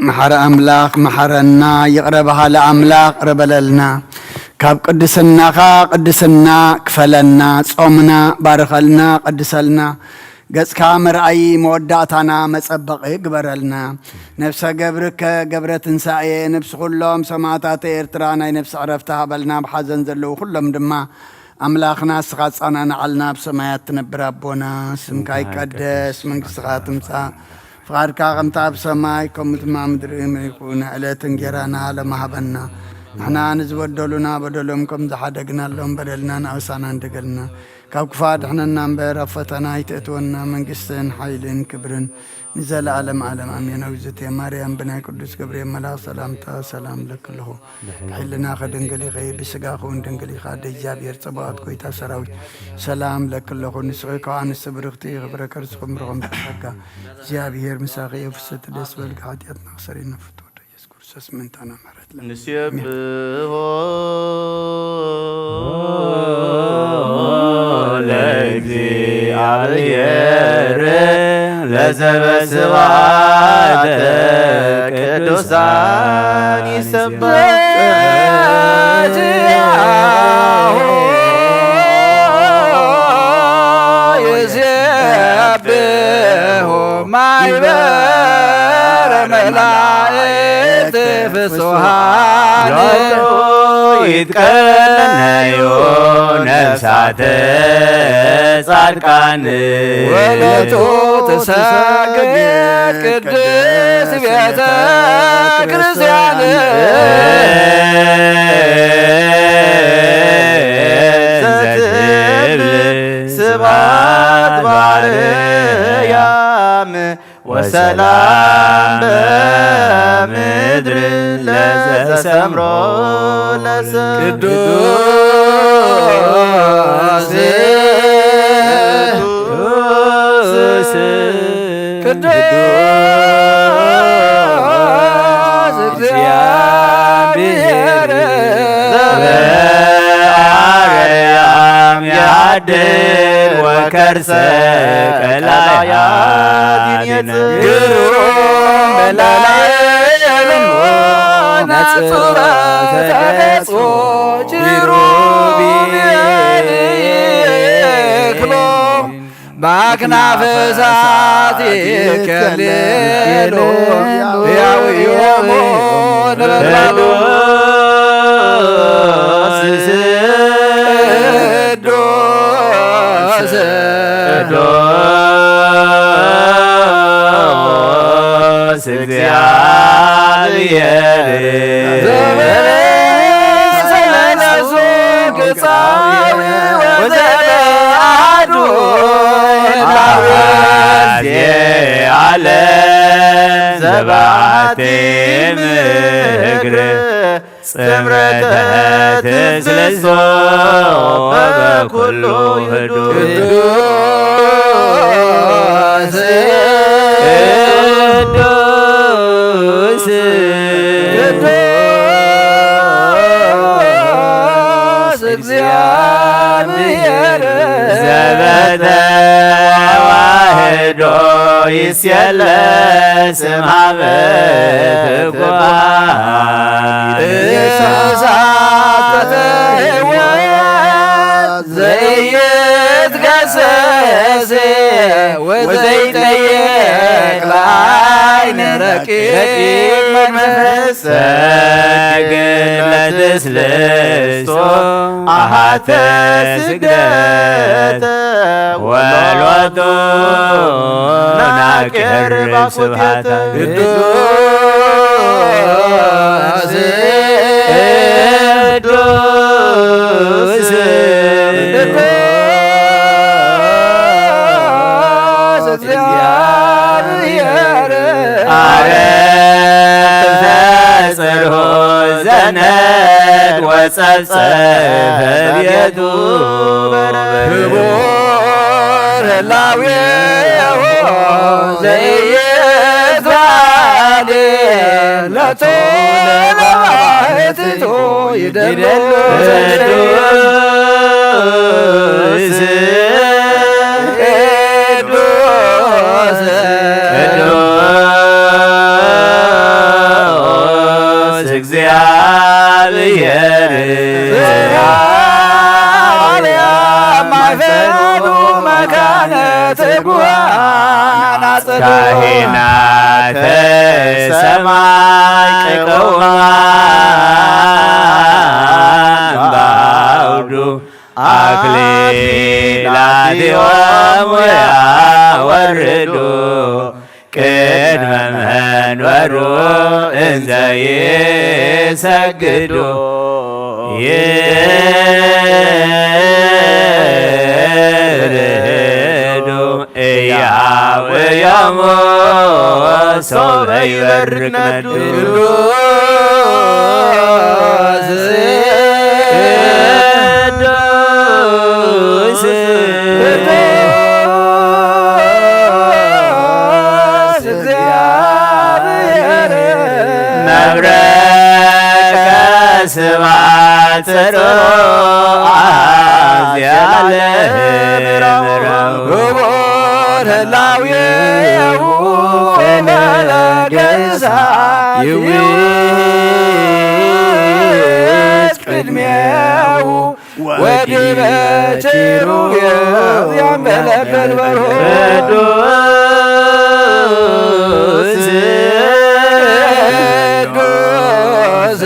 محر أملاق محرنا يقربها لأملاق ربللنا كاب قدسنا قدسنا كفلنا صومنا بارخلنا قدسلنا قص كامر أي موداتنا مصبق يقبرلنا نفس قبرك قبرة تنسائي نفس كلهم سماتات إرترانا نفس عرفتها بلنا بحزن زلو كلهم دما أملاقنا سقاطنا نعلنا بسمايات نبرابونا سمكاي قدس من سقاط مسا فارك قمت بسماي كم تمام دريم يكون على تنجرانا على محبنا احنا نزودلنا بدلهم زحدقنا لهم بدلنا ناوسانا ندقلنا كوكفاد احنا نمبر فتنا يتأتونا من قسن حيلين كبرن نزل عالم امين وزتي مريم بنا قدس جبريل ملا سلام لك له حلنا خدنقلي غي بسقاخون دنقلي خاد جابير صبات كويتا سراوي سلام لك له نسويك عن السبرختي غبرك رزقكم رغم تحقا جابير مساقي وفسد الاسبال قاعديات ناصرين فتوت يذكر سسمنتنا مرت نسيبه لእግዚአብሔር ለዘበስብሐት ቅዱሳን ይሰበክ ይሴብሑ ማኅበረ መላእክት ፍጹሃን ይትቀነዩ ነፍሳተ ጻድቃን ወለቱ ተሰግድ ቅድስት ቤተ ክርስቲያን ዘትብል ስብሐት በአርያም ወሰላም በምድር ለዘሰምሮ ቅዱስ እግዚአብሔር ዘበአርያም ያድኅን ወከርሰ ቀላያት ግሩም በላዕልን ነጽረ ተነጽ ኪሩቤል ይክሎ በአክናፈ እሳት ይከልሉ ሕያውዮሙ ነበልባሉ ቅዱስ እግዚአብሔር ዘበሰለሱ ገጻዊ ወዘበአዱ አለ ዘባቴ ምክር ጽምረተ ትስልሶ በኩሉ ቅዱስ እግዚአብሔር ዘበተዋህዶ ይስየለስ እምኀበ ትጓት እሳተ ሕይወት ዘይትገሰስ ወዘይጠየቅ ለዓይን ረቂቅ መንፈስ ሰግድ ለትስልስቶ አሐተ ስግደተ ወሎቱ ናቅርብ ስብሐተ ቅዱስ እግዚአብሔር አረብ ተጽርሖ ዘነት ወጸጸፈ ቤቱ ክቡር ህላዌሁ ዘኢየዝባዴ ለባሕቲቱ ይደሉ ቅዱስ ቅዱስ እግዚአብሔር ማይፈዱ መካነ ትጉሃን ካህናተ ሰማይ ቅዱማን በአውዱ አክሊላቲሆሙ ያወርዱ ቅድመ መንበሩ እንዘ ይሰግዱ ይርዱ እያውያሞ ሶበ ይበርቅ ነዱ መብረቀ ስብሐት ጽሩዓዝ ያለምረው ክቡር ህላዌሁ ፈለገሳት ይውፅ ቅድሜሁ ወዲበ ኪሩቤል ያንበለበል በርሆ ቅዱስ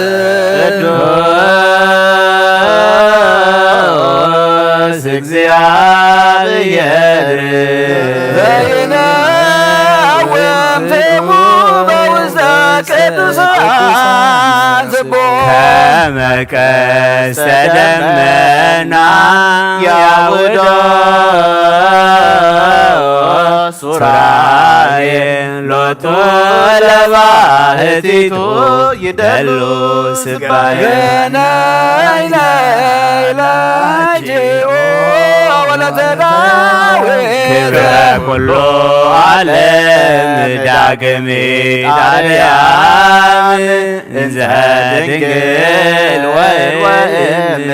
እግዚአብሔር ዘይነውም ትሙ በውስተ ቅዱሳን ዝቦ ከመ ቀስተ ደመና ያውዶ ሱራዬን ሎቱ ለባሕቲቱ ይደሉ ስባዬ ገናይናይ ላጅኦ ወለተ ዳዊት ክብረ ኩሉ ዓለም ዳግሚት አርያም እንዘ ድንግል ወእም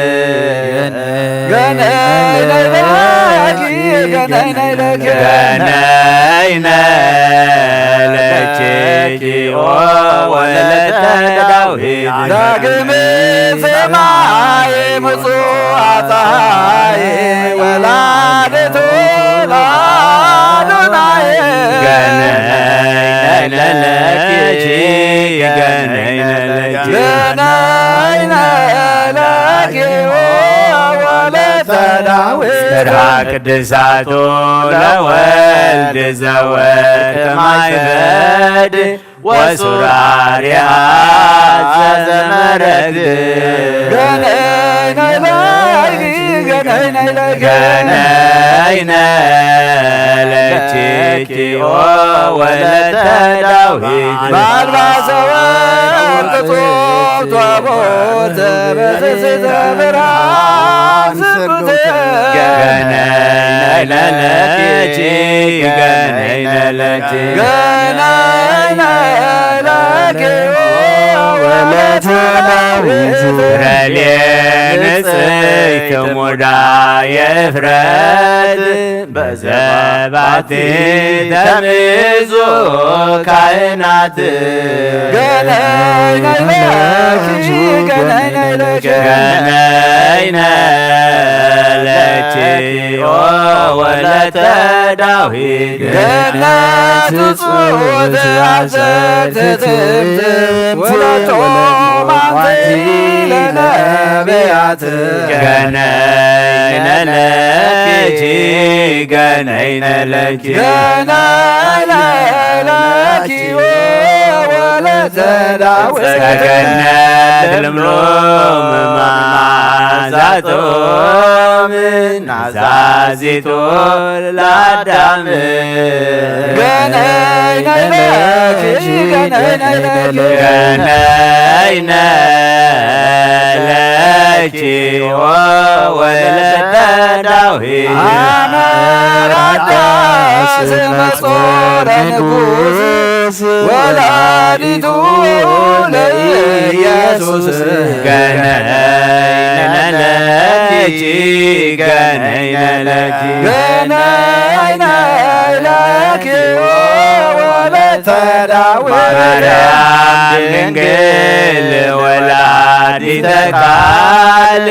ገናይናይ ለኪ ገናይናይ ለኪ ገነይነ ለኪ ወለተ ዳዊት ዳግም ሰማይ ምጽዋት ፀሐይ ወላዲቱ ለአዶናይ ገነይነ ለኪ ገነይነ ለኪ ገናይነ ለኪ ወለተ ዳዊት ስራ ቅድሳቱ ለወልድ ዘወልደ ማይፈድ ወሱራሪያ ዘመረግ ገናይነ ለኪ ገናይነ ለኪ ገነይነ ለኪ ወለተ ዳዊት በአልባሰ ወርቅ ጾም ታቦት በትስብእተ ብርሃን ስብሕት ገነይነ ለኪ ገነይነ ለኪ ገናይነ ለኪ ወለተ ዳዊት ረሌን ጽይት ሙዳየ ፍረት በዘባቴ ተምዙ ካህናት ገናይነ ለኪ ገናይነ ለኪ ገነይነ ለኪ ወለተ ዳዊት ገነት ጽሑት አዘት ትምትም ወለቶ ማንቲ ለነቢያት ገነይነ ለኪ ገነይነ ለኪ ገናይነ ለኪ ወለተ ዳዊት ሰገነት ልምሎም መዓዛቶም ናዛዚቱ ለአዳም ገነይነ ለኪ ገነይነ ለኪ ወወለተ ዳዊት አመራዳስ መጾረ ንጉሥ ወላዲቱ ለኢየሱስ ገነይነ ለኪ ገነይነ ለኪ ገነይነ ለኪ ወወለተ ዳዊት ማርያም ድንግል ወላዲተ ቃል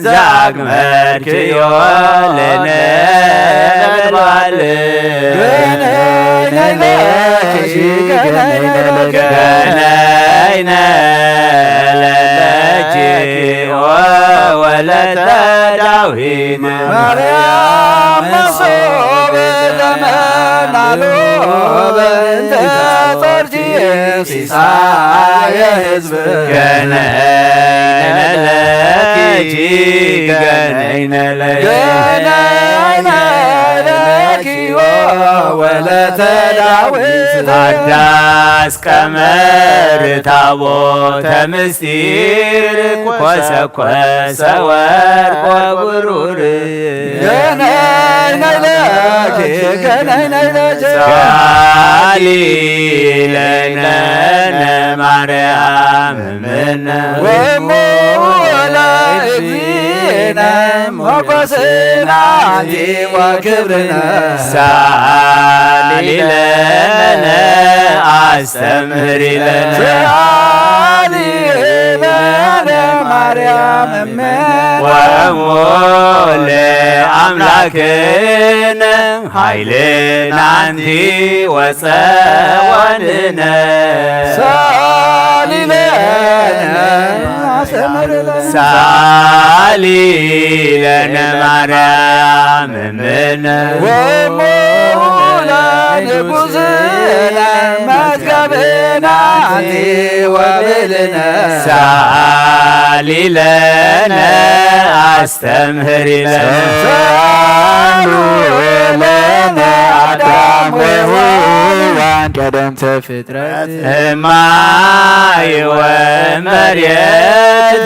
ዛግመርክዮ ለነበልባል ገነይነ ለኪ ገነይነ ለኪ ወወለተ ዳዊት ማርያም መሶበ ለመናሎ በእንተ ጾርኪ ሲሳየ ሕዝብ ገነይነ ለኪ ገነይነ ለኪ ገነይነ ለኪ ወወለተ ዳዊት አዳስ ቀመር ታቦተ ምስጢር ኮሰኮሰ ወርቅ ወብሩር ገነይነ ለኪ ገነይነ ለኪ ሳሊ ለነ ማርያም እምነ ወሞ ለእግዚእነ ሞገስነ ወክብርነ ሳሊ ለነ አስተምህሪ ለነ ሳሊ ለነ ማርያም እመ ወሞ ለአምላክነ ኃይልነ አንቲ ወፀወንነ ሳሊ ለነ አስተምህሪ ለነ ሳሊ ለነ ማርያም እምነ ወሞ ለንጉሥነ መዝገብነ አንቲ ወብልነ ሳሊ ለነ አስተምህሪ ለነ ሳሉ ለነ አዳም ወሔዋን ቀደምተ ፍጥረት እማይ ወመሬት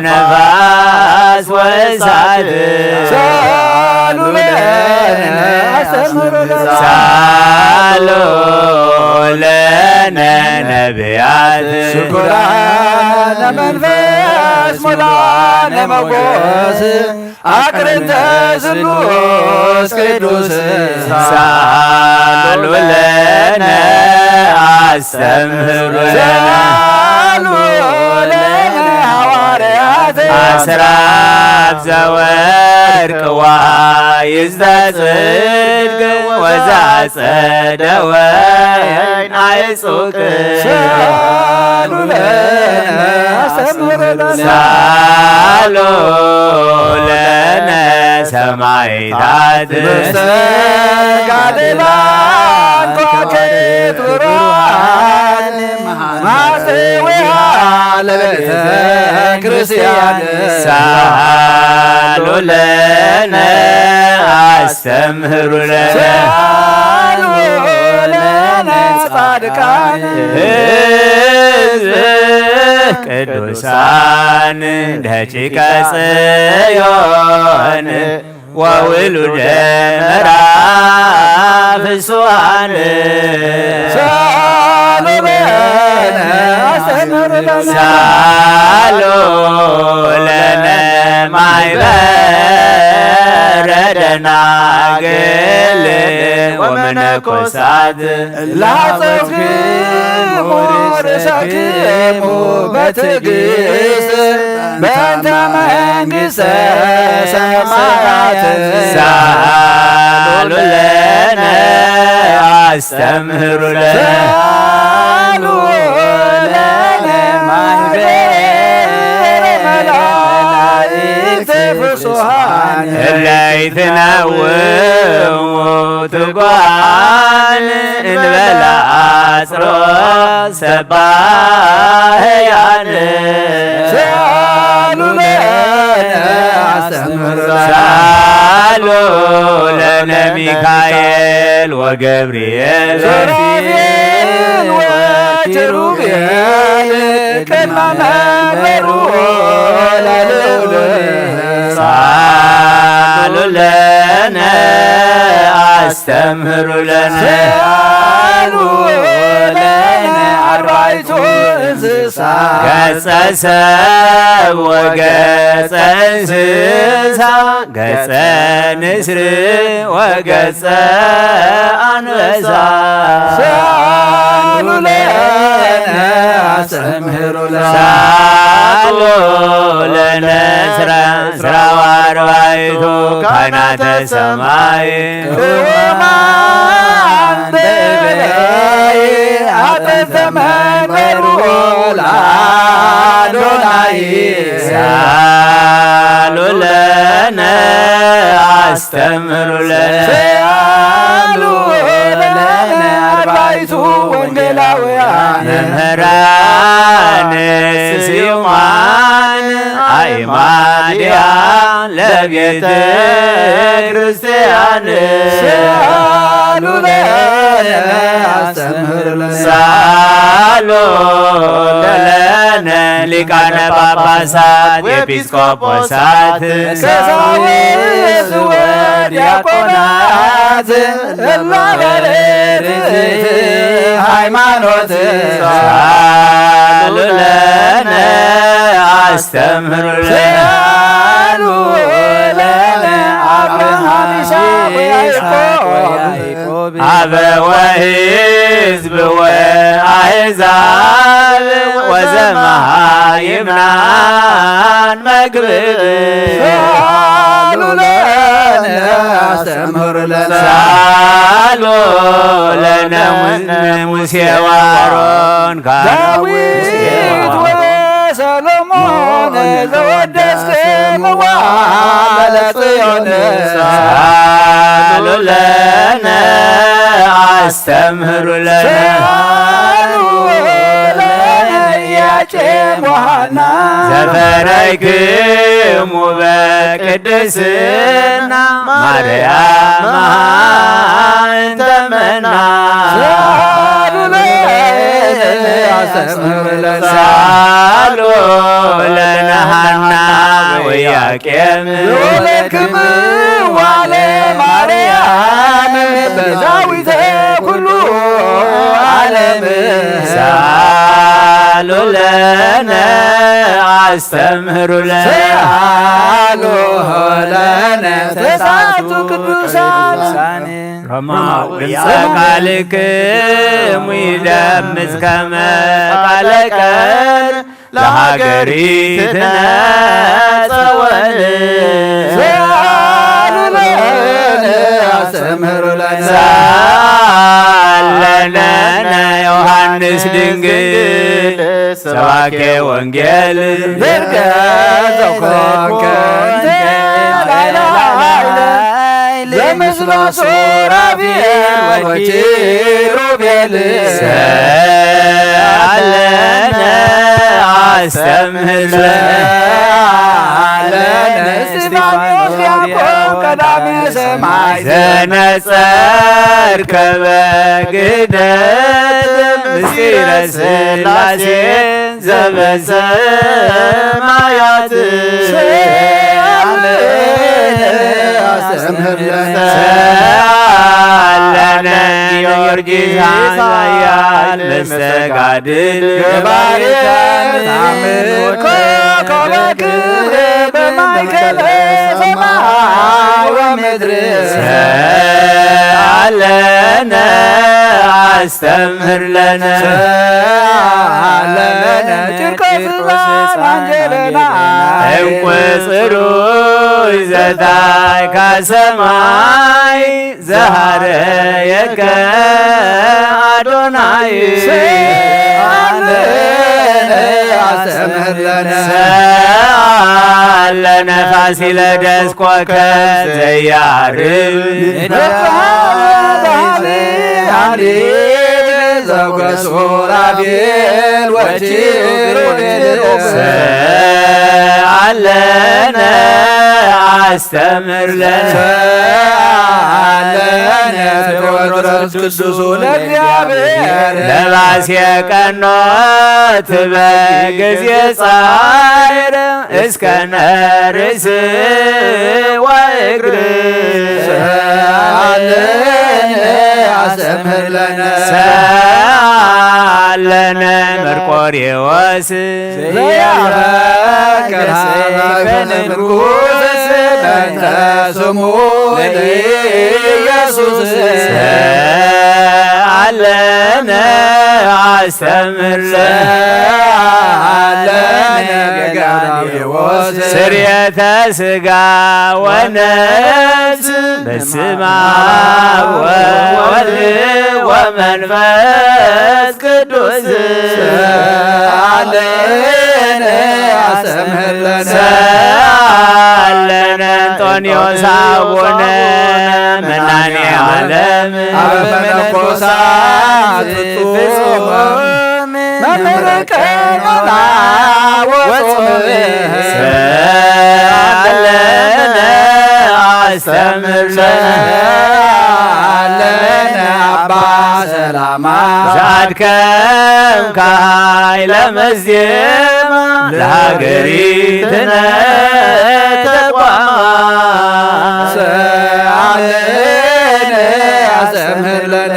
ነፋስ ወእሳት ሳሉ ለነ አስተምህሩ ለነ ሳሎ ለነ ነቢያት ሽኩራነ መንፈስ ሙላነ መጎስ አቅርንተ ስሉስ ቅዱስ ሳሉ ለነ አስተምህሩ ለነ ሳሉ ለነ ሐዋርያት አስራት ዘወርቅ ዋይዝተ ጽድቅ ወዛጸደ ወይን አይጹቅ ሳሉ ለነ አስተምህሩ ለነ ሳሎ ለነ ሰማዕታት መስተጋድላን ከዋክብት ብሩሃን ማስተውያ ለቤተ ክርስቲያን ሳሉ ለነ አስተምህሩ ለነ ሳሉ ለነ ጻድቃን ሕዝብህ ቅዱሳን ደቂቀ ጽዮን ወውሉደ ምዕራፍ ፍሱዋን ሳሉ ለነ አስተምህሩ ለነ ሳሎ ለነ ማኅበረ ደናግል ወመነኮሳት ላጸፍክሙ ርእሰክሙ በትዕግሥት በእንተ መንግሥተ ሰማያት ሳሉ ለነ አስተምህሩ ለነ ሳሉ ለነ ማኅበረ መላእክት ፍጹሐን እለይትነውሙ ትጓን እንበላ አጽሮ ሰባህያን ሳሉ ሳሉ ለነ ሚካኤል ወገብርኤል ወኪሩቤል ቅድመ መንበሩ ሳሉ ለነ አስተምህሩ ለነ አርባዕቱ እንስሳ ገጸ ሰብ ወገጸ እንስሳ ገጸ ንስር ወገጸ አንበሳ ሳሉ ለነ አስተምህሩ ሳሉ ለነ ስራው አርባዕቱ ካህናተ ሰማይ መንበሩ ለአዶናይ ሳሉ ለነ አስተምህሩ ለነ ሳሉ ለነ አርባዕቱ ወንጌላውያን መምህራን ስዩማን አእማድያ ለቤተ ክርስቲያን ሳሉ ለነ አስተምህሩ ለነ ሳሉ ለነ ሊቃነ ጳጳሳት ኤጲስቆጶሳት ቀሳውስት ወዲያቆናት እላበለርት ሃይማኖት ሳሉ ለነ አስተምህሩ ለነ ሳሉ ለነ አብርሃም ይስሐቅ ወያዕቆብ አበወ ሕዝብ ወአሕዛብ ወዘመሃይምናን መግብብ ሳሉ ለነ አስተምህሩ ለነ ሳሉ ለነ ሙሴ ወአሮን ዳዊት ወሰሎሞን ዘወደስክምዋ ለጽዮን ሳሉ ለነ አስተምህሩ ለነ ሳሉ ለነ ኢያቄም ወሐና ዘፈረይክሙ በቅድስና ማርያም እንተ መና ሳሉ ለነ አስተምህሩ ለነ ሳሉ ለነ ሐና ወኢያቄም ዘወለድክምዋ ለማርያም ቤዛዊተ ኩሉ ዓለም ሳሉ ለነ አስተምህሩ ለነ ሳሉ ለነ ተስዓቱ ቅዱሳን ረማው ድምፀ ቃልክሙ ይደምጽ ከመ ቃለ ቀን ለሀገሪትነ ጸወን ሳሉ ለነ አስተምህሩ ለነ ሳለነ ዮሐንስ ድንግል ሰባኬ ወንጌል ዝርገ ዘኮንከ ዘምስለ ሱራፌል ወኪሩቤል ሳለነ አስተምህር ለነ እስጢፋኖስ ዲያቆን ቀዳሜ ሰማዕት ዘነጸርከ በግደት ምስጢረ ሥላሴ ዘበሰማያት ሳለነ ጊዮርጊስ ኃያል መስተጋድል ገባሬ ታምልኮ ከበክር በማእከለ ሰማይ ወምድር ሳለነ አስተምህር ለነ ሳለነ ጭርቆ ስዛን አንጀለና እንቁ ጽሩይ ዘታይ ከሰማይ ዘሃረየከ አዶናይ ሳለነ አስተምህር ለነ ሳለነ ፋሲለደስ ኮከብ ዘያርብ ሰብከ ሱራፌል ወኪሩቤል አለነ አስተምር ለነ ቴዎድሮስ ቅዱሱ ለእግዚአብሔር ለባሴ ቀኖት በጊዜ ጻዕር እስከ ነርስ ወእግር አስተምር ለነ ሳለነ መርቆሬዎስ ዘያፈቅር ንጉሥ በእንተ ስሙ ለኢየሱስ አለነ አስተምር ለነ ገጋዴዎስ ስርየተ ሥጋ ወነፍስ በስመ አብ ወወልድ ወመንፈስ ቅዱስ አለነ አስተምር ለነ ሳለነ አንጦንዮስ አቡነ መናኔ ዓለም አበመነኮሳት ፍጹም መምህረ ቀኖና ወጾም ሳለነ አስተምር ለነ አባ ሰላማ ዛድከም ከኃይለ መዝየማ ለሀገሪትነ ተቋማ አለነ አስተምር ለነ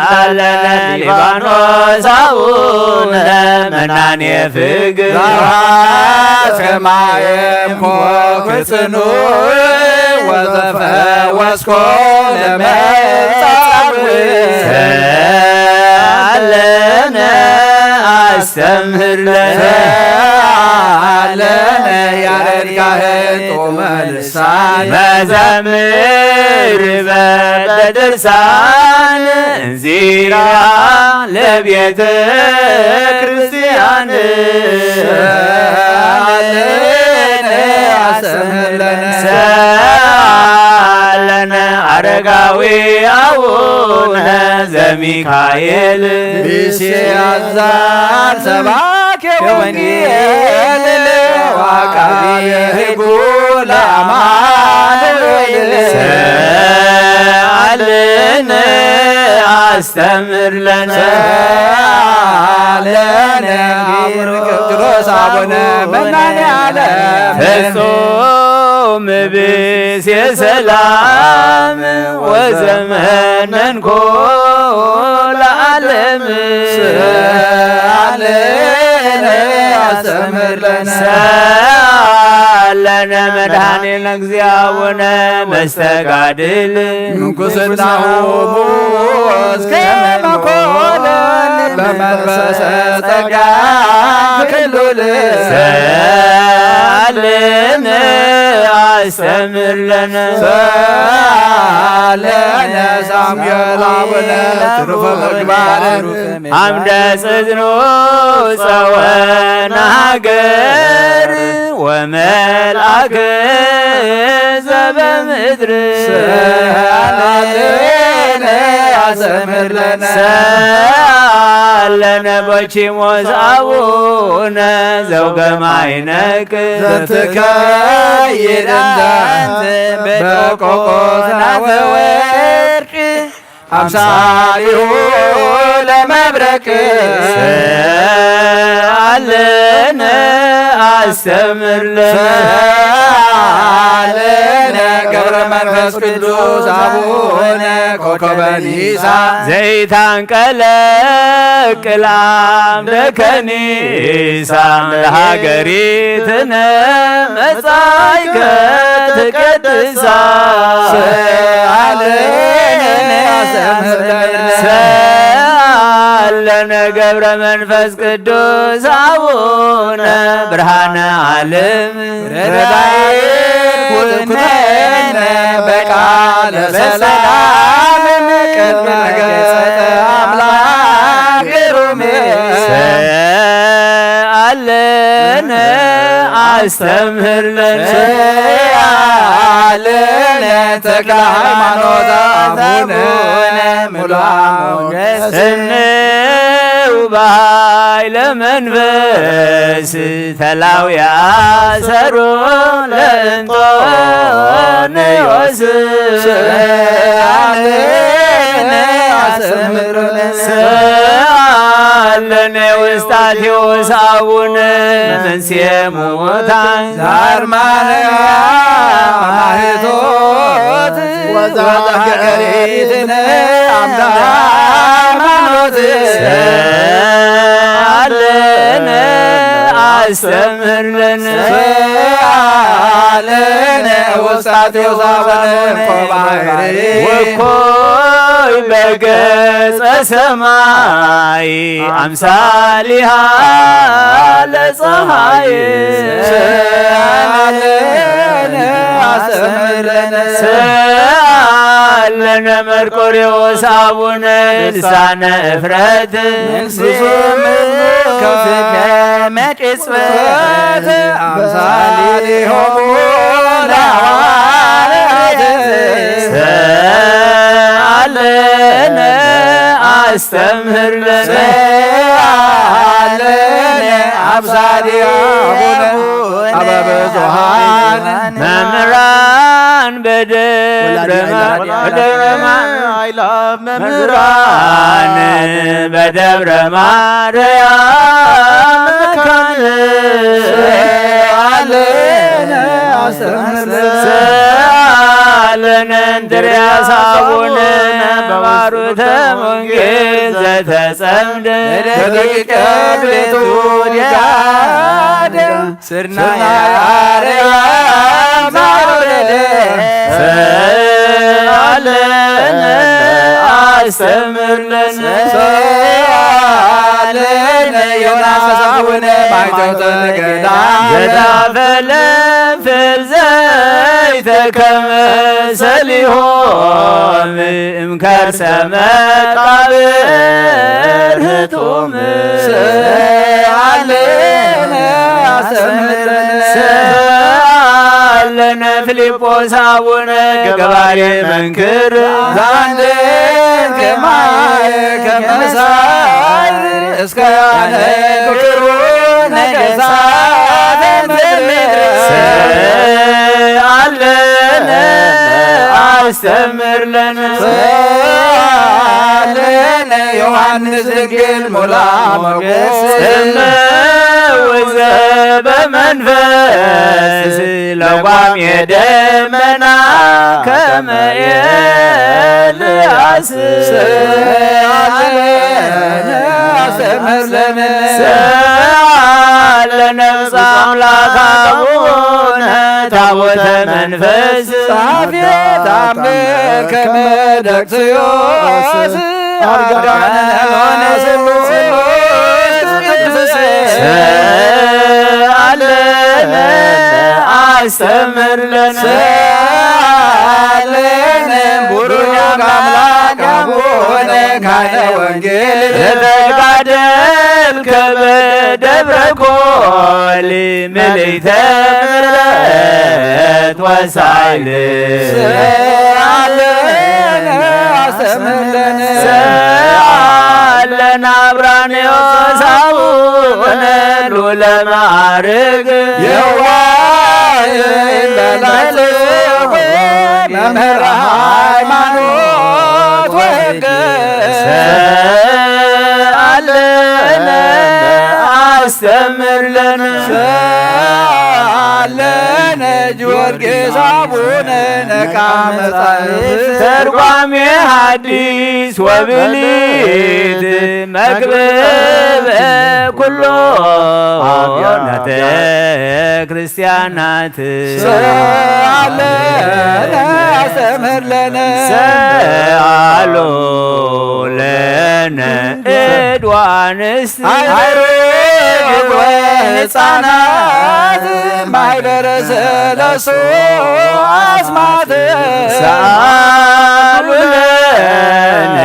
ሳለነ ሊባኖስ አቡነ መናኔ ፍግ ሰማየም ኮክ ጽኑዕ ወዘፈወስኮ ለመጻብዕ ሳለነ አስተምር ለነ አለነ ያሬድ ካህን ጦመ ልሳን መዘምር በድርሳን እንዚራ ለቤተ ክርስቲያን አለነ አስተምር ለነ ሳለነ አረጋዊ አቡነ ዘሚካኤል ቢሲያዛን ሰባኬ ወንጌል ወዐቃቤ ሕጉ ለአማኑኤል ሳለነ አስተምር ለነ ለነ ጴጥሮስ አቡነ መናኔ ዓለም ፍጹም ብእሴ ሰላም ወዘመነንኮ ለዓለም አለነ አስተምር ለነ ሳለነ መድኃኒነ እግዚአቡነ መስተጋድል ምንኩስናሆሙ እስከ መኮንን በመንፈሰ ጸጋ ክሉል ሳለነ አስተምር ለነ ሳለነ ሳሙኤል አቡነ ትሩፈ ምግባር አምደ ጽድኖ ጸወነ ሀገር ወመልአከ ዘበምድር አለነ አስተምር ለነ ሳለነ በቺሞስ አቡነ ዘውገ ማዕነቅ ዘትከይድ እንዘ በቆቆዝና ወወርቅ አምሳሊሁ ለመብረቅ ሳለነ አስተምር ለነ ሳለነ ገብረ መንፈስ ቅዱስ አቡነ ኮከበ ኒሳ ዘይታንቀለቅል አምደ ከኒሳ ለሀገሪትነ መጻእከ ትቀድሳ ሳለነ አስተምር ለነ ሳለነ ገብረ መንፈስ ቅዱስ አቡነ ብርሃነ ዓለም ረዳይ ኩነነ በቃለ ሰላም ቅድመ ገጸ አምላክ ሩሜ ሳለነ አስተምር ለነ ሰአለነ ተክለ ሃይማኖት አቡነ ሙሉአ ሞገስ በኃይለ መንፈስ ተላውያ ሰሮ ለእንጦንዮስ ሰአለነ ውስጣቴዎስ አቡነ መንሥኤ ሙታን ዘአርማንያ ማኅቶት ወዘሀገሪትነ አምደ ሃይማኖት ሰአለነ አስተምህር ለነ ሰአለነ ውስጣቴዎስ አቡነ ኮባሕሪ ወኮይ በገጸ ሰማይ አምሳሊሃ ለፀሐይ ሰአለነ አስተምህር ለነ ሰአለነ መርቆሬዎስ አቡነ ልሳነ እፍረት መቅጽበት አምሳሊሆሙ ለሐዋርያት ሰአለነ አስተምህር ለነ ሰአለነ አብሳሊ አቡነ አበብዙኃን መምህራን በደብረ መምህራን በደብረ ማርያም መካነ ሰአለነ አስተምህር ሰአለነ እንድርያስ አቡነ በማሩተ ወንጌል ዘተጸምደ ደቂቀ ቤቱ ዲያደ ስርና ያርያም ዘወረደ ሰአለነ አስተምህር ለነ ሰአለነ ዮናስ አቡነ ማኅቶተ ገዳም ዘታፈለፍል ዘይተከመ ሰሊሆም እምከርሰ መቃብር ህጡም ሰአለነ አስተምህር ለነ ሰአለነ ፊልጶስ አቡነ ገባሬ መንክር ዛንድን ከማየ ከመሳይ እስከ ያነክሩ ነገሳት ምድር ሰአለነ አስተምህር ለነ ሰአለነ ዮሐንስ ድንግል ሙሉአ ሞገስ እመወዘ በመንፈስ ለጓም የደመና ከመ ኤልያስ ሰአለነ አስተምህር ለነ ሰአለነ ብፅዕ አምላክ አቡነ ታቦተ መንፈስ ጸሐፌ ተአምር ከመ ደቅስዮስ አርጋነ ስሉስ ቅዱስ ሰአለነ አስተምህር ለነ ሰአለነ ቡሩክ አምላክ አቡነ ካህነ ወንጌል ዘተጋደልከ በደብረ ኮል ምልዕተ ምሕረት ወሳይል ሰአለነ አስተምህር ለነ ሰአለነ አብራንዮስ አቡነ ሉለ ማዕርግ የዋህ በላጽዮን መምህረ ሃይማኖት ወሕግ ሰአለነ አስተምህር ለነ ሰአለነ ጊዮርጊስ አቡነ ነቃ መጻሕፍት ተርጓሜ ሐዲስ ወብሊት መክብብ ኩሎ አብያተ ክርስቲያናት ሰአለነ አስተምህር ለነ ሰአሎ ለነ እድ ወአንስት አይሩግ ወሕፃናት ማኅበረ ሰለስቱ አስማት ሰአሉ ለነ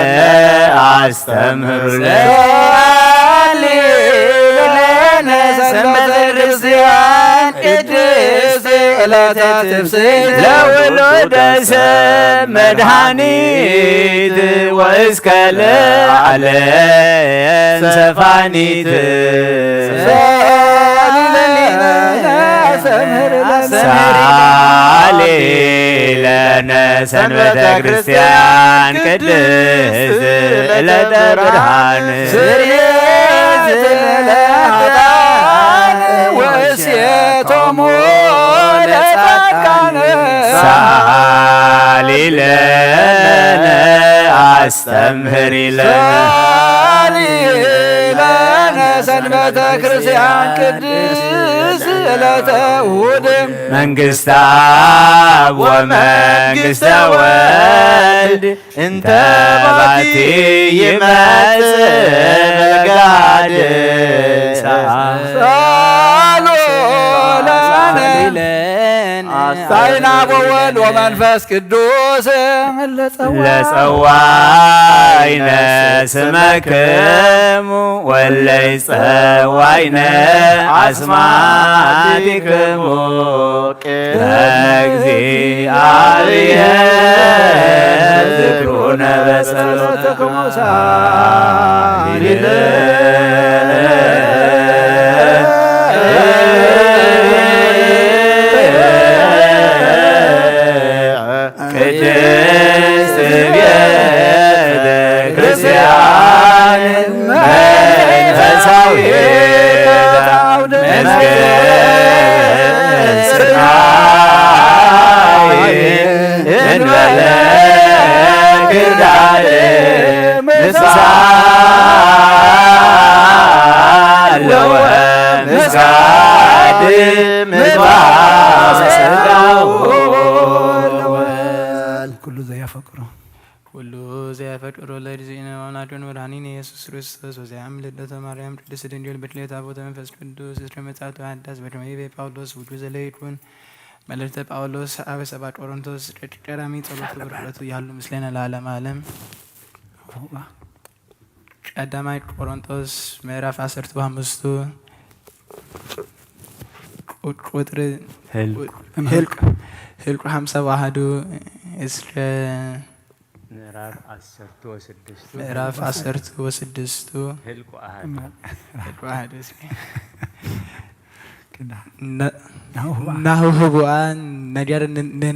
አስተምህሩ ለነ ሰአሊ ለነ ሰንበተ ክርስቲያን ቅድስት ዕለተ ትፍሥሕት ለውሉደ ሰብ መድኃኒት ወእስከ ለዓለም ሰፋኒት ሳሊ ለነ ሰንበተ ክርስቲያን ቅድስት ዕለተ ብርሃን ስርየት ለኃጥአን ወእሴቶሙ ለጻድቃን ሳሊ ለነ አስተምህሪ ለነ ለነ ሰንበተ ክርስቲያን ቅድስት ዕለተ እሑድ መንግሥተ አብ ወመንግሥተ ወልድ እንተ ባቲ ይመጽእ ነጋድ ሳይና ወወልድ ወመንፈስ ቅዱስ ለጸዋይነ ስመክሙ ወለይጸዋይነ አስማቲክሙ እግዚአብሔር ዝክሩነ በጸሎትክሙ ቅድስት ቤተ ክርስቲያን መንፈሳዊት መንግሥት እንበለ ክርዳድ ምሳለ ወምስጋድ ምግባር ኩሉ ዘያፈቅሮ ሁሉ ዘያፈቅሮ ለእግዚእነ ወናድን መድኃኒነ ኢየሱስ ክርስቶስ ወዘያም ልደተ ማርያም ቅድስት ድንግል በትሌታ ቦታ መንፈስ ቅዱስ እስረ መጻቱ አዳስ በደመይቤ ጳውሎስ ውዱ ዘለይኩን መልእክተ ጳውሎስ አበ ሰባ ቆሮንቶስ ቀዳሚ ጸሎቱ በረከቱ ያሉ ምስሌነ ለዓለመ ዓለም። ቀዳማይ ቆሮንቶስ ምዕራፍ 15 ቁጥር ህልቅ 51 እስከ ምዕራፍ 16 ህልቁ አሐዱ ናሁ ህቡአን ነዲያር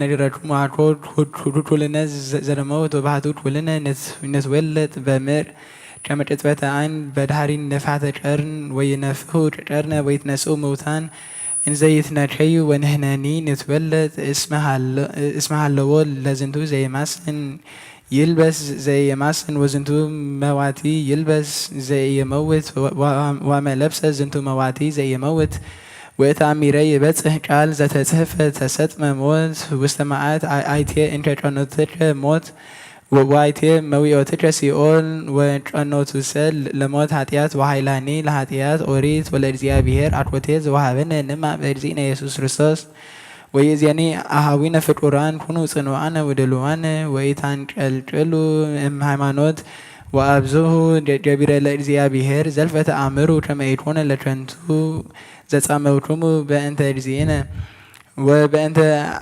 ነዲራቹ ማኮት ሁሉነ ዘረመውት ወባህቱት ሁሉነ ነትወለጥ በምር ከመጨጥበተ አይን በዳህሪን ነፋተ ጨርን ወይነፍሁ ጨርነ ወይትነስኡ መውታን እንዘይትነከዩ ወንህነኒ ንትወለጥ እስመሃለዎ ለዝንቱ ዘይማስን ይልበስ ዘየማስን ወዝንቱ መዋቲ ይልበስ ዘየመውት ዋመለብሰ ዝንቱ መዋቲ ዘየመውት ወእታሚረ ይበጽሕ ቃል ዘተጽሕፈ ተሰጥመ ሞት ውስተ መዓት አይቴ እንተ ጨኖትከ ሞት ወዋይቴ መዊኦትከ ሲኦል ወጨኖቱሰ ለሞት ኃጢአት ወኃይላኒ ለኃጢአት ኦሪት ወለእግዚአብሔር አኮቴ ዘወሃበነ ንማ በእግዚእነ ኢየሱስ ክርስቶስ ወይእዜኒ አኀዊነ ፍቁራን ኩኑ ጽኑዓነ ወድሉዋነ ወኢታንጨልጭሉ እምሃይማኖት ወአብዝሑ ገቢረ ለእግዚአብሔር ዘልፈ ተአምሩ ከመ ኢኮነ ለከንቱ ዘጻመውክሙ በእንተ እግዚእነ ወበእንተ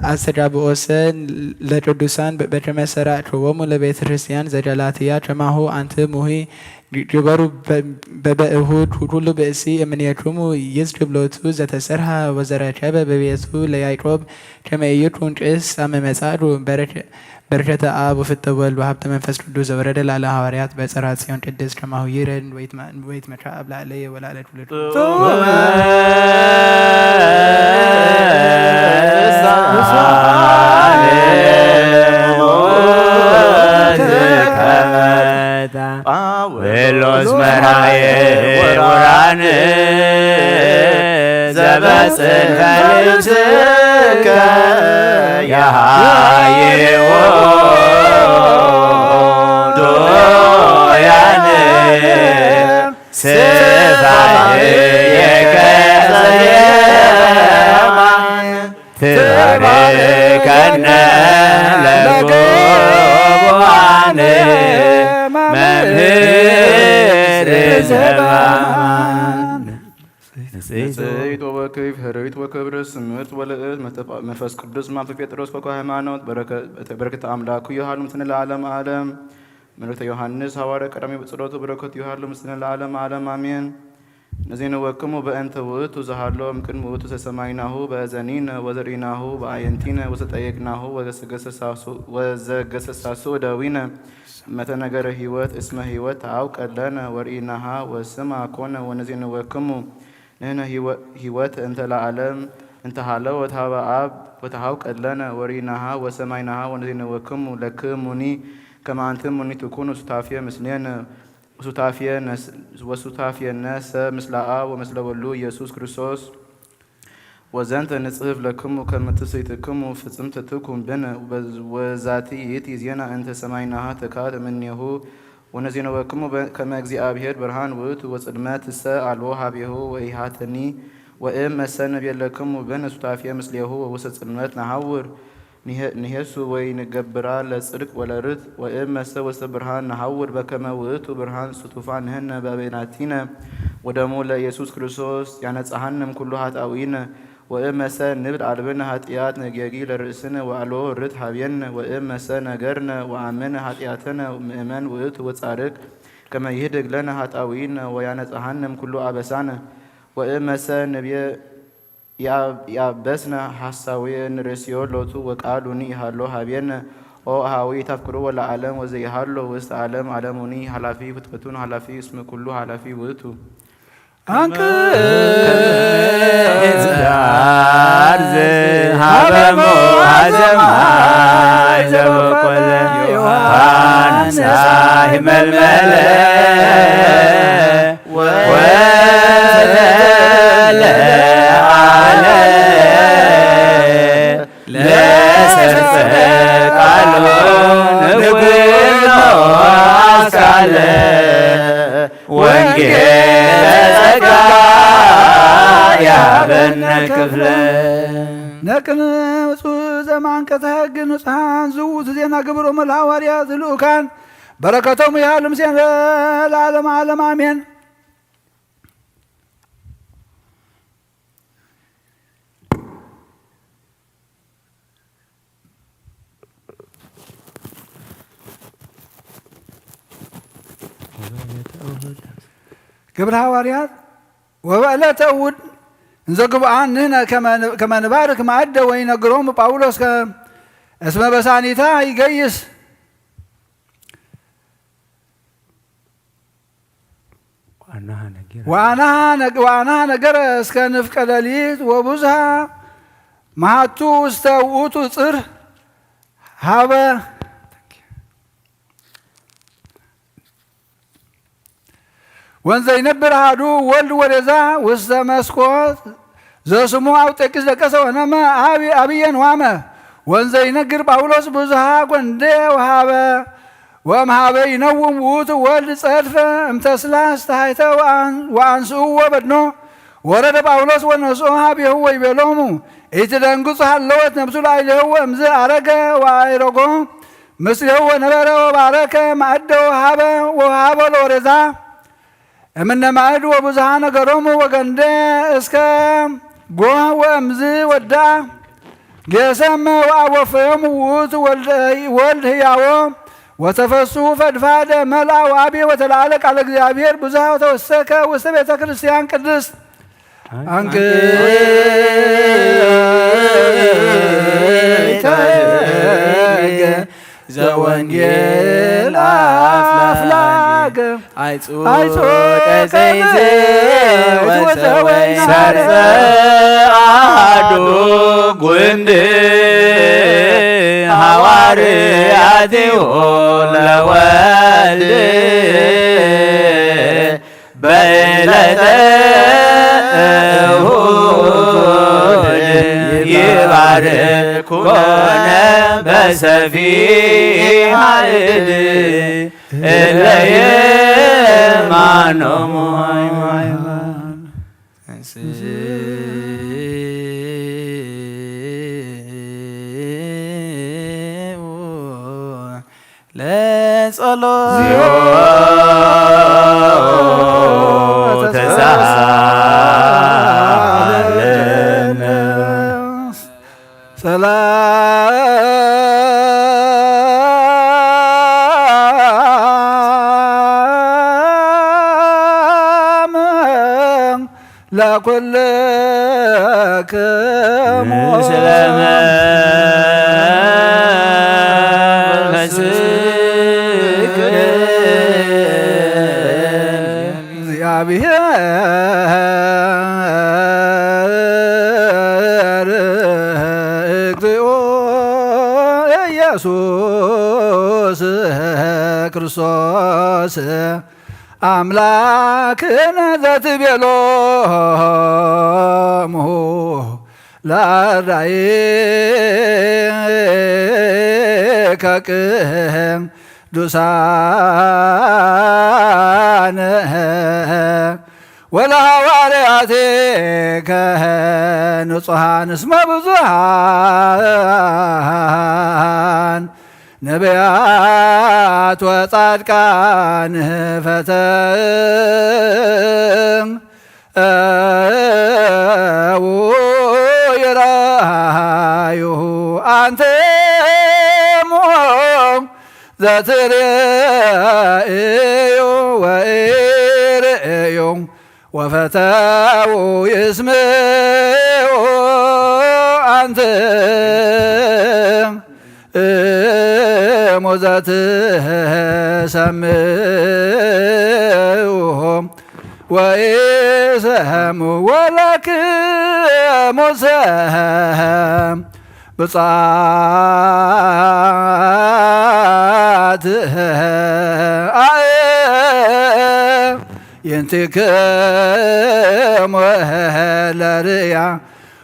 አስተጋብኦሰ ለቅዱሳን በከመ ሠራዕክዎሙ ለቤተ ክርስቲያን ዘገላትያ ከማሁ አንትሙሂ ግበሩ በበእሁድ ሁሉ ብእሲ እምኔክሙ ይዝክር ሎቱ ዘተሰርሐ ወዘረከበ በቤቱ ለያዕቆብ ከመ ኢይኩን ጭስ አመ መጻእኩ በረከተ አብ ወፍትሐ ወልድ ወሀብተ መንፈስ ቅዱስ ዘወረደ ላለ ሐዋርያት በጽርሐ ጽዮን ቅድስት ከማሁ ይረድ ወይትመካ አብ ላለየ ወላለ ትውልድ ጳውሎስ መራዬ ወራን ዘበጽሕፈ ልብስከ ያሃይዎ ዶያን ስፋዬከ ዘየማን ትባርከነ ለጉቡአን መምህር ዘበአማን ንጽሕት ወበክይፍ ህርይት ወክብር ስምርት ወልዕት መንፈስ ቅዱስ ማንፈ ጴጥሮስ ኮከ ሃይማኖት በረከተ አምላኩ ይሃሉ ምስለ ለዓለም ዓለም መልእክተ ዮሐንስ ሐዋርያ ቀዳሚ በጸሎቱ በረከቱ ይሃሉ ምስለ ለዓለም ዓለም አሜን። እነዚህን ወክሙ በእንተ ውእቱ ዘሃሎ እምቅድመ ውእቱ ሰማይናሁ በእዘኒነ ወዘሪናሁ በአየንቲነ ወዘጠየቅናሁ ወዘገሰሳሱ ደዊነ መተነገረ ህይወት እስመ ህይወት ታውቀለነ ወርኢናሃ ወስማ ኮነ ወነዚህን ወክሙ ንሕነ ህይወት እንተ ለዓለም እንተ ሃለወት ኀበ አብ ወተሃውቀለነ ወርኢናሃ ወሰማይናሃ ወነዚህን ወክሙ ለክሙኒ ከመ አንትሙኒ ትኩኑ ሱታፍየ ምስሌነ ወሱታፍየነሰ ምስለ አብ ወምስለ ወልዱ ኢየሱስ ክርስቶስ ወዘንተ ንጽሕፍ ለክሙ ከመ ትስሕትክሙ ፍጽምተ ትኩን ብነ ወዛቲ ይእቲ ዜና እንተ ሰማይናሃ ትካት እምኔሁ ወነዜነ ወክሙ ከመ እግዚአብሔር ብርሃን ውእቱ ወጽልመት እሰ አልቦ ኀቤሁ ወኢሃተኒ ወእም እሰ ንቤለክሙ ብነ ሱታፍየ ምስሌሁ ወውስተ ጽልመት ነሐውር ንሄሱ ወይ ንገብራ ለጽድቅ ወለርት ወእም እሰ ውስተ ብርሃን ነሐውር በከመ ውእቱ ብርሃን ስቱፋን ንሕነ በበይናቲነ ወደሙ ለኢየሱስ ክርስቶስ ያነጽሐንም ኩሉ ኃጣውኢነ ወእም እሰ ንብል አልብነ ኃጢአት ነጌጊ ለርእስነ ወአልቦ ርት ኀቤነ ወእም እሰ ነገርነ ወአምነ ኃጢአተነ ምእመን ውእቱ ወጻድቅ ከመ ይህድግ ለነ ኃጣውኢነ ወያነጽሐንም ኩሉ አበሳነ ወእም እሰ ንብየ ያበስነ ሐሳዌ ንርእስዮ ሎቱ ወቃሉኒ ይሃሎ ኀቤነ ኦ አኀዊ ታፍቅሮ ወለዓለም ወዘይሃሎ ውስተ ዓለም ዓለሙኒ ኃላፊ ፍጥረቱን ኃላፊ እስመ ኩሉ ኃላፊ ውእቱ አንክዛር ዝሃበሞ ሀዘማይ ዘበቆለ ዮሐንስ ይመልመለ ወተለ አለ ለሰርፈ ቃሉ ንጉኖ አስካለ ወንጌለ ጸጋ ያበነ ክፍለ ነቅን ውፁእ ዘማንከተ ሕግ ንጹሐን ዝውቱ ዜና ግብሮ መልሐዋርያት ልኡካን በረከቶም ያህሉ ምስሌነ ለዓለመ ዓለም አሜን። ግብረ ሐዋርያት ወበዕለተ እሑድ እንዘ ግቡአን ንሕነ ከመ ንባርክ ማዕደ ወይነግሮሙ ጳውሎስ እስመ በሳኒታ ይገይስ ወአናሃ ነገረ እስከ ንፍቀ ሌሊት ወብዙኃ መሃቱ ውስተ ውእቱ ጽር ሀበ ወንዘ ይነብር አሐዱ ወልድ ወዴዛ ውስተ መስኮት ዘስሙ አውጤቂስ ደቀሰ ወነመ አብየን ዋመ ወንዘ ይነግር ጳውሎስ ብዙኃ ጐንዴ ወሃበ ወእምኀበ ይነውም ውእቱ ወልድ ጸድፈ እምተስላስ ታሕተ ወአንስእዎ በድኖ ወረደ ጳውሎስ ወነስኦ ኀቤሁ ወይቤሎሙ ኢትደንግጹ ሀለወት ነብሱ ላዕሌሁ እምዝ አረገ ወአይረጎ ምስሌሁ ወነበረ ወባረከ ማዕደ ወሃበ ለወሬዛ እምነ ማዕድ ወብዙኃ ነገሮሙ ወገንደ እስከ ጎህ ወእምዝ ወዳ ጌሰመ ወአወፈዮሙ ውእቱ ወልድ ሕያዎ ወተፈሱ ፈድፋደ መልአ ወአብየ ወተለዓለ ቃለ እግዚአብሔር ብዙኃ ወተወሰከ ውስተ ቤተ ክርስቲያን ቅድስት አንክተገ ዘወንጌል አፍላገ አይጾቀ ዘይት ወዘወይን ሰርጸ አሐዱ ጕንድ ሐዋርያቲሁ ለወልድ በዕለተ እሑድ ይባርኩነ በሰፊሕ እድ እለ የማኖሙ ለጸሎት ሰላም ለኩልክሙ እግዚአብሔር እግዚኦ ኢየሱስ ክርስቶስ አምላክነ ዘትቤሎሙ ለአርዳኢከ ቅዱሳን ወለሐዋርያቲከ ንጹሐን እስመ ብዙኃን ነቢያት ወጻድቃን ፈተው ይራዩ አንትሙ ዘትርእዩ ወኢርእዩ ወፈተው ይስምዑ አንትሙ ዘትሰምዑ ወኢሰምዑ ወለክሙ ብፅዓት ይንቲክሙ ለርእያ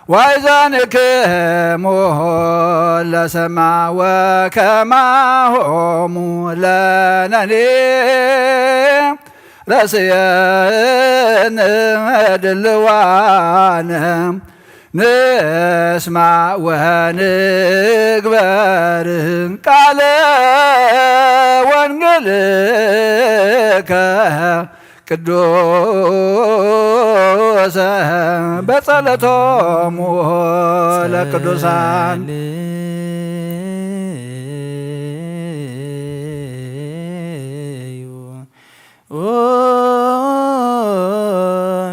ዋይዛንክሙ ለሰማ ወከማሆሙ ለነኒ ረስየን ድልዋነ ንስማ ወንግበር ቃለ ወንጌልከ ቅዱሰ በጸሎቶሙ ለቅዱሳን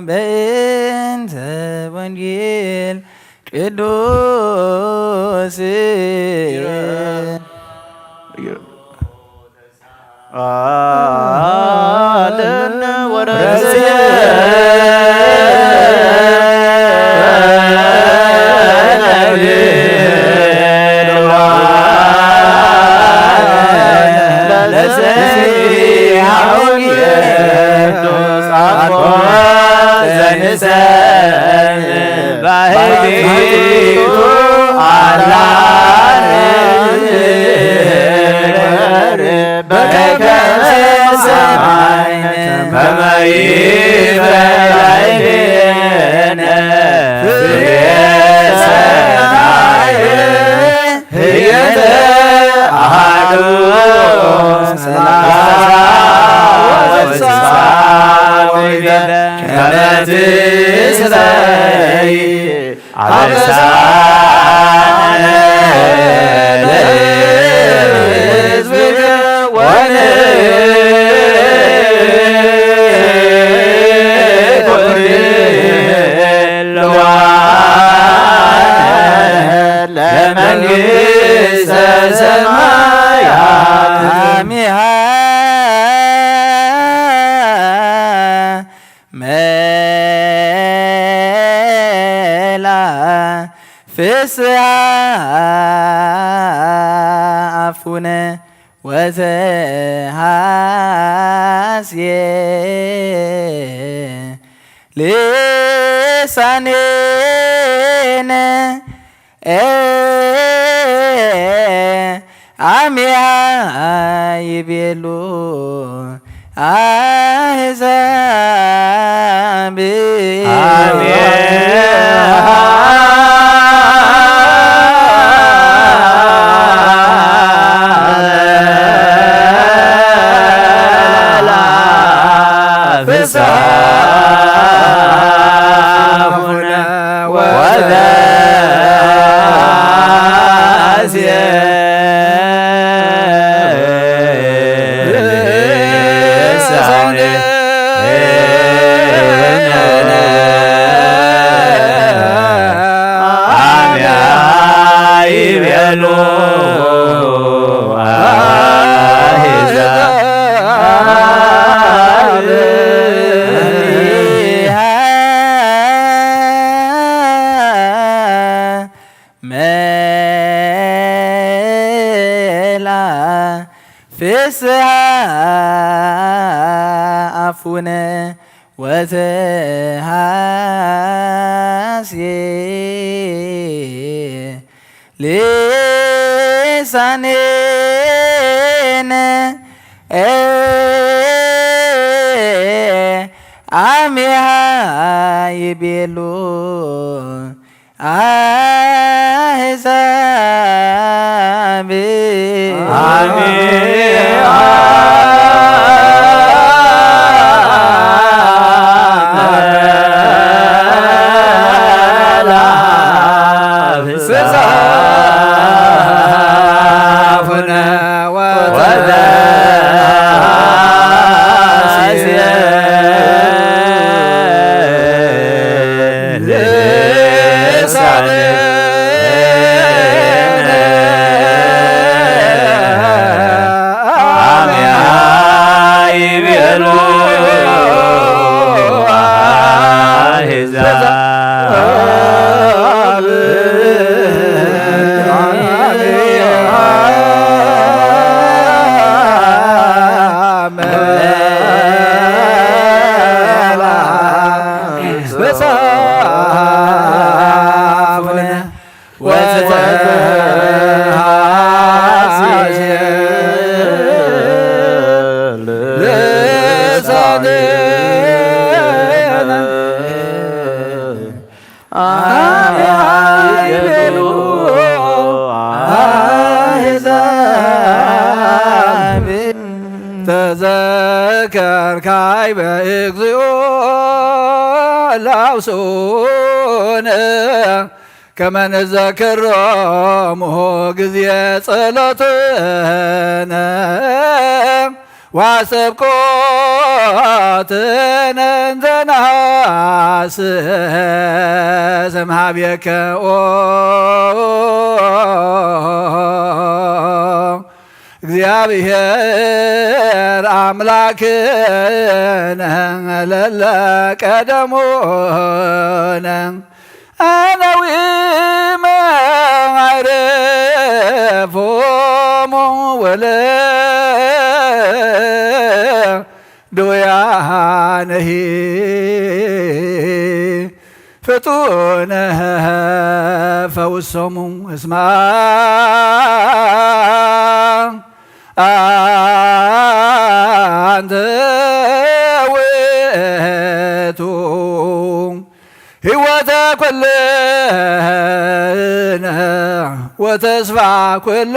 በእንተ ወንጌል ቅዱስ አለን ወረስየ ፍስሐ አፉነ ወዘሐስየ ልሳኔነ አሚሃ ይቤሉ አሕዛብ ፍስሐ ፍስሐ አፉነ ወተሃስየ ልሳኔነ አሜሃ ይቤሎ አሕዛብ ተዘከር ካይበ እግዚኦ ላውሶነ ከመ ንዘክሮሙ ጊዜ ጸሎትነ ወሰብኮትነ እንዘ ነሐስስ እምኀቤከ እግዚአብሔር አምላክነ ለለ ቀደሙነ አነዊመ አይረፎሙ ወለድውያነሂ ፍጡነ ፈውሶሙ እስማ አንተ ውእቱ ሕይወተ ኩልነ ወተስፋ ኩልነ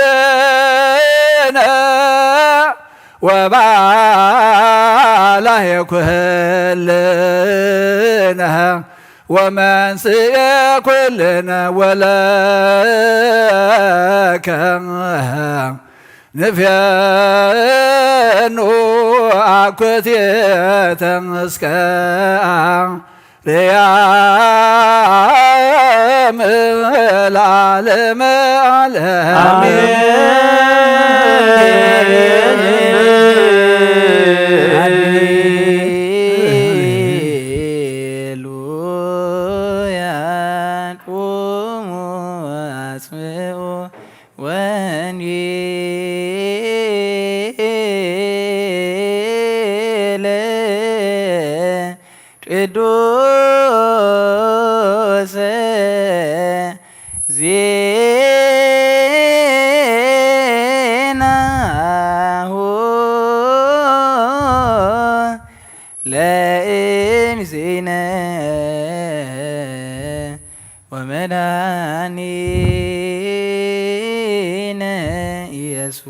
ወባላየ ኩልነ ወመንስኤ ኩልነ ወለከ ንፍየኑ አኮቴተ እስከ ርያም ለዓለመ ዓለም ሃሌሉያ ቁሙ አጽምዑ ወንጌለ ቅዱስ ዜናሁ ለእንዚነ ወመድኃኒነ ኢየሱስ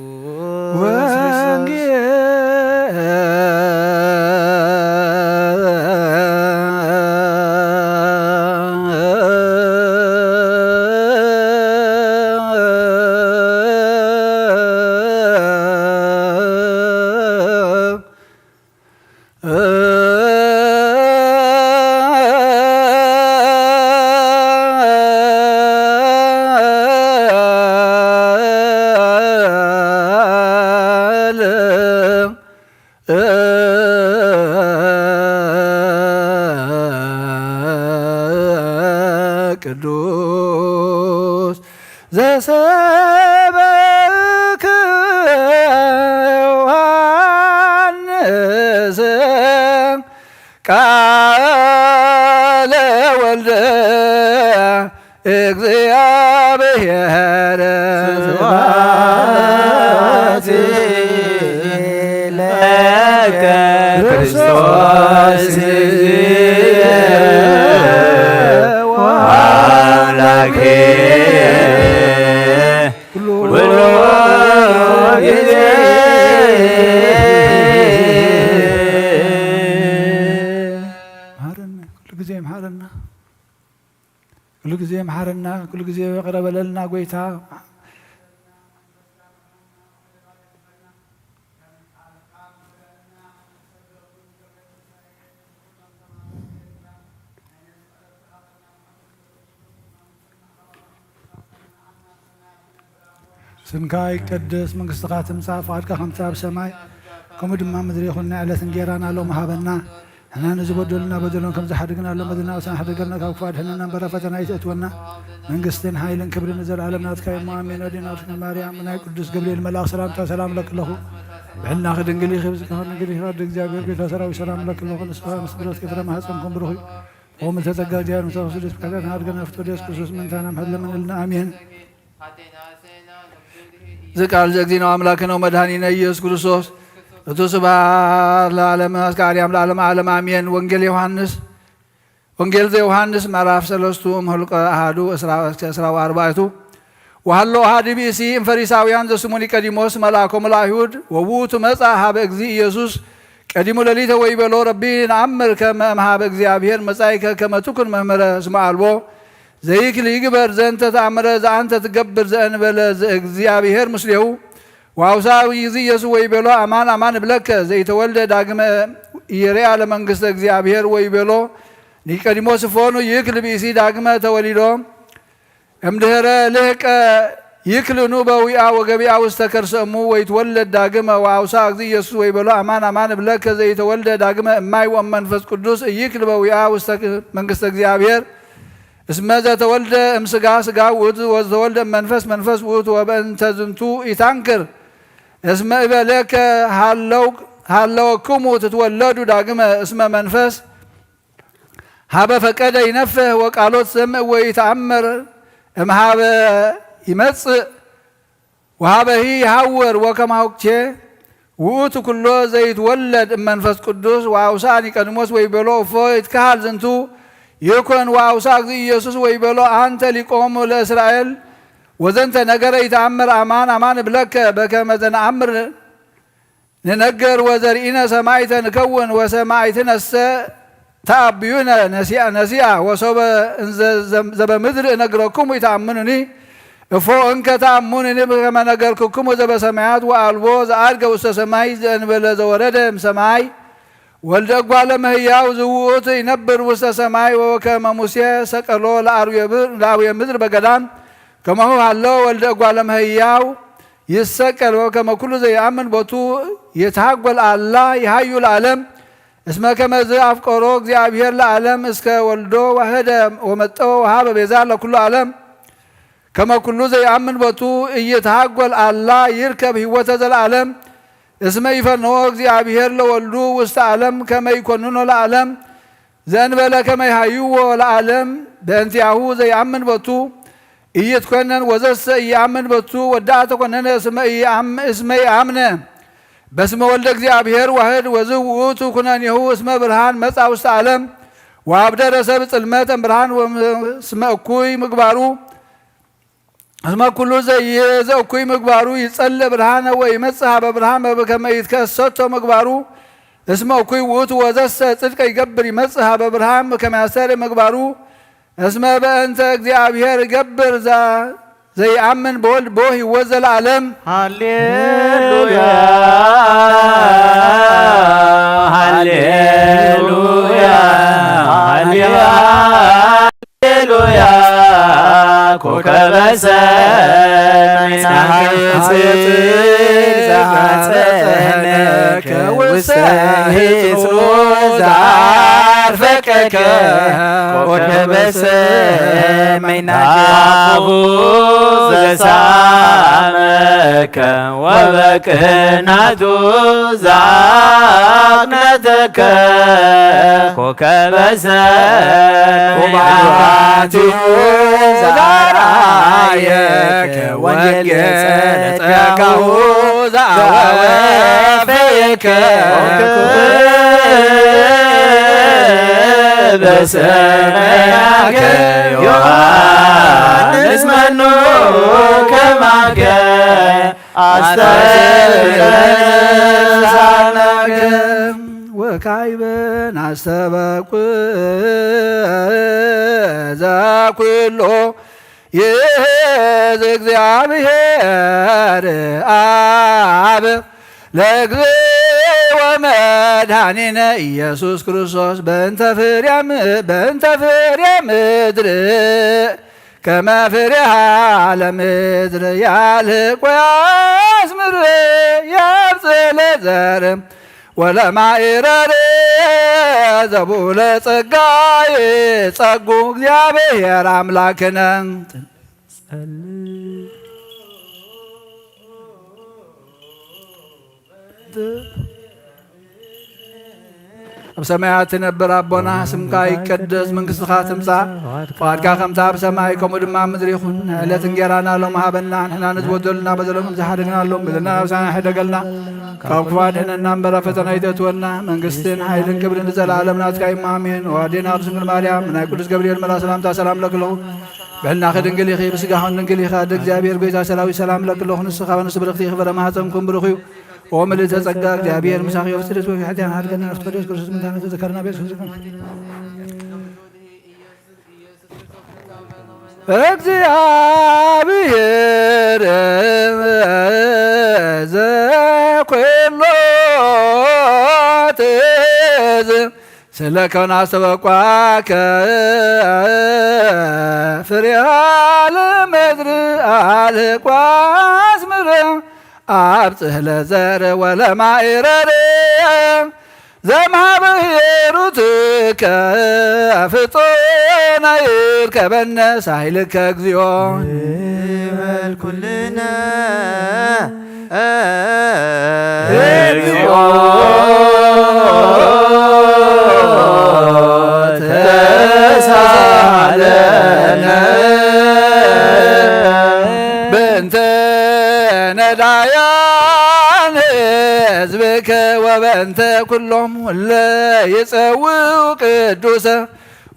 ቅዱስ ዘሰበክዎ ቃለ ወልደ እግዚአብሔር ስብሐት ለከ ክርስቶስ ወአምላኬ ኩሉ ጊዜ ኩሉ ጊዜ መሐረና ኩሉ ጊዜ ይቅር በለልና ጌታ ስምካ ይቀደስ መንግሥትካ ትምጻእ ፈቃድካ ከምቲ ኣብ ሰማይ ከምኡ ድማ ምድሪ ይኹን ዕለት እንጀራና ሎሚ ሃበና ንሕና ንዝበደሉና በደሎን ከም ዝሓድግና ኣሎ መድና ወሰን ሓደገልና ካብ ክፉ ኣድሕነና እምበረ ፈተና ይእትወና መንግስትን ሓይልን ክብርን ዘለዓለም ናትካ እሞ ኣሜን። ወዲናትነ ማርያም ናይ ቅዱስ ገብርኤል መልኣክ ሰላምታ ሰላም ለክለኹ ብሕልና ክድንግል ይኽብ ዝከኸር ንግል ይኽድ እግዚኣብሔር ጌታ ሰራዊት ሰላም ለክለኹ ንስኻ ምስ ብረት ከፍረ ማህፀንኩም ብሩኽ ቆም ተጸጋ ዚያር ምተወስደስ ብካታት ናድገና ፍቶደስ ክርስቶስ ምንታና ምሕለምንልና አሜን። ዝቃል ዘግዚና አምላክነ መድኃኒነ ኢየሱስ ክርስቶስ እቱ ስብሐት ለዓለመ እስከ አርያም ለዓለመ ዓለም አሜን። ወንጌል ዘዮሐንስ ምዕራፍ 3 እምኍልቍ አሐዱ እስራ ወአርባዕቱ ወሀሎ አሐድ ብእሲ እምፈሪሳውያን ዘስሙ ኒቆዲሞስ መልአኮሙ ለአይሁድ ወውእቱ መጽአ ሀበ እግዚእ ኢየሱስ ቀዲሙ ሌሊተ ወይቤሎ ረቢ ነአምር ከመ እምኀበ እግዚአብሔር መጻእከ ከመ ትኩን መምህረ እስመ አልቦ ዘይክል ይግበር ዘንተ ተአምረ ዘአንተ ትገብር ዘእንበለ ዘእግዚአብሔር ምስሌሁ ወአውሳዊ እግዚእ ኢየሱስ ወይቤሎ አማን አማን እብለከ ዘይተወልደ ዳግመ ይርአ ለመንግሥተ እግዚአብሔር ወይቤሎ ኒቆዲሞስ እፎኑ ይክል ብእሲ ዳግመ ተወሊዶ እምድኅረ ልህቀ ይክልኑ በዊአ ወገቢአ ውስተ ከርሰ እሙ ወይትወለድ ዳግመ ወአውሳ እግዚእ ኢየሱስ ወይቤሎ አማን አማን እብለከ ዘይተወልደ ዳግመ እማይ ወመንፈስ ቅዱስ ይክል በዊአ ውስተ መንግሥተ እግዚአብሔር እስመ ዘተወልደ እምሥጋ ሥጋ ውእቱ ወዘተወልደ እመንፈስ መንፈስ ውእቱ ወበእንተ ዝንቱ ኢታንክር እስመ እበለከ ሃለወክሙ ትትወለዱ ዳግመ እስመ መንፈስ ሀበ ፈቀደ ይነፍህ ወቃሎት ሰምዕ ወይተአምር እምሃበ ይመጽእ ወሀበሂ ይሐውር ወከማውክቼ ውእቱ ኩሎ ዘይትወለድ እመንፈስ ቅዱስ ወአውሳ ኒቆዲሞስ ወይቤሎ እፎ ይትከሃል ዝንቱ ይኮን ወአውሳ እግዚእ ኢየሱስ ወይቤሎ አንተ ሊቆሙ ለእስራኤል ወዘንተ ነገረ ይተአምር አማን አማን እብለከ በከመ ዘነአምር ንነገር ወዘርኢነ ሰማዕተ ንከውን ወሰማዕትነሰ ተአብዩነ ነሲአ ወሶበ ዘበምድር እነግረክሙ ይተአምኑኒ እፎ እንከ ተአምኑኒ በከመ ነገርክክሙ ዘበሰማያት ወአልቦ ዘአድገ ውስተ ሰማይ ዘእንበለ ዘወረደ እምሰማይ ወልደ እጓለ እመሕያው ዝውእቱ ይነብር ውስተ ሰማይ ወከመ ሙሴ ሰቀሎ ለአርዌ ምድር በገዳም ከማሁ ሃሎ ወልደ እጓለ እመሕያው ይሰቀል ወከመ ኩሉ ዘይአምን ቦቱ ይትሐጐል አላ ይሃዩ ለዓለም እስመ ከመዝ አፍቀሮ እግዚአብሔር ለዓለም እስከ ወልዶ ዋህደ ወመጠወ ወሀበ ቤዛ ለኩሉ ዓለም ከመ ኩሉ ዘይአምን ቦቱ ኢይትሐጐል አላ ይርከብ ሕይወተ ዘለዓለም እስመ ይፈንዎ እግዚአብሔር ለወልዱ ውስተ ዓለም ከመ ይኰንኖ ለዓለም ዘእንበለ ከመ ይሃይዎ ለዓለም በእንቲአሁ ዘይአምን ቦቱ ኢይትኰነን ወዘሰ ኢየአምን ቦቱ ወዳአ ተኰነነ እስመ ይአምነ በስመ ወልደ እግዚአብሔር ዋህድ ወዝህ ውእቱ ኩነኔሁ እስመ ብርሃን መጽአ ውስተ ዓለም ወአብደረ ሰብእ ጽልመተ እምብርሃን እስመ እኩይ ምግባሩ እስመ ኩሉ ዘእኩይ ምግባሩ ይጸልእ ብርሃነ ወይመጽእ ሀበ ብርሃን በከመ ይትከሰቶ ምግባሩ እስመ እኩይ ውእቱ ወዘሰ ጽድቀ ይገብር ይመጽእ ሀበ ብርሃን በከመ ያስተርእይ ምግባሩ እስመ በእንተ እግዚአብሔር ይገብር ዘይአምን በወልድ ቦ ሕይወት ዘለዓለም ሃሌሉያ ሃሌሉያ ሃሌሉያ ኮከበ ሰማይ ፀሐየ ጽድቅ ዘሐፀነ ከውስተ ሕጹ አርፈቀከ ኮከበ ሰማይ ናሁ ዘሳመከ ወበቅናቱ ዛቅነተከ ኮከበ ሰማይ ዛራየከ ወንጌለከሁ ዛወፈየከ በሰማያከ ዮሐንስ መኑ ከማከ አስተሳናከ ወካዕበ ናስተበቁ ዘኩሎ ይእዝ እግዚአብሔር አብ ለእግዚእ ወመድኃኒነ ኢየሱስ ክርስቶስ በእንተ ፍሬ ምድር ከመ ፍሬሃ ለምድር ያልቅ ወያስምር ያብጽሕ ለዘር ወለማዕረር ዘቡለ ጸጋ ይጸጉ እግዚአብሔር አምላክነ ኣብ ሰማያት ትነብር ኣቦና ስምካ ይቀደስ መንግሥትኻ ትምጻእ ፈቃድካ ከምታ ኣብ ሰማይ ከምኡ ድማ ምድሪ ይኹን ዕለት እንጀራና ሎም ሃበና ንሕና ንዝበደሉና በደሎም ዝሓደግናሎም በደልና ኣብሳና ሕደገልና ካብ ክፉ ኣድሕነና እምበር ኣብ ፈተና ይተእትወና መንግስትን ሓይልን ክብርን ንዘለዓለም ናትካ እዩ ኣሜን። ወኣዴና ድንግል ማርያም ናይ ቅዱስ ገብርኤል መልኣክ ሰላምታ ሰላም ለክለኹ ብሕልናኺ ድንግል ኢኺ ብስጋኹን ድንግል ኢኻ ደ እግዚአብሔር ጐይታ ሰራዊት ሰላም ለክለኹ ንስኻ በንሱ ብርኽቲ ክበረ ማኅፀንኩም ብሩኽ እዩ ወምልዕተ ጸጋ እግዚአብሔር ምሳኺ ወፍስደት ወፊሕትያን ሃድገና ነፍስ ቅዱስ ክርስቶስ ምንታነ ተዘከርና ቤት እግዚአብሔር ዘኩሎ ትእዝ ስለ ከውና አስተበቋከ ፍሬሃ ለምድር አልቋ አስምር አብጽሕ ለዘር ወለማዕረር ዘማብሔሩትከ ፍጹም ይርከበነ ሳይልከ እግዚኦ ይበል ኩልነ እግዚኦ ተሳሃለነ በእንተ ነዳያን ሕዝብከ ወበእንተ ኩሎም እለ ይጸውዑ ቅዱሰ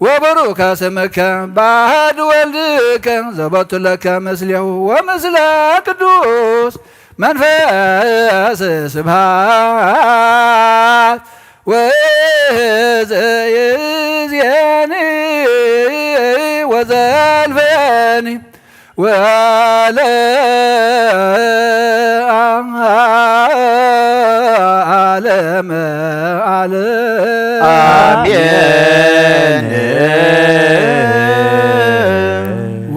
ወቡሩከ ስምከ ባሕድ ወልድከ ዘቦቱ ለከ ምስሌሁ ወምስለ ቅዱስ መንፈስ ስብሐት ወእዝየኒ ወዘልፈኒ ወለዓለመ ዓለም አሜን።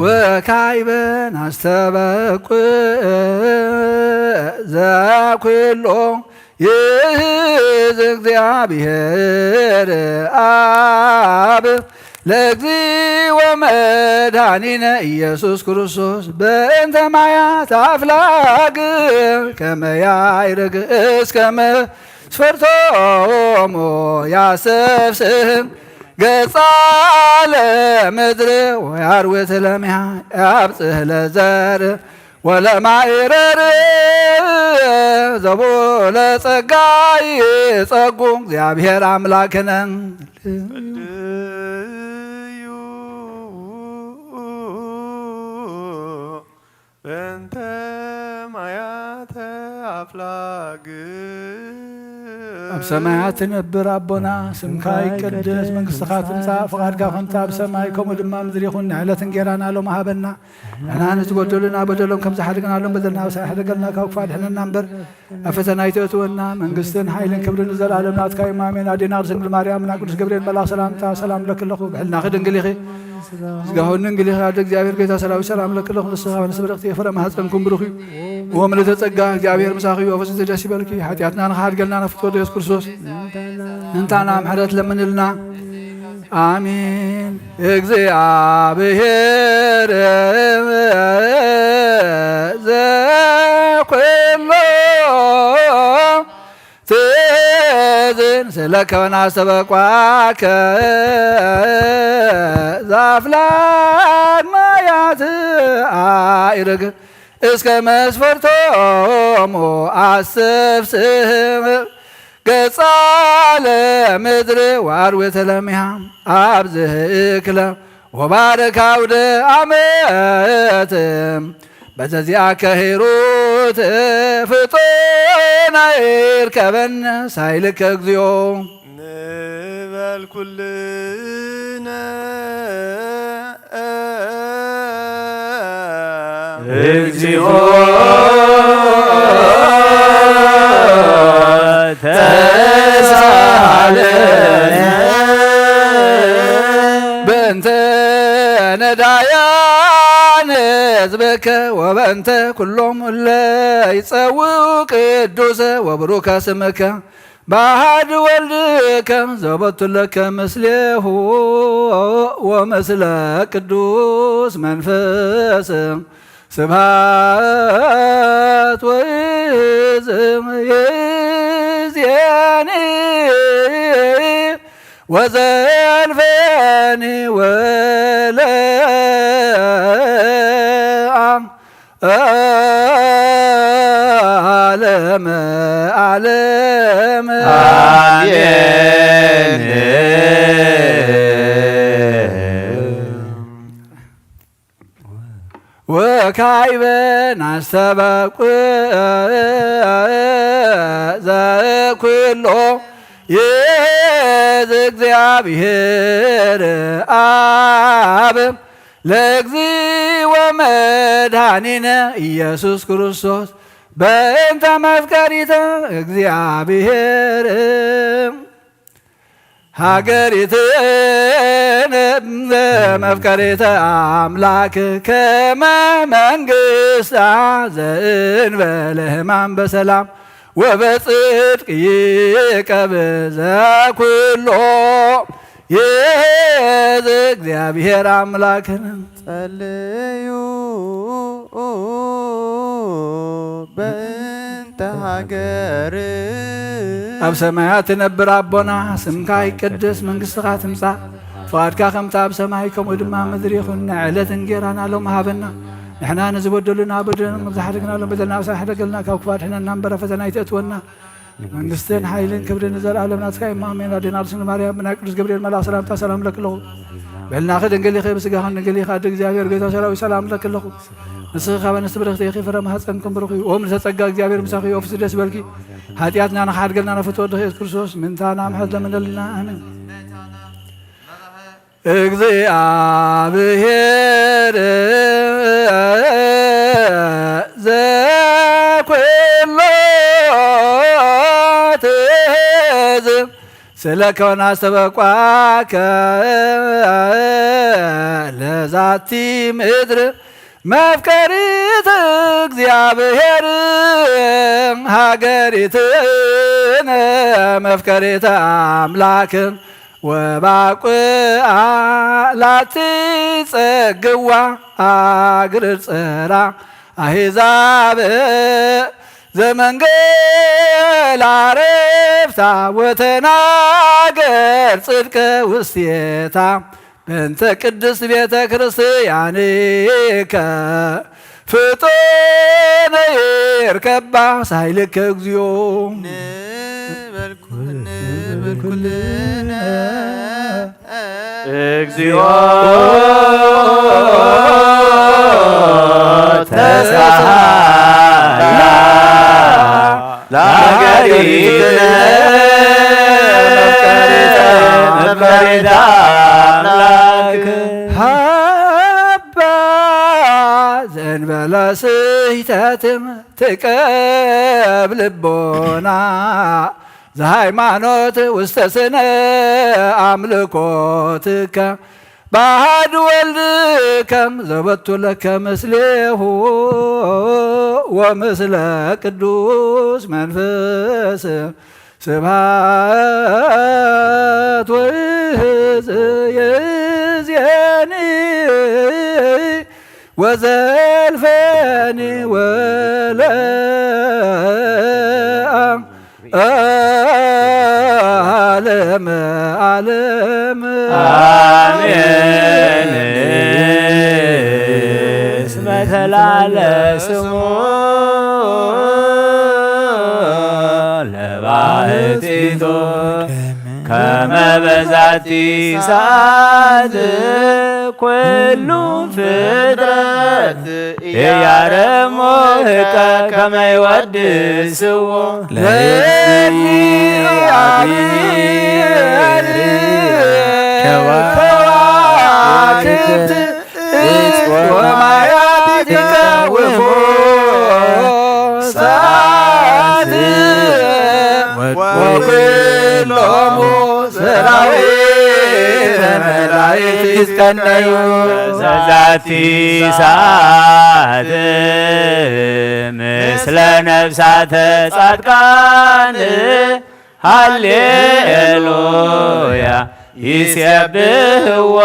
ወካዕበ ናስተበቁዕ ዘኩሎ ይእዝ እግዚአብሔር አብ ለእግዚእ ወመድኃኒነ ኢየሱስ ክርስቶስ በእንተ ማያት አፍላግ ከመ ያዕርግ እስከ መስፈርቶሙ ያሰፍስህ ገጻ ለምድር ወያርዌት ለሚያ ያብጽሕ ለዘር ወለማዕረር ዘቡለ ጸጋ ይጸጉ እግዚአብሔር አምላክነ በእንተ ማያተ አፍላግ ኣብ ሰማያት ትነብር ኣቦና ስምካ ይቀደስ መንግሥትኻ ትምጻእ ፈቃድካ ከምታ ኣብ ሰማይ ከምኡ ድማ ምድሪ ይኹን ዕለት እንጀራና ሎም ሃበና ንሕና ንዝበደሉና በደሎም ከም ዝሓደግናሎም በደልና ኣብሳ ሕደገልና ካብ ክፉ ኣድሕነና እምበር ኣብ ፈተና ይተእትወና መንግስትን ሓይልን ክብርን ንዘለዓለም ናትካ እዩ ኣሜን። ኣዴና ድንግል ማርያም ናይ ቅዱስ ገብርኤል መልኣክ ሰላምታ ሰላም ለክለኹ ብሕልናኺ ድንግል ኢኺ ስጋሁን ድንግል ኢኻ ደ እግዚአብሔር ጌታ ሰራዊት ሰላም ለክለኹ ንስኻ በንስ ብርኽቲ ፍረ ማኅፀንኩም ብሩኽ እዩ ወምልዕተ ጸጋ እግዚአብሔር ምሳኺ እዩ ወፈስቲ ደስ ይበልኪ ሓጢኣትና ንኸሓድገልና ነፍቶ ኢየሱስ ክርስቶስ እንታና ምሕረት ለምንልና አሜን። እግዚአብሔር ዘኩሎ ትእዝን ስለከወና አስተበቋከ ዛፍላግ ማያት አይርግ እስከ መስፈርቶሙ አሰብስብ ገጻ ለምድር ዋርዌተ ለሚሃ አብዝህክለ ወባረክ አውደ ዓመት በዘዚያ ከሂሩት ፍጡና ይርከበን ሳይልከ እግዚኦ ንበል ኩልነ እግዚኦ ተሳሃለነ በእንተ ነዳያን ሕዝብከ ወበእንተ ኩሎም እለ ይጸውዑ ቅዱሰ ወብሩከ ስምከ በአሐድ ወልድከ ዘቦቱ ለከ ምስሌሁ ወምስለ ቅዱስ መንፈስ ስብሐት ወይዝም ይእዜኒ ወዘልፈኒ ወለዓለመ ዓለም አሜን። ወካዕበ ናስተበቁ ዘኩሎ ይእዝ እግዚአብሔር አብ ለእግዚእ ወመድኃኒነ ኢየሱስ ክርስቶስ በእንተ መፍቀሪተ እግዚአብሔር ሀገሪትን መፍቀሪተ አምላክ ከመ መንግሥታ ዘእንበለ ሕማም በሰላም ወበጽድቅ ይቀብእ ኩሎ ይእዝ እግዚአብሔር አምላክን ጸልዩ በእንተ ሀገር ኣብ ሰማያት ትነብር ኣቦና ስምካ ይቀደስ መንግሥትኻ ትምጻእ ፍቓድካ ከምቲ ኣብ ሰማይ ከምኡ ድማ ምድሪ ይኹን ንዕለት እንጌራና ሎም ሃበና ንሕና ንዝበደሉና በደልና መብዛሕደግናሎም በደልና ኣብሳይ ሕደገልና ካብ ክፋድ ሕነና እምበረ ፈተና ይተእትወና መንግሥትን ሓይልን ክብርን ንዘለዓለም ናትካ እዩ ኣሜን። ኣዴና ርስኒ ማርያም ብናይ ቅዱስ ገብርኤል መልኣክ ሰላምታ ሰላም ለክ ኣለኹ በልናኸ ድንግሊኸ ብስጋኸ ድንግሊኸ ኣደ እግዚኣብሔር ጌታ ሰራዊት ሰላም ለክ ኣለኹ ንስኺ ካብ ኣንስቲ ብረኽቲ ኢኺ ፍረ ማህፀንኩም ብሩኽ እዩ ኦም ንተጸጋ እግዚኣብሔር ምሳኺ ኦፍሲ ደስ በልኪ ሓጢኣትና ንኻሓድገልና ነፍትወ ወዲ ኢየሱስ ክርስቶስ ምንታና ምሕረት ለምነልና ኣሜን። እግዚአብሔር ዘኩሎ ትእዝም ስለከወና አስተበቋከ ለዛቲ ምድር መፍቀሪት እግዚአብሔር ሀገሪትን መፍቀሪተ አምላክ ወባቁአ ላቲ ጸግዋ አግርር ጽራ አሕዛብ ዘመንገል አረፍታ ወተናገር ጽድቀ ውስቴታ በእንተ ቅድስት ቤተ ክርስቲያንከ ፍጡነ ይርከባ ሳይልከ እግዚኦ ንበል ኩልነ እግዚኦ ተሳሃላ ለሀገሪትነ መፍቀሪተ አምላክ ሀባ ዘእንበለ ስሕተትም ትቀብ ልቦና ዘሃይማኖት ውስተ ስነ አምልኮትከ በአሐድ ወልድከም ዘበቱ ለከ ምስሌሁ ወምስለ ቅዱስ መንፈስ ስብሐት ወይእዜኒ ወዘልፈኒ ወለዓለመ ዓለም አሜን። እስመ ተላለ ስሙ ለባሕቲቱ ከመ በዛቲ ሰዓት ኩሉ ፍጥረት ያረሞ ህቀ ከመ ይወድስዎ ከዋክብት ወማያት ይቀውሙ ሰዓት ወኩሎሙ ሰራዊተ መላእክት ይትቀነዩ በዛቲ ሰዓት ምስለ ነፍሳተ ጻድቃን ሃሌሉያ ይሴብሕዎ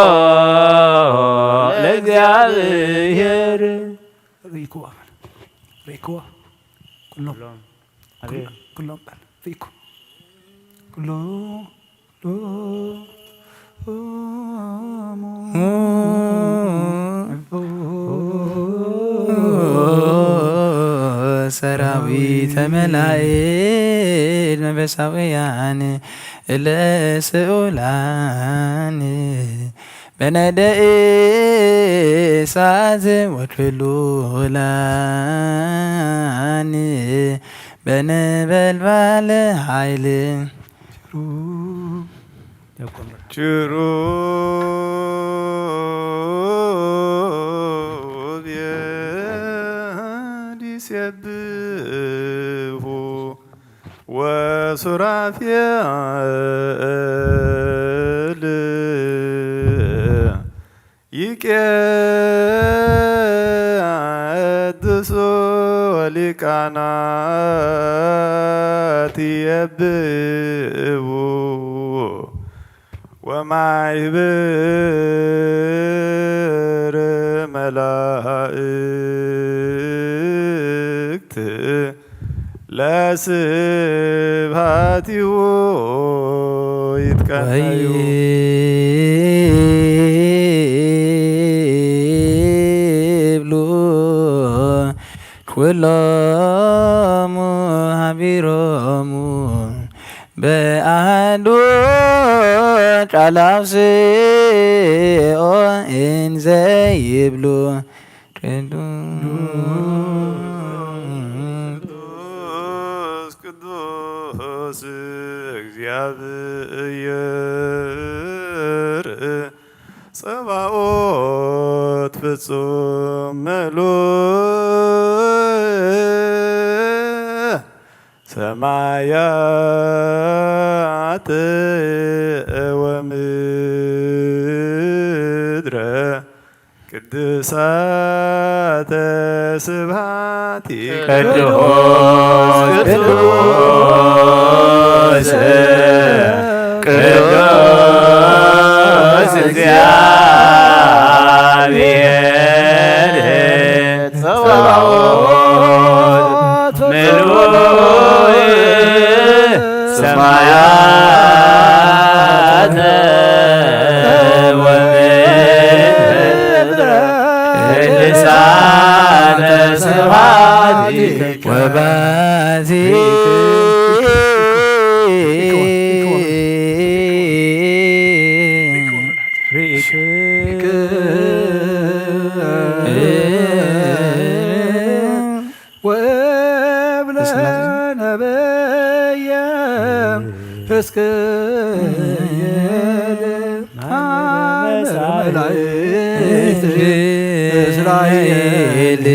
ለእግዚአብሔር። ሪኩዋ ሪኩዋ ኩሎም ኩሎም ሪኩ ሰራዊተ መላእክት መንፈሳውያን ለስዑላን በነደእ እሳት ወክሉላን በነበልባለ ኃይል ኪሩቤል ይሴብሑ ወሱራፌል ይቄድሱ ሊቃናት ይቤቡ ወማኅበር መላእክት ለስብሐቲሁ ይትቀነዩ ይብሉ ኩሎሙ ሀቢሮሙ በአሐዱ ቃላው ስኦ እንዘ ይብሉ ቅዱስ እግዚአብሔር ጸባኦት ፍጹም ምሉእ ሰማያት ወምድረ ቅድሳተ ስብሐቲከ ቅዱስ ቅዱስ እግዚአብሔር ጸባኦት ምሉእ ሰማያተ ወምድረ ቅድሳተ ስብሐቲከ ወባዚከ እስራኤል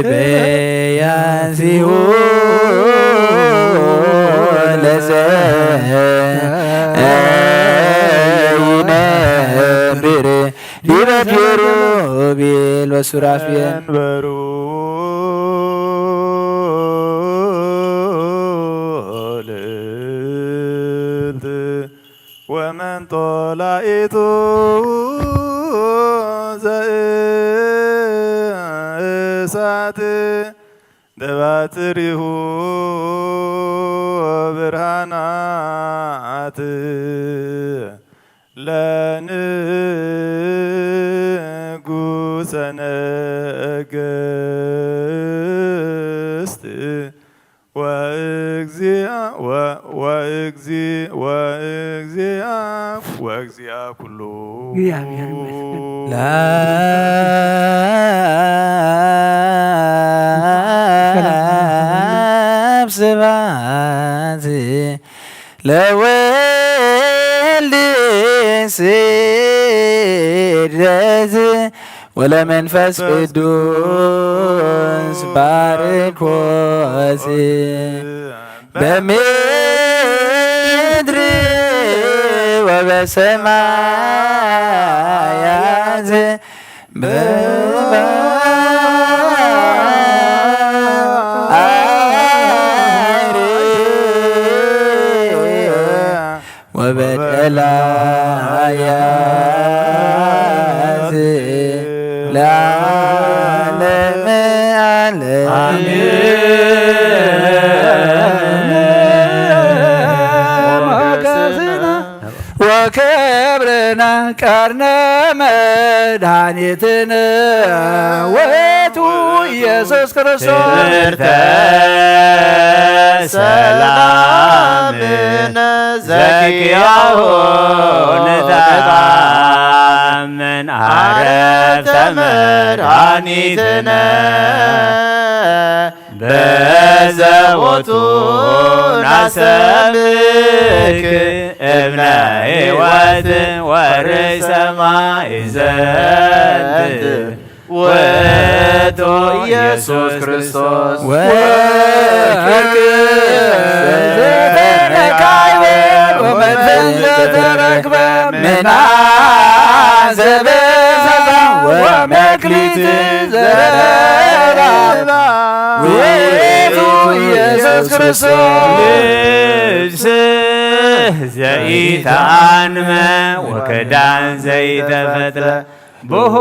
በያዚሁ ለዘይነብር ዲበ ኪሩቤል ወሱራፌል መንበሩ ጦላኢቱ ዘእሳት ደባትሪሁ ብርሃናት ለንጉሠ ነገሥት ወእግዚአ ኩሉ ስብሐት ለወልድ ስደት ወለመንፈስ ቅዱስ ባርኮት በምድር ወበሰማያት ወበቀላያት ለዓለመ ዓለም ወክብርነ ቀርነ መድኃኒትነ ውእቱ ኢየሱስ ክርስቶስ ሰላምነ ዘኪያሁ ንታመን አረፍተ መድኃኒትነ በዘቦቱ ናሰብክ እብነ ሕይወት ወርኅ ሰማይ ዘንድ ውእቱ ኢየሱስ ክርስቶስ ወርቅ ዘተረካይበ ወመንፈስ ዘተረክበ ምናዘበ ወመክሊት ዘረራ ውእቱ ኢየሱስ ክርስቶስ ዘኢተአንመ ወክዳን ዘይተፈትለ ቦሆ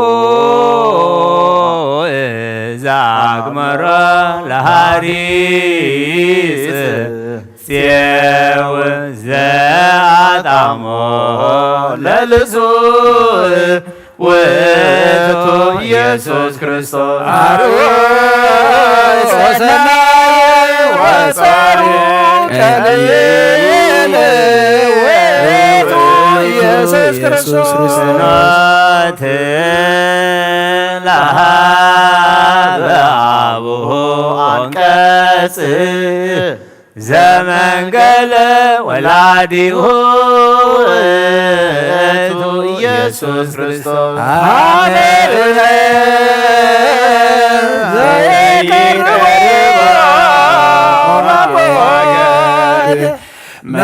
ዛግመረ ለሃሪጽ ጽየው ዘአጣሞ ለልዙ ውእቱ ኢየሱስ ክርስቶስ አርዮስ ወሰናይ ወጻሩ ቀልል ውእቱ ኢየሱስ ክርስቶስ ለአቡሁ አንቀጽ ዘመንገለ ወላዲሁ ውእቱ ኢየሱስ ክርስቶስ አሜን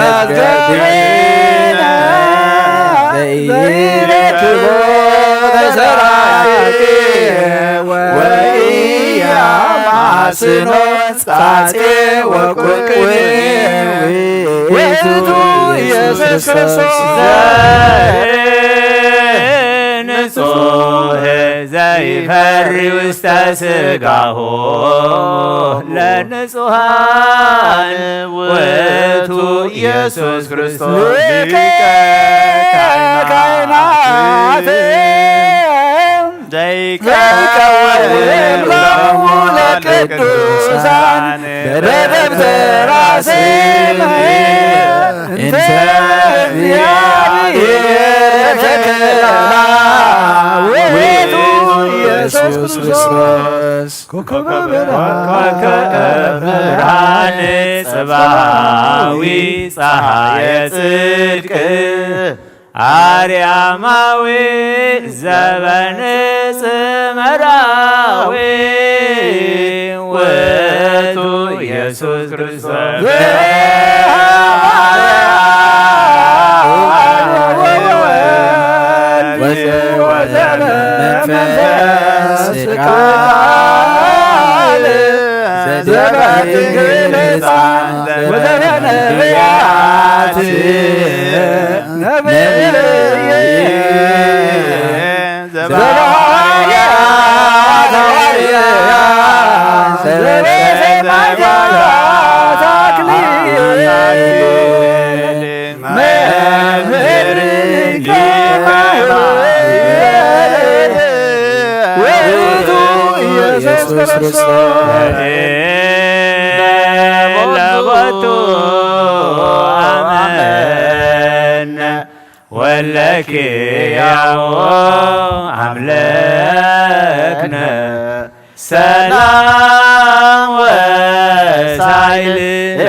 መዝገብነ ዘይረክቦ ተሰራቂ ወኢያማስኖ ጻጼ ወቁልቁል ውእቱ ኢየሱስ ክርስቶስ ንጹሕ ዘይፈሪ ውስተ ሥጋሁ ለንጹሐን ውእቱ ኢየሱስ ክርስቶስ ሊቀ ካህናት ዘይቀወም ሎሙ ለቅዱሳን በደብተራ ስምዐ እንተ እግዚአብሔር ተከላ ውእቱ ኢየሱስ ክርስቶስ ኮከበ ብርሃን ጽባዊ ፀሐየ ጽድቅ አርያማዊ ዘበንጽ መራዊ ውእቱ ኢየሱስ ክርስቶስ መንፈስ ቃል ዘበድንግል ወዘበነቢያት ክርስቶስ ለቦቱ አመነ ወለኪያዎ አምለክነ ሰላም ወሳይል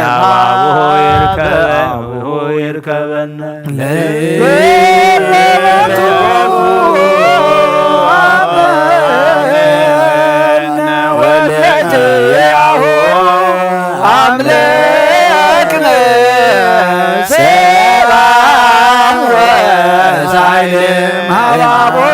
አባብሆ ይርከበነ አምለክነ ሰላም ወሳይል አባብሆ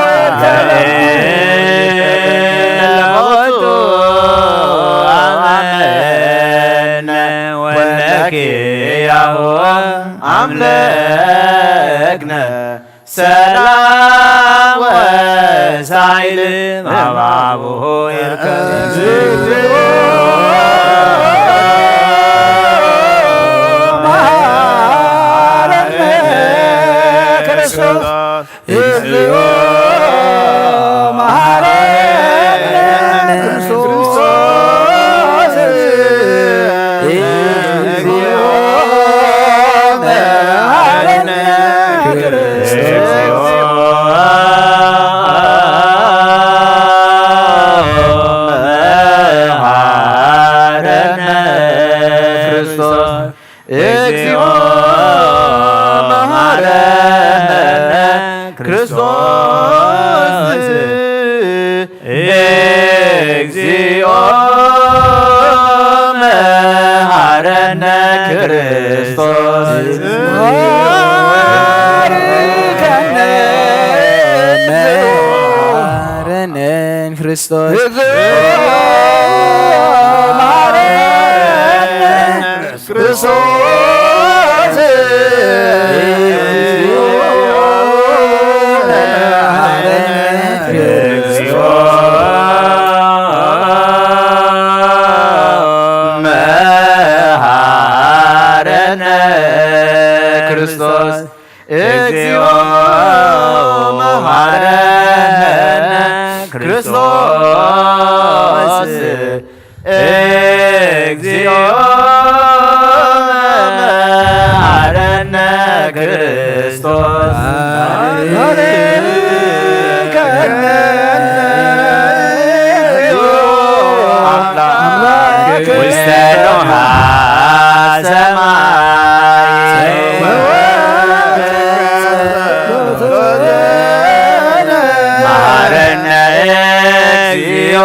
አምለክነ ሰላም ወሳይል አባብሆ እግዚኦ መሐረነ ክርስቶስ መሐረነ ክርስቶስ ክርስቶስ እግዚኦ መሐረነ ክርስቶስ እግዚኦ መሐረነ ክርስቶስ ውስተ ኖሃ ሰማይ መሐረነ እግዚኦ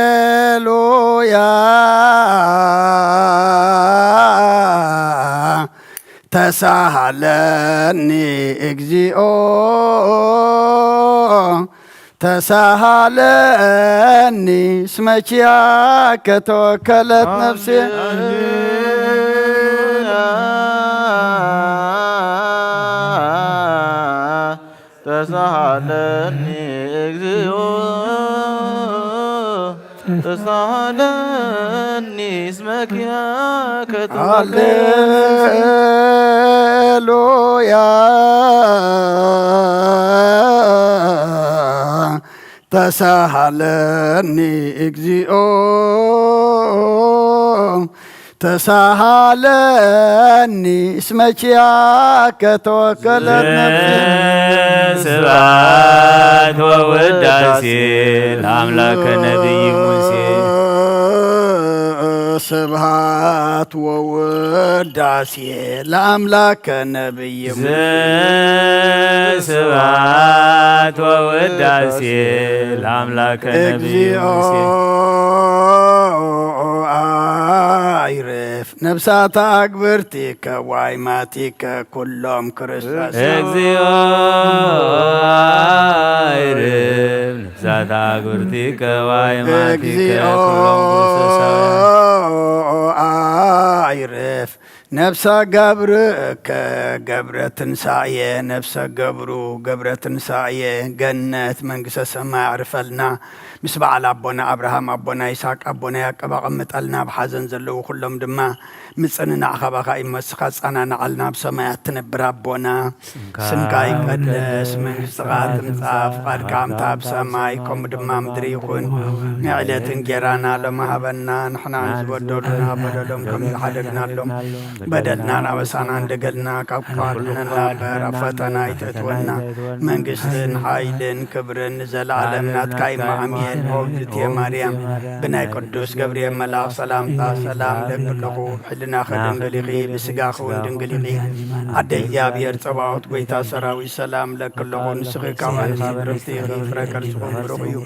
ሃሌሉያ ተሳሃለኒ እግዚኦ ተሳሃለኒ እስመኪያከ ተወከለት ነፍሴ ተሳሃለኒ እግዚኦ ተሳሃለኒ እስመኪያከ ሃሌሉያ ተሳሃለኒ እግዚኦ ተሳሃለኒ እስመኪያከ ተወከለት ነፍሴ ስብሐት ወውዳሴ ለአምላከ ነቢይ ሙሴ ስብሐት ወውዳሴ ለአምላከ ነቢይ ሙሴ ስብሐት ወውዳሴ ለአምላከ ነቢይ ሙሴ አይረፍ ነፍሳት አግብርቲከ ዋይማቲከ ኩሎም ክርስቶስ እግዚኦ አይረፍ ነፍሳት አግብርቲከ ዋይማቲከ ኩሎም ክርስቶስ አይረፍ ነፍሰ ገብርከ ገብረ ትንሣኤ ነፍሰ ገብሩ ገብረ ትንሣኤ ገነት መንግሥተ ሰማይ አዕርፈልና ምስ በዓል ኣቦና አብርሃም ኣቦና ይስሐቅ ኣቦና ያዕቆብ ኣቐምጠልና ብሓዘን ዘለዉ ኩሎም ድማ ምፅንና ኣኸባኻ ይመስኻ ፃናናዓልና ብሰማያት ትነብር ኣቦና ስምካ ይቀደስ መንግሥትኻ ትምጻእ ፍቓድካ ከምታ ብሰማይ ከምኡ ድማ ምድሪ ይኹን ንዕለት እንጀራና ሎሚ ሃበና ንሕና ዝበደሉና በደሎም ከም ዝሓደግናሎም በደልናን ኣበሳና እንደገልና ካብ ክፋልነና በር ኣብ ፈተና ይተእትወና መንግሥትን ሓይልን ክብርን ዘለዓለም ናትካ ይመዓምየን ኦግዝእትየ ማርያም ብናይ ቅዱስ ገብርኤል መልኣኽ ሰላምታ ሰላም ለብለኹ ሕልና ኸድንግሊኺ ብስጋኽ እውን ድንግሊኺ ኣደ እግዚኣብሔር ፀባዖት ጐይታ ሰራዊት ሰላም ለክለኹ ንስኺ ካብ ኣንስቲ ብርክቲ ኢኺ ፍረ ከርስኹም ብሩኽ እዩ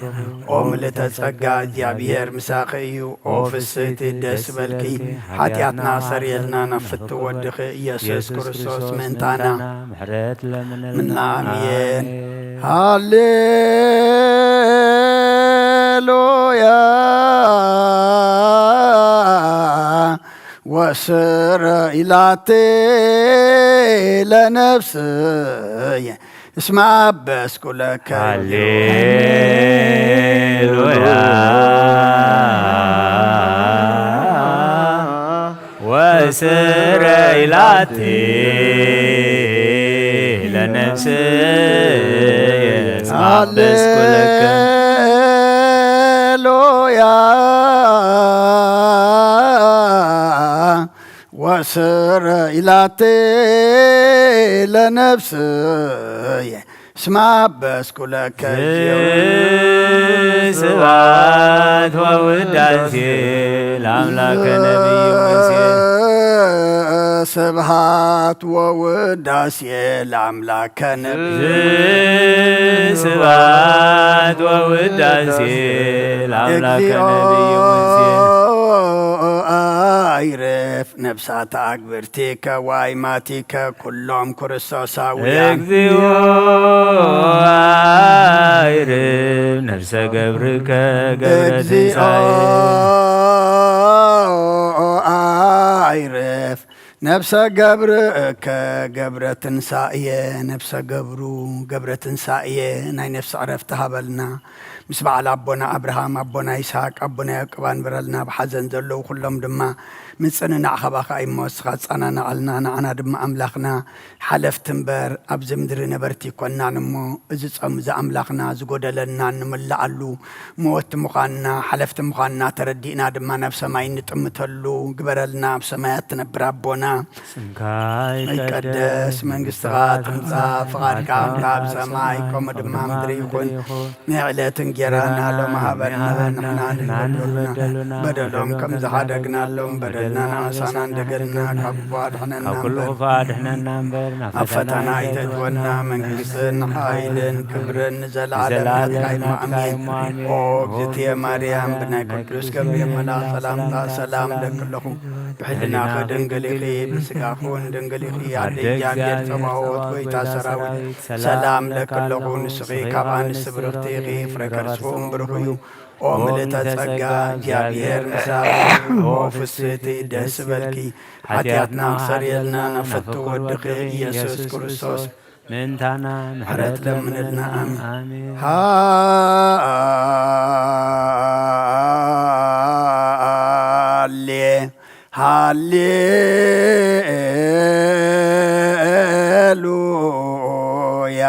ኦ ምልዕተ ጸጋ እግዚኣብሔር ምሳኺ እዩ ኦ ፍስሕቲ ደስ በልኪ ሓጢኣትና ሰሪየልና ናፍቲ ወድኺ ኢየሱስ ክርስቶስ ምእንታና ምና ኣምየን ሃሌሉያ ወስረ ኢላቴ ለነፍስየ እስመ አበስኩ ለከ ሃሌሉያ ወስረ ኢላቴ ለነፍስየ እስመ አበስኩ ለከ ሃሌሉያ ወስረ ኢላቴ ለነፍስየ እስመ አበስኩ ለከ ስብሐት ወውዳሴ ለአምላከ ነቢይ ሙሴ ስብሐት ወውዳሴ ለአምላከ ነቢይ ስብሐት ወውዳሴ ለአምላከ ነቢይ ሙሴ አይረፍ ነፍሳት አግብርቲከ ዋይማቲከ ኩሎም ክርስቶሳውያን እግዚኦ አይረፍ ነፍሰ ገብርከ ገብረ ትንሣኤ አይረፍ ነፍሰ ገብርከ ገብረ ትንሣኤ ነፍሰ ገብሩ ገብረ ትንሣኤ ናይ ነፍሲ ዕረፍቲ ሃበልና ምስ በዓል ኣቦና አብርሃም ኣቦና ይስሐቅ ኣቦና ያዕቆብ አንበረልና ብሓዘን ዘለዉ ኩሎም ድማ ምፅንና ኣኸባኻ ይመወስኻ ፃናናዓልና ንዓና ድማ ኣምላኽና ሓለፍቲ እምበር ኣብዚ ምድሪ ነበርቲ ይኮንናን እሞ እዚ ፆም እዚ ኣምላኽና ዝጎደለና ንምላዓሉ ሞወቲ ምዃንና ሓለፍቲ ምዃንና ተረዲእና ድማ ናብ ሰማይ ንጥምተሉ ግበረልና ኣብ ሰማያት ትነብር ኣቦና ይቀደስ መንግሥትኻ ትምጻእ ፍቓድካ ኣብ ሰማይ ከምኡ ድማ ምድሪ ይኹን ንዕለት እንጀራና ለማህበርና ንሕና ንበደሉና በደሎም ከም ዝሓደግና ሎም በደልና ናሳና እንደገልና ካብ ኩሉ ክፉ አድሕነና እምበር ኣብ ፈተና ይተትወና መንግስትን ሓይልን ክብርን ዘለዓለም ኣሜን። ኦ እግዝእትየ ማርያም ብናይ ቅዱስ ገብርኤል መልአክ ሰላምታ ሰላም ለክለኹ ብሕልናኸ ድንግል ኢኺ ብስጋኹን ድንግል ኢኺ ኣደ እግዚአብሔር ጸባኦት ጎይታ ሰራዊት ሰላም ለክለኹ ንስኺ ካብ ኣንስቲ ብርኽቲ ኢኺ ፍሬ ከርስኹም ብሩኽ እዩ። ኦ ምልዕተ ጸጋ እግዚአብሔር ምሳኺ ኦ ፍስሕቲ ደስ በልኪ ኃጢአትና ክሰርየልና ነፈቱ ወድኺ ኢየሱስ ክርስቶስ ምንታና ምሕረት ለምንልና አሜን። ሃሌሉያ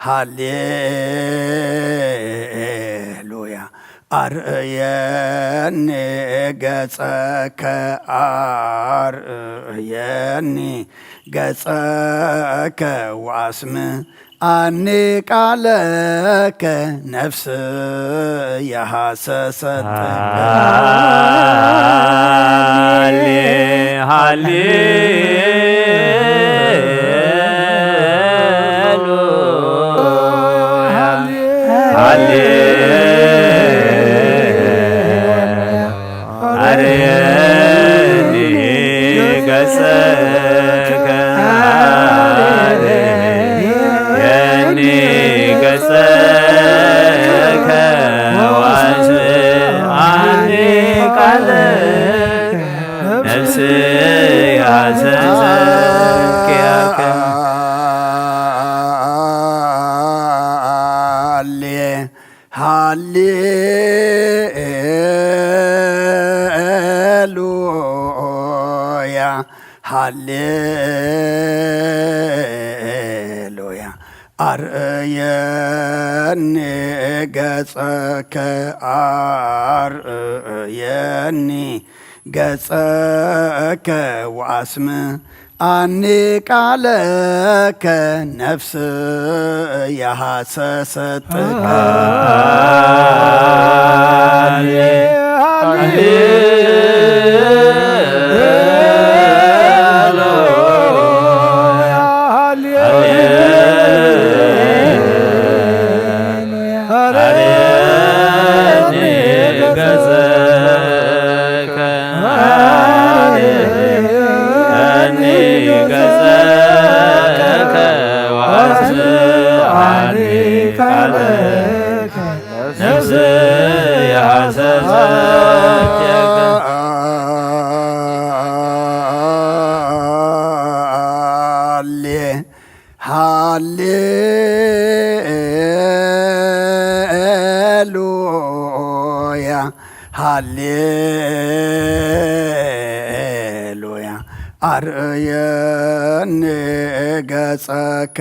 ሃሌሉያ አርእየኒ ገጸከ አርእየኒ ገጸከ ወአስም አኒ ቃለከ ነፍስ የሐሰሰትከ ሃሌሉያ ሃሌሉያ አርእየኒ ገጸከ አርእየኒ ገጸከ ወአስም አኒ ቃለከ ነፍስ የሐሰሰትከ ሃሌሉያ ሃሌሉያ አርእየኒ ገጸከ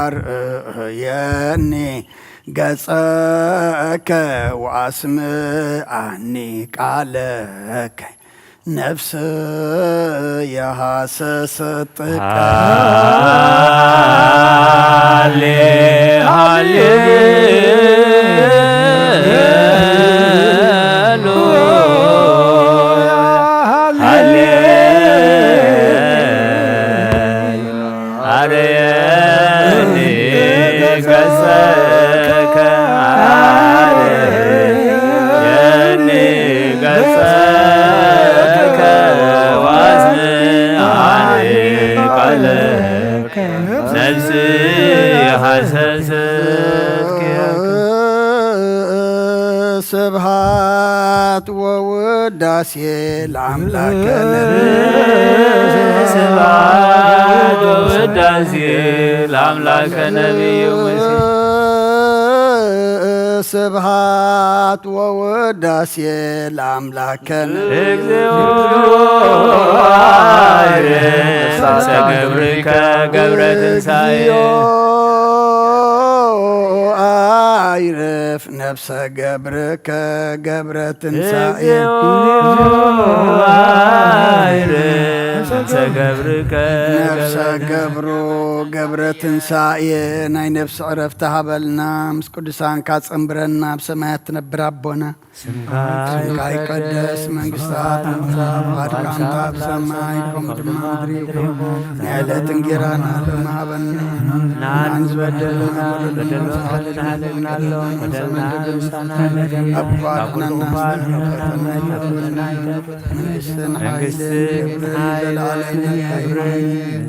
አርእየኒ ገጸከ ወአስም አኒ ቃለከ ነፍስ የሐሰሰትከ ስብሐት ወውዳሴ ለአምላከ ስብሐት ወውዳሴ ለአምላከ ነቢዩ ሙሴ ስብሐት ወውዳሴ ለአምላከ እግዚኦ ገብርከ ገብረ ትንሣኤ አይረፍ ነፍሰ ገብርከ ገብረ ትንሣኤ አይረፍ ነፍሰ ገብርከ ነፍሰ ገብሮ ገብረ ትንሣኤ ናይ ነፍሲ ዕረፍቲ ሃበልና ምስ ቅዱሳን ካጸንብረና ብሰማያት ትነብር ኣቦና ስምካ ይቀደስ መንግሥታት ምጻ ብሰማይ ከምኡ ድማ ምድሪ ይኹን ንዕለት እንጀራና ሎሚ ሃበና ናን ዝበደለና በደልናሃለግናሎ በደልና ምሳና አባትናና መንግሥትን ኃይልን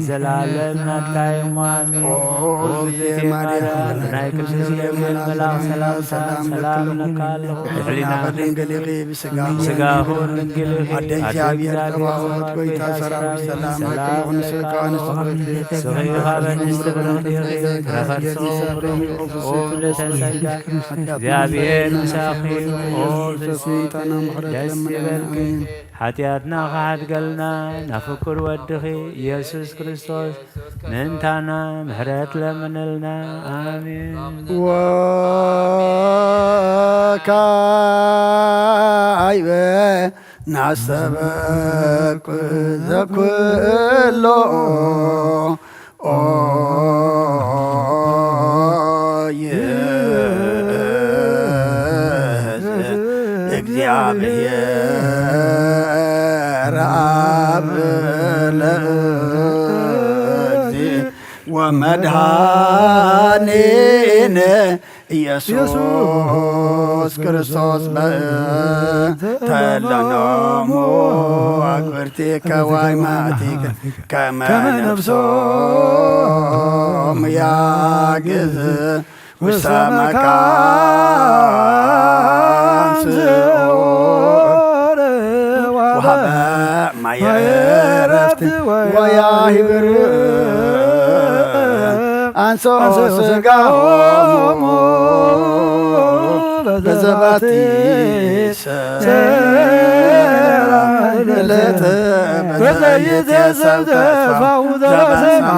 ዘላለም ናታይሟን ኦዜ ማርያም ናይ ቅዱስ ገብርኤል መልአክ ሰላም ሰላም ለካለሁ ሕሊና ድንግልኺ ብስጋሁን ድንግልኺ አደ እግዚአብሔር ተባወት ጎይታ ሰራዊት ሰላም አክልኹን ስቃን ስኺኻ በንስት ብረኽቲኺ ረኸርሶ ኦም ለተሰጋ እግዚአብሔር ምሳኺ ኦም ፍስሕተና ደስ ይበልኪ ኃጢአትና ካሓድገልና ናፍቁር ወድኺ ኢየሱስ ክርስቶስ ምንታና ምሕረት ለምንልና አሜን። ወካይበ ናስተበቅ ዘኩሎ እግዚአብሔር አብ ለእግዚ ወመድኃኒነ ኢየሱስ ክርስቶስ በተለኖሙ አግብርቲከ ወአይማቲከ ከመ ነፍሶም ያግዝ ውስተ መካን ስዑር ወሀበ ማየ ዕረፍት ወያህብር አንሶ ሥጋሆሙ በዘባቲ ዕለት በዘይት የሰብከፋው ዘበሰማያት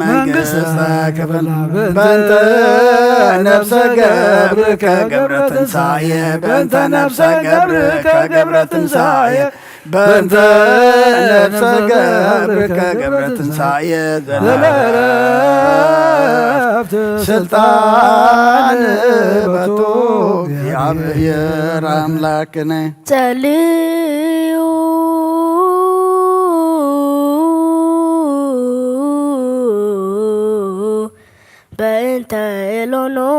መንግሥተ ክብር በእንተ ነፍሰ ገብርከ ገብረ ትንሣኤ በእንተ ነፍሰ ገብርከ ገብረ ትንሣኤ በእንተ ነፍሰ ገብርከ ገብረ ትንሣኤ ዘለረፍት ስልጣን በቶ እግዚአብሔር አምላክነ ጸልዩ በእንተ ኤሎኖሙ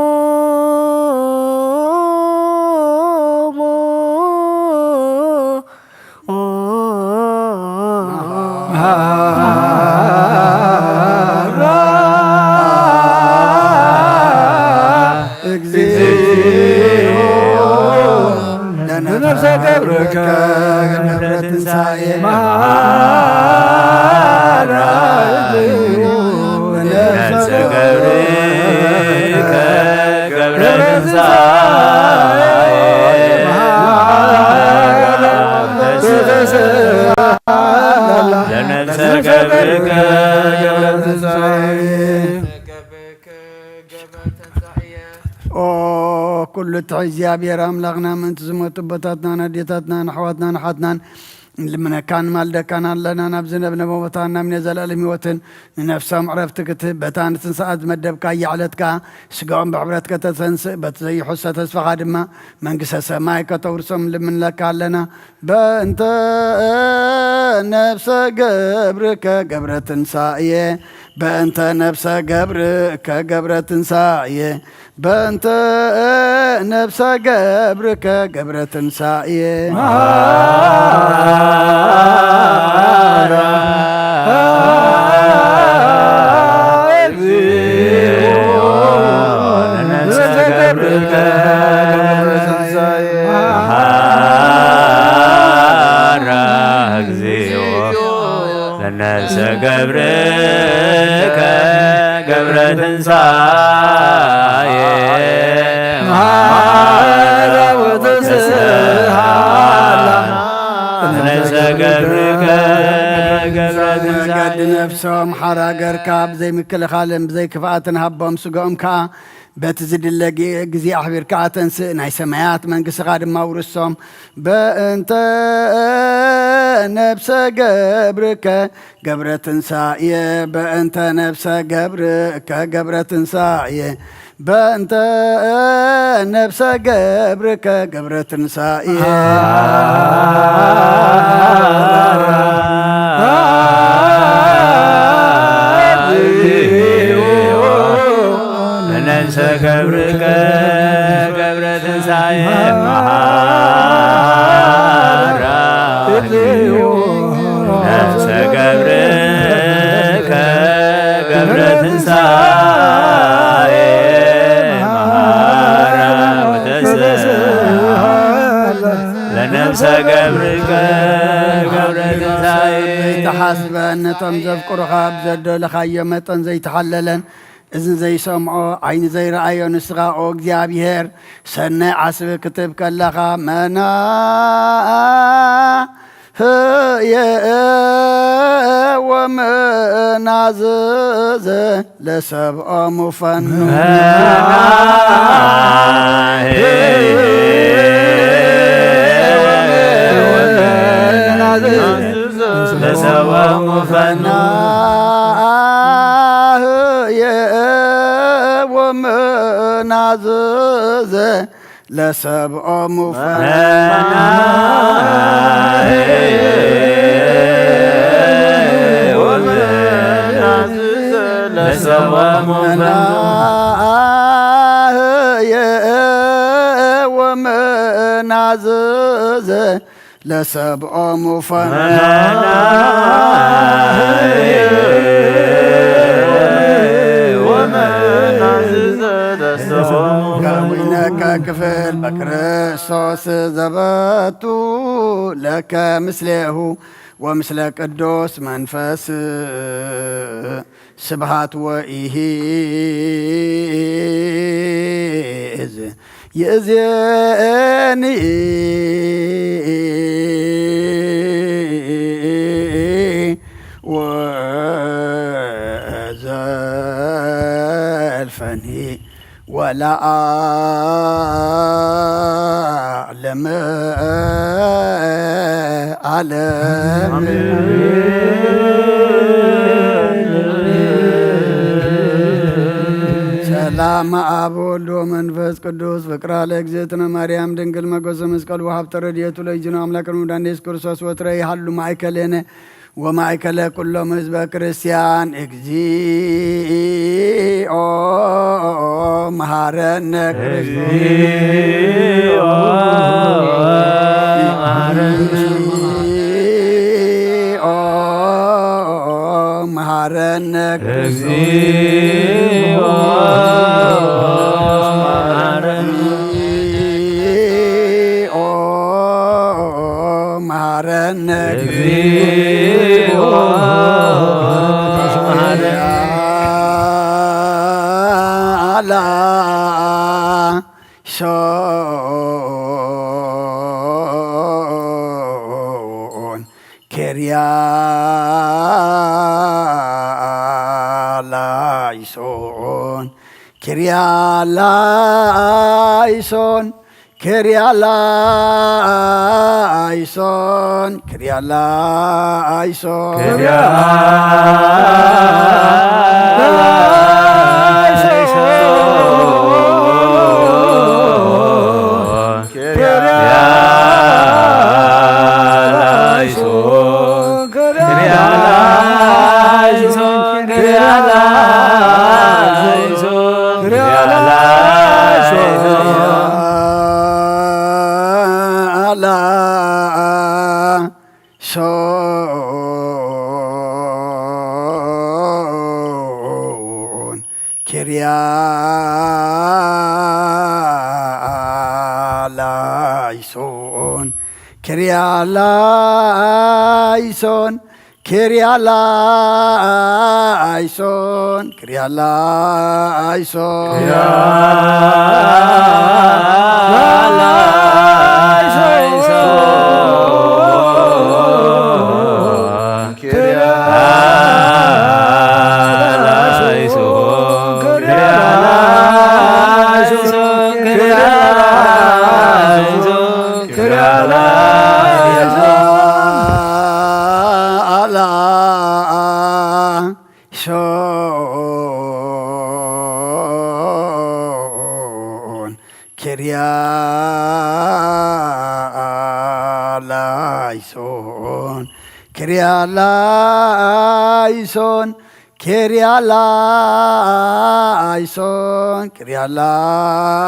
እግዚኦ ለነፍሰ ገብርከ ገብረ ትንሣኤ ነፍሰ ገብርከ ገብረ ለነፍሰ ገብርከ ገብረ ትንሣኤ ኦ ኩሉ እትሕ እግዚአብሔር አምላኽና ምእንቲ ዝሞቱ ቦታትና ኣዴታትና ኣሕዋትና ንሓትናን ልምነካን ማልደካን ኣለና ናብ ዝነብነበ ቦታ ናምነ ዘላለም ህይወትን ንነፍሶም ዕረፍቲ ክትህብ በታ ንትንስኣት ዝመደብካ እያዕለትካ ስጋኦም ብሕብረት ከተተንስእ በቲ ዘይሕሶ ተስፋኻ ድማ መንግሥተ ሰማይ ከተውርሶም ልምንለካ ኣለና በእንተ ነፍሰ ገብርከ ገብረ ትንሣኤ በእንተ ነፍሰ ገብርከ ገብረ ትንሣኤ በእንተ ነፍሰ ገብርከ ገብረ ትንሣኤ ለነፍሰ ገብርከ ገብረ ትንሣኤ ለነፍሰ ገብርከ ነፍሶም ሓራገርካ ብዘይ ምክልኻልን ብዘይ ክፍኣትን ሃቦም ስግኦም ከዓ በቲ ዝድለ ግዜ ኣሕቢርካ ተንስእ ናይ ሰማያት መንግሥትኻ ድማ ውርሶም በእንተ ነብሰ ገብርከ ገብረ ትንሳኤ በእንተ ነብሰ ገብርከ ገብረ ትንሳኤ በእንተ ነብሰ ገብርከ ገብረ ትንሳኤ ነብሰ ገብርከ ገብረ ትንሣኤ መሃራ ነብሰ ገብርከ ገብረ ትንሣኤ መሃራ ወተስብሐት ለነብሰ ገብርከ ገብረ ትንሣኤ ዘይተሓስበን ነቶም ዘፍቅሩኻ ብዘደለኻዮ መጠን ዘይተሓለለን እዝን ዘይሰምዖ ዓይኒ ዘይረአዮ ንስኻ ኦ እግዚኣብሔር ሰናይ ዓስቢ ክትብ ከለኻ መና ህየ ወመናዝዘ ለሰብኦም ፈኑ ለሰብኦም ፈኑ ወመናዝዘ ለሰብኦም ፈኑ ወመናዝዘ ለሰብኦም ፈኑ ከዊነከ ክፍል በክርስቶስ ዘበቱ ለከ ምስሌሁ ወምስለ ቅዱስ መንፈስ ስብሃት ወኢዝ ይእዜኒ ወዘልፈኒ ولا أعلم علم ሰላም አብ ወልድ ወመንፈስ ቅዱስ ፍቅር ለእግዝእትነ ማርያም ድንግል መጎሰ መስቀል ወሀብተ ረድኤቱ ለእግዚእነ አምላክነ መድኃኒነ ኢየሱስ ክርስቶስ ወትረ ይሃሉ ማእከሌነ ወማእከለ ኩሎም ህዝበ ክርስቲያን እግዚኦ መሐረነ ክርስቶስ መሐረነ ክርስቶስ መሐረነ ሶን ኬርያላይሶን ኬርያላይሶን ኬርያላይሶን ኬርያላይሶን ሶን ኬርያላይሶን ኬርያላይሶን ኬርያላይሶን ኬርያላይሶን Kyrialaison, Kyrialaison, Kyrialaison,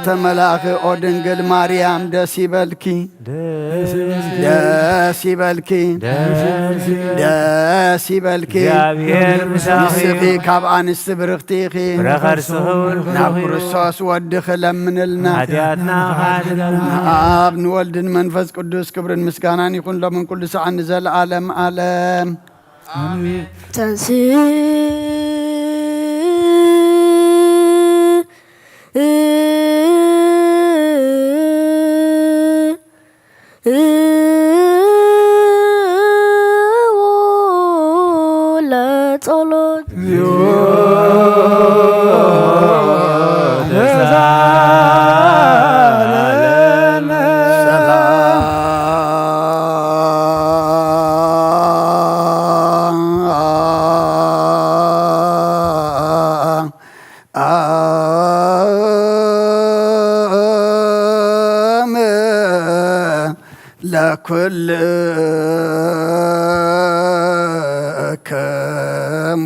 ተመላክ ኦ ድንግል ማርያም ደስ ይበልኪ ደስ ይበልኪ ደስ ይበልኪ ንስኺ ካብ አንስት ብርኽቲኺ ናብ ክርስቶስ ወድኽ ለምንልና ንአብ ንወልድን መንፈስ ቅዱስ ክብርን ምስጋናን ይኹን ሎምን ኩሉ ሰዓት ንዘለዓለም ዓለም አሜን። ለኩልክሙ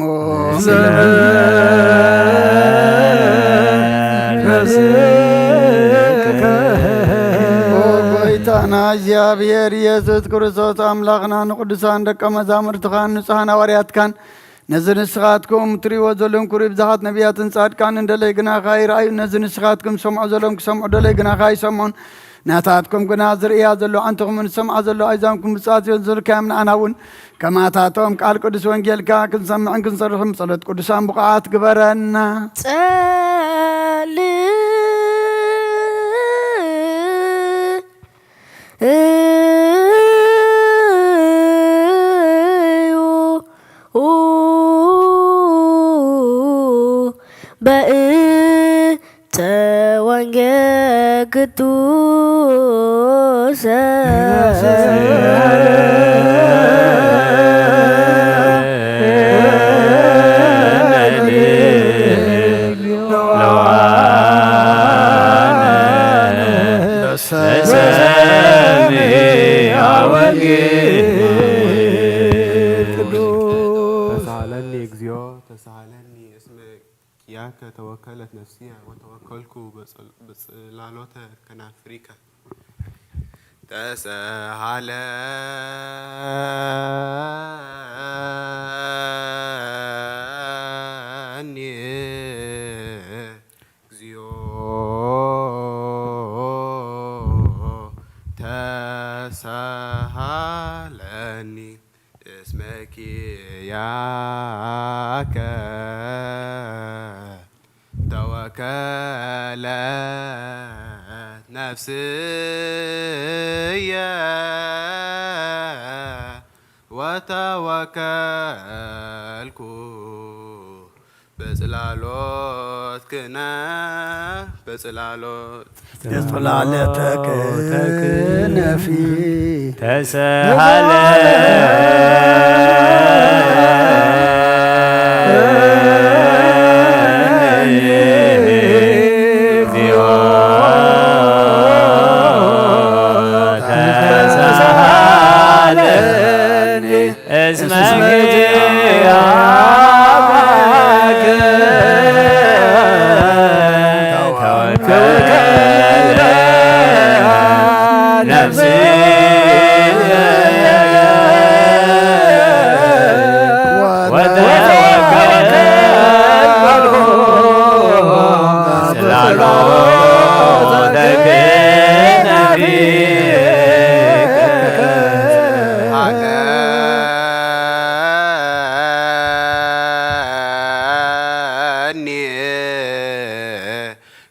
ጎይታና እግዚአብሔር ኢየሱስ ክርስቶስ አምላኽና ንቅዱሳን ደቀ መዛሙርትኻን ንጹሓን ሐዋርያትካን ነዚ ንስኻትኩም ትሪእዎ ዘለኹም ኩሩይ ብዙሓት ነቢያትን ጻድቃን እንደለይ ግናኻ ይረአዩ ነዚ ንስኻትኩም ሰምዑ ዘለኹም ክሰምዑ ደለይ ግናኻ ይሰምዑን ናታትኩም ግና ዝርእያ ዘሎ አንትኹም ንሰምዓ ዘሎ አይዛምኩም ብጻት ዝርከም ንአናውን ከማታቶም ቃል ቅዱስ ወንጌልካ ክንሰምዕን ክንሰርሕም ጸሎት ቅዱሳን ብቕዓት ግበረና በእንተ ወንጌል ቅዱስ توكلت نفسي وتوكلك بصلالوت كنافريكا تسهلني እግዚኦ تسهلني اسمك ياك ተወከለት ነፍስየ ወተወከልኩ በጽላሎት ክነ በጽላሎት የጽላለተክ ነፊ ተሰሃለ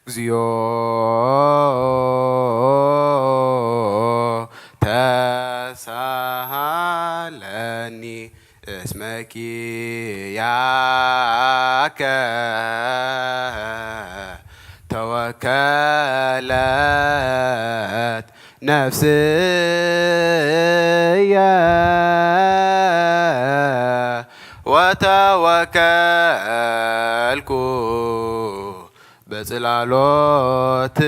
እግዚኦ ተሳሃለኒ እስመ ኪያከ ተወከለት ነፍስየ ወተወከልኩ በጽላሎት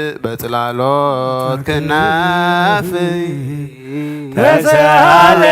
ክናፍ ተሳለ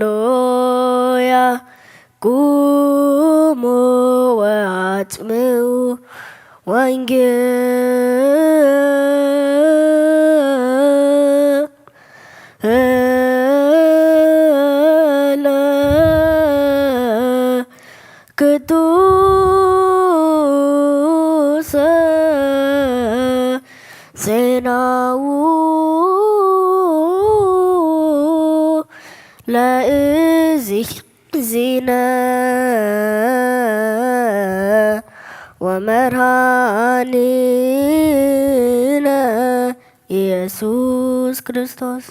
ሃሌሉያ ቁሙ ወአጽምዑ ወንጌለ ቅዱሰ ዜናው ለእግዚእነ ወመድኃኒነ ኢየሱስ ክርስቶስ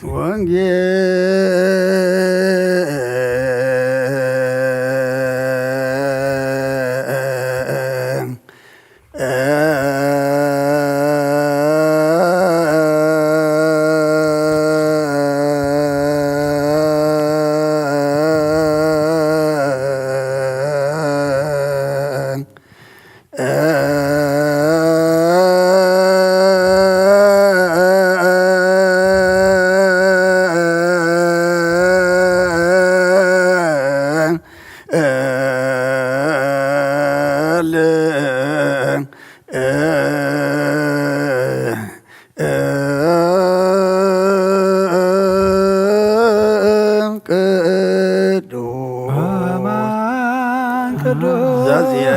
ቅዱስ ዘዚአነ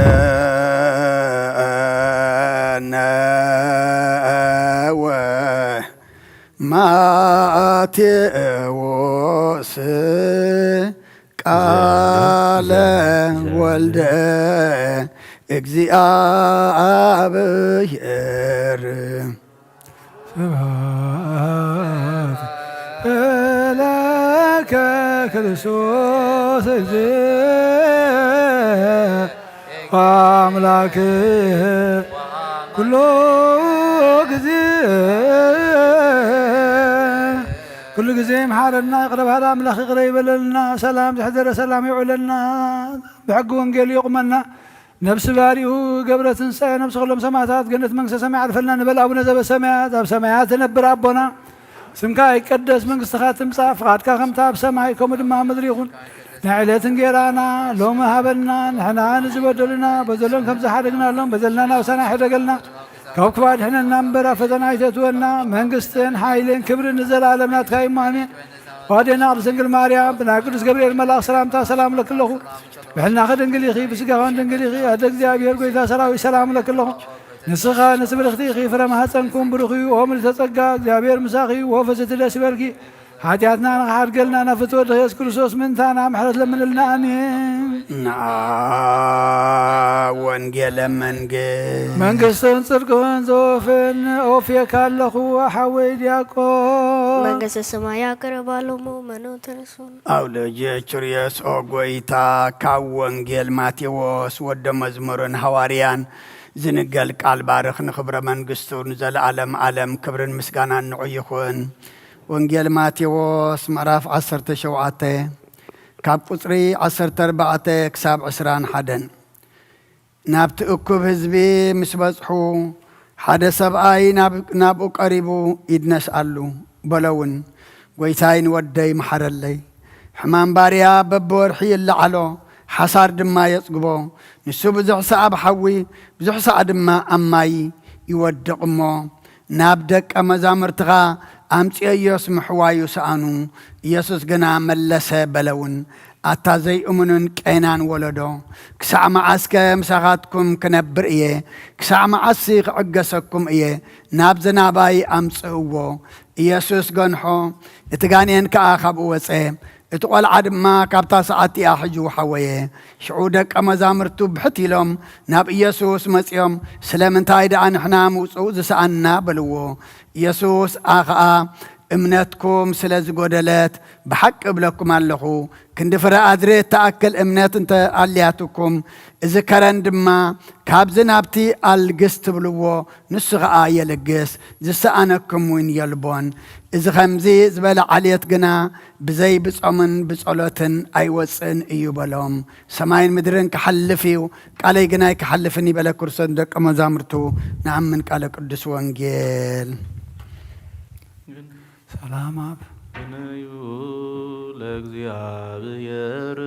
ማቴዎስ ቃለ ወልደ እግዚአብሔር ስብሐት ለከ ክርስቶስ አምላክ ኩሎ ጊዜ ኩሉ ጊዜ መሓረና ይቅረ ባህላ ኣምላኽ ይቅረ ይበለልና ሰላም ዝሕዘረ ሰላም ይውዕለና ብሕጊ ወንጌል ይቁመና ነብሲ ባሪኡ ገብረ ትንሣኤ ነብሲ ኩሎም ሰማዕታት ገነት መንግስተ ሰማይ ዓርፈልና ንበል ኣቡነ ዘበሰማያት ኣብ ሰማያት ትነብር ኣቦና ስምካ ይቀደስ መንግስትኻ ትምጻእ ፍቓድካ ከምታ ኣብ ሰማይ ከምኡ ድማ ምድሪ ይኹን ናይ ዕለትን ጌራና ሎሚ ሃበና ንሕና ንዝበደሉና በዘሎን ከም ዝሓደግናሎም በዘልና ናብሳና ይሕደገልና ካብ ክባድ ሕነና እምበር ኣብ ፈተና ኣይተትወና መንግስትን ሓይልን ክብርን ንዘላለም ናትካ እዩ ኣሜን ዋዴና ቅድስት ድንግል ማርያም ብናይ ቅዱስ ገብርኤል መልኣክ ሰላምታ ሰላም ለክለኹ ብሕልናኸ ድንግል ኢኺ ብስጋኻን ድንግል ኢኺ ኣደ እግዚኣብሔር ጎይታ ሰራዊት ሰላም ለክለኹ ንስኻ ንስብርኽቲ ኢኺ ፍረ ማህፀንኩም ብሩኽ እዩ ኦ ምልዕተ ጸጋ እግዚኣብሔር ምሳኺ እዩ ወፈስቲ ደስ ይበልኪ ሓጢኣትና ንኸሓድገልና ናብ ፍትወ ኢየሱስ ክርስቶስ ምንታና ምሕረት ለምንልና ኣሜን ንዓ ወንጌለ መንግስትን ጽድቅን ዘወፍን ኦፍየካ ኣለኹ ሓወይ ዲያቆን መንግስተ ሰማይ ያቀረባሎሙ መኖ ተነሱን ኣብ ልጅ ችርየስ ኦ ጎይታ ካብ ወንጌል ማቴዎስ ወደ መዝሙርን ሐዋርያን ዝንገል ቃል ባርኽ ንኽብረ መንግስቱን ዘለዓለም ዓለም ክብርን ምስጋናን ንዑ ይኹን ወንጌል ማቴዎስ ምዕራፍ 17 ካብ ቁፅሪ 14 ክሳብ 21 ናብቲ እኩብ ህዝቢ ምስ በጽሑ ሓደ ሰብኣይ ናብኡ ቀሪቡ ይድነስኣሉ በለውን ጎይታይ ንወደይ መሓረለይ ሕማም ባርያ በብወርሒ ይለዓሎ ሓሳር ድማ የጽግቦ ንሱ ብዙሕ ሰዓ ብሓዊ ብዙሕ ሰዓ ድማ ኣብ ማይ ይወድቕ እሞ ናብ ደቀ መዛሙርትኻ ኣምጽዮስ ምሕዋዩ ሰኣኑ ኢየሱስ ግና መለሰ በለውን ኣታ ዘይእሙንን ቄናን ወለዶ ክሳዕ መዓስከ ምሳኻትኩም ክነብር እየ ክሳዕ መዓሲ ክዕገሰኩም እየ ናብ ዝናባይ ኣምጽእዎ ኢየሱስ ገንሖ እቲ ጋንኤን ከኣ ካብኡ ወፀ እቲ ቆልዓ ድማ ካብታ ሰዓት እያ ሕጁ ሓወየ ሽዑ ደቀ መዛሙርቱ ብሕት ኢሎም ናብ ኢየሱስ መጺኦም ስለምንታይ ደኣ ንሕና ምውፅኡ ዝሰኣና በልዎ ኢየሱስ ኣኸዓ እምነትኩም ስለ ዝጐደለት ብሓቂ እብለኩም ኣለኹ ክንዲ ፍረ ኣድሬት ተኣክል እምነት እንተ ኣልያትኩም እዚ ከረን ድማ ካብዚ ናብቲ ኣልግስ ትብልዎ ንሱ ኸዓ የልግስ ዝሰኣነኩም እውን የልቦን እዚ ኸምዚ ዝበለ ዓልየት ግና ብዘይ ብጾምን ብጸሎትን ኣይወፅን እዩ በሎም ሰማይን ምድርን ክሓልፍ እዩ ቃለይ ግናይ ክሓልፍን ይበለ ክርስቶስ ደቀ መዛሙርቱ ንኣምን ቃለ ቅዱስ ወንጌል ሰላም ኣብ ንዩ ለእግዚአብሔር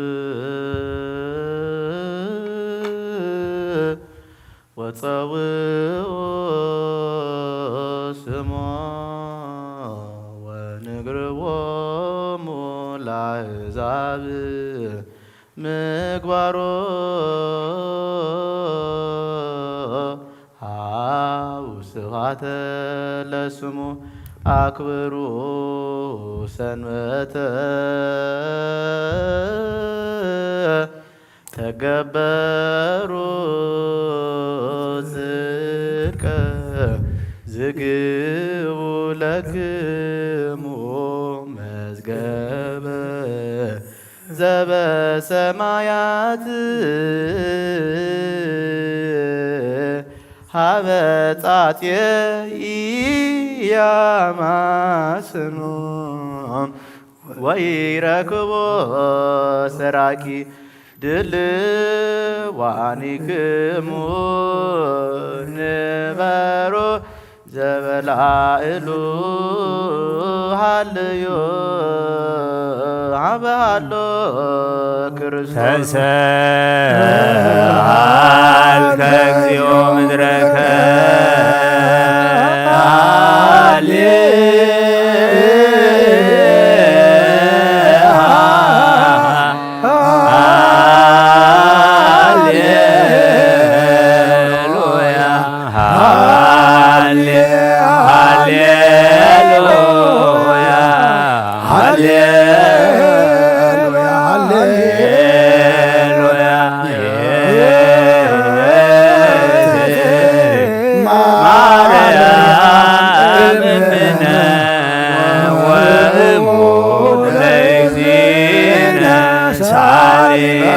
ወፀውኦ ስሞ ወንግርዎሙ ለአሕዛብ ምግባሮ ሃው ስብሐተ ለስሙ አክብሩ ሰንበተ ተገበሩ ጽድቀ ዝግቡ ለክሙ መዝገበ ዘበሰማያት ሀበጣጥየ ያማስኑ ወይረክቦ ሰራቂ ድልዋኒክሙ ንበሮ ዘበላዕሉ ሃልዮ ዓበሃሎ ክርስቶስ ተሰአልከ እግዚኦ ምድረከ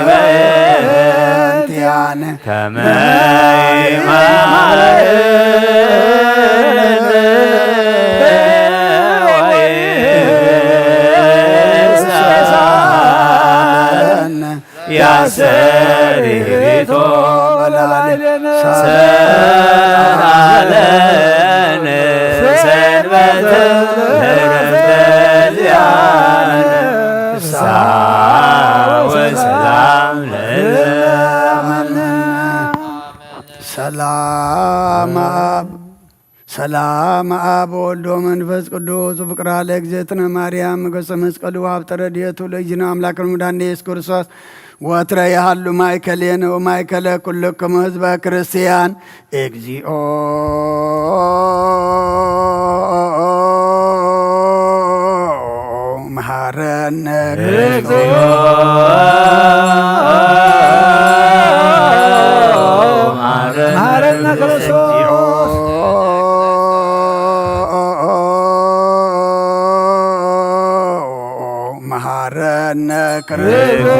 በእንቲአነ ከመ ያሰሪቶ ሰአለነ ሰንበተ ለረበዚያነ ወሰላም ሰላም አብ ወልድ ወመንፈስ ቅዱስ ፍቅራ ለእግዝእትነ ማርያም ገጸ መስቀሉ ሀብተ ረድኤቱ ለእግዚእነ አምላክነ መድኃኒነ ኢየሱስ ክርስቶስ ወትረ ያሃሉ ማእከሌነ ወማእከለ ኩልክሙ ሕዝበ ክርስቲያን እግዚኦ መሐረነ መሐረነ ክርስቶስ መሐረነ ክርስቶስ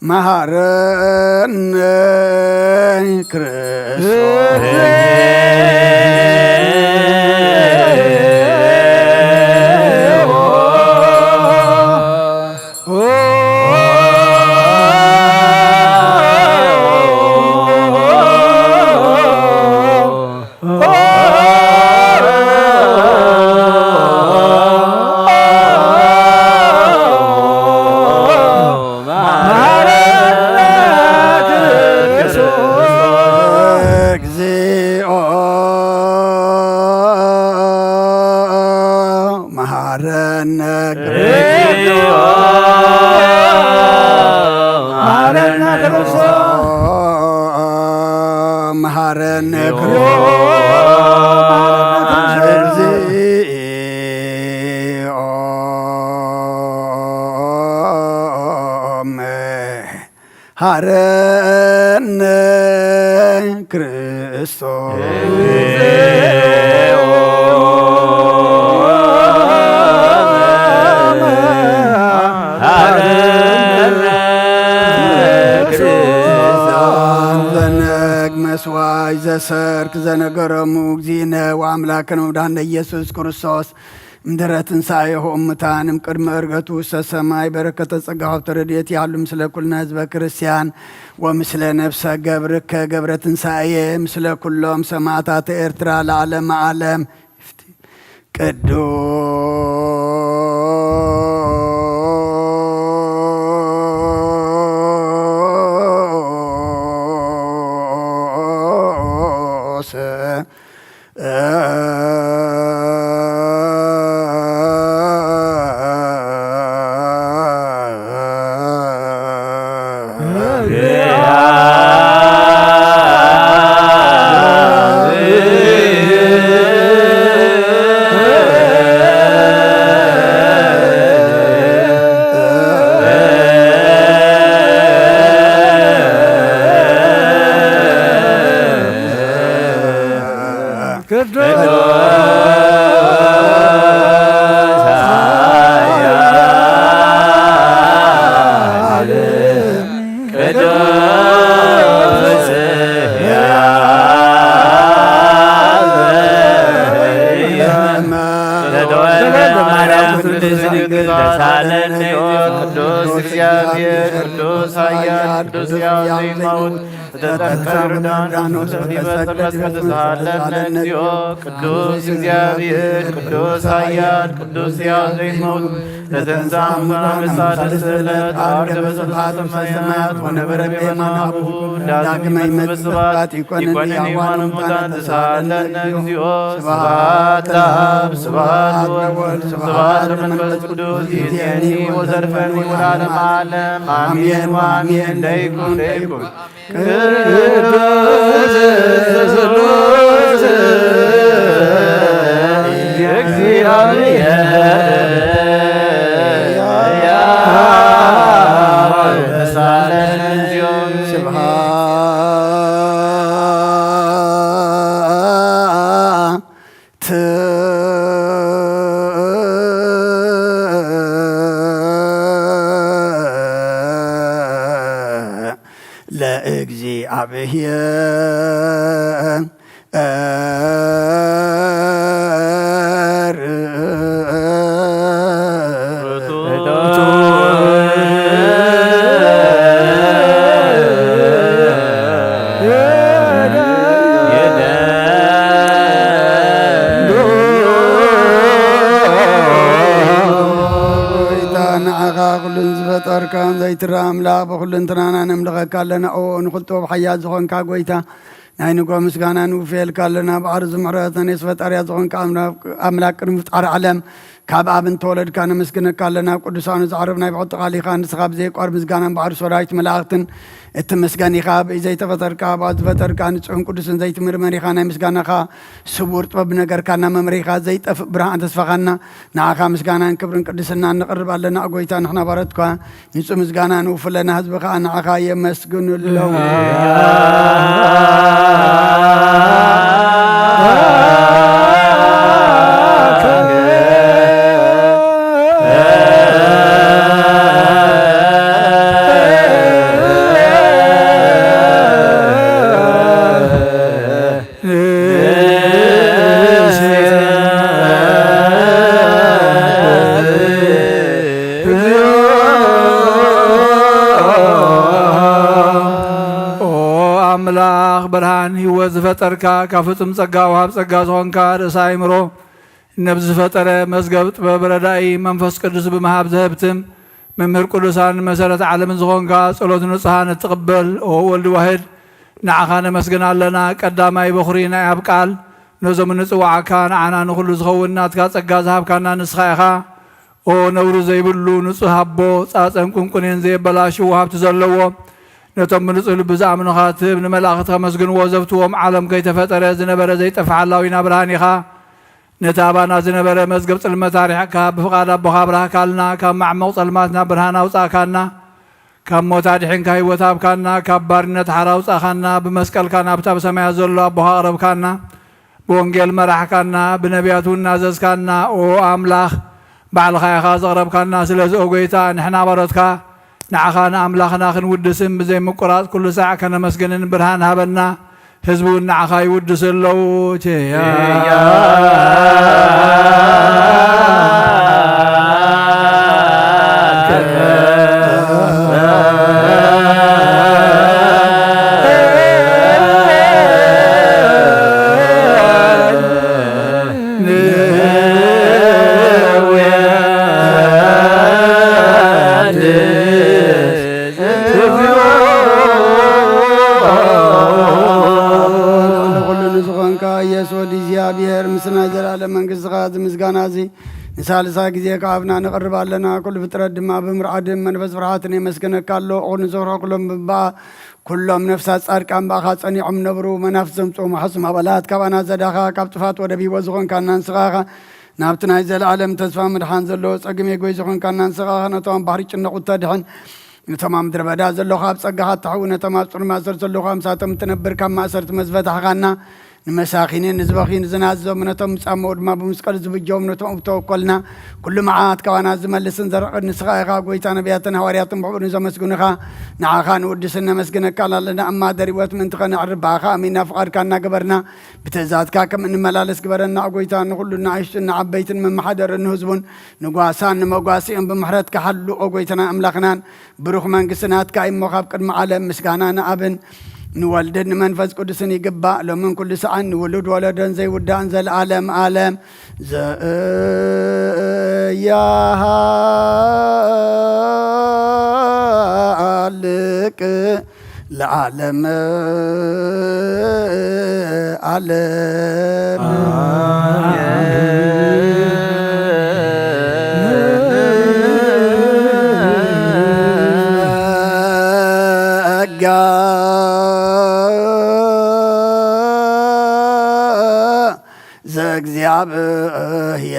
መሐረነ መሐረነ እግዚኦ መሐረነ ክርስቶስ መስዋዕት ዘሰርክ ዘነገረሙ እግዚእነ ወአምላክነ ወመድኃኒነ ኢየሱስ ክርስቶስ እምድኅረ ትንሣኤሁ እሙታንም ቅድመ ዕርገቱ ውስተ ሰማይ በረከተ ጸጋ ሀብተ ረድኤት ያሉ ምስለ ኩልነ ሕዝበ ክርስቲያን ወምስለ ነፍሰ ገብርከ ገብረ ትንሣኤ ምስለ ኩሎም ሰማዕታተ ኤርትራ ለዓለመ ዓለም ተሳለን ቅዱስ እግዚአብሔር ቅዱስ ኃያል ቅዱስ ሕያው ዘይማውት ተጠንቀቅ ርዳን በጸሎት ተሳለን እግዚኦ ቅዱስ እግዚአብሔር ቅዱስ ኃያል ቅዱስ ሕያው ዘይማውት ለተንሳም በሳልስት ዕለት አርድ በስብሐት ሰማያት ወነበረ በየማናሁ ዳግመኛ በስብሐት ይኮንን ያዋን ሙታን ተሳለን እግዚኦ ስብሐት ለአብ ስብሐት ለወልድ ስብሐት ለመንፈስ ቅዱስ ይእዜኒ ወዘልፈኒ ወለዓለመ ዓለም አሜን ወአሜን። ለይኩን ለይኩን ቅዱስ ስሉስ እግዚአብሔር ዘይትራ አምላክ በኩሉ እንትናና ነምልኸካ ኣለና ኦ ንኽልጦ ብሓያት ዝኾንካ ጎይታ ናይ ንጎ ምስጋና ንውፍየል ካለና ባዕሪ ዝምሕረት ነስ ፈጣርያ ዝኾንካ ኣምላክ ቅድሚ ፍጣሪ ዓለም ካብ ኣብ እንተወለድካ ነመስግነካ ኣለና ቅዱሳኑ ዝዓርብ ናይ ብቕቲ ቃሊኻ ንስኻ ብዘይቋር ምስጋናን ባዕሪ ሰራዊት መላእኽትን እትመስገን ኢኻ ብኢ ዘይተፈጠርካ ብኣ ዝፈጠርካ ንፅሑን ቅዱስን ዘይትምርመር ኢኻ ናይ ምስጋናኻ ስውር ጥበብ ነገርካና መምሪኻ ዘይጠፍእ ብርሃን ተስፋኻና ንዓኻ ምስጋናን ክብርን ቅድስና ንቕርብ ኣለና ጎይታ ንሕና ባረትካ ንፁህ ምስጋና ንውፍለና ህዝቢ ከዓ ንዓኻ የመስግኑለው ብርሃን ህይወት ዝፈጠርካ ካብ ፍጹም ጸጋ ወሃብ ጸጋ ዝኾንካ ርእሰ ኣእምሮ ነብዚ ዝፈጠረ መዝገብ ጥበብ ረዳኢ መንፈስ ቅዱስ ብምሃብ ዘህብትም መምህር ቅዱሳን መሰረት ዓለምን ዝኾንካ ጸሎት ንጹሃን እትቕበል ኦ ወልዲ ዋሕድ ንዓኻ ነመስግን ኣለና። ቀዳማይ በኹሪ ናይ ኣብ ቃል ነዞም ንጽዋዓካ ንዓና ንኹሉ ዝኸውን ናትካ ጸጋ ዝሃብካና ንስኻ ኢኻ። ኦ ነብሩ ዘይብሉ ንጹህ ኣቦ ጻጸን ቁንቁንን ዘየበላሽው ሃብቲ ዘለዎ ነቶም ብንጹህ ልቢ ዝኣምኑኻ ትህብ ንመላእኽቲ ከመስግንዎ ዘብትዎም ዓለም ከይተፈጠረ ዝነበረ ዘይጠፍሕ ሓላዊና ብርሃን ኢኻ። ነቲ ኣባና ዝነበረ መዝገብ ጽልመት ታሪሕካ ብፍቓድ ኣቦኻ ብርሃካልና ካብ ማዕመቕ ጸልማትና ብርሃን ኣውፃእካና ካብ ሞት ኣድሒንካ ህይወት ሃብካና ካብ ባርነት ሓር ኣውፃእኻና ብመስቀልካ ናብታ ብሰማያት ዘሎ ኣቦኻ ቕረብካና ብወንጌል መራሕካና ብነቢያት እውን ናዘዝካና ኦ ኣምላኽ ባዕልኻ ኢኻ ዘቕረብካና ስለዚ ኦ ጎይታ ንሕና ባሮትካ ንዓኻ ንኣምላኽና ክንውድስን ብዘይምቁራፅ ኩሉ ሳዕ ከነመስግንን ብርሃን ሃበና ህዝቢ እውን ንዓኻ ይውድስ ኣለዉ ቸያ ምስጋና እዚ ንሳልሳ ግዜ ከኣብና ንቕርብ ኣለና ኩሉ ፍጥረት ድማ ብምርዓድን መንፈስ ፍርሃትን የመስገነካ ኣሎ ቁን ዝኽሮ ኩሎም ብባኣ ኩሎም ነፍሳት ጻድቃን ባኻ ጸኒዖም ነብሩ መናፍስ ዘምፅኡ ማሕሱም ኣባላት ካብኣና ዘዳኻ ካብ ጥፋት ወደ ቢቦ ዝኾንካና ንስኻኻ ናብቲ ናይ ዘለዓለም ተስፋ ምድሓን ዘለዎ ጸግሜ ጎይ ዝኾንካና ንስኻኻ ነቶም ባህሪ ጭነቑ ተድሕን ነቶም ኣብ ምድረ በዳ ዘለኹ ኣብ ጸጋኻ እትሕው ነቶም ኣብ ጽሩይ ማእሰር ዘለኹ ኣምሳቶም እትነብር ካብ ማእሰርቲ መዝፈታሕኻና نمساخين نزبخين زنازو منتهم مصامود ما بمسقل زبجو منتهم توكلنا كل معات كوانا زملسن زرق نسخا قويتا نبياتنا هوارياتن بقول زمسكنخا نعاخا نودسنا مسكنك لنا اما دريوت من تخنا عرباخا من فقر كنا قبرنا بتزاتكا كم ان ملالس قبرنا قويتا نقولنا عيشنا عبيتن من محضر النهزبون نقواسان نمقواسين بمحرتك حلو قويتنا املاخنا بروح منقسنات كايم مخاب قدم عالم مسكانا ابن نولدن منفس قدسن يقبع لو من كل ساعة نولد ولدن زي ودان زي العالم عالم يا هالك العالم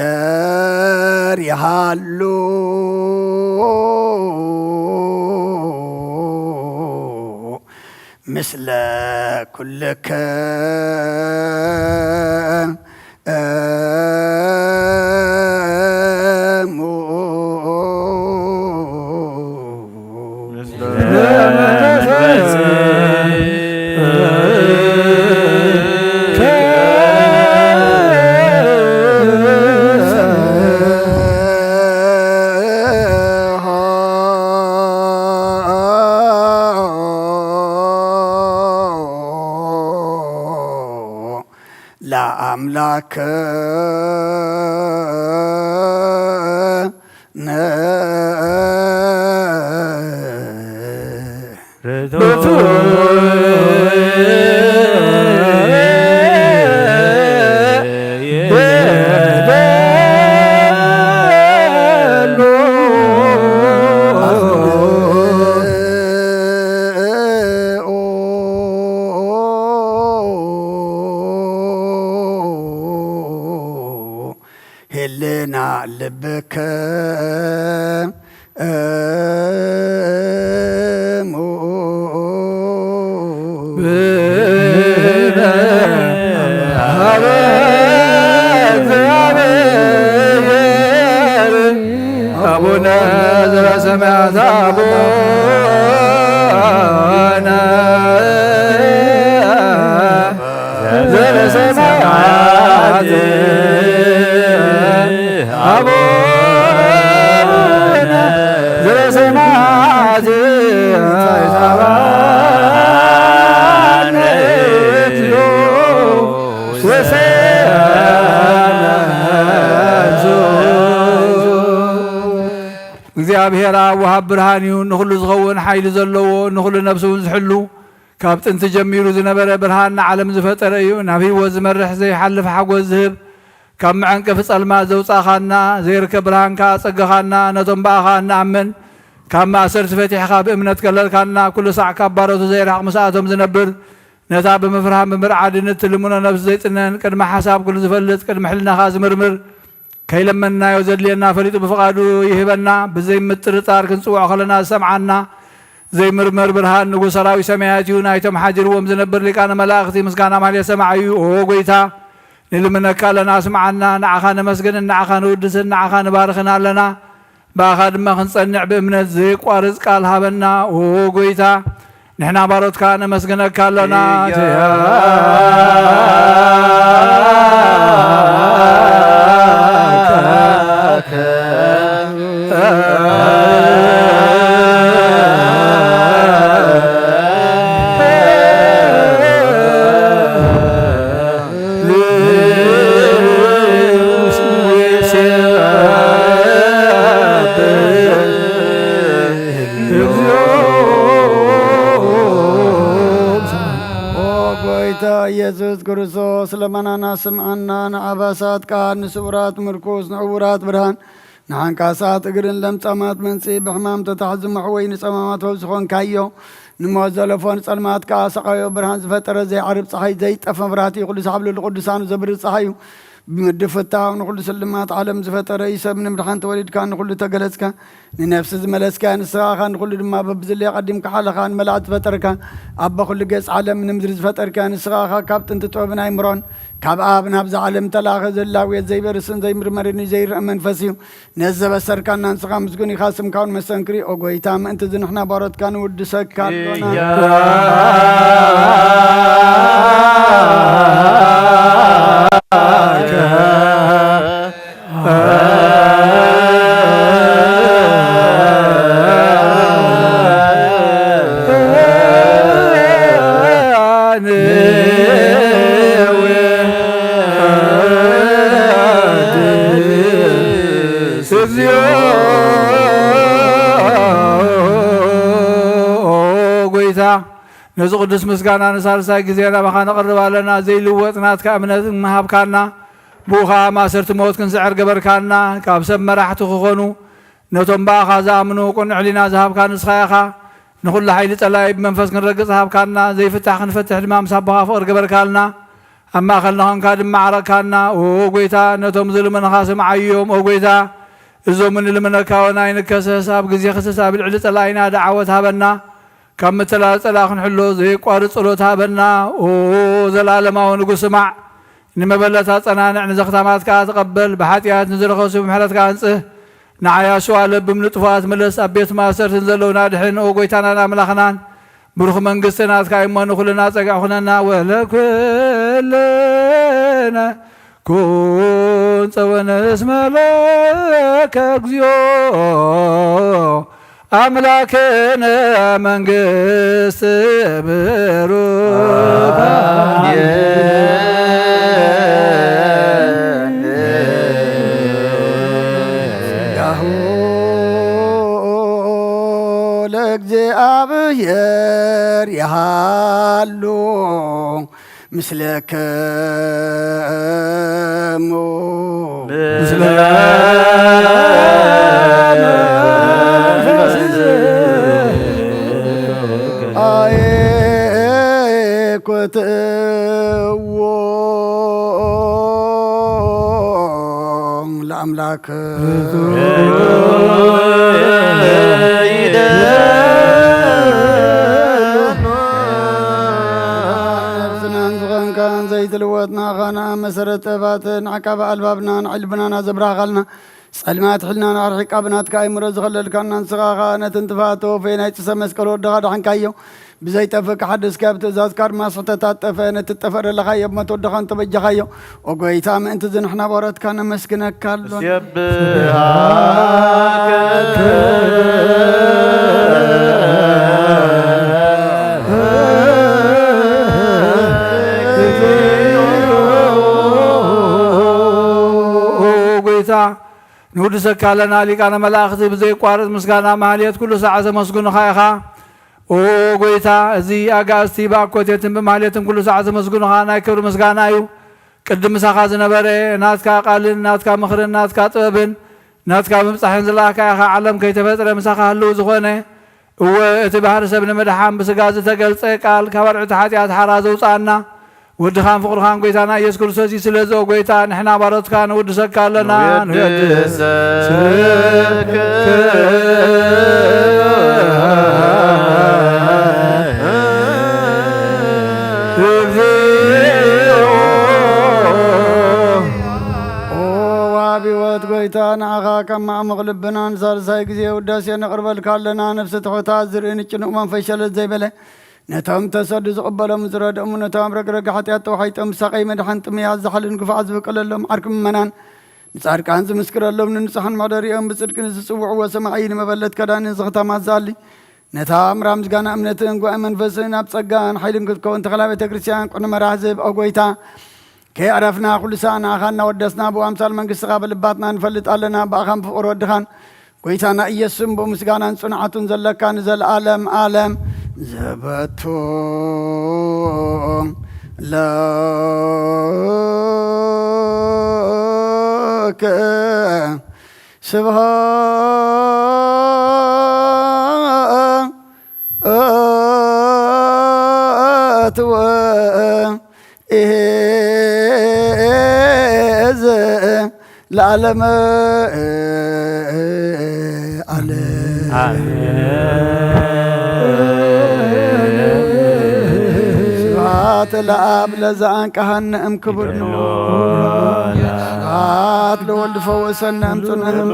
እግዚአብሔር ያሉ ምስለ ኩልከ ለአምላክ هلنا لبك أبونا ذا سمعت أبونا ذا سمعت أبونا ذا سمعت እግዚአብሔር ወሃብ ብርሃን ይሁን ንኹሉ ዝኸውን ሓይሊ ዘለዎ ንኹሉ ነብሲ እውን ዝሕሉ ካብ ጥንቲ ጀሚሩ ዝነበረ ብርሃን ዓለም ዝፈጠረ እዩ ናብ ህይወት ዝመርሕ ዘይሓልፍ ሓጎስ ዝህብ ካብ መዐንቀፊ ጸልማት ዘውፃእኻና ዘይርከብ ብርሃንካ ፀገኻና ነቶም በኣኻ ንኣምን ካብ ማእሰርቲ ፈቲሕኻ ብእምነት ከለልካና ኩሉ ሳዕ ካብ ባሮቱ ዘይርሓቕ ምስኣቶም ዝነብር ነታ ብምፍርሃን ብምርዓድን እትልሙኖ ነብሲ ዘይፅነን ቅድሚ ሓሳብ ኩሉ ዝፈልጥ ቅድሚ ሕልናኻ ዝምርምር ከይለመናዮ ዘድልየና ፈሊጡ ብፍቓዱ ይህበና ብዘይምጥርጣር ክንፅውዖ ከለና ዝሰምዓና ዘይምርመር ብርሃን ንጉሥ ሰራዊት ሰማያት እዩ ናይቶም ሓጅርዎም ዝነብር ሊቃነ መላእኽቲ ምስጋና ማልየ ሰማዕ እዩ ኦ ጎይታ ንልምነካ ኣለና ስምዓና ንዓኻ ነመስግንን ንዓኻ ንውድስን ንዓኻ ንባርኽን ኣለና ብኣኻ ድማ ክንፀንዕ ብእምነት ዘይቋርፅ ቃል ሃበና ኦ ጎይታ ንሕና ባሮትካ ነመስግነካ ኣለና ኢየሱስ ክርስቶስ ለመናና ስምዓና ንዓባሳት ቃል ንስውራት ምርኩስ ንዕውራት ብርሃን ንሓንካሳት እግርን ለምጻማት መንጽኢ ብሕማም ተታሕዝሙሕ ወይ ንጸማማት ዝኾንካዮ ንሞት ዘለፎን ጸልማት ከዓ ሰቃዮ ብርሃን ዝፈጠረ ዘይዓርብ ፀሓይ ዘይጠፈ መብራህቲ ቅዱስ ሓብሉ ቅዱሳኑ ዘብርህ ፀሓይ እዩ بمدفتها ونقول سلمات عالم زفتر عيسى من مدحان تولد كان نقول تجلسك نفس ملسك نسراخ نقول ما ببذل يقدم كحالخان ملعت فترك أبا كل جس عالم من مدرس فتر كان نسراخ كابتن تتوبنا عمران كاب أبنا بز عالم تلاخذ الله ويزي برسن زي مرمرني زي أمن فسيو نزب السر كان نسقى مسكوني خاسم كان مسنكري أقوي تام أنت زنحنا بارد كان ودسك كان نزق قدس مسكانا نسال ساي جزينا بخان قرب لنا زي لوطنات كامنات مهاب كانا بوخا ما صرت موت كن سعر قبر كانا كابسب مراحتو خونو نتوم باخا زامنو كن علينا ذهب كان نسخاخا نقول حيل طلاي بمنفس كنرقص ذهب كانا زي فتح نفتح المام صبها فوق قبر كالنا اما خلناهم كادم معرك كانا او قويتا نتوم ظلم خاسم عيوم او قويتا ازو من لمن كاونا ينكسس اب غزي خسس اب العل طلاينا دعوتها بنا كم تلا تلاخن حلو زي قارص صلوتها بنا او زلالماو نغو سمع نمبلتا صنانع نزختامات كا تقبل بحاتيات نزرخو بمحلت كا انصه نعيا سوال بمنطفات ملس ابيت ماسر تنزلونا دحين او غويتانا ملخنان بروخ منغستنات كاي ما نخلنا صقع خننا ولكلنا كون صونا اسم لك اغزيو أملاكنا منقس بروك يهو لك زي أبير يهالو مثلك لأملاك كان زي تلوتنا غانا مسرت باتن عقب البابنا علبنا زبرا غلنا سلمات حلنا نارحق ابنات كاي مرز خلل كان نسغا نتنتفاتو فين يتسمس كلو دغد حنكايو بزي تفك حدث كابت ذكر ما سطتات فين تتفر لخيب ما تدخن تبجخيو وقيتا ما انت زنحنا بارت كان مسكنك كالون نود سكالنا لكان ملاخذ بزي قارض مسكانا ماليات كل ساعة مسكون خايخا او غويتا زي اغاستي باكوتيتن بماليتن كل ساعة مسكون خانا كبر مسكانايو قدم ساخاز نبره ناتكا قالن ناتكا مخرن ناتكا طبن ناتكا مصحن زلاكا عالم كيتفطر مساخا هلو زخونه هو اتبهر سبن مدحام بسغاز تገልጸ ቃል ከበርዑ ኃጢአት حراز وصانا ودخان فقر خان قويتانا يس كرسوسي سلزو قويتا نحنا بارتكان ودسك لنا ندسك وابيوت قويتانا عغا كما مغلبنا نزار زي قزي وداسي نقرب لنا نفس تحوتا زرين الجنوب من فشلت زي بله نتام تسد زقبل مزرد نتام رقرق حتى وحيت مسقي مدحن تمياز زحل نقفع زبقل لهم عركم منان نصار كان مسكر لهم ننصحن مداري ام بصدق نسصوع وسمعين مبلت كدان زغتا مازالي نتام رامز غانا امنتن غو منفسنا بصغان حيلن كون تخلا بيت كريستيان قن مراحزب اوغويتا كي عرفنا كل سانا خنا ودسنا بو امثال منقس قبلباتنا نفلط علينا باخم فقر ودخان قويتانا يسم بمسغانا صنعتن زلكان زل عالم عالم زبتهم لك سبحات وإذ ለዓለመ ዓለም ስብሐት ለአብ ለዘአንቀሐነ እምክብርኑ ስብሐት ለወልድ ፈወሰነ እምጽንዕኑ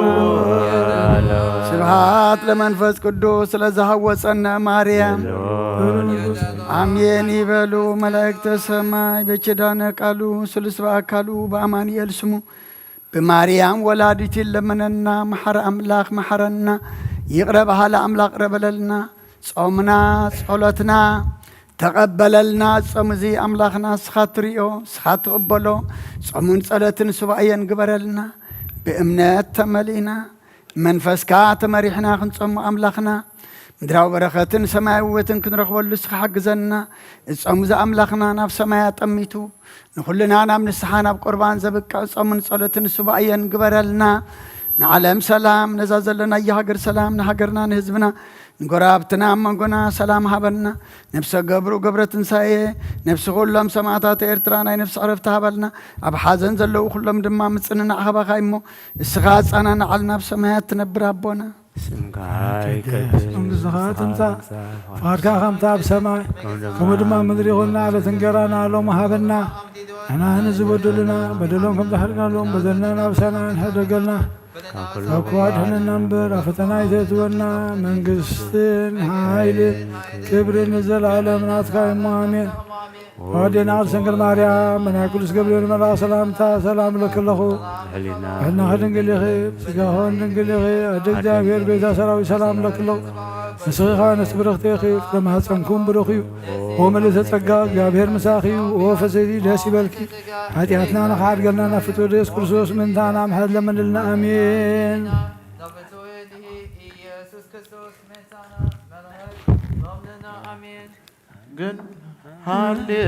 ስብሐት ለመንፈስ ቅዱስ ለዘሐወፀነ ማርያም አሜን ይበሉ መላእክተ ሰማይ በኪዳነ ቃሉ ስሉስ በአካሉ በአማኑኤል ስሙ በማርያም ወላዲት ለመነና መሐረ አምላክ መሐረና ይቅረ ባህለ አምላክ ረበለልና ጾምና ጸሎትና ተቀበለልና ጾም እዚ አምላክና ስኻት ትሪኦ ስኻት ትቕበሎ ጾሙን ጸሎትን ሱባኤን ግበረልና ብእምነት ተመሊእና መንፈስካ ተመሪሕና ክንጾሙ አምላክና ምድራዊ በረኸትን ሰማያዊ ውበትን ክንረኽበሉ ስሓግዘና ጾሙ ዘአምላክና ናብ ሰማያ ጠሚቱ ንኩልና ናብ ንስሓ ናብ ቁርባን ዘብቅዕ ጾሙን ጸሎትን ሱባኤን ግበረልና ንዓለም ሰላም ነዛ ዘለና የሃገር ሰላም ንሃገርና ንህዝብና ንጎራብትና መንጎና ሰላም ሃበልና ነፍሰ ገብሩ ገብረ ትንሳኤ ነፍሲ ኩሎም ሰማዕታት ኤርትራ ናይ ነፍሲ ዕረፍቲ ሃበልና ኣብ ሓዘን ዘለዉ ኩሎም ድማ ምፅንናዕ ሃባኻ እሞ እስኻ ፃናንዓል ናብ ሰማያት ትነብር ኣቦና እምዝኻ ትምፃእ ፍቓድካ ከምታ ኣብ ሰማይ ከምኡ ድማ ምድሪ ይኹንና ዓለት እንጀራና ሎሚ ሃበና ንሕና ንዝበደሉና በደሎም ከም ዝሓድናሎም በደልና ናብ ሰማይ ንሕደገልና ካብ ክዋድሕንና እምበር ኣብ ፈተና ይተእትወና መንግስትን ሃይልን ክብርን ዘለዓለም ናትካ እሞ ኣሜን ወዴና ሰንገል ማርያም መናይ ቅዱስ ገብርኤል መልአክ ሰላምታ ሰላም ለክለኹ ሕና ድንግል ኢኺ ስጋኾን ድንግል ኢኺ ኣደ እግዚአብሔር ቤዛ ሰራዊት ሰላም ለክለኹ ንስኺኻ ነስቲ ብርኽቲ ኢኺ ፍረማፀንኩም ብሩኽ እዩ ኦ ምልዕተ ጸጋ እግዚአብሔር ምሳኺ እዩ ኦ ፈሰይቲ ደስ ይበልኪ ኃጢአትና ንኸሓድገልና ናብ ፍትወ ኢየሱስ ክርስቶስ ምንታና ምሕረት ለመንልና ኣሜን ግን ሃሌሉያ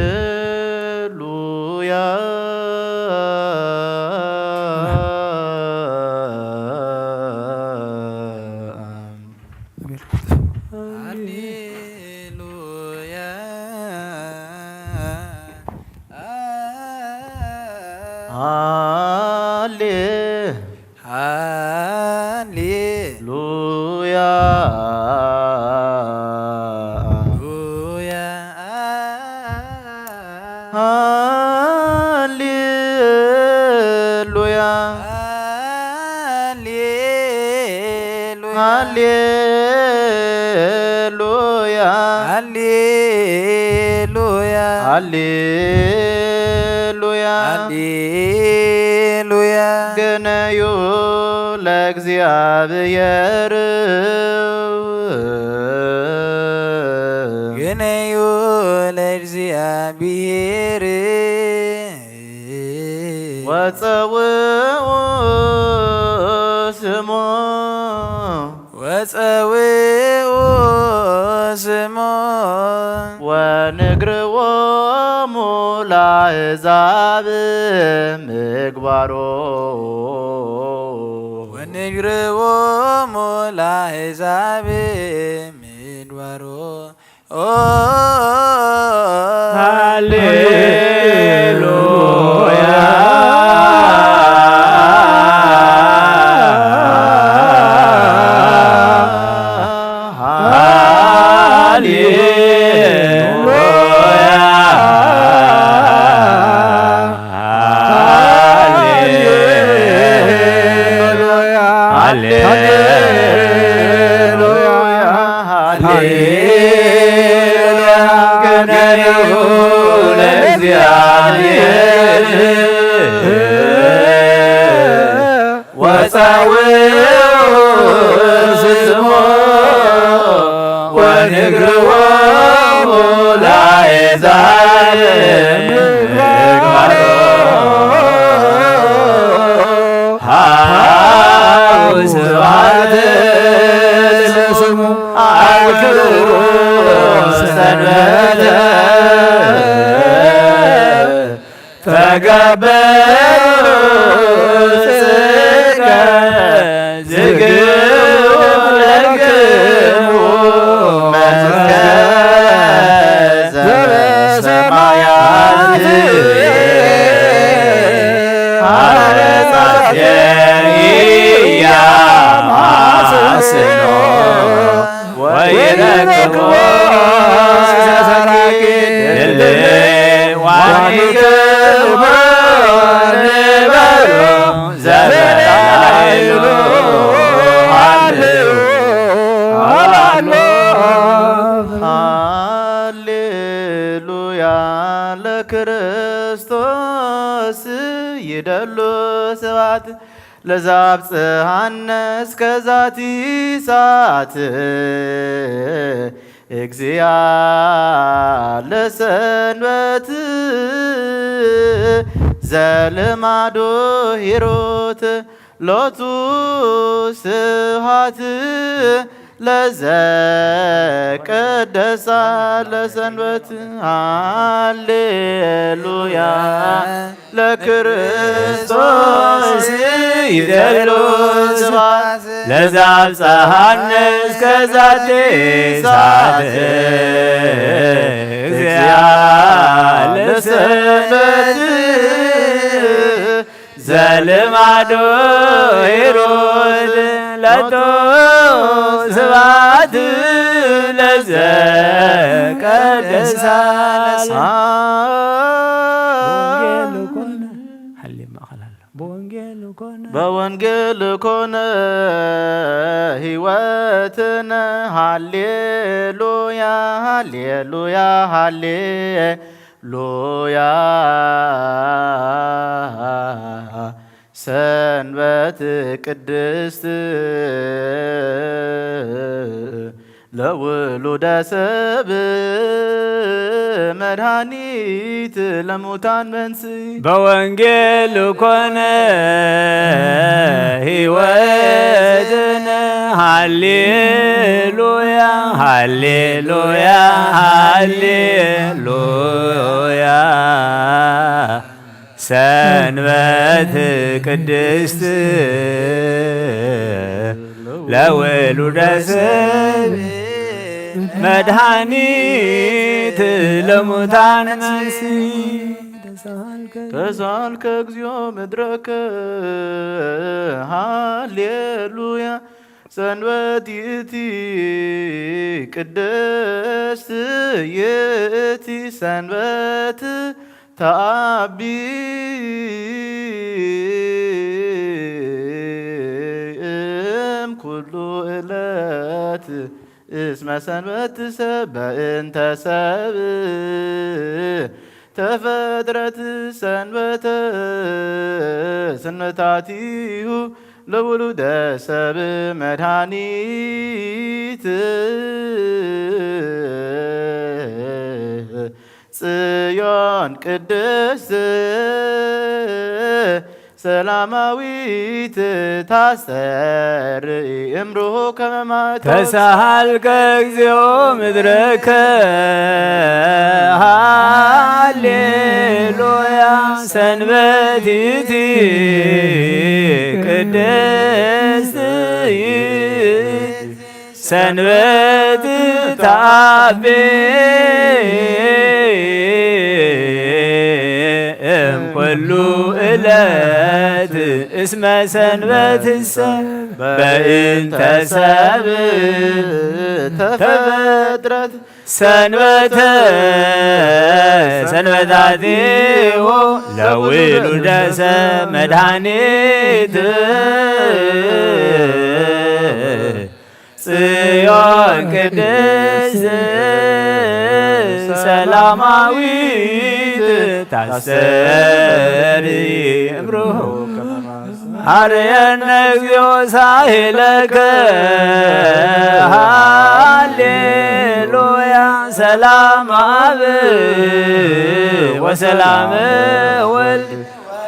ሃሌሉያ ሃሌሉያ ገነዩ ለእግዚአብሔር ገነዩ ለእግዚአብሔር ወፀውኡ ስሞ ወፀውኡ ስሞ ወንግርዎሙ ለአሕዛብ ምግባሮ ወንግርዎሙ ለአሕዛብ ምግባሮ ሃሌሉያ Yeah. ይወስኖ ወይረክቦ ዋኒክሞ ንበሮ ዘበላይሎ ሃሌሉያ ለክርስቶስ ይደሉ ስብሐት ለዛብጽሐነ እስከ ዛቲ ሰዓት እግዚአ ለሰንበት ዘልማዶ ሂሩት ሎቱ ስብሐት ለዘቀደሳ ለሰንበት ሃሌሉያ ለክርስቶስ ይደሉ ስብሐት ለዛብጽሐነ እስከ ዛቲ ሰዓት እግዚአ ለሰንበት ዘልማዶ ሂሩት ሎቱ ስብሐት ለዘቀደሳ በወንጌል ኮነ ሕይወትነ ሃሌሉያ ሃሌሉያ ሃሌሉያ ሰንበት ቅድስት ለውሉደ ሰብእ መድኃኒት ለሙታን መንሥእ በወንጌል ኮነ ሕይወትነ ሃሌሉያ ሃሌሉያ ሃሌሉያ ሰንበት ቅድስት ለውሉደ ሰብእ መድኃኒት ለሙታን መንሥእ ተሳልከ እግዚኦ ምድረከ ሃሌሉያ ሰንበት ይእቲ ቅድስት ይእቲ ሰንበት ተአቢ ኩሉ ዕለት እስመ ሰንበት በእንተ ሰብእ ተፈጥረት ሰንበተ ሰንበታቲሁ ለውሉደ ሰብእ መድኃኒት ጽዮን ቅድስት ሰላማዊት ታስተርኢ እምሮሆ ከመ ማኅቶት ተሳሃልከ እግዚኦ ምድረከ ሃሌሉያ ሰንበት ይእቲ ቅድስት ሰንበት ተአቢ እምኩሉ ዕለት እስመ ሰንበትሰ በእንተ ሰብእ ተፈጥረት ሰንበተ ሰንበታቲሁ ለውሉደ ሰብእ መድኃኒት ጽዮን ቅድስት ሰላማዊት ታስተርኢ እምሮሆ አርየነ እግዚኦ ሳህለከ ሃሌሉያ ሰላም አብ ወሰላም ወልድ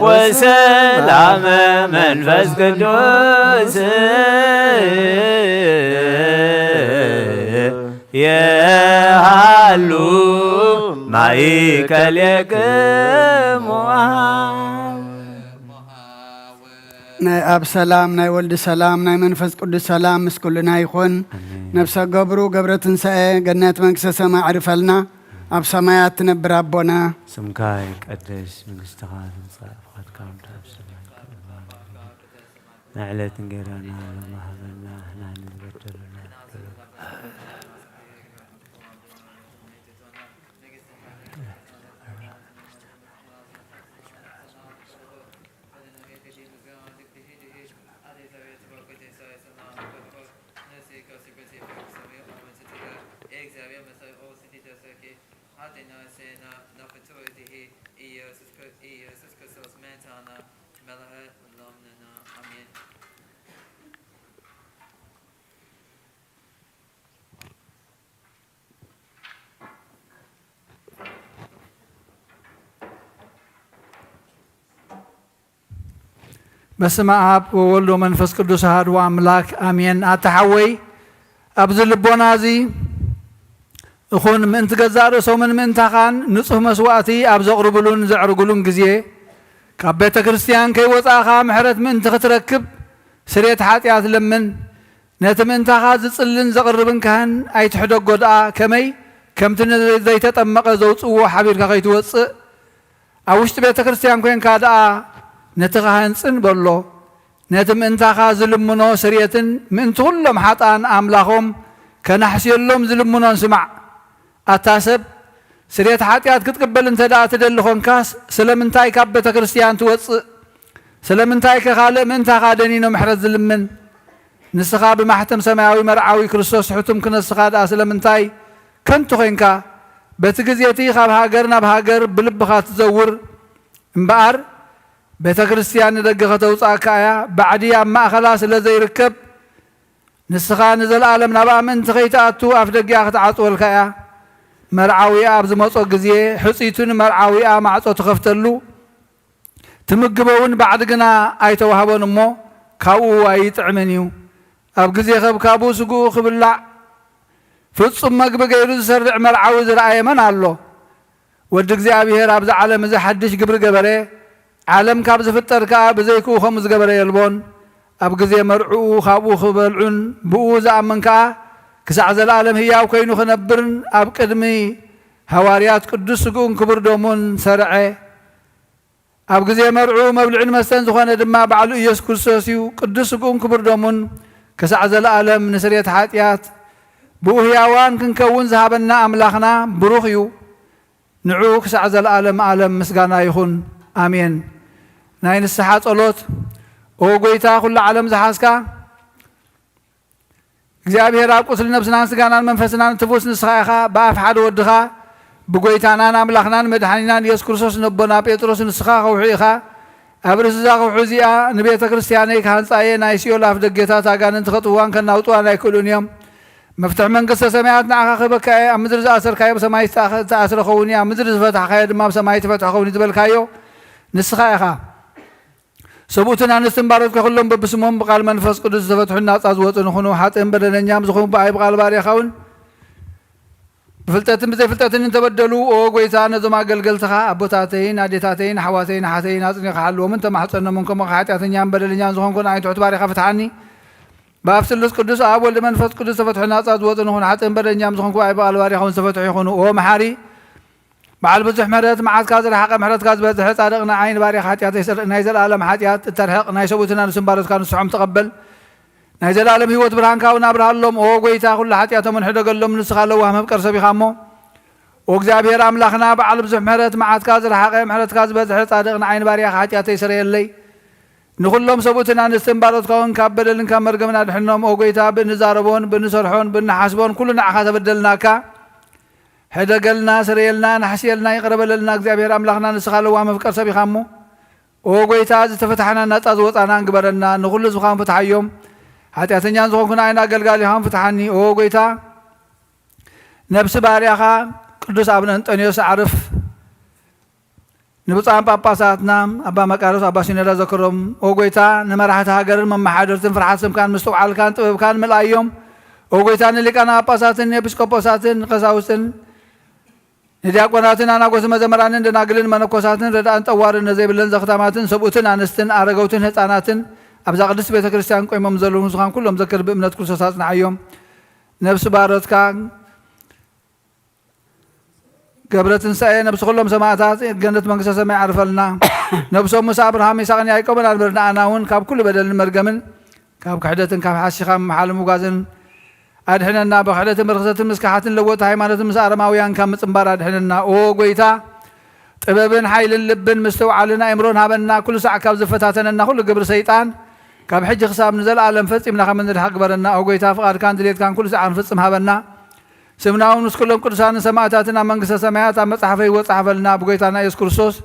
ወሰላም መንፈስ ቅዱስ የሃሉ ማእከሌክሙ ናይ አብ ሰላም ናይ ወልድ ሰላም ናይ መንፈስ ቅዱስ ሰላም ምስ ኩልና ይኹን። ነፍሰ ገብሩ ገብረ ትንሣኤ ገነት መንግሥተ ሰማይ ዕርፈልና ኣብ ሰማያት ትነብር ኣቦና ስምካ ይቀደስ መንግሥትኻ ትምጻእ ፈቃድካ ትኩን ኣብ ሰማይ ከመ ንዕለት እንጀራና ሎሚ ሃበና ንሕና ንበድል በስመ አብ ወወልድ ወመንፈስ ቅዱስ አሐዱ አምላክ አሜን። አተሐወይ ኣብዚ ልቦና እዚ እኹን ምእንቲ ገዛእ ርእሶምን ምእንታኻን ንጹህ መስዋእቲ ኣብ ዘቕርብሉን ዘዕርግሉን ግዜ ካብ ቤተ ክርስቲያን ከይወፃእኻ ምሕረት ምእንቲ ክትረክብ ስርየት ሓጢኣት ለምን ነቲ ምእንታኻ ዝጽልን ዘቕርብን ካህን ኣይትሕደጎ ደኣ ከመይ ከምቲ ዘይተጠመቐ ዘውፅዎ ሓቢርካ ከይትወፅእ ኣብ ውሽጢ ቤተ ክርስቲያን ኮንካ ደኣ ነቲ ካህን ጽን በሎ ነቲ ምእንታኻ ዝልምኖ ስርየትን ምእንቲ ኩሎም ሓጣን ኣምላኾም ከናሕስየሎም ዝልምኖን ስማዕ ኣታ ሰብ ስርየት ሓጢኣት ክትቅበል እንተ ደኣ ትደሊ ኾንካስ ስለምንታይ ካብ ቤተ ክርስቲያን ትወፅእ? ስለምንታይ ከኻልእ ምእንታኻ ደኒኖ ምሕረት ዝልምን? ንስኻ ብማሕተም ሰማያዊ መርዓዊ ክርስቶስ ሕቱም ክነስኻ ደኣ ስለምንታይ ከንቱ ኾንካ በቲ ግዜቲ ካብ ሃገር ናብ ሃገር ብልብኻ ትዘውር እምበኣር ቤተ ክርስቲያን ንደገ ከተውፃእካ እያ ባዕዲ ኣብ ማእኸላ ስለ ዘይርከብ ንስኻ ንዘለኣለም ናብኣ ምእንቲ ከይትኣቱ ኣፍ ደጊኣ ክትዓፅወልካ እያ። መርዓዊኣ ኣብ ዝመፆ ግዜ ሕፂቱን መርዓዊኣ ማዕፆ ትኸፍተሉ ትምግበውን ባዕዲ ግና ኣይተዋህቦን እሞ ካብኡ ኣይጥዕምን እዩ። ኣብ ግዜ ኸብካቡ ስጉኡ ክብላዕ ፍጹም መግቢ ገይሩ ዝሰርዕ መርዓዊ ዝረኣየ መን ኣሎ? ወዲ እግዚኣብሔር ኣብዚ ዓለም እዚ ሓድሽ ግብሪ ገበረ ዓለም ካብ ዝፍጠር ከዓ ብዘይክኡ ከምኡ ዝገበረ የልቦን። ኣብ ግዜ መርዑኡ ካብኡ ክበልዑን ብኡ ዝኣምን ከዓ ክሳዕ ዘለኣለም ህያው ኮይኑ ክነብርን ኣብ ቅድሚ ሃዋርያት ቅዱስ ስጉኡን ክቡር ደሙን ሰርዐ። ኣብ ግዜ መርዑ መብልዕን መስተን ዝኾነ ድማ ባዕሉ ኢየሱስ ክርስቶስ እዩ። ቅዱስ ስጉኡን ክቡር ደሙን ክሳዕ ዘለኣለም ንስርየት ሓጢኣት ብኡ ህያዋን ክንከውን ዝሃበና ኣምላኽና ብሩኽ እዩ። ንዑ ክሳዕ ዘለኣለም ዓለም ምስጋና ይኹን ኣሜን። ናይ ንስሓ ጸሎት ኦ ጎይታ ኩሉ ዓለም ዝሓዝካ እግዚኣብሔር ኣብ ቁስሊ ነብስናን ስጋናን መንፈስናን ትፉስ ንስኻ ኢኻ ብኣፍ ሓደ ወድኻ ብጎይታናን ኣምላኽናን መድሓኒናን ኢየሱስ ክርስቶስ ነቦና ጴጥሮስ ንስኻ ኸውሒ ኢኻ። ኣብ ርእሲ እዛ ኸውሒ እዚኣ ንቤተ ክርስቲያነይ ካህንፃየ ናይ ሲኦል ኣፍ ደጌታት ኣጋንንቲ ኸጥውዋን ከናውጥዋን ኣይክእሉን እዮም። መፍትሒ መንግስተ ሰማያት ንዓኻ ክህበካ እየ። ኣብ ምድሪ ዝኣሰርካዮ ብሰማይ ዝተኣስረ ኸውን እዩ። ኣብ ምድሪ ዝፈታሕካዮ ድማ ብሰማይ ትፈትሖ ኸውን ዝበልካዮ ንስኻ ኢኻ። ሰብኡትን ኣንስትን ባሮትካ ኩሎም በብስሞም ብቃል መንፈስ ቅዱስ ዝተፈትሑን ናፃ ዝወፁን ይኹኑ። ሓጥእን በደለኛም ዝኾኑ ብኣይ ብቃል ባርያኻ እውን ብፍልጠትን ብዘይፍልጠትን እንተበደሉ ኦ ጎይታ ነዞም ኣገልገልትኻ ኣቦታተይን ኣዴታተይን ኣሕዋተይን ሓተይን ኣፅኒኻ ሓልዎምን ተማሕፀኖምን ከምኡ ሓጢኣተኛን በደለኛን ዝኾንኩን ኣይ ትሑት ባርያኻ ፍትሓኒ። በኣብ ስሉስ ቅዱስ ኣብ ወልዲ መንፈስ ቅዱስ ዝተፈትሑ ናፃ ዝወፁን ይኹኑ። ሓጥእን በደለኛም ዝኾንኩ ብኣይ ብቃል ባርያኻ እውን ዝተፈትሑ ይኹኑ። ኦ መሓሪ በዓል ብዙሕ ምሕረት መዓትካ ዝረሓቐ ምሕረትካ ዝበዝሐ ጻድቕ ንዓይን ባርያኻ ሓጢኣት ኣይሰርቕ። ናይ ዘለኣለም ሓጢኣት እተርሕቕ ናይ ሰብኡትን ኣንስትን ባሮትካ ንስሖም ተቐበል። ናይ ዘለኣለም ህይወት ብርሃንካ እውን ኣብርሃሎም። ኦ ጎይታ ኩሉ ሓጢኣቶምን ሕደገሎም ንስኻ ለዋህ መፍቀር ሰቢኻ እሞ ኦ እግዚኣብሔር ኣምላኽና በዓል ብዙሕ ምሕረት መዓትካ ዝረሓቐ ምሕረትካ ዝበዝሐ ጻድቕ ንዓይን ባርያኻ ሓጢኣት ኣይሰረየለይ። ንኹሎም ሰብኡትን ኣንስትን ባሮትካ እውን ካብ በደልን ካብ መርገምን ኣድሕኖም። ኦ ጎይታ ብንዛረቦን ብንሰርሖን ብንሓስቦን ኩሉ ንዓኻ ተበደልናካ ሕደገልና ስረየልና ናሕስየልና ይቕረበለልና። እግዚኣብሔር ኣምላኽና ንስኻ ለዋ መፍቀር ሰቢኻ እሞ ኦ ጎይታ ዝተፈታሕና ናፃ ዝወፃና እንግበረና። ንኹሉ ዝኻን ፍትሓዮም ሓጢኣተኛን ዝኾንኩን ዓይን ኣገልጋሊኻን ፍትሓኒ። ኦ ጎይታ ነብሲ ባርያኻ ቅዱስ ኣቡነ እንጦንዮስ ዓርፍ ንብፃን ጳጳሳትና ኣባ መቃርስ ኣባ ሲኖዳ ዘክሮም። ኦ ጎይታ ንመራሕቲ ሃገርን መማሓደርትን ፍርሓት ስምካን ምስትውዓልካን ጥበብካን ምልኣዮም። ኦ ጎይታ ንሊቃና ጳጳሳትን ኤጲስቆጶሳትን ቀሳውስትን ንዲያቆናትን ኣናጎስ መዘመራንን ደናግልን መነኮሳትን ረዳእን ጠዋርን ነዘይብለን ዘኽታማትን ሰብኡትን ኣንስትን ኣረገውትን ህፃናትን ኣብዛ ቅድስት ቤተ ክርስቲያን ቆይሞም ዘለዉ ንስኻን ኩሎም ዘክር ብእምነት ክርስቶስ ኣጽንዓዮም። ነብሲ ባሮትካ ገብረ ትንሳኤ ነብሲ ኩሎም ሰማዕታት ገነት መንግስተ ሰማይ ዓርፈልና። ነብሶም ምስ ኣብርሃም ይስሐቅን ያዕቆብን ኣንበርናኣና እውን ካብ ኩሉ በደልን መርገምን ካብ ክሕደትን ካብ ሓሲኻ መሓል ምጓዝን ኣድሕነና። ብክሕደትን ብርክሰትን ምስካሓትን ለወጥ ሃይማኖትን ምስ ኣረማውያን ካብ ምፅምባር ኣድሕነና። ኦ ጎይታ ጥበብን ሓይልን ልብን ምስትውዓልን ኣእምሮን ሃበና። ኩሉ ሳዕ ካብ ዝፈታተነና ኩሉ ግብሪ ሰይጣን ካብ ሕጂ ክሳብ ንዘለኣለም ፈፂምና ከም እንድሕቅ ግበረና። ኦ ጎይታ ፍቓድካን ድሌትካን ኩሉ ሳዕ ንፍፅም ሃበና። ስምናውን ምስ ኩሎም ቅዱሳን ሰማዕታትና መንግስተ ሰማያት ኣብ መጽሓፈ ሕይወት ጻሕፈልና ብጎይታና ኢየሱስ ክርስቶስ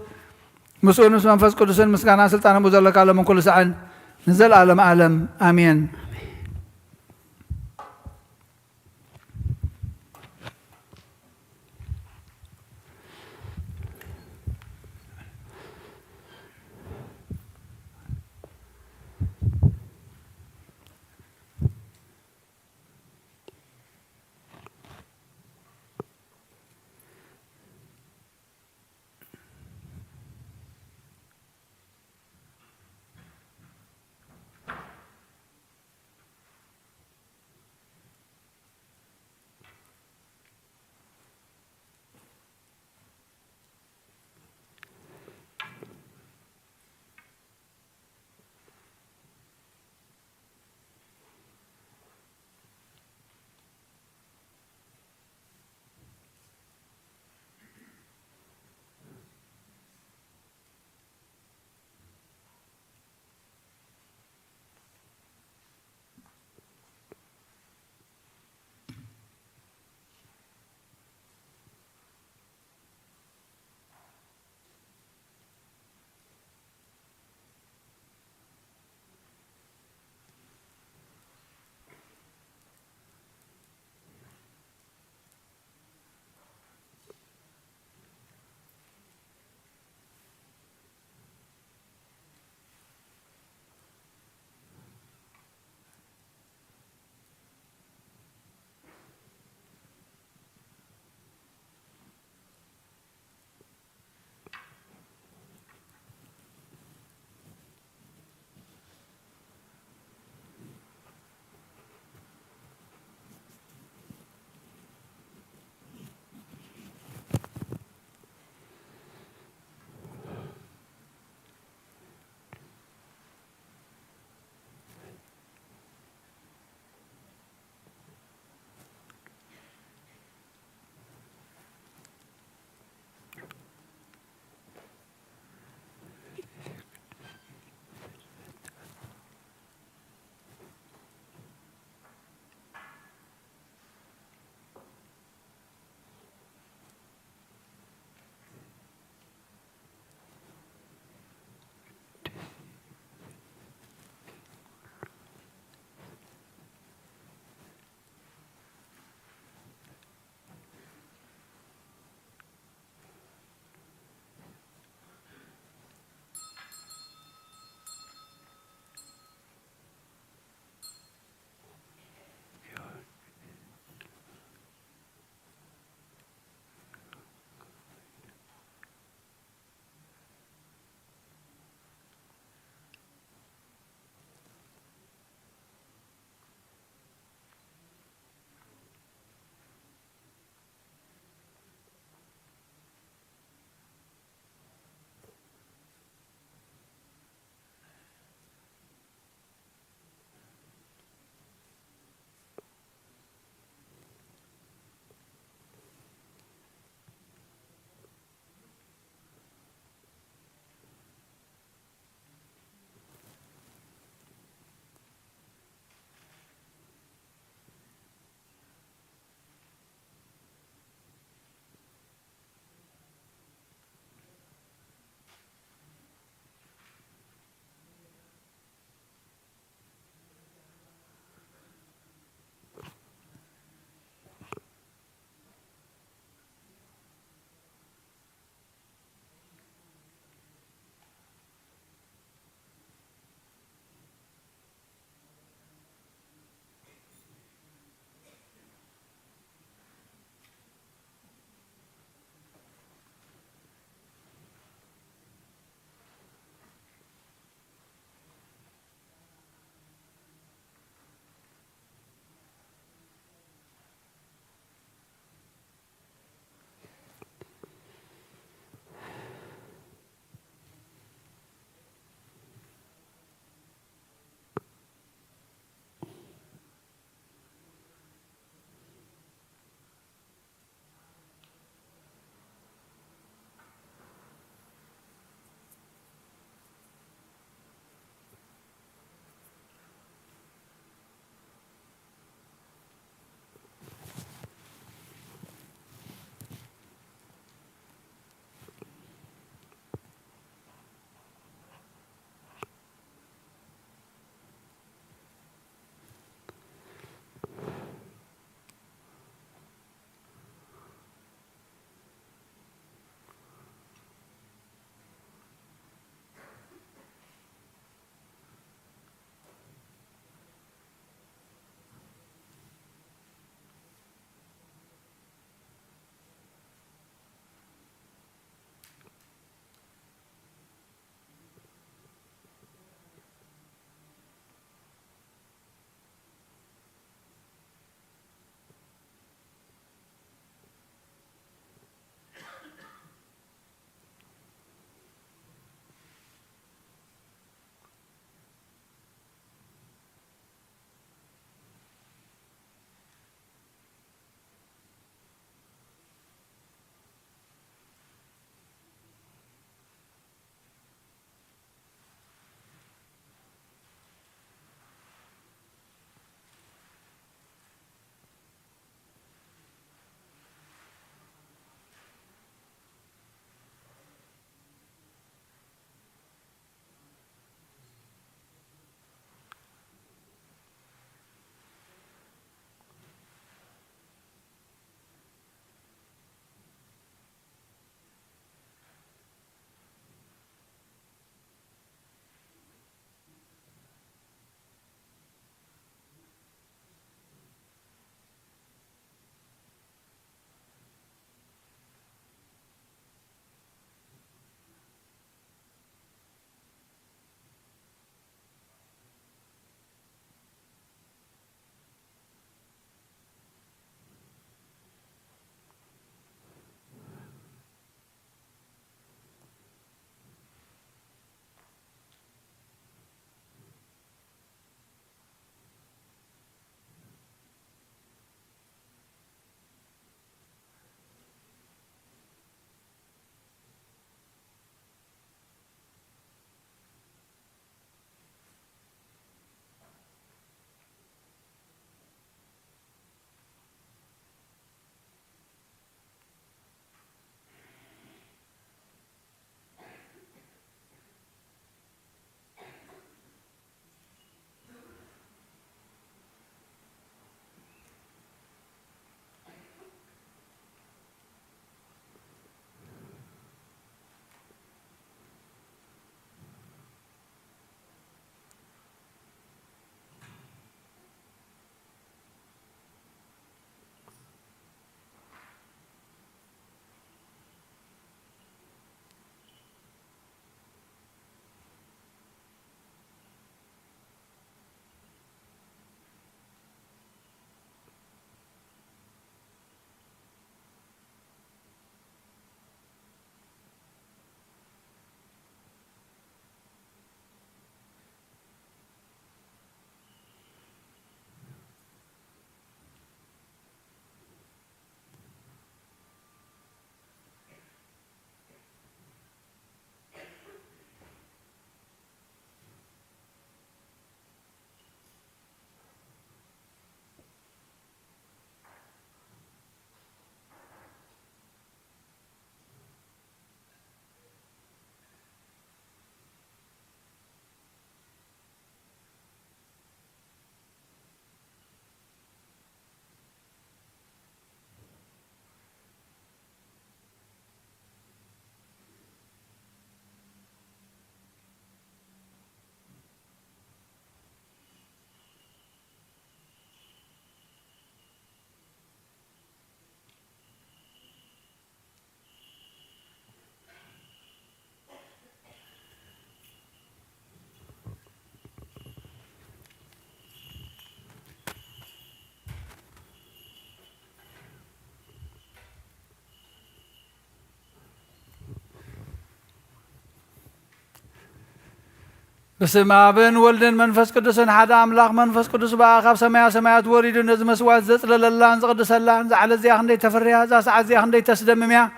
ምስኡን ምስ መንፈስ ቅዱስን ምስጋና ስልጣን ዘለካ ሎምን ኩሉ ሰዓን ንዘለዓለም ዓለም ኣሜን። بسم ابن ولدن منفس قدسن حدا املاخ منفس قدس باخاب سمايا سمايات وريد نز مسوات زصلللان زقدسلان زعل زيا خندي تفريا ذا ساعه زيا خندي تسدمميا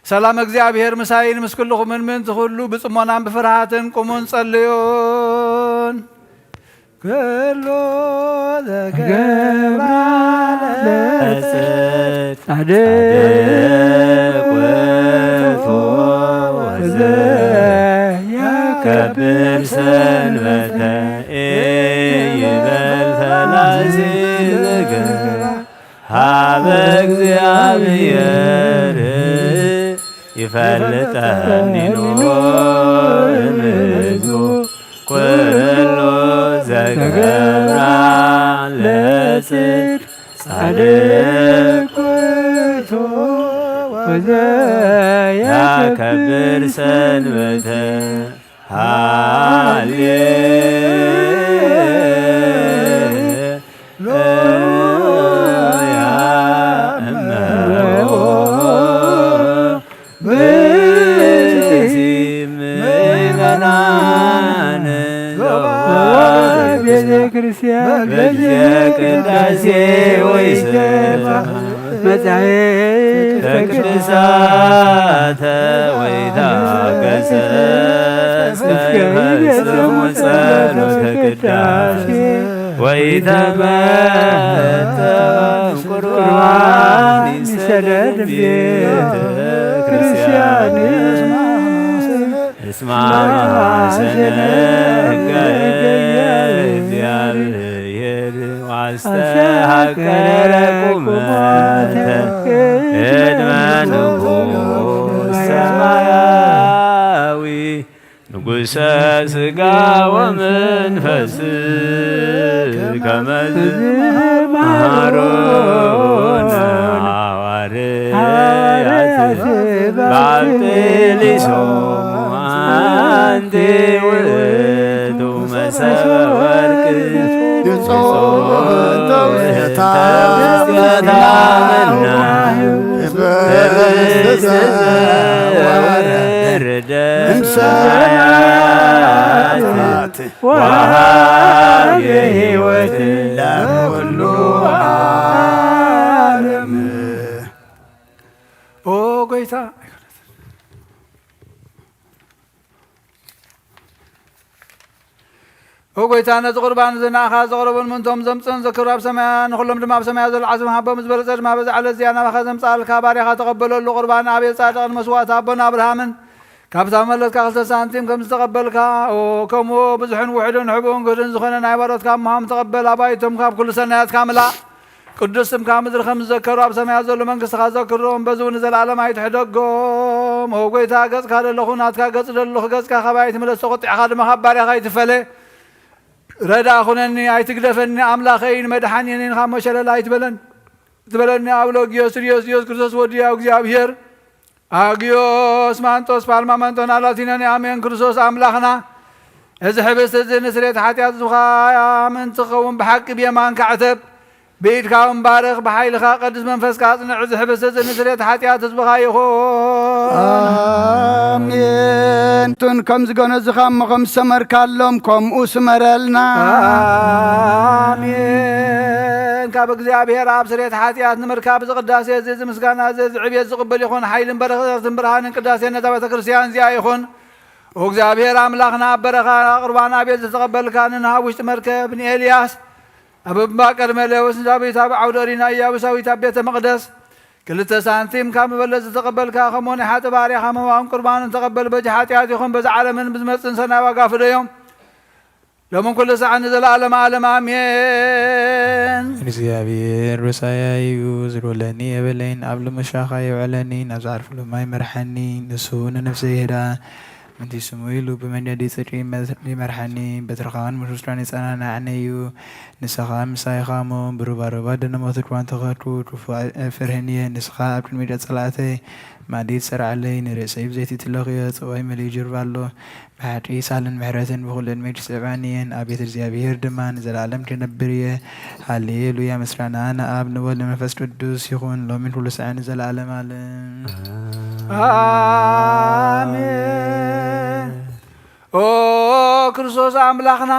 سلام እግዚአብሔር مساين مسكلكم من تخلو بصمونان بفرሃትን قومون صليون كلو ذكرى كبر سنبت يبل فلازلك هاب እግዚአብሔር يفلتني نور كل زكبر لسر صدق يا كبر سنبته ክርስቲያን ቅዳሴ ወይሰፋ መጻሕፍተ ቅዱሳተ ወይታገሰ እስከ ጸሎተ ቅዳሴ ወይተመተ ቁርባን ይሰደድ ቤተ ክርስቲያን እስማ ማሰነ እግዚአብሔር ዋስተሐቀረ ቁመተ እድመንሁ ሰማያዊ ንጉሠ ሥጋ ወመንፈስ ከመዝ መሃሮነ ሐዋርያት ባብጤሊሶም አንቲ ውእቱ መሰበ ወርቅ የጾታመና ሰማያት ወሃብ ሕይወት ለኩሉ ዓለም ኦ ጌታ وقويتا نز قربان زنا خاز قربان منتم زمصن ذكراب سماء نخلم دما بسماء ذل العزم حبه مزبرزج ما بز على زيانا خزم صال كباري تقبلوا له قربان ابي صادق مسوات ابنا ابراهيم كابتا ملت كخلت سنتيم كم تقبلك او كم بزحن وحدن حبون قدن زخنا نايبرت كم هم تقبل ابايتم كاب كل سنات كامله قدسم كامذر خمس ذكراب سماء ذل منكس خذكرهم بزون زل العالم يتحدقهم وقويتا قز كاد لخونات كاقز لخ قز كخبايت ملت قطع خادم خباري خايتفله ردا خنني ايتقدفني املاخين مدحنين خمشل لا يتبلني اولوغيوس ريوس كريستوس وديا እግዚአብሔር اغيوس مانتوس بالمامنتون علاتينني امين كريستوس املاخنا اذ حبست نسريت حاتيات زخا من تقوم بحق بيمان كعتب بيدك مبارك بحيلك قدس منفس كاصنع اذ حبست نسريت حاتيات زبخا يخون آمين تون كم زغنا زخام مخم سمر كالوم كم اسمرلنا آمين كاب እግዚአብሔር አብ ስሬት ኃጢአት ንምርካብ ዝቅዳሴ እዚ ምስጋና እዚ ዕብየት ዝቅበል ይኹን ኃይልን በረኸትን ብርሃንን ቅዳሴነት ቤተ ክርስቲያን እዚኣ ይኹን እግዚአብሔር አምላኽና በረኻ ቁርባና ቤት ዝተቀበልካ ንንሃ ውሽጢ መርከብ ንኤልያስ ኣብ እምባቀር መለወስ ዳዊት ኣብ ዓውደሪና ኢያቡሳዊት ኣብ ቤተ መቅደስ كلت سانتيم كام بلز تقبل كامون حتى باري خامون قربان تقبل بجحاتيات يخون بزعل من بزمسن سنة وقاف اليوم لمن كل ساعة نزل عالم عالم آمين እግዚአብሔር ሩሳያዩ ዝሮለኒ የበለይን ኣብ ለመሻኻ የውዕለኒ ናብ ዝዓርፍ ለማ ይመርሐኒ ንሱ ንነፍሰ ይሄዳ ምንቲ ስሙ ኢሉ ብመንገዲ ጽድቂ ይመርሐኒ በትርኻን ምሽውስራን ይጸናናዕነዩ ንስኻ ምሳይኻሞ ብሩባሩባ ደነሞት ድዋን ተኸድኩ ፍርህንየ ንስኻ ኣብ ቅድሚ ጸላእተይ ማዲት ሰርዓለይ ንርእሰይ ብዘይቲ ትለኽዮ ጽዋይ መሊኡ ጅርባ ኣሎ ብሓቂ ሳልን ምሕረትን ብኹሉ ዕድመይ ትስዕባንየን ኣብ ቤተ እግዚኣብሔር ድማ ንዘለኣለም ክነብር እየ ሃሌሉያ ምስጋና ንኣብ ንወልድ ንመንፈስ ቅዱስ ይኹን ሎሚን ኩሉ ሰዓት ንዘለኣለም ኣለም آمين ኦ ክርስቶስ አምላኽና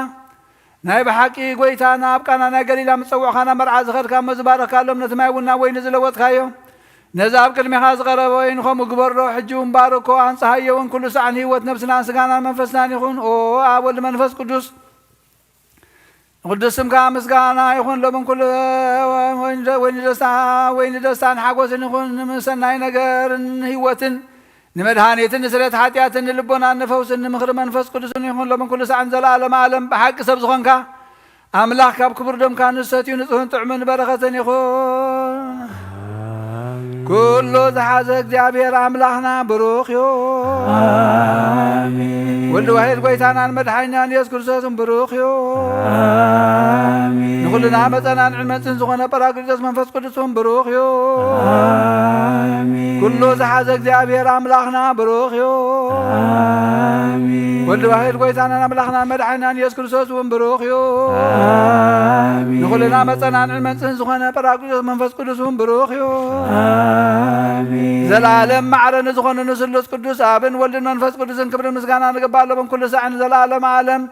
ናይ ብሓቂ ጎይታና ኣብቃና ናይ ገሊላ ምፀውዕኻና መርዓ ዝኸድካ መዝባረካሎም ነቲ ማይ ቡና ወይኒ ዝለወጥካዮ ነዚ ኣብ ቅድሚኻ ዝቐረበ ወይኒ ከምኡ ግበሮ ሕጂ እውን ባርኮ ኣንፀሃዮ እውን ኩሉ ሰዓን ህይወት ነብስናን ስጋናን መንፈስናን ይኹን ኦ ኣብ ወልዲ መንፈስ ቅዱስ ቅዱስ ስምካ ምስጋና ይኹን ሎምን ኩሉ ወይኒ ደስታን ሓጎስን ይኹን ንሰናይ ነገርን ህይወትን ንመድሃኒትን ንስረት ሓጢአትን ንልቦናን ንፈውስን ንምኽሪ መንፈስ ቅዱስን ይኹን ሎምን ኩሉ ሰዓን ዘለዓለም ዓለም ብሓቂ ሰብ ዝኾንካ ኣምላኽ ካብ ክቡር ደምካ ንሰትዩ ንጹህን ጥዑምን በረኸትን ይኹን ኩሉ ዝሓዘ እግዚአብሔር ኣምላኽና ብሩኽ እዩ ወልዲ ዋሕድ ጎይታናን መድሓኒናን ኢየሱስ ክርስቶስን ብሩኽ እዩ ንኹልና መፀናን ዕልመፅን ዝኾነ ጰራቅሊጦስ መንፈስ ቅዱስን ብሩኽ እዩ ኩሉ ዝሓዘ እግዚአብሔር ኣምላኽና ብሩኽ እዩ ወልዲ ዋሕድ ጎይታናን ኣምላኽናን መድሓኒናን ኢየሱስ ክርስቶስ እውን ብሩኽ እዩ ንኹልና መፀናን ዕልመፅን ዝኾነ ጰራቅሊጦስ መንፈስ ቅዱስን ብሩኽ እዩ ዘላለም ማዕረን ዝኾነ ንስሉስ ቅዱስ ኣብን ወልድን መንፈስ ቅዱስን ክብርን ምስጋና ንግባሎምን ኩሉ ሰዓን ዘላለም ዓለም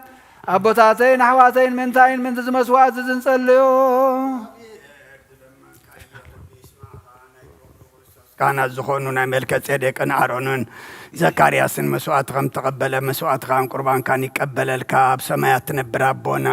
ኣቦታተይን ኣሕዋተይን ምንታይን ምንቲ ዝመስዋዕት ዝንጸልዮ ካህና ዝኾኑ ናይ መልከ ጼዴቅን ኣሮንን ዘካርያስን መስዋዕት ከም ተቐበለ መስዋዕትካን ቁርባንካን ይቀበለልካ ኣብ ሰማያት ትነብር ኣቦና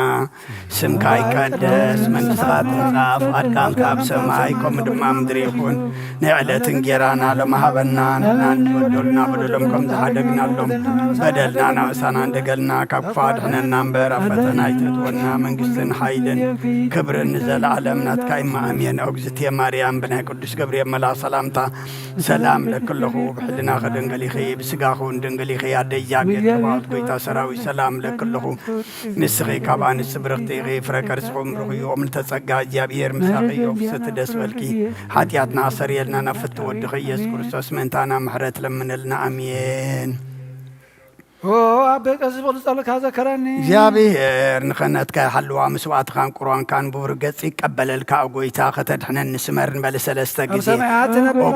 ስምካ ይቀደስ መንግሥትካ ትምጻእ ፈቃድካ ኣብ ሰማይ ከምኡ ድማ ምድሪ ይኹን ናይ ዕለት እንጀራና ሎሚ ሃበና ንሕና ንበደሉና በደሎም ከም ዝሓደግናሎም በደልና ናብሳና እንደገልና ካብ ክፉ ኣድሕነና እምበር ኣብ ፈተና ኣይተእትወና መንግስትን ሓይልን ክብርን ንዘለዓለም ናትካ ይማእምየን እግዝእትየ ማርያም ብናይ ቅዱስ ገብርኤል መልኣክ ሰላምታ ሰላም ለክለኹ ብሕልና ከደንገሊኸ ብስጋኹን ድንግሊኸ ኣደያጌት ተባሃት ጎይታ ሰራዊት ሰላም ለክለኹ ንስኺ ካብ ኣንስቲ ብርኽቲ ኢኺ ፍረ ከርስኹም ርኽዩ ምልተጸጋ እግዚኣብሔር ምሳኺ ፍስቲ ደስ በልኪ ሓጢኣትና ኣሰርየልና ናብ ፍቲ ወድኺ ኢየሱስ ክርስቶስ ምእንታና ምሕረት ለምንልና ኣሜን ኣበይ ቀሲ ፍቕዲ ጸሎትካ ዘከረኒ እግዚኣብሔር ንኽነትካ ይሓልዋ መስዋዕትኻን ቁርባንካን ብብር ገጽ ይቀበለልካ ጎይታ ከተድሕነኒ ስመር ንበለ ሰለስተ ግዜ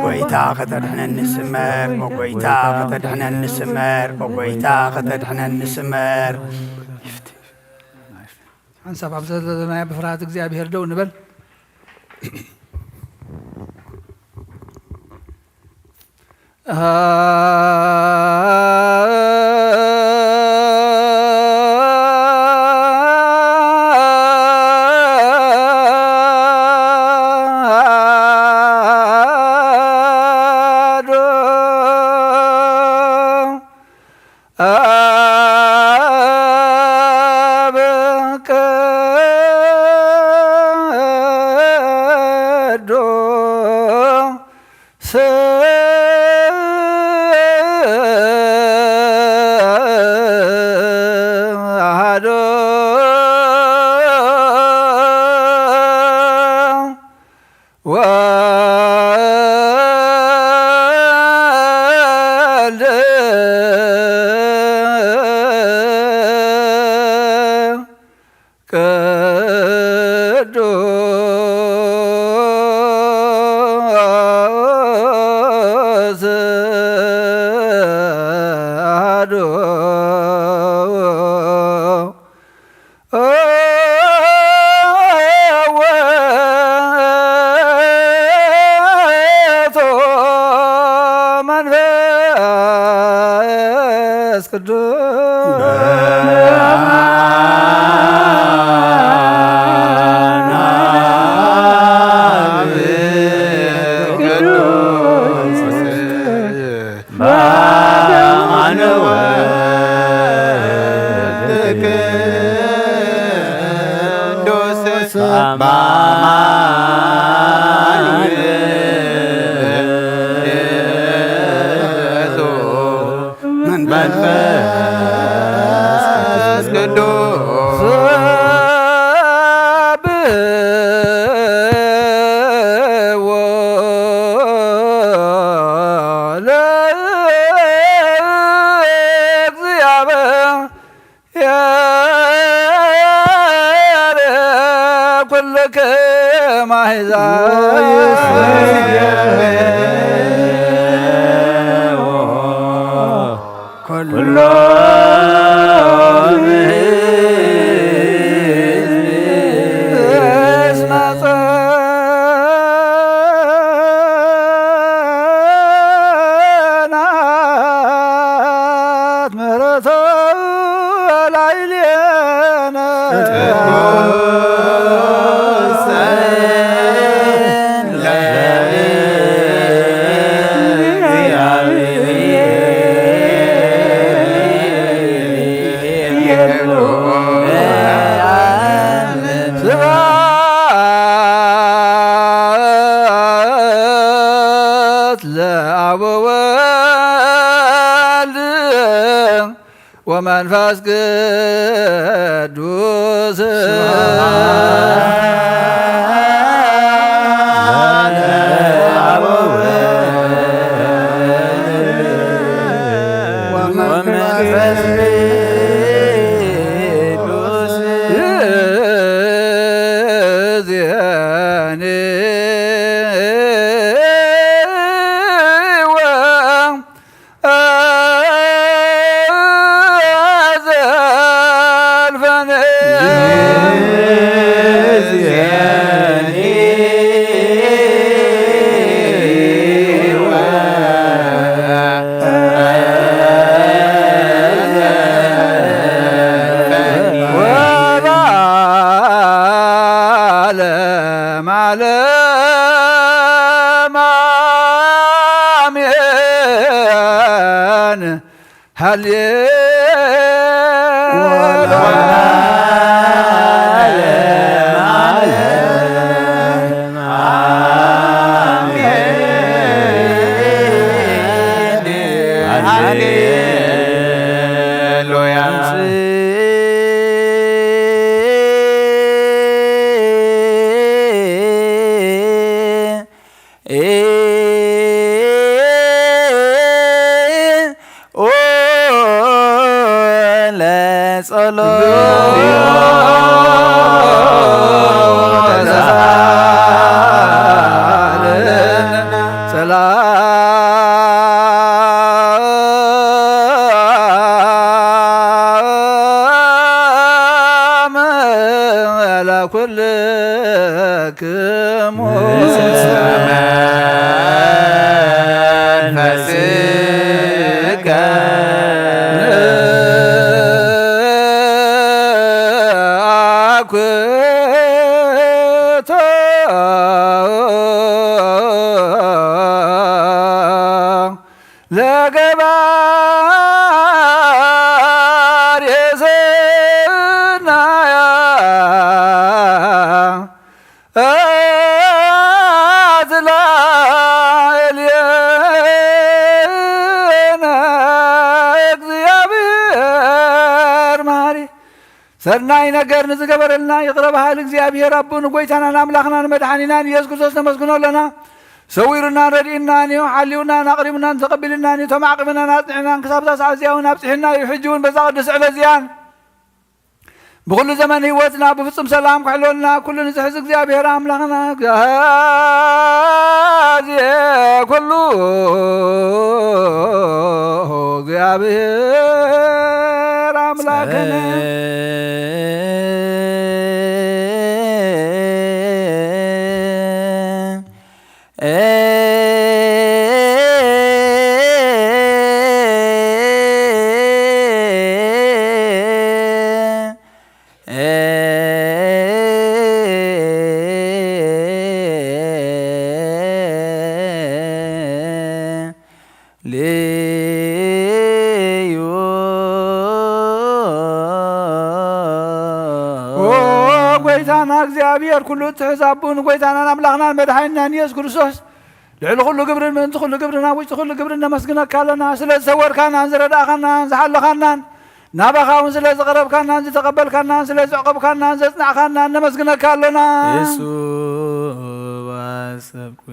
ጎይታ ከተድሕነኒ ስመር ጎይታ ከተድሕነኒ ስመር ጎይታ ከተድሕነኒ ስመር ሓንሳብ ኣብ ዘለናዮ ብፍርሃት እግዚኣብሔር ደው ንበል كل ወመንፈስ ቅዱስ ሰናይ ነገር ንዝገበረልና ይቅረባሃል እግዚአብሔር አቡን ጎይታናን አምላኽናን መድኃኒናን ኢየሱስ ክርስቶስ ነመስግኖለና ሰዊሩና ረዲእናን ሓሊውናን ኣቕሪቡናን ተቐቢልናን ተማዕቂብናን ኣፅኒዕናን ክሳብ ሳዕብ እዚያውን ኣብፅሕና ይሕጅውን በዛ ቅዱስ ዕለት እዚያን ብኩሉ ዘመን ህይወትና ብፍጹም ሰላም ክሕልወልና ኩሉ ንዝሕዝ እግዚአብሔር ኣምላኽና ኩሉ እግዚአብሔር ኣምላኽና ጎይታና እግዚአብሔር ኩሉ ትሕዛቡን ጎይታናን ኣምላኽናን መድኃኒናን ኢየሱስ ክርስቶስ ልዕሊ ኩሉ ግብርን ምእንቲ ኩሉ ግብርና ውሽጢ ኩሉ ግብርን ነመስግነካ ኣለና ስለ ዝሰወርካናን ዝረዳእኻናን ዝሓለኻናን ናባኻ እውን ስለ ዝቐረብካናን ዝተቐበልካናን ስለ ዝዕቐብካናን ዘጽናዕካናን ነመስግነካ ኣለና እሱ ባሰብኩ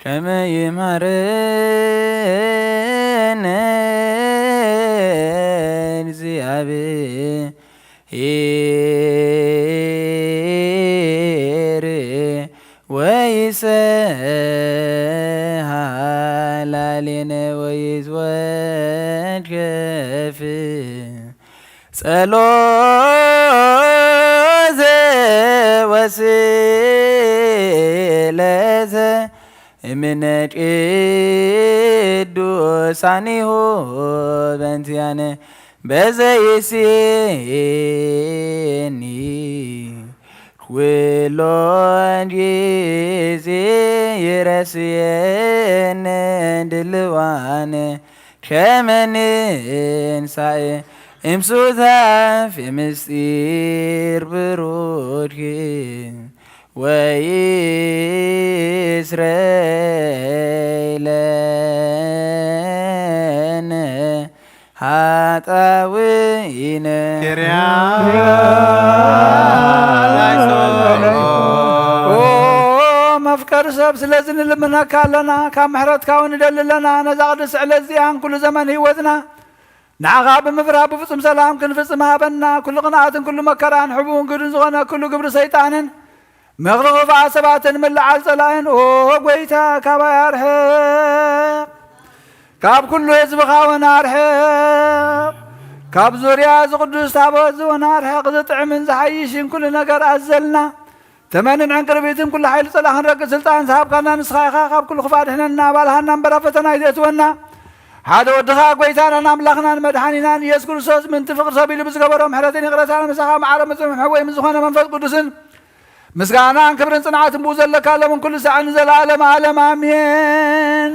ከመ ይምሃረነ እግዚአብሔር ወይሰሃላሌነ ወይዝወድከፍ ጸሎተ ወስእለተ እምነ ቅዱሳኒሁ በእንቲአነ በዘይሴኒ ኩሎ ጊዜ ይረስየነ ድልዋነ ከመ ንንሣእ እምሱታፍ የምስጢር ብሩክ ወይስረይ ጠዊነ ኪርያ መፍቀር ሰብ ስለዚህ ንልምነካ ኣለና ካብ ምሕረትካ እውን ንደልለና ነዛ ቅዱስ ዕለት እዚኣን ኩሉ ዘመን ህይወትና ንዓኻ ብምፍራህ ብፍፁም ሰላም ክንፍፅም ሃበና ኩሉ ቅንኣትን ኩሉ መከራን ሕቡን ግድን ዝኾነ ኩሉ ግብሪ ሰይጣንን ምኽሪ ክፉኣ ሰባትን ምልዓል ፀላእን ጎይታ ካባይ ኣርሕቕ ካብ ኩሉ ህዝብኻ እውን ኣርሕቕ ካብ ዙርያ ዝቅዱስ ታቦት እውን ኣርሕቕ ዝጥዕምን ዝሓይሽን ኩሉ ነገር ኣዘልና ተመንን ዕንቅርቢትን ኩሉ ሓይሊ ፀላእኽን ረቂ ስልጣን ዝሃብካና ንስኻ ኢኻ ካብ ኩሉ ክፋ ድሕነና ባልሃና እምበራ ፈተና ይዘእትወና ሓደ ወድኻ ጎይታናን ኣምላኽናን መድሓኒናን ኢየሱስ ክርስቶስ ምንቲ ፍቅሪ ሰቢሉ ብዝገበሮ ምሕረትን ይቕረታን ምሳኻ መዓረ መፅምሕ ወይ ዝኾነ መንፈስ ቅዱስን ምስጋናን ክብርን ፅንዓትን ብኡ ዘለካ ሎምን ኩሉ ሰዓት ንዘለዓለም ዓለም ኣሜን።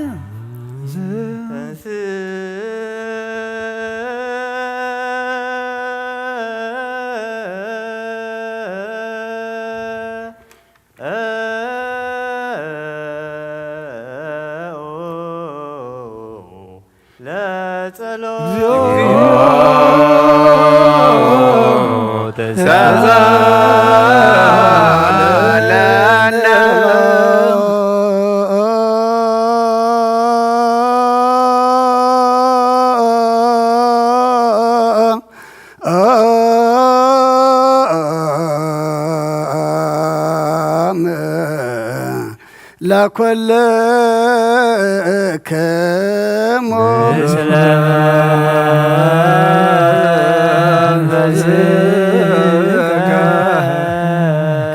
ለኩልክሙ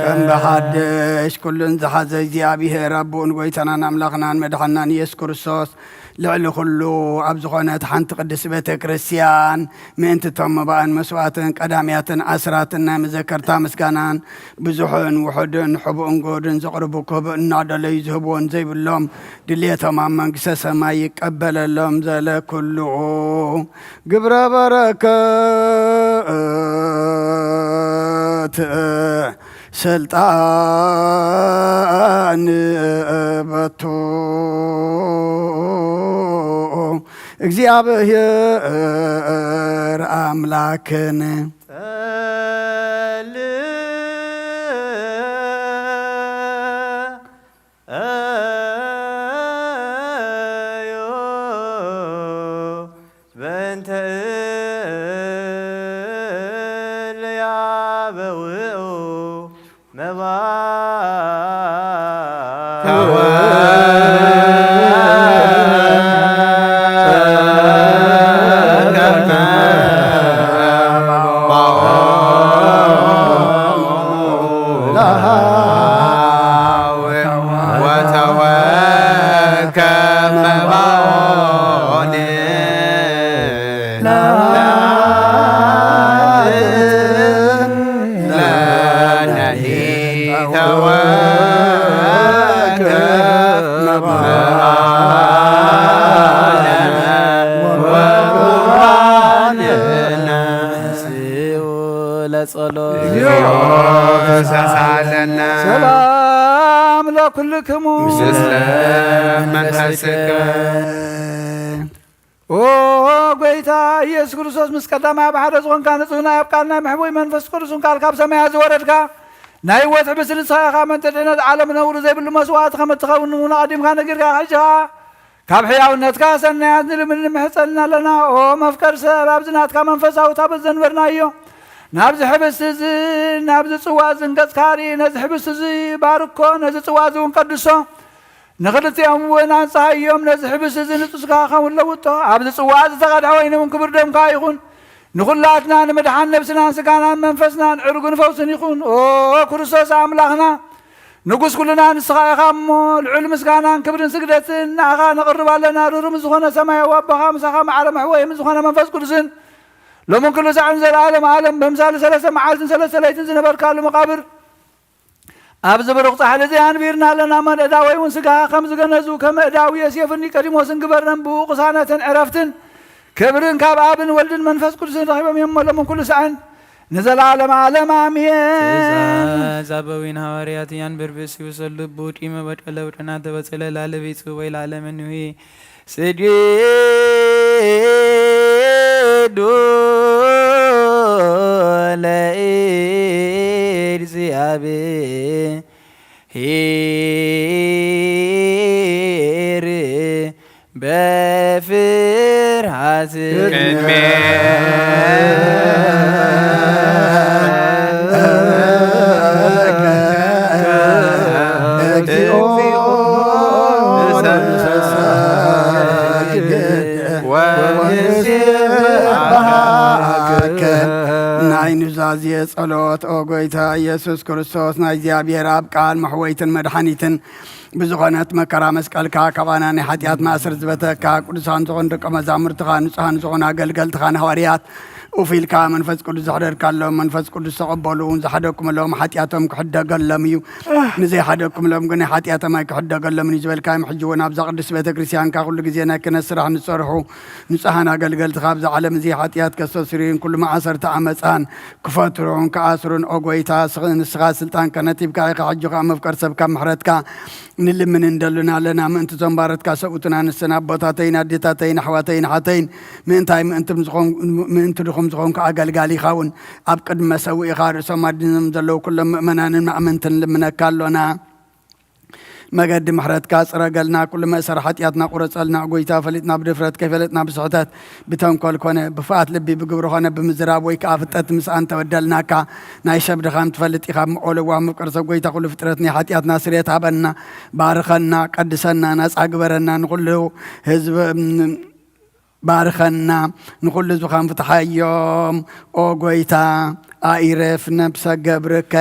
ከም ብሓድሽ ኩሉን ዝሓዘ እግዚኣብሔር ኣቦን ጎይታናን ኣምላኽናን መድሓናን ኢየሱስ ክርስቶስ ልዕሊ ኩሉ ኣብ ዝኾነት ሓንቲ ቅድስቲ ቤተ ክርስቲያን ምእንቲ እቶም መባእን መስዋዕትን ቀዳምያትን ኣስራትን ናይ መዘከርታ ምስጋናን ብዙሕን ውሑድን ሕቡእን ጎድን ዘቕርቡ ክህቡእ እናደለዩ ዝህብዎን ዘይብሎም ድልየቶም ኣብ መንግስተ ሰማይ ይቀበለሎም ዘለ ኩሉ ግብረ በረከት ስልጣን በቱ እግዚአብሔር አምላክን ሰላም ለኩልክሙ ጎይታ ኢየሱስ ክርስቶስ ምስ ቀዳማይ ብሓደ ዝኾንካ ንጹህና ኣብ ቃልና ምሕቡይ መንፈስ ቅዱስን ቃል ካብ ሰማያ ዝወረድካ ናይ ህይወት ሕብስን ንስኻ መንተ ድሕነት ዓለም ነውሪ ዘይብሉ መስዋዕት ከም እትኸውን እውን ኣቐዲምካ ነጊርካ ሕጂኻ ካብ ሕያውነትካ ሰናያት ንልምን ንምሕፀልና ኣለና መፍቀር ሰብ ኣብዚ ናትካ መንፈሳዊ ታቦት ዘንበርናዮ ናብዚ ሕብስቲ እዚ ናብዚ ፅዋ እዚ ንገፅካሪ ነዚ ሕብስቲ እዚ ባርኮ ነዚ ፅዋ እዚ እውን ቀድሶ ንኽልቲኦም እውን ኣንፀሃዮም ነዚ ሕብስቲ እዚ ንጡስካ ኸውን ለውጦ ኣብዚ ፅዋ እዚ ተቐድሐ ወይኒ እውን ክብር ደምካ ይኹን ንኹላትና ንምድሓን ነብስናን ስጋናን መንፈስናን ዕርጉን ፈውስን ይኹን ክርስቶስ ኣምላኽና ንጉስ ኩልና ንስኻ ኢኻ እሞ ልዑል ምስጋናን ክብርን ስግደትን ንኣኻ ነቕርብ ኣለና ርሩም ዝኾነ ሰማያዊ ኣቦኻ ምሳኻ መዓረ መሕወይ ዝኾነ መንፈስ ቅዱስን ሎምን ኩሉ ሰዓትን ዘለዓለም ዓለም ብምሳሌ 3 መዓልትን 3 ለይትን ዝነበርካሉ መቃብር ኣብ ዝብሩቕ ፃሕሊ እዚ ኣንቢርና ኣለና መደዳዊ እውን ስጋኻ ከም ዝገነዙ ከም እዳዊ ዮሴፍን ኒቆዲሞስን ግበርነን ብኡ ቅሳነትን ዕረፍትን ክብርን ካብ ኣብን ወልድን መንፈስ ቅዱስን ረኺቦም እዮም ሎምን ኩሉ ሰዓን ንዘለዓለም ዓለም ኣሜን። ዛበዊን ሐዋርያት ያን ብርብስ ይወሰሉ ቡጢ መበቀለ ውጥና ተበጸለ ላለቤት ወይ ላለመን ወይ ስዲ ለእግዚአብሔር በፍርሃት ናይ ኑዛዜ ጸሎት ኦ ጎይታ ኢየሱስ ክርስቶስ ናይ እግዚአብሔር አብ ቃል መሕወይትን መድኃኒትን ብዝኾነት መከራ መስቀልካ ካባና ናይ ሓጢአት ማእሰር ዝበተካ ቅዱሳን ዝኾኑ ደቀ መዛሙርትኻ ንጹሃን ዝኾኑ ኣገልገልትኻ ንሐዋርያት وفيلك منفس قدس حضرك لهم منفس قدس تقبلون زحدكم لهم حتياتهم كحدق لهم نزي حدكم لهم قني حتياتهم كحدق لهم نجبل كايم حجونا بزا قدس بيت كريستيان كل جزينا كنسرح نصرحوا نصحنا قلقل تخابز على مزي حتيات كسوسرين كل ما عصرت عمسان كفاترون كاسرون اوغويتا نسغا سلطان كنتيب كايق حجوك مفكر سبكا محرتك نلم من ندلنا لنا من انت زنبارتك سوتنا نسنا بوتاتين اديتاتين حواتين حاتين من تايم انتم زخون من انتم زخون كاغلغالي خاون اب قدم مسوي خارسو مادنم زلو كل مؤمنان مأمنتن لمنكالونا مجد محرتك أسرقلنا كل ما سر حتياتنا قرصلنا قويتا فلتنا بدفرت كفلتنا بصحتات بتنقل كونه بفات لبي بجبرهنا بمزراب ويكافتت مسان تودلناك نايشب دخان تفلت إخام أول وام قرص قويتا كل فترتني حتياتنا سريت عبنا بارخنا قدسنا ناس أكبرنا نقول له حزب بارخنا نقول له زخام فتح يوم أو قويتا آيرف نفس جبرك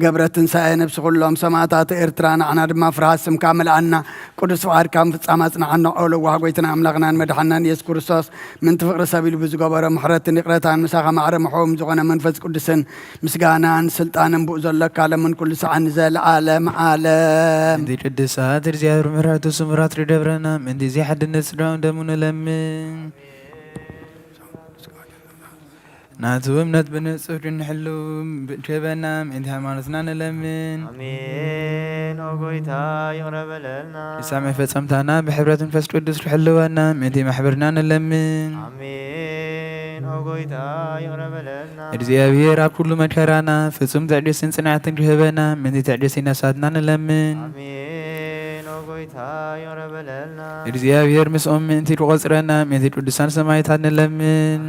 قبرة تنسى نفس كلهم سماعات إرترانا عنا دم فراسم كامل عنا قدس وعار كام فتسامتنا عنا أولو وحقويتنا أملاقنا مدحنا يذكر الصوص من تفقر سبيل بزقبرة محرات نقرأت عن مساقة معر محوم زغنا منفذ قدسن مسقانا سلطانا بؤذر لك على من كل ساعة نزال عالم عالم من دي قدسات رزيار مرات وسمرات ردبرنا من دي زي حد النسران دمون لمن ناتو امنت بنصف نحلو بجبنا من هيمانتنا نلمن امين وقويتا يقرب لنا يسامح فصمتنا بحبرة فس قدس حلونا من دي محبرنا نلمن امين وقويتا يقرب لنا እግዚአብሔር አብ ሁሉ መከራና ፍጹም ትዕግስትን ጽናትን ይህበና من دي ትዕግስትን ነሳትና نلمن امين وقويتا يقرب لنا እግዚአብሔር ምስኦም من دي ቆጽረና من دي ቅዱሳን ሰማዕታት نلمن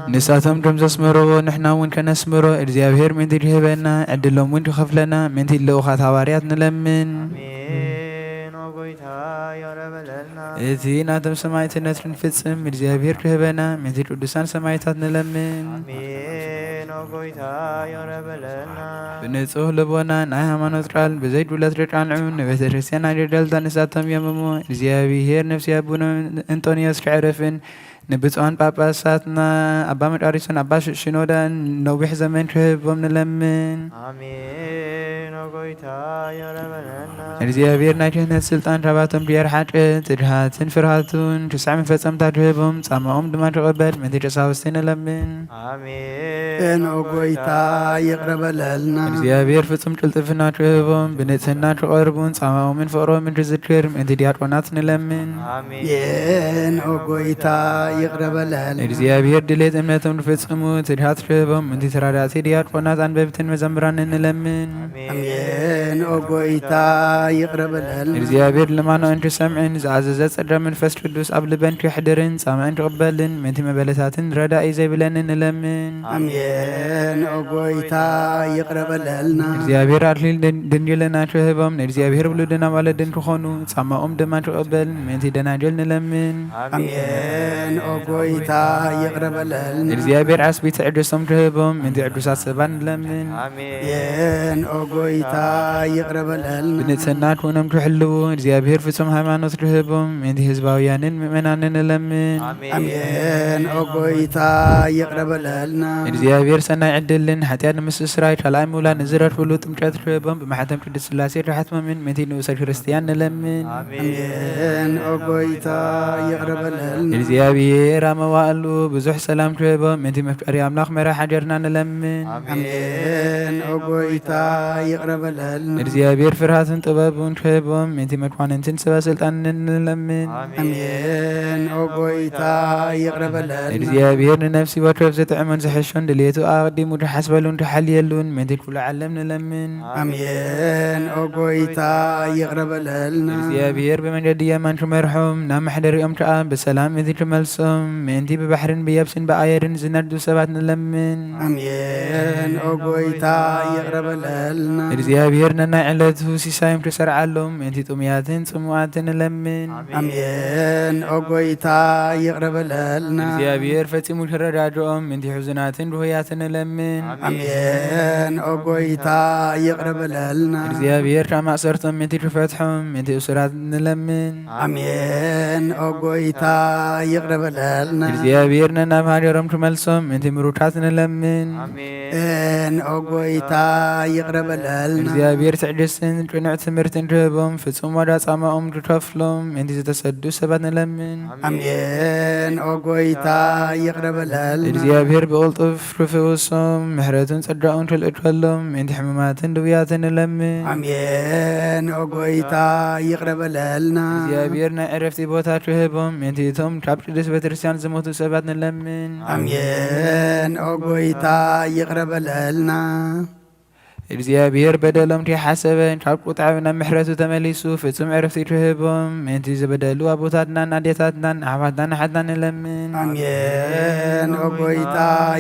نساتهم دم زسمرو نحنا وين كنسمرو እግዚአብሔር من دي هبنا عدلهم وين خفلنا من دي لوخات حواريات نلمن امين وقويتا يقرب لنا اذينا دم سماعتنا تنفصم እግዚአብሔር هبنا من دي ቅዱሳን ሰማዕታት نلمن امين وقويتا يقرب لنا بنصح لبونا ናይ ሃይማኖት ቃል በዘይድ ሁለት ረቃንዑን ቤተ ክርስቲያን አደልታ ንሳተም የመሙ እግዚአብሔር ነፍስ ያቡነ እንጦንዮስ ከዕረፍን نبتوان باباساتنا أبا مدارسون أبا شنودا نوبيح زمن كهبهم نلمن آمين وقويتا يا ربنا እግዚአብሔር ናይነ ስልጣን ረባቶም ዲያር ሓቀ ትድሃትን ፍርሃቱን ትስዓም ፈጸም ታድህቦም ጻማኦም ድማ ተቀበል መንተሳውስቴን ለምን አሜን ጎይታ ይቅረበለልና እግዚአብሔር ፍጹም ቅልጥፍና ትህቦም ብንጽህና ተቀርቡን ጻማኦምን ፍቅሮምን ትዝክር እንተ ዲያቆናት ንለምን አሜን ጎይታ ይቅረበለልና እግዚአብሔር ድሌት እምነቶም ትፈጽሙ ትድሃት ትህቦም እንተ ተራዳቲ ዲያቆናት አንበብትን መዘምራን እንለምን አሜን ጎይታ ይቅረበለልና እግዚአብሔር ለማኖ እንተ ሰምዕን ዘአዘዘ ጸዳ መንፈስ ቅዱስ ኣብ ልበን ክሕድርን ጻማን ተቀበልን መንቲ መበለታትን ረዳኢ ዘይብለን እንለምን አሜን ጎይታ ይቅረበለልና እግዚአብሔር አክሊል ድንግልና ትህቦም እግዚአብሔር ብሉድና ማለድን ትኾኑ ጻማኦም ድማ ተቀበልን መንቲ ደናጀል እንለምን አሜን ጎይታ ይቅረበለልና እግዚአብሔር አስቢት ዕድሶም ትህቦም መንቲ ዕዱሳት ሰባን እንለምን አሜን ጎይታ ይቅረበለልና ብንጽህና ትሆኖም ትሕልው እግዚአብሔር ፍጹም ሃይማኖት ትህቦም መንቲ ህዝባውያንን ምእመናንን እንለምን አሜን ጎይታ ይቅረበለልና እግዚአብሔር ሰናይ ዕድልን ኃጢአት ንምስስራይ ካልኣይ ምውላድ ንዝረድፍሉ ጥምቀት ትህቦም ብማሕተም ቅድስት ሥላሴ ተሓትመምን መንቲ ንኡሰ ክርስቲያን እንለምን አሜን ጎይታ ይቅረበለልና እግዚአብሔር አመዋእሉ ብዙሕ ሰላም ትህቦም መንቲ መፍቀሪ ኣምላኽ መራሒ ሓጀርና እንለምን አሜን ጎይታ ይቅረ ይቅረበለልና እግዚአብሔር ፍርሃትን ጥበቡን ክህቦም እንቲ መኳንንትን ሰበ ስልጣንን እንለምን አሜን። ኦ ጎይታ ይቅረበለልና እግዚአብሔር ንነፍሲ ወትረፍ ዘጥዕመን ዝሕሾን ድሌቱ ኣቅዲሙ ድሓስበሉን ድሓልየሉን ምንቲ ኩሉ ዓለም ንለምን አሜን። ኦ ጎይታ ይቅረበለልና እግዚአብሔር ብመንገዲ የማን ትመርሖም ናብ ማሕደሪኦም ከዓ ብሰላም እቲ ትመልሶም ምእንቲ ብባሕርን ብየብስን ብኣየርን ዝነዱ ሰባት ንለምን አሜን። ኦ ጎይታ ይቅረበለልና እግዚአብሔር ነናይ ዕለቱ ሲሳዮም ትሰርዓሎም ምእንቲ ጥሙያትን ጽሙዓትን ንለምን አሜን። ኦ ጎይታ ይቅረበለልና እግዚአብሔር ፈጺሙ ትረዳድኦም ምእንቲ ሕዙናትን ድሆያትን ንለምን አሜን። ኦ ጎይታ ይቅረበለልና እግዚአብሔር ካብ ማእሰርቶም ምእንቲ ትፈትሖም ምእንቲ እስራት ንለምን አሜን። ኦ ጎይታ ይቅረበለልና እግዚአብሔር ነናብ ሃገሮም ትመልሶም ምእንቲ ምሩታት ንለምን አሜን። ኦ ጎይታ ይቅረበለልና እግዚአብሔር ትዕግስትን ቅኑዕ ትምህርትን ትህቦም ፍጹም ዋዳ ጻማኦም ትከፍሎም ምእንቲ ዝተሰዱ ሰባት ንለምን አሜን። ኦ ጎይታ ይቅረበለልና እግዚአብሔር ብቕልጡፍ ክፍውሶም ምሕረቱን ጸጋኡን ክልእከሎም ምእንቲ ሕሙማትን ድውያትን ንለምን አሜን። ኦ ጎይታ ይቅረበለልና እግዚአብሔር ናይ ዕረፍቲ ቦታ ክህቦም ምእንቲ እቶም ካብ ቅዱስ ቤተክርስትያን ዝሞቱ ሰባት ንለምን አሜን። ኦ ጎይታ ይቅረበለልና እግዚአብሔር በደሎም ከይሓሰበን ካብ ቁጣዕ ናብ ምሕረቱ ተመሊሱ ፍጹም ዕረፍቲ ክህቦም ምእንቲ ዝበደሉ ኣቦታትናን ኣዴታትናን ኣሕዋትናን ሓትናን ንለምን አሜን። ኦ ጎይታ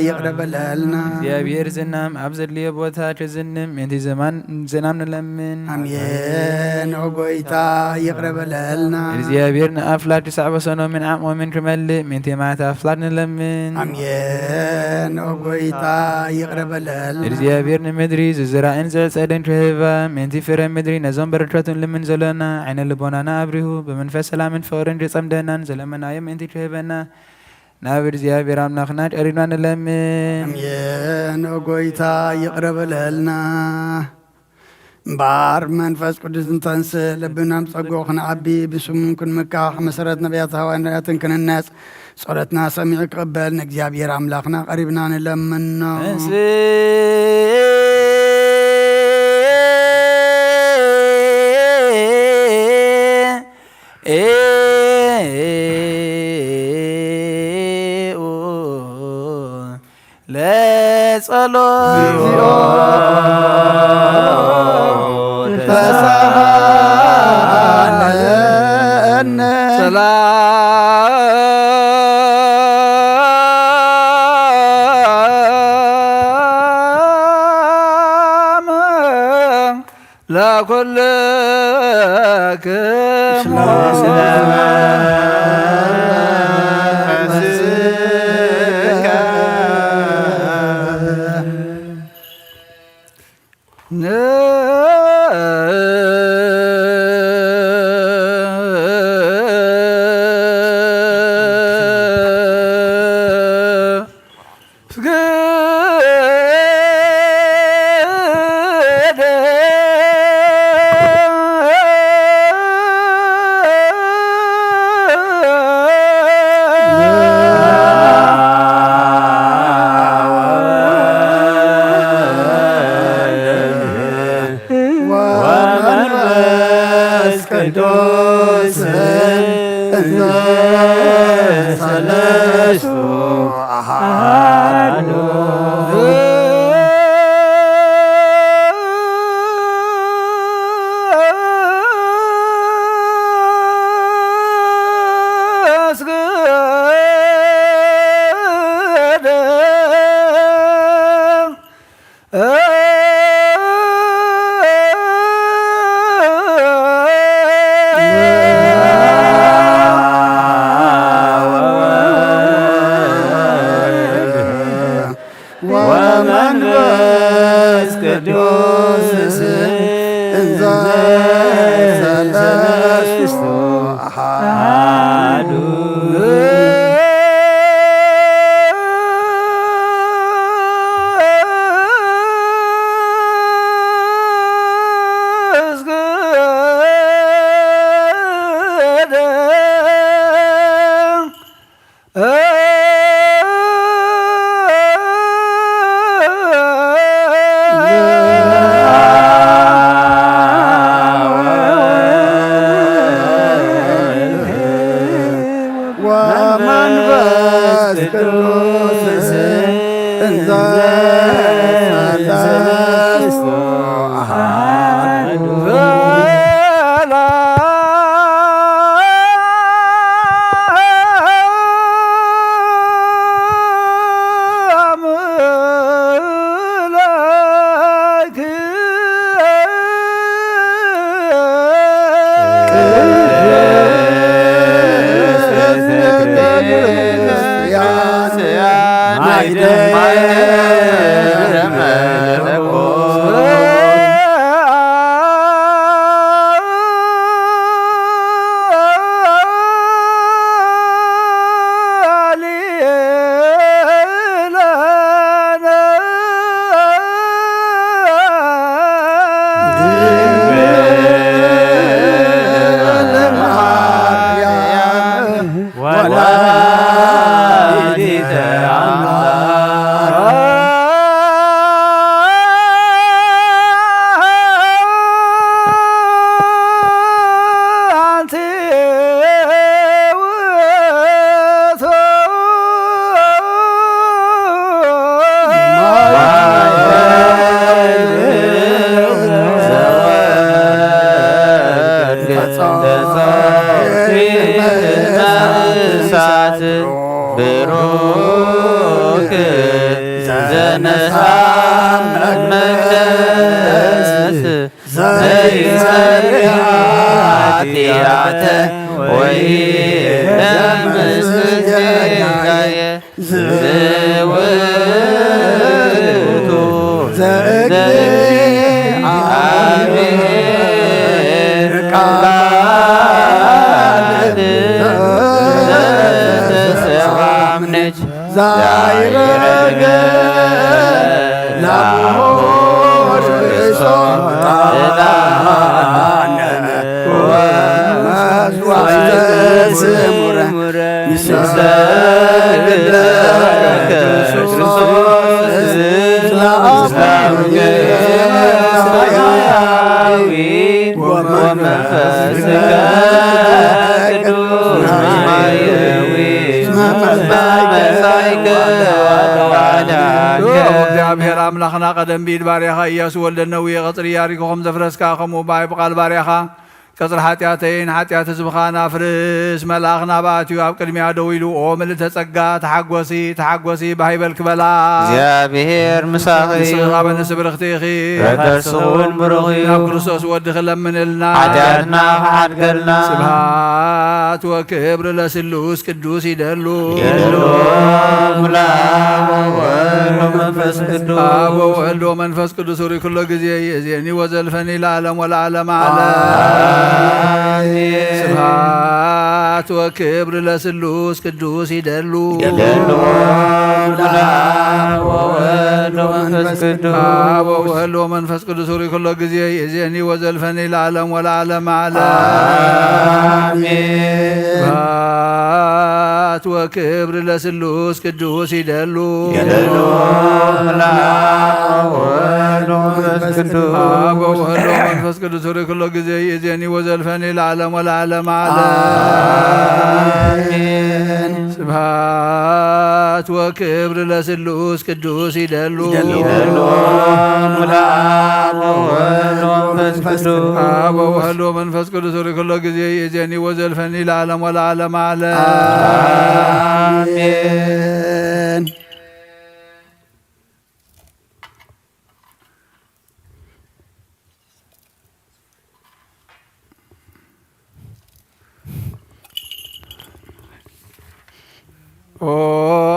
ይቅረበለልና እግዚአብሔር ዝናም ኣብ ዘድልዮ ቦታ ክዝንም ምእንቲ ዝናም ንለምን አሜን። ኦ ጎይታ ይቅረበለልና እግዚአብሔር ንኣፍላክ ክሳዕ ወሰኖምን ዓቕሞምን ክመልእ ምእንቲ ማያት ኣፍላክ ንለምን አሜን። ኦ ጎይታ ይቅረበለልና እግዚአብሔር ንምድሪ ዝራእን ዘጸደን ክህባ ምእንቲ ፍረ ምድሪ ነዞም በረከቱን ልምን ዘለና ዓይነ ልቦናና አብሪሁ በመንፈስ ሰላምን ፍቅርን ክጸምደናን ዘለመናዮ ምእንቲ ክህበና ናብ እግዚአብሔር አምላኽና ቀሪብና ንለምን አሜን። ኦ ጎይታ ይቅረበለልና እምበር መንፈስ ቅዱስ እንተንስ ልብናም ጸጎ ክንዓቢ ብስሙም ክንምካሕ መሰረት ነቢያት ሐዋርያትን ክንነጽ ጸሎትና ሰሚዑ ክቕበል ንእግዚአብሔር አምላኽና ቀሪብና ንለምኖ ብሩክ ዘነሳ መቅደስ ዘይሰሪ ኃጢአተ ወይ ለምስጋየ ዝውቱ ዘእግዚአብሔር ቃል ዘተሰአምነች ዛይረገ ላሞት ዕጣነ ወመሥዋዕተ ስሙረ ንሰግድ ለከ ክርስቶስ ለአምላክነ ሰማያዊ ወመንፈስከ ቅዱስ ማየዊ እግዚአብሔር አምላኽና ቀደም ቢል ባርያኻ ኢያሱ ወልደ ነዌ ቐጽሪ ኢያሪኮ ዘፍረስካ ከምኡ ባይ በቓል ባርያኻ ቀጽሪ ኃጢአተይን ኃጢአት ህዝብኻ ናፍርስ መልአኽ ናብኣትዩ ኣብ ቅድሚያ ደው ኢሉ ኦ ምልዕተ ጸጋ ተሓጐሲ ተሓጐሲ ባሂበል ክበላ እግዚአብሔር ምሳኺ ንስኻ በንስብርኽቲ ኢኺ ረከርስውን ብሩኽ እዩ ናብ ክርስቶስ ወዲ ክለምንልና ሓጢአትና ክሓድገልና ስብሃት ወክብሪ ለስሉስ ቅዱስ ይደሉ መንፈስ ቅዱስ አብ ወወልድ ወመንፈስ ቅዱስ ሪ ኩሎ ጊዜ የእዜኒ ወዘልፈኒ ለዓለም ወለዓለመ ዓለም ስብሃት ወክብሪ ለስሉስ ቅዱስ ይደሉ አብ ወወልድ ወመንፈስ ቅዱስ ሪ ኩሎ ጊዜ የእዜኒ ወዘልፈኒ ለዓለም ወለዓለመ ዓለም ስብሃት ወክብሪ ለስሉስ ቅዱስ ይደሉ አብ ወወልድ ወመንፈስ ቅዱስ ሪ ኩሎ ጊዜ የእዜኒ ወዘልፈኒ ለዓለም ወለዓለመ ዓለም ስብሃት ወክብሪ ለስሉስ ቅዱስ ይደሉ አብ ወወልድ ወመንፈስ ቅዱስ ሪ ኩሎ ጊዜ የእዜኒ ወዘልፈኒ ለዓለም ወለዓለመ ዓለም አሜን። ኦ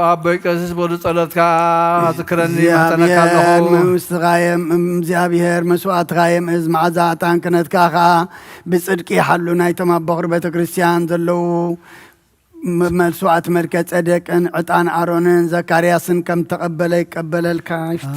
አበይ ቀሲስ በሉ ጸሎትካ ዝክረኒ መሕተነካ ኣለኹ ምስትኻየም እግዚአብሔር መስዋዕትኻ የምእዝ መዓዛ ዕጣን ክነትካ ኸ ብጽድቂ ሓሉ ናይቶም ኣብ በኽሪ ቤተ ክርስቲያን ዘለዉ መስዋዕት መልከ ጸደቅን ዕጣን ኣሮንን ዘካርያስን ከም ተቐበለ ይቀበለልካ ይፍቲ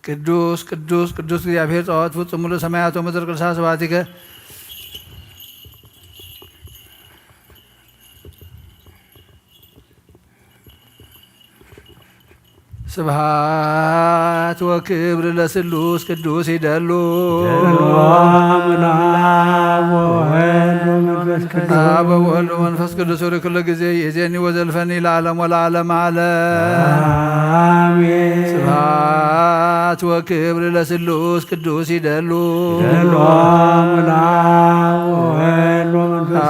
ቅዱስ ቅዱስ ቅዱስ እግዚአብሔር ጸዋት ፍጹም ሙሉ ሰማያት ወምድር ቅዱሳ ስብሐቲከ ስብሐት ወክብር ለስሉስ ቅዱስ ይደሉ አብ ወወልድ ወመንፈስ ቅዱስ ወደ ኩሉ ጊዜ የዜኒ ወዘልፈኒ ለዓለም ወለዓለም ዓለም ስብሐት ወክብር ለስሉስ ቅዱስ ይደሉ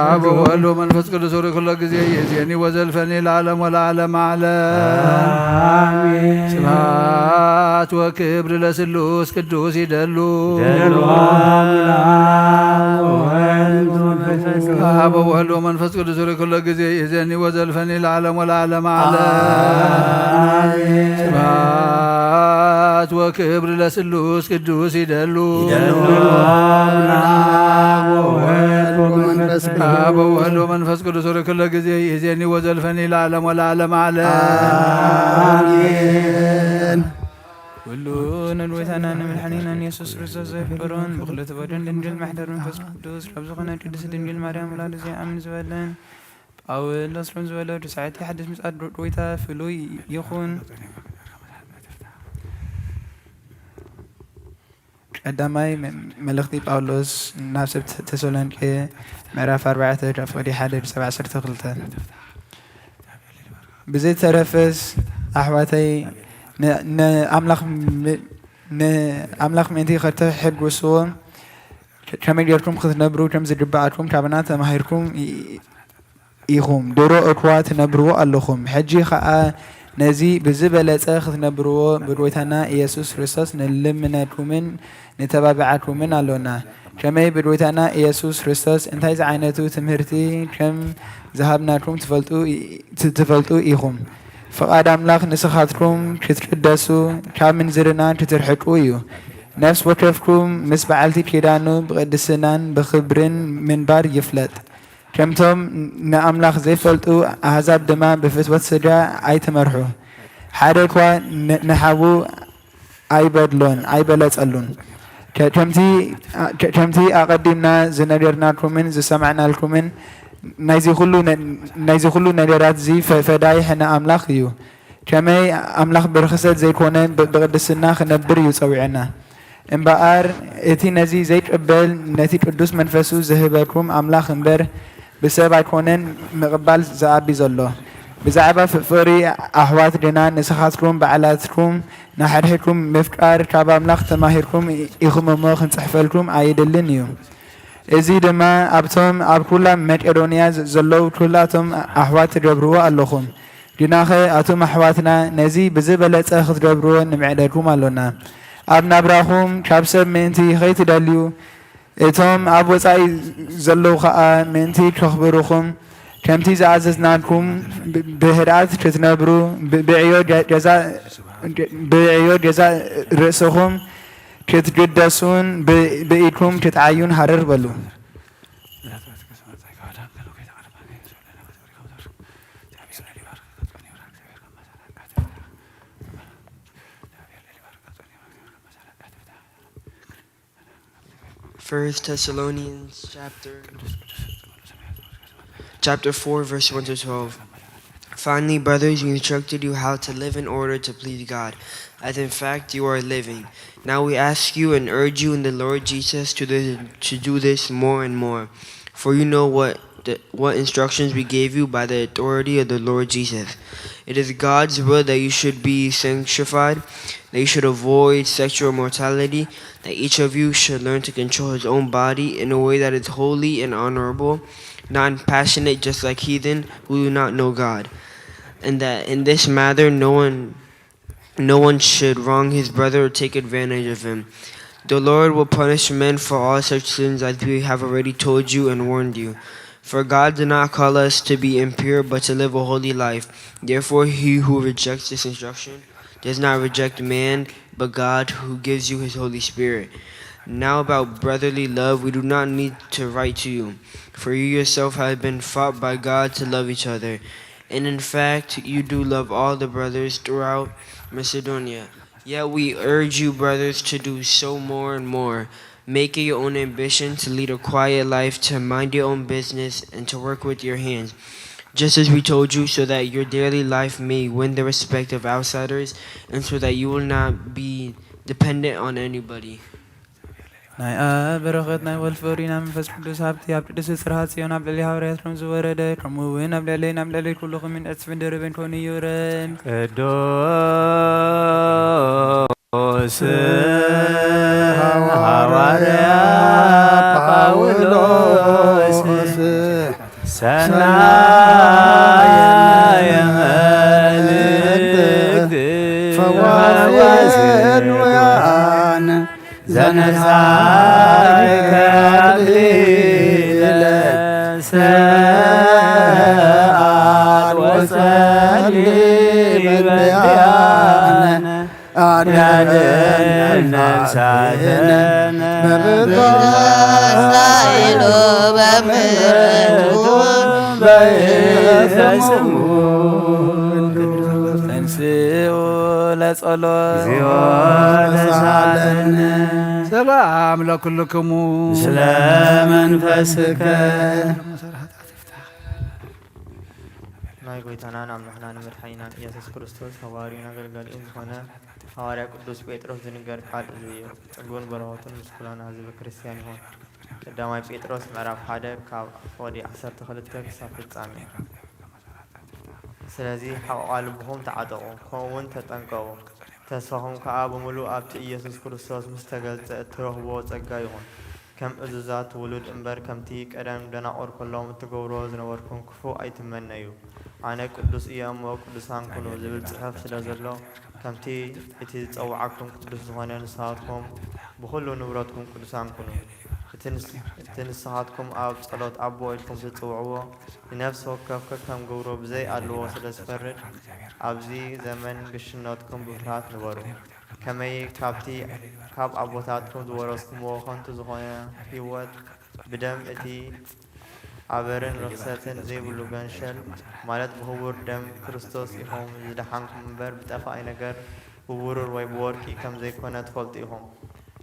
አብ ወወልድ ወመንፈስ ቅዱስ ወደ ኩሉ ጊዜ የዜኒ ወዘልፈኒ ለዓለም ወለዓለም ዓለም ስብሐት ወክብር ለስሉስ ቅዱስ ይደሉ አብ ወወልድ ወመንፈስ ቅዱስ ወደ ኩሉ ጊዜ የዜኒ ወዘልፈኒ ለዓለም ወለዓለም ዓለም ስብሐት ወክብር ለስሉስ ቅዱስ ይደሉ አብ ወወልድ ወመንፈስ ቅዱስ ወደ ኩሉ ጊዜ የዜኒ ወዘልፈኒ ለዓለም ወለዓለም ዓለም كلون الوثنا من حنين يسوس رزاز زيفرون بخلة بدن دنجل محضر منفس قدوس رب زغنا قدس دنجل مريم ولا لزي أمن زوالان أو لصرون زوالان تساعد يحدث مسعد رويتا فلو يخون قدامي ملختي باولوس نفس تسولان كي معرف 4 رفقدي حدد 7 تغلطة بزيت ترفس أحواتي نأملاخ منتي خرطة حق وصول كم يجركم خذ نبرو كم زجباتكم كابنات ماهركم يخوم درو أقوات نبرو اللخوم حجي خاء نزي بزبلة أخذ نبرو برويتنا يسوس كريستوس نلمناكمن نتبعكمن علونا كم برويتنا يسوس كريستوس انتهي عينتو تمهرتي كم ذهبناكم تفلتو يخوم فقاد أملاك نسخاتكم كتردسوا كامن زرنا كترحقوا نفس وكفكم مسبعلتي كيدانو بقدسنان بخبرن من بار يفلت كمتم نأملاك زي فلتوا أحزاب دماء بفتوة سجاء أي تمرحو حاركوا نحاو أي بدلون أي بلت ألون كمتي أقدمنا زنريرناكم زسمعنا لكم نايزي خلو ندرات زي فداي حنا أملاخ يو كمي أملاخ برخصت زي كونن بقدسنا خنبر يصوعنا انبقار اتي نزي زي قبل نتي قدوس منفسو زهبكم أملاخ انبر بسبب كونن مقبل زعبي زلو بزعبا فري أحوات دينا نسخاتكم بعلاتكم نحرحكم مفكار كاب أملاخ تماهركم إخم موخن تحفلكم عيدلن يوم إزي دما أبتم أبكولا مكدونيا زلو كلاتهم أحوات جبروا اللخم جناخي أتم أحواتنا نزي بزبلة أخذ جبروا نمعدكم اللنا أبنا براهم كابسب منتي خيت داليو إتم أبوساي زلو خاء منتي تخبروكم كمتي زعززناكم بهرات تتنبرو بعيو جزاء رأسهم كتقدسون بإيدكم كتعيون حرر بلو First Thessalonians chapter 4 verse 1 to 12. Finally, brothers, we instructed you how to live in order to please God, as in fact you are living. Now we ask you and urge you in the Lord Jesus to do this more and more. For you know what instructions we gave you by the authority of the Lord Jesus. It is God's will that you should be sanctified, that you should avoid sexual immorality, that each of you should learn to control his own body in a way that is holy and honorable, not passionate just like heathen who do not know God. And that in this matter no one should wrong his brother or take advantage of him. The Lord will punish men for all such sins as we have already told you and warned you. For God did not call us to be impure but to live a holy life. Therefore he who rejects this instruction does not reject man but God who gives you his Holy Spirit. Now about brotherly love we do not need to write to you, for you yourself have been taught by God to love each other. And in fact, you do love all the brothers throughout Macedonia. Yet we urge you, brothers, to do so more and more. Make it your own ambition to lead a quiet life, to mind your own business, and to work with your hands, just as we told you, so that your daily life may win the respect of outsiders, and so that you will not be dependent on anybody. ናይ ኣብ በረኸት ናይ ወልፊ ወሪና መንፈስ ቅዱስ ሃብቲ ኣብ ቅዱስ ስርሃት ጽዮን ኣብ ልዕሊ ሃዋርያትኩም ዝወረደ ከምኡ እውን ኣብ ልዕሊ ኩልኹም እጽፍን ደርብን ኮኑ ይውረድ። ቅዱስ ሐዋርያ ጳውሎስ ሰናየ መልእክት ፈዋስን ወአነ ዘነሳይከ አክሊለ ሰአል ወጸልይ በእንቲአነ አድኅነነ ነፍሳተነ በሳይሎ በምሕረቱ በእንተ ስሙ ተንሥኡ ለጸሎት እግዚኦ ተሳለነ ሰላም ለኩልክሙ ምስለ መንፈስከ ናይ ጎይታናን አምላኽናን መድሓኒናን ኢየሱስ ክርስቶስ ሐዋርያን አገልጋሊኡ ዝኾነ ሐዋርያ ቅዱስ ጴጥሮስ ዝንገር ቃል እዚ እዩ። ጽጉን በረኸቱን ምስ ኩላና ህዝበ ክርስቲያን ይኹን። ቀዳማይ ጴጥሮስ ምዕራፍ 1 ካብ ወዲ 12 ክሳብ ፍጻሜ። ስለዚ ሓቕቓ ልብኹም ተዓጠቑ፣ ከምኡውን ተጠንቀቑ። ተስፋኹም ከዓ ብምሉእ ኣብቲ ኢየሱስ ክርስቶስ ምስ ተገልጸ እትረኽቦ ጸጋ ይኹን። ከም እዙዛት ውሉድ እምበር ከምቲ ቀደም ደናቑር ከሎም እትገብሮ ዝነበርኩም ክፉእ ኣይትመነዩ። ኣነ ቅዱስ እየ እሞ ቅዱሳን ኩኑ ዝብል ጽሑፍ ስለ ዘሎ ከምቲ እቲ ዝጸውዓኩም ቅዱስ ዝኾነ ንስኻትኩም ብኹሉ ንብረትኩም ቅዱሳን ኩኑ። እቲ ንስኻትኩም ኣብ ጸሎት ኣቦ ኢልኩም ትጽውዕዎ ንነፍሲ ወከፍ ከም ገብሮ ብዘይ ኣለዎ ስለ ዝፈርድ ኣብዚ ዘመን ግሽነትኩም ብፍርሃት ንበሩ። ከመይ ካብ ኣቦታትኩም ዝወረስኩምዎ ከንቱ ዝኾነ ህይወት ብደም እቲ ኣበርን ርክሰትን ዘይብሉ ገንሸል ማለት ብክቡር ደም ክርስቶስ ኢኹም ዝደሓንኩም እምበር ብጠፋኣይ ነገር ብቡሩር ወይ ብወርቂ ከም ዘይኮነ ትፈልጡ ኢኹም።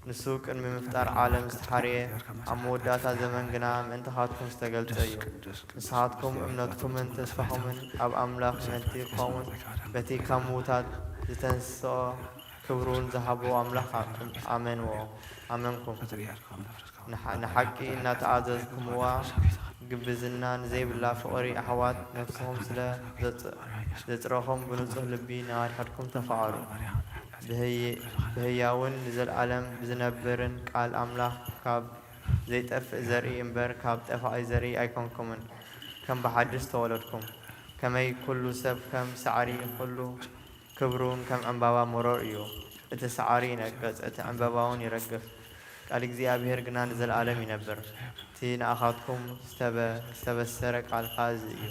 ንሱ ቅድሚ ምፍጣር ዓለም ዝተሓርየ ኣብ መወዳእታ ዘመን ግና ምእንትኻትኩም ዝተገልጸ እዩ። ንስኻትኩም እምነትኩምን ተስፋኹምን ኣብ ኣምላኽ ምእንቲ ክኸውን በቲ ካብ ምዉታት ዝተንስኦ ክብሩን ዝሃቦ ኣምላኽ ኣመንኩም። ንሓቂ እናተኣዘዝኩምዋ ግብዝና ንዘይብላ ፍቕሪ ኣሕዋት ነፍስኹም ስለ ዘፅረኹም ብንጹህ ልቢ ንኣድሕድኩም ተፋቐሩ። ብህያውን ንዘለዓለም ዝነብርን ቃል ኣምላኽ ካብ ዘይጠፍእ ዘርኢ እምበር ካብ ጠፋኣይ ዘርኢ ኣይኮንኩምን። ከም ብሓድሽ ተወለድኩም። ከመይ ኩሉ ሰብ ከም ሳዕሪ ኩሉ ክብሩን ከም ዕምባባ መሮር እዩ። እቲ ሳዕሪ ይነቅጽ፣ እቲ ዕምባባውን ይረግፍ። ቃል እግዚኣብሔር ግና ንዘለዓለም ይነብር። እቲ ንኣኻትኩም ዝተበሰረ ቃልካ እዚ እዩ።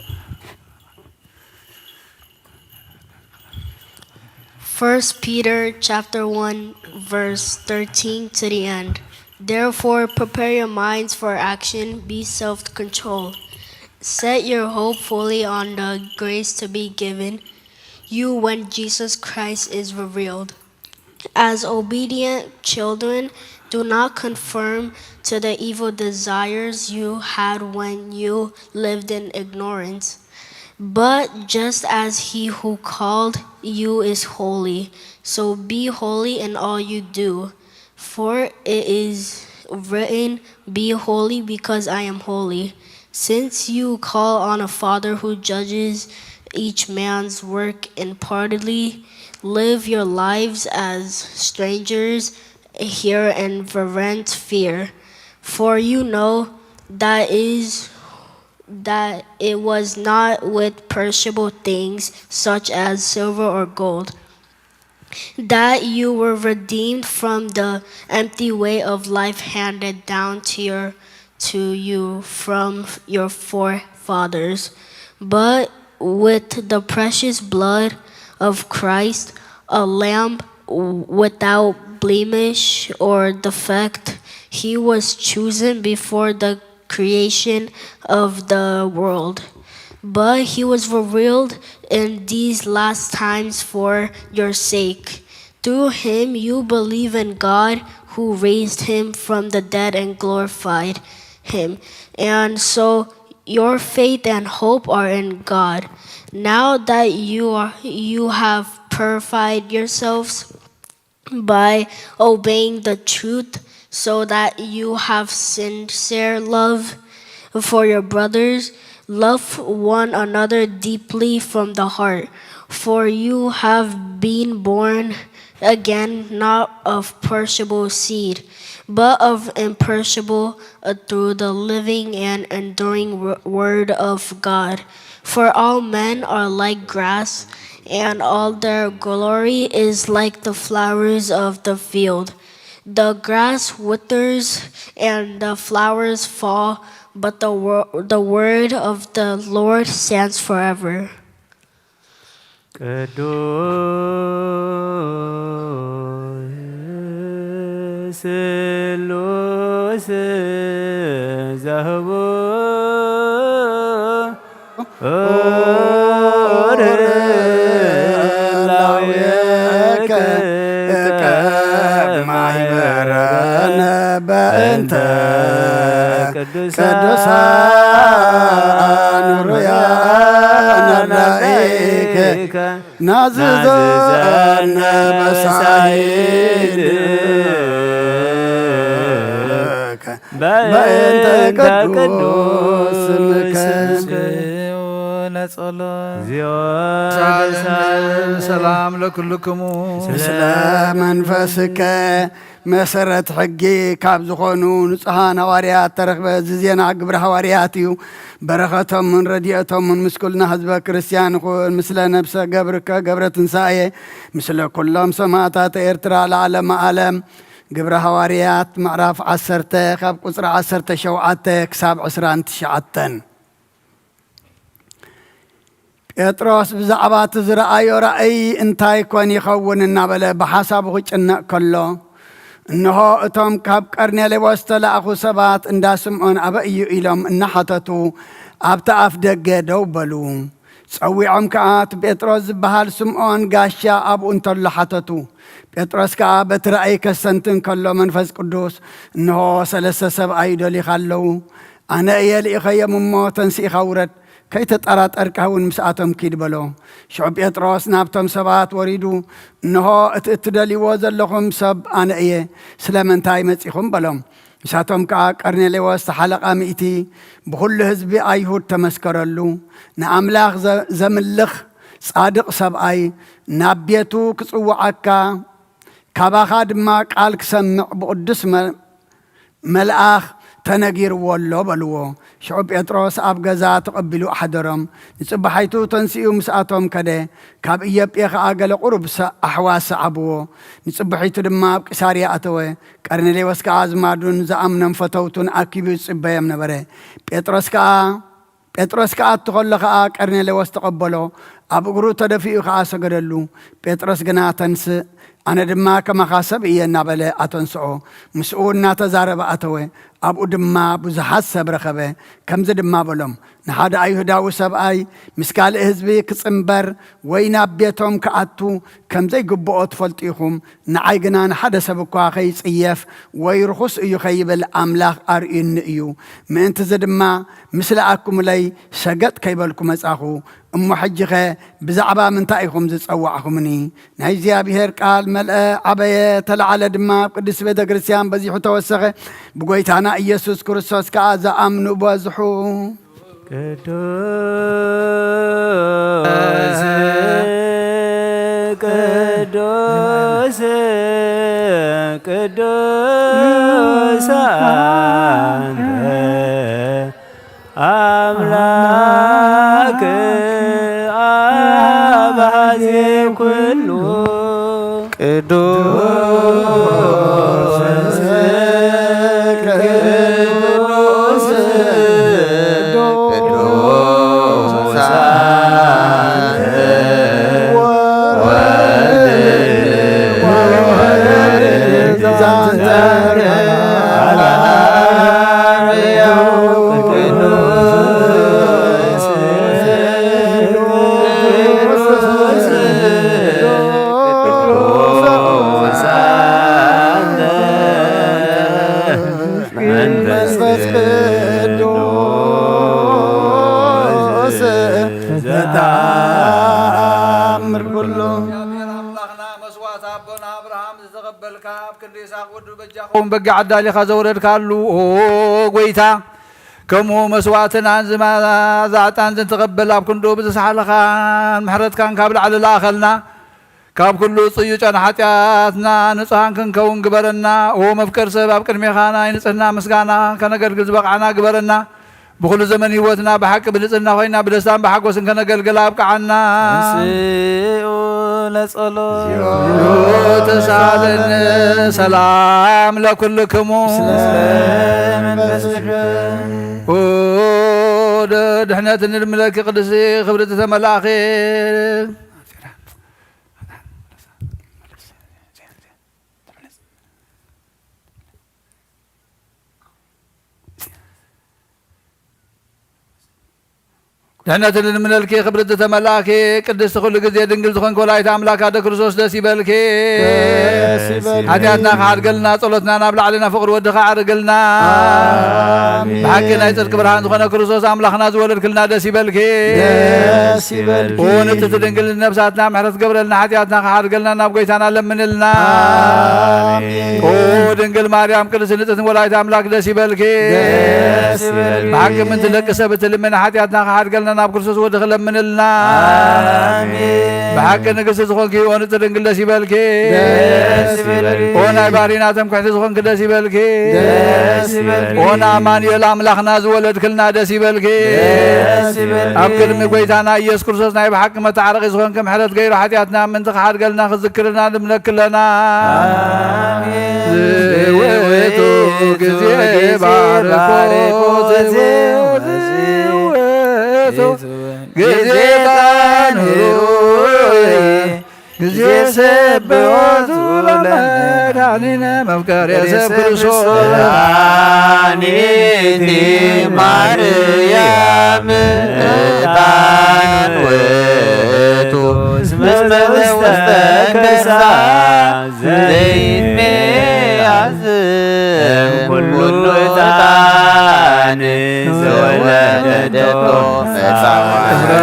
1 Peter chapter 1 verse 13 to the end. Therefore prepare your minds for action, be self-controlled. Set your hope fully on the grace to be given you when Jesus Christ is revealed. As obedient children, do not conform to the evil desires you had when you lived in ignorance. But just as he who called you is holy, so be holy in all you do. For it is written, be holy because I am holy. Since you call on a Father who judges each man's work impartially, live your lives as strangers here in reverent fear. For you know that it was not with perishable things such as silver or gold that you were redeemed from the empty way of life handed down to you from your forefathers, but with the precious blood of Christ, a lamb without blemish or defect. He was chosen before the creation of the world, but he was revealed in these last times for your sake. Through him you believe in God, who raised him from the dead and glorified him. And so your faith and hope are in God. Now that you have purified yourselves by obeying the truth, so that you have sincere love for your brothers, love one another deeply from the heart. For you have been born again, not of perishable seed, but of imperishable, through the living and enduring word of God. For all men are like grass, and all their glory is like the flowers of the field. The grass withers and the flowers fall, but the word of the Lord stands forever. በእንተ ቅዱሳን ሩያን መላእክት ናዝዘነ መሳይልከ በእንተ ቅዱስ ስምከ ሰላም ለኩልክሙ ስለ መንፈስከ መሰረት ሕጊ ካብ ዝኾኑ ንጹሓን ሃዋርያት ተረኽበ ዜና ግብረ ሃዋርያት እዩ። በረኸቶምን ረድኤቶምን ምስ ኩልና ህዝበ ክርስቲያን ይኹን። ምስለ ነብሰ ገብርከ ገብረ ትንሣኤ ምስለ ኩሎም ሰማዕታት ኤርትራ ለዓለመ ዓለም። ግብረ ሃዋርያት ምዕራፍ 10 ካብ ቁፅሪ 17 ክሳብ 29 ጴጥሮስ ብዛዕባ እቲ ዝረአዮ ራእይ እንታይ ኮን ይኸውን እናበለ ብሓሳቡ ክጭነቕ ከሎ እንሆ እቶም ካብ ቀርኔሌዎስ ዝተላእኹ ሰባት እንዳ ስምዖን ኣበ እዩ ኢሎም እናሓተቱ ኣብቲ ኣፍ ደገ ደው በሉ። ፀዊዖም ከዓ እቲ ጴጥሮስ ዝበሃል ስምዖን ጋሻ ኣብኡ እንተሎ ሓተቱ። ጴጥሮስ ከዓ በቲ ራእይ ከሰንትን ከሎ መንፈስ ቅዱስ እንሆ 3 ሰብኣይ ደሊኻ ኣለዉ፣ ኣነ እየ ልኢኸዮም እሞ ተንስኢኻ ውረድ ከይተጠራጠርካ እውን ምስኣቶም ኪድ በሎ። ሽዑ ጴጥሮስ ናብቶም ሰባት ወሪዱ እንሆ እቲ እትደልይዎ ዘለኹም ሰብ ኣነ እየ፣ ስለምንታይ መጺኹም በሎም። ንሳቶም ከዓ ቀርኔሌዎስ ሓለቓ ሚእቲ ብኩሉ ህዝቢ ኣይሁድ ተመስከረሉ፣ ንኣምላኽ ዘምልኽ ጻድቕ ሰብኣይ ናብ ቤቱ ክጽውዓካ ካባኻ ድማ ቃል ክሰምዕ ብቅዱስ መልኣኽ ተነጊርዎ ኣሎ በልዎ። ሽዑ ጴጥሮስ ኣብ ገዛ ተቐቢሉ ኣሓደሮም። ንጽባሓይቱ ተንስኡ ምስኣቶም ከደ ካብ ኢዮጴ ከዓ ገለ ቁሩብ ኣሕዋስ ሰዓብዎ። ንጽባሒቱ ድማ ኣብ ቂሳርያ ኣተወ። ቀርኔሌዎስ ከዓ ዝማዱን ዝኣምኖም ፈተውቱን ኣኪቡ ይጽበዮም ነበረ። ጴጥሮስ ከዓ እትኸሎ ከዓ ቀርኔሌዎስ ተቐበሎ፣ ኣብ እግሩ ተደፊኡ ከዓ ሰገደሉ። ጴጥሮስ ግና ተንስእ ኣነ ድማ ከማኻ ሰብ እየ እናበለ ኣተንስኦ። ምስኡ እናተዛረበ ኣተወ። ኣብኡ ድማ ብዙሓት ሰብ ረኸበ። ከምዚ ድማ በሎም፣ ንሓደ ኣይሁዳዊ ሰብኣይ ምስ ካልእ ህዝቢ ክጽምበር ወይ ናብ ቤቶም ክኣቱ ከምዘይግብኦ ትፈልጡ ኢኹም። ንዓይ ግና ንሓደ ሰብ እኳ ኸይጽየፍ ወይ ርኹስ እዩ ኸይብል ኣምላኽ ኣርዩኒ እዩ። ምእንቲ ዝ ድማ ምስ ለኣኩምለይ ሰገጥ ከይበልኩ መጻኹ። እሞ ሕጂኸ ብዛዕባ ምንታይ ኢኹም ዝጸዋዕኹምኒ? ናይ እግዚኣብሔር ቃል መልአ ዓበየ ተለዓለ ድማ ኣብ ቅዱስ ቤተ ክርስቲያን በዚሑ ተወሰኸ። ብጎይታና ኢየሱስ ክርስቶስ ከዓ ዝኣምኑ በዝሑ። ቅዱስ ቅዱስ ቅዱስ አንተ አምላክ አባዜ ኩሉ ቅዱስ ቅዱስ بجاهم بقى عدالي خزورد كالو قويتا كمو مسواتنا انزما زعتان زن تقبل اب كندو بزسحلخان محرت كان كابل على الاخلنا كاب كله صيوچان حاتياتنا نصحان كنكون غبرنا او مفكر سباب قدمي خانا ينصنا مسغانا كنغلغل زبقعنا غبرنا بكل زمن هيوتنا بحق بلصنا خوينا بلسان بحقوسن كنغلغل ابقعنا انسيو لصلو تسالن سلام لكلكم سلام دحنات الملك قدسي خبرة ملاخي دحنات الملك خبرة ملاخي قدس كل غزي دنگل زخون كولايت املاك اد كريستوس دس يبلكي حاجاتنا خارقلنا صلوتنا نابل علينا فقر ودخا عرقلنا بحقنا يصدق برهان زخون كريستوس املاخنا زولد كلنا دس يبلكي ونت تدنگل نفساتنا محرت قبرلنا حاجاتنا خارقلنا نابغيتانا لمنلنا او دنگل مريم قدس نتن ولايت املاك دس يبلكي بحق من تلقس بتلمن حاجاتنا خارقلنا ناب كرسوس ودخل منلنا بحق نقص زخونكي ونترنقل دس يبلكي ونا باريناتم كحت زخون دس يبلكي ونا مانيل املاخنا زولد كلنا دس يبلكي ابكر مقويتانا يس كرسوس ناي بحق متعرق زخون كم حرت غير حياتنا من تخار قلنا خذكرنا نملك لنا ويتو كزي باركو جزيتان هروي جزي سبوت لمداننا مفكر يسب كرسول رانيتي مريم تان ويتو مستكسا زين ميعزم كل تان زولدتو فتعوات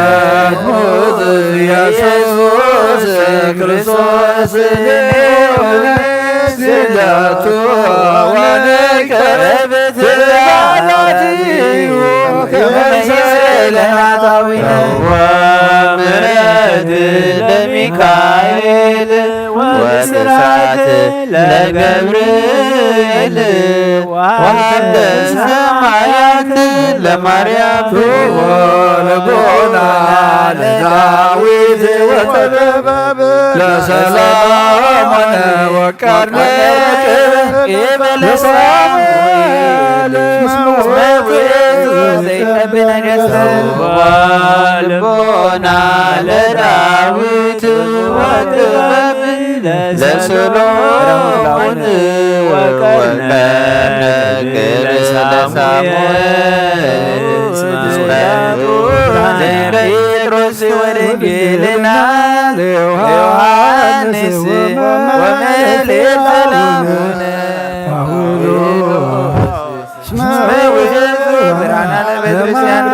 يسوس كريستوس سيداتو ونكربت العلاتي وكمسيلنا طوينا ومرد لميكائيل وسرات لجبريل وحمد السمايات لمريم ولقونا لداويد وطلباب لسلام وكرنك إبل سامويل ولقونا لداويد وطلباب لسلام وكرنك بطرس ورجلنا ليوحنس وملك سلامنا برعنا لبترسيان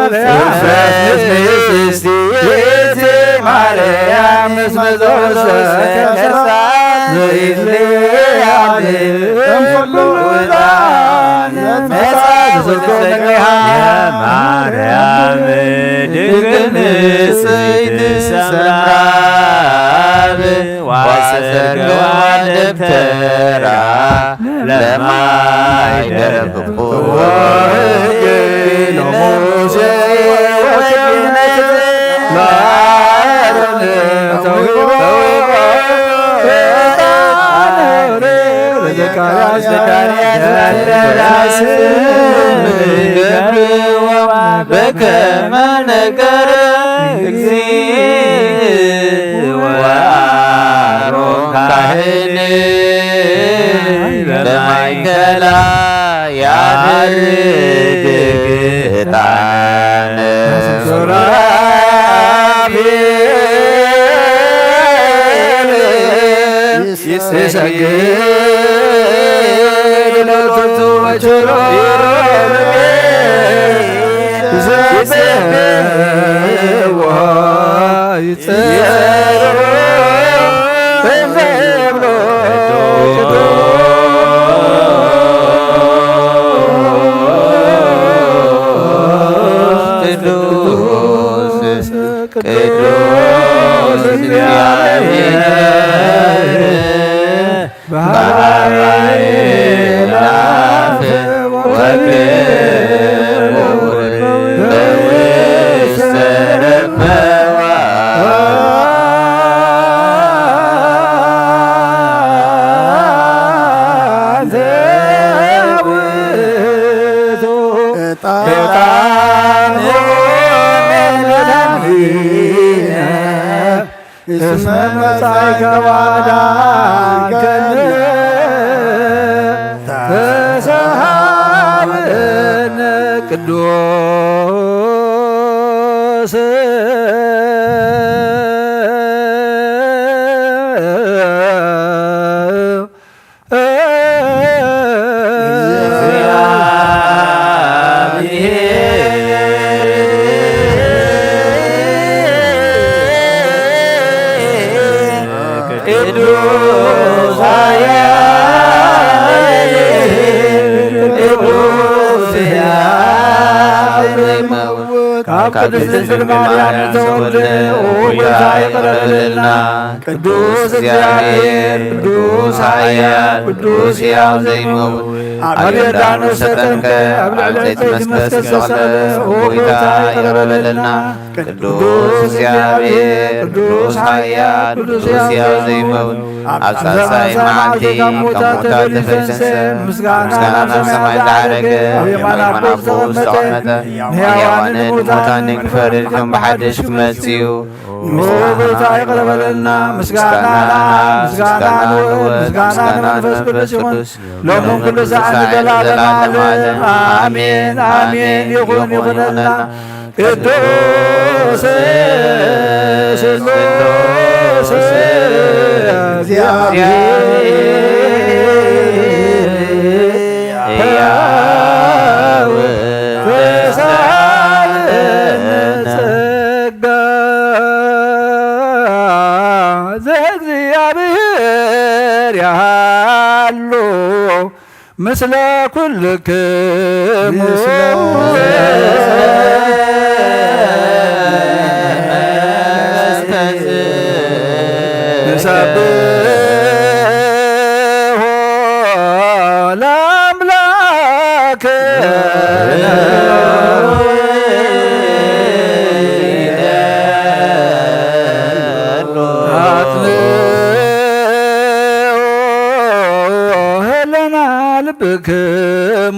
فستيتي مريم اسم زوسة كسان زيد لي عبد الفلودان يا مريم دقن سيد سمراب واسر قوان دبترا لما يدرب قوة نموشي وكبنت لارن بكما نكر وارون كاهن بمايكلا يعرق تان سرابيل يسجل لطو وشرور يتسر እስመ መጻእከ ወአዳንከነ ተሳሃለነ ቅዱስ ቅድስት ማርያም ተወልደ ጌታ ይቅረብልና ቅዱስ እግዚአብሔር ቅዱስ ኃያል ቅዱስ ሕያው ዘይመውት ኣብ ዮርዳኖስ ተጠምቀ ኣብ ልዕሊ ዕፀይቲ መስቀል ተሰቕለ ጌታ ይቅረብልና ቅዱስ እግዚአብሔር ቅዱስ ኃያል ቅዱስ ሕያው ዘይመውት ኣብ ሳልሳይ መዓልቲ ካብ ሙታን ተፈልሰ ምስጋና ናብ ሰማይ እንዳዓረገ ኣብ የማነ ኣቦ ዝተቐመጠ ንሕያዋንን ሙታንን ክፈርድ ከም ብሓድሽ ክመጽእ እዩ ጌታ ይቅረበልና ምስጋና ምስጋና ምስጋና ንመንፈስ ቅዱስ ይኹን ሎሙን ኩሉ ሰዓት ዘለዓለም ዓለም አሜን አሜን ይኹን ይኹነና ቅዱስ ስሉስ እግዚአብሔር ሕያው ተሳለነ ጸጋ ዘእግዚአብሔር ያሉ ምስለ ኩልክሙ ንሰብሖ ለአምላክነ አጽንዖ ልብክሙ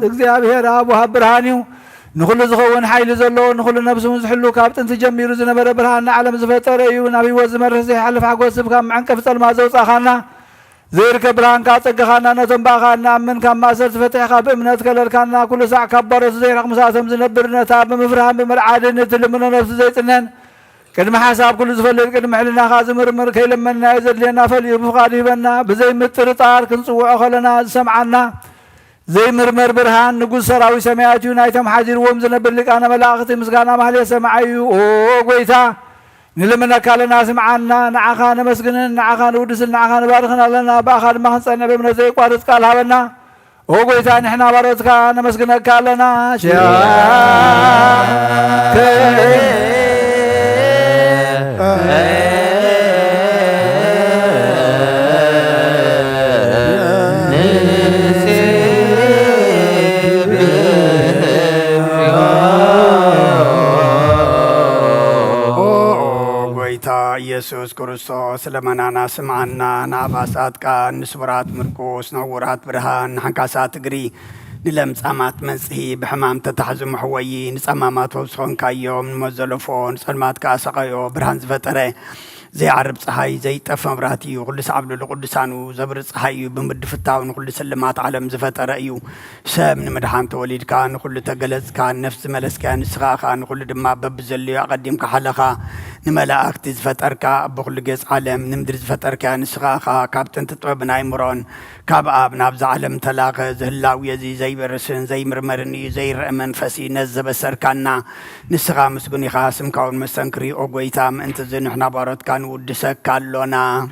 እግዚአብሔር አብ ወሃብ ብርሃን እዩ ንኩሉ ዝኸውን ሓይሊ ዘለዎ ንኩሉ ነብሲ እውን ዝሕሉ ካብ ጥንቲ ጀሚሩ ዝነበረ ብርሃን ንዓለም ዝፈጠረ እዩ ናብ ሂወት ዝመርሕ ዘይሓልፍ ሓጎስ ካብ መዐንቀፍ ጸልማ ዘውፃእኻና ዘይርከብ ብርሃንካ ፀጋኻና ነቶም ባእኻ ንኣምን ካብ ማእሰር ዝፈትሕኻ ብእምነት ከለልካና ኩሉ ሳዕ ካብ ባሮት ዘይረቕ ምሳቶም ዝነብር ነታ ብምፍርሃን ብምልዓድን እትልምኖ ነብሲ ዘይፅነን ቅድሚ ሓሳብ ኩሉ ዝፈልጥ ቅድሚ ሕልናኻ ዝምርምር ከይለመናዮ ዘድልየና ፈልዩ ብፍቓዱ ሂበና ብዘይምጥርጣር ክንፅውዖ ከለና ዝሰምዓና ዘይምርመር ብርሃን ንጉሥ ሰራዊ ሰማያት እዩ ናይቶም ሓዚርዎም ዝነብር ሊቃነ መላእኽቲ ምስጋና ማህሌት ሰማዓዩ ኦ ጐይታ ንልምነካ ኣለና ስምዓና ንዓኻ ነመስግንን ንዓኻ ንውድስን ንዓኻ ንባርኽን ኣለና ባእኻ ድማ ክንፀንዕ ብእምነት ዘይቋርፅ ቃል ሃበና ኦ ጐይታ ንሕና ባሮትካ ነመስግነካ ኣለና ኢየሱስ ክርስቶስ ለመናና ስምዓና ንኣባሳትካ ንስውራት ምርኩስ ንዕውራት ብርሃን ንሓንካሳት እግሪ ንለምጻማት መጽሒ ብሕማም ተታሕዙ መሕወይ ንጸማማት ወብስኾንካዮም ንመዘለፎ ንጸልማትካ ሰቐዮ ብርሃን ዝፈጠረ ዘይዓርብ ፀሓይ ዘይጠፍ መብራህቲ እዩ ኩሉ ሰዓብ ልሉ ቅዱሳኑ ዘብሪ ፀሓይ እዩ ብምድፍታው ንኩሉ ስልማት ዓለም ዝፈጠረ እዩ ሰብ ንምድሓን ተወሊድካ ንኩሉ ተገለጽካ ነፍሲ መለስካ ንስኻኻ ንኩሉ ድማ በብዘልዩ ኣቐዲምካ ሓለኻ نملأكت زفترك بخل جز عالم نمدر زفترك نسخاخا كابتن تطوب نايمرون كاب آب نابز عالم تلاقى زهلاو يزي زي برسن زي مرمرني زي رأمن فسي نزب سركانا نسخا مسقني خاسم كون مسنكري أقويتام انت زين احنا بارد كان ودسك كالونا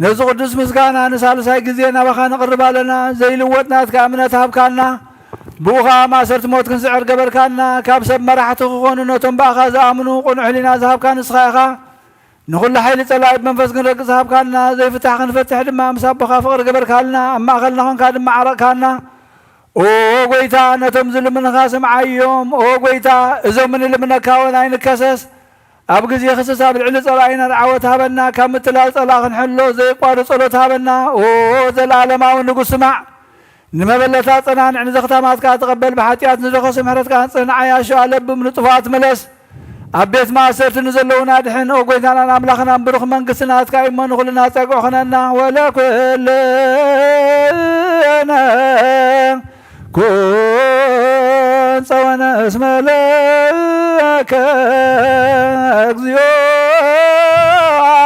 نزو قدس مسكانا نسال ساي غزينا بخا نقرب لنا زي لوطنات كامنات هبكانا بوخا ما صرت موت كنسعر قبركانا كابسب مرحته خون نوتن باخا زامنو قنع لنا ذهب كان اسخاخا نقول حيل طلع منفس كنرق ذهب كانا زي فتح كنفتح دما مسبخا فقر قبركالنا اما خلنا هون كاد معركانا او غويتا نتمزل من خاسم عيوم او غويتا اذا من اللي منكاون عين كسس أبغى زي خصص بالعلة صلاعنا رعوت هبنا كم تلال صلاح نحلو زي قارص صلوت هبنا أوه ذا العالم أو نقول سمع نما بلتات أنا عن زختامات كات تقبل بحاتيات نزخ سمحرت كان صنع يا شو علب من طفات ملس أبيت ما صرت نزلونا دحين أو قلت أنا أملاخنا بروح من قسنات كايم من غلنا تقوخنا ولا كلنا كون سوانا اسم لك اغزيو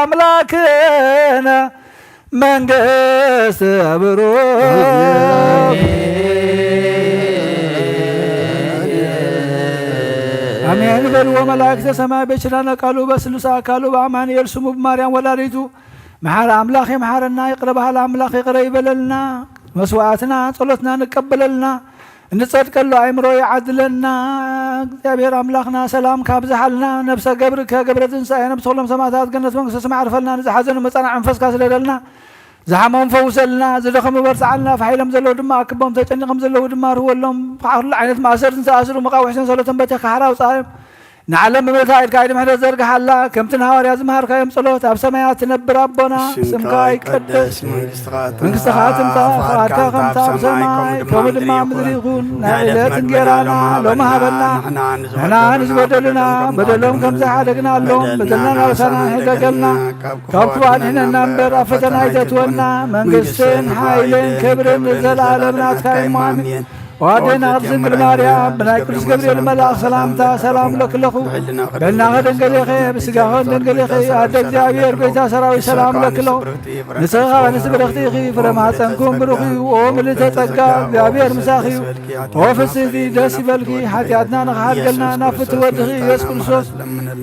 املاكنا منقس بروك امين بل وملائكة السماء بشرنا قالوا بسلسا قالوا بامان يرسموا بماريم ولاريتو محار املاخي محارنا يقربها الاملاخ قريب لنا مسواتنا صلتنا نقبل لنا نصدق له عمرو يعدلنا እግዚአብሔር አምላክና ሰላም ካብዝሐልና ነፍሰ ገብርከ ገብረ ትንሣኤ ነፍሰ ሁሉም ሰማዕታት ገነት መንግሥተ ሰማይ ዓርፈልና ንዝሓዘኑ መጻናዕ መንፈስካ ስለደልና ዝሓሞም ፈውሰልና ዝደኸሙ በርትዓልና ፈሒሎም ዘለዉ ድማ ኣክቦም ተጨኒቖም ዘለዉ ድማ ርህወሎም ኩሉ ዓይነት ማእሰርን ዝተኣስሩ መቃውሕትን ሰሎቶም በትኻ ሓራው ጻዮም نعلم مملكة كايد محل زرق حلا كم تنهار يا زمهر كايم صلوت أب سمايات تنبر ربنا سمكاي قدس من استخاتم تاخارك خمسة بسماي كم دماء مدريقون نعلت نجرانا لو ما هبنا نحنا نزبدلنا بدلهم كم زحادقنا لهم بدلنا نوسنا حققلنا كبتوان هنا نمبر أفتنا يتتونا من قسن حايلين كبرن نزل عالمنا كايم مامين وادينا أرزق الماريا بناي كرس قبريل ملاك سلامتا سلام لك لخو بلنا غدن قليخي بسقاهن دن قليخي أدك جاوير بيتا سراوي سلام لك لخو نسخا ونسبر اختيخي فرما تنكم بروخي وملي تتقى جاوير مساخي وفسيدي داسي بلكي حتياتنا نخحات قلنا نافت ودخي يسكن سوس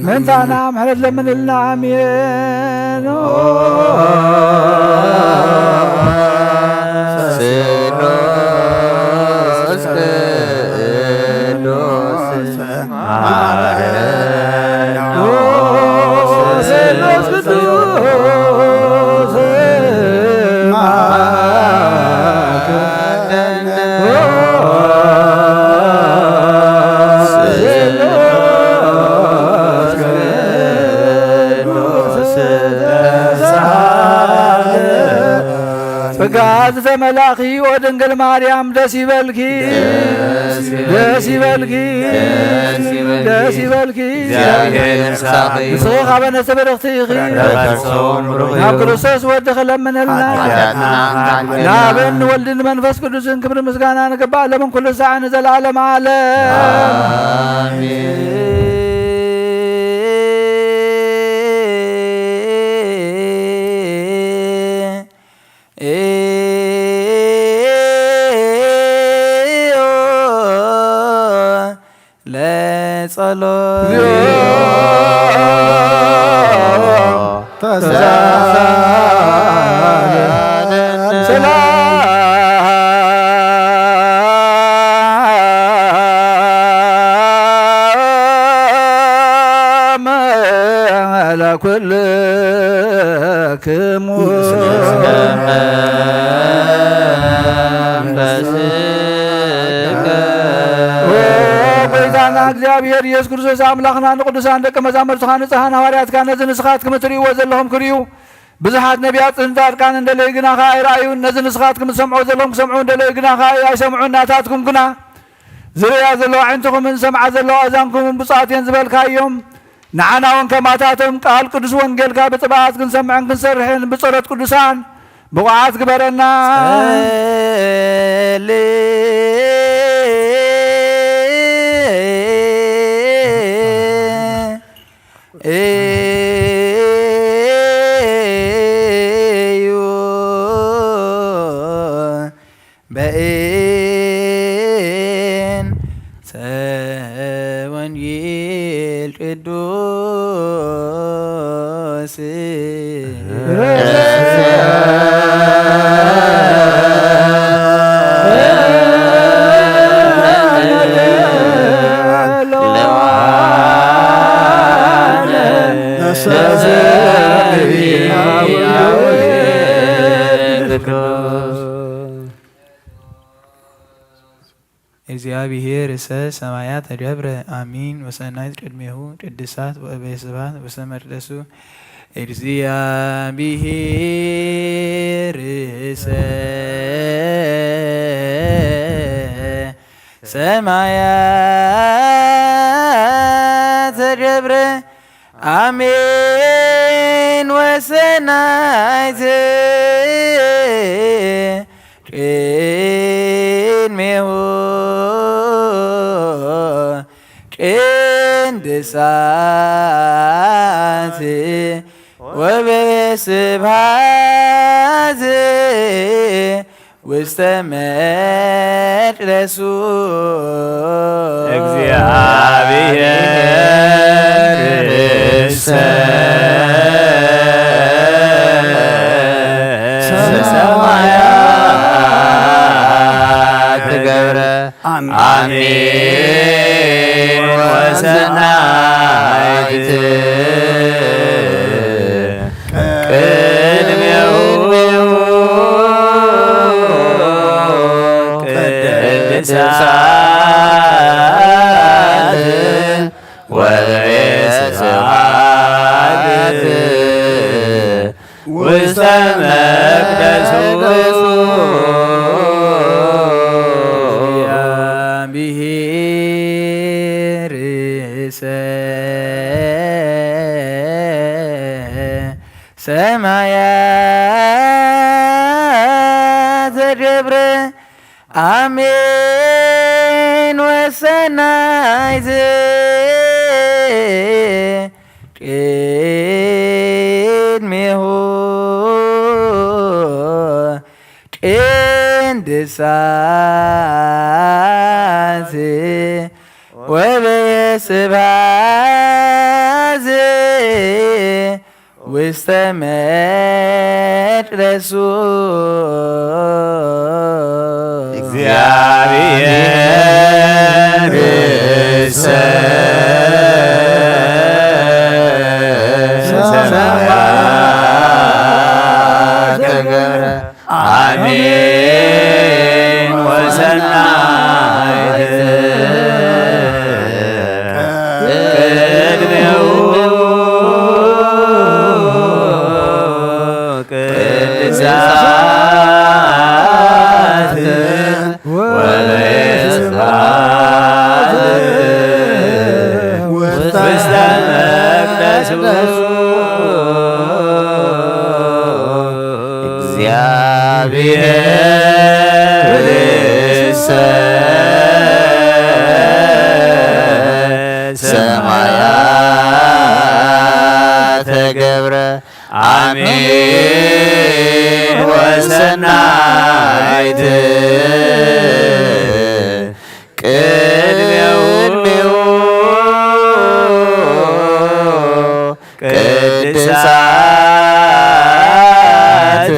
من تانا محلد لمن لنا عمين فقاد ملاخي ودنقل مريم دسي بلكي دسي بلكي دسي بلكي صيخة بنا سبرختيخي ناب كرسوس ودخل من النار نابن ولد المنفس قدس كبر مسقانا نقبع لمن كل ساعة نزل عالم على كل እግዚአብሔር ኢየሱስ ክርስቶስ አምላክና ንቅዱሳን ደቀ መዛሙርትኻ ንጹሓን ሐዋርያት ካነ ዝንስኻት ክምትርእይዎ ዘለኹም ክርእዩ ብዙሓት ነቢያት ጻድቃን እንደለዩ ግና ኸ ኣይረኣዩን ነዚ ንስኻት ክምትሰምዑ ዘለኹም ክሰምዑ እንደለዩ ግና ኸ ኣይሰምዑን ናታትኩም ግና ዝርያ ዘለዋ ዓይንትኹምን ሰምዓ ዘለዋ ኣዛንኩምን ብፅዓት እየን ዝበልካዮም ንዓና እውን ከማታቶም ቃል ቅዱስ ወንጌልካ ብጥባዓት ክንሰምዕን ክንሰርሕን ብጸሎት ቅዱሳን ብቑዓት ግበረና በእን ወንጌል ቅዱስ እግዚአብሔር እሰ ሰማያት ተደብረ አሚን ወሰናይት ቅድሜሁ ቅድሳት ወእበየ ስብሐት ወሰመርደሱ እግዚአብሔር እሰ ሰማያት ተደብረ አሜን ወሰናይት ቅድሜሁ ቅድሳት ወእበየ ስብሐት ውስተ መቅደሱ እግዚአብሔር እሰ ሰማያት ገብረ አሜን ወሰናይት ቅድሜሁ ቅድሳት ወእበየ ስብሐት ውስተ መቅደሱ እግዚአብሔር እሰ ሰማያት ተደብረ አሜን ወሰናይት ቅድሜሁ ቅድሳት ወእበየ ስብሐት ውስተ መቅደሱ እግዚአብሔር እሰ ሰማያት ተገብረ አሜን ወሰናይት ቅድሜሁ ቅድሳት ወእበየ ስብሐት ውስተ መቅደሱ እግዚአብሔር እሰ ሰማያት ተገብረ አሜን ወሰናይት ቅድሜሁ ቅድሳት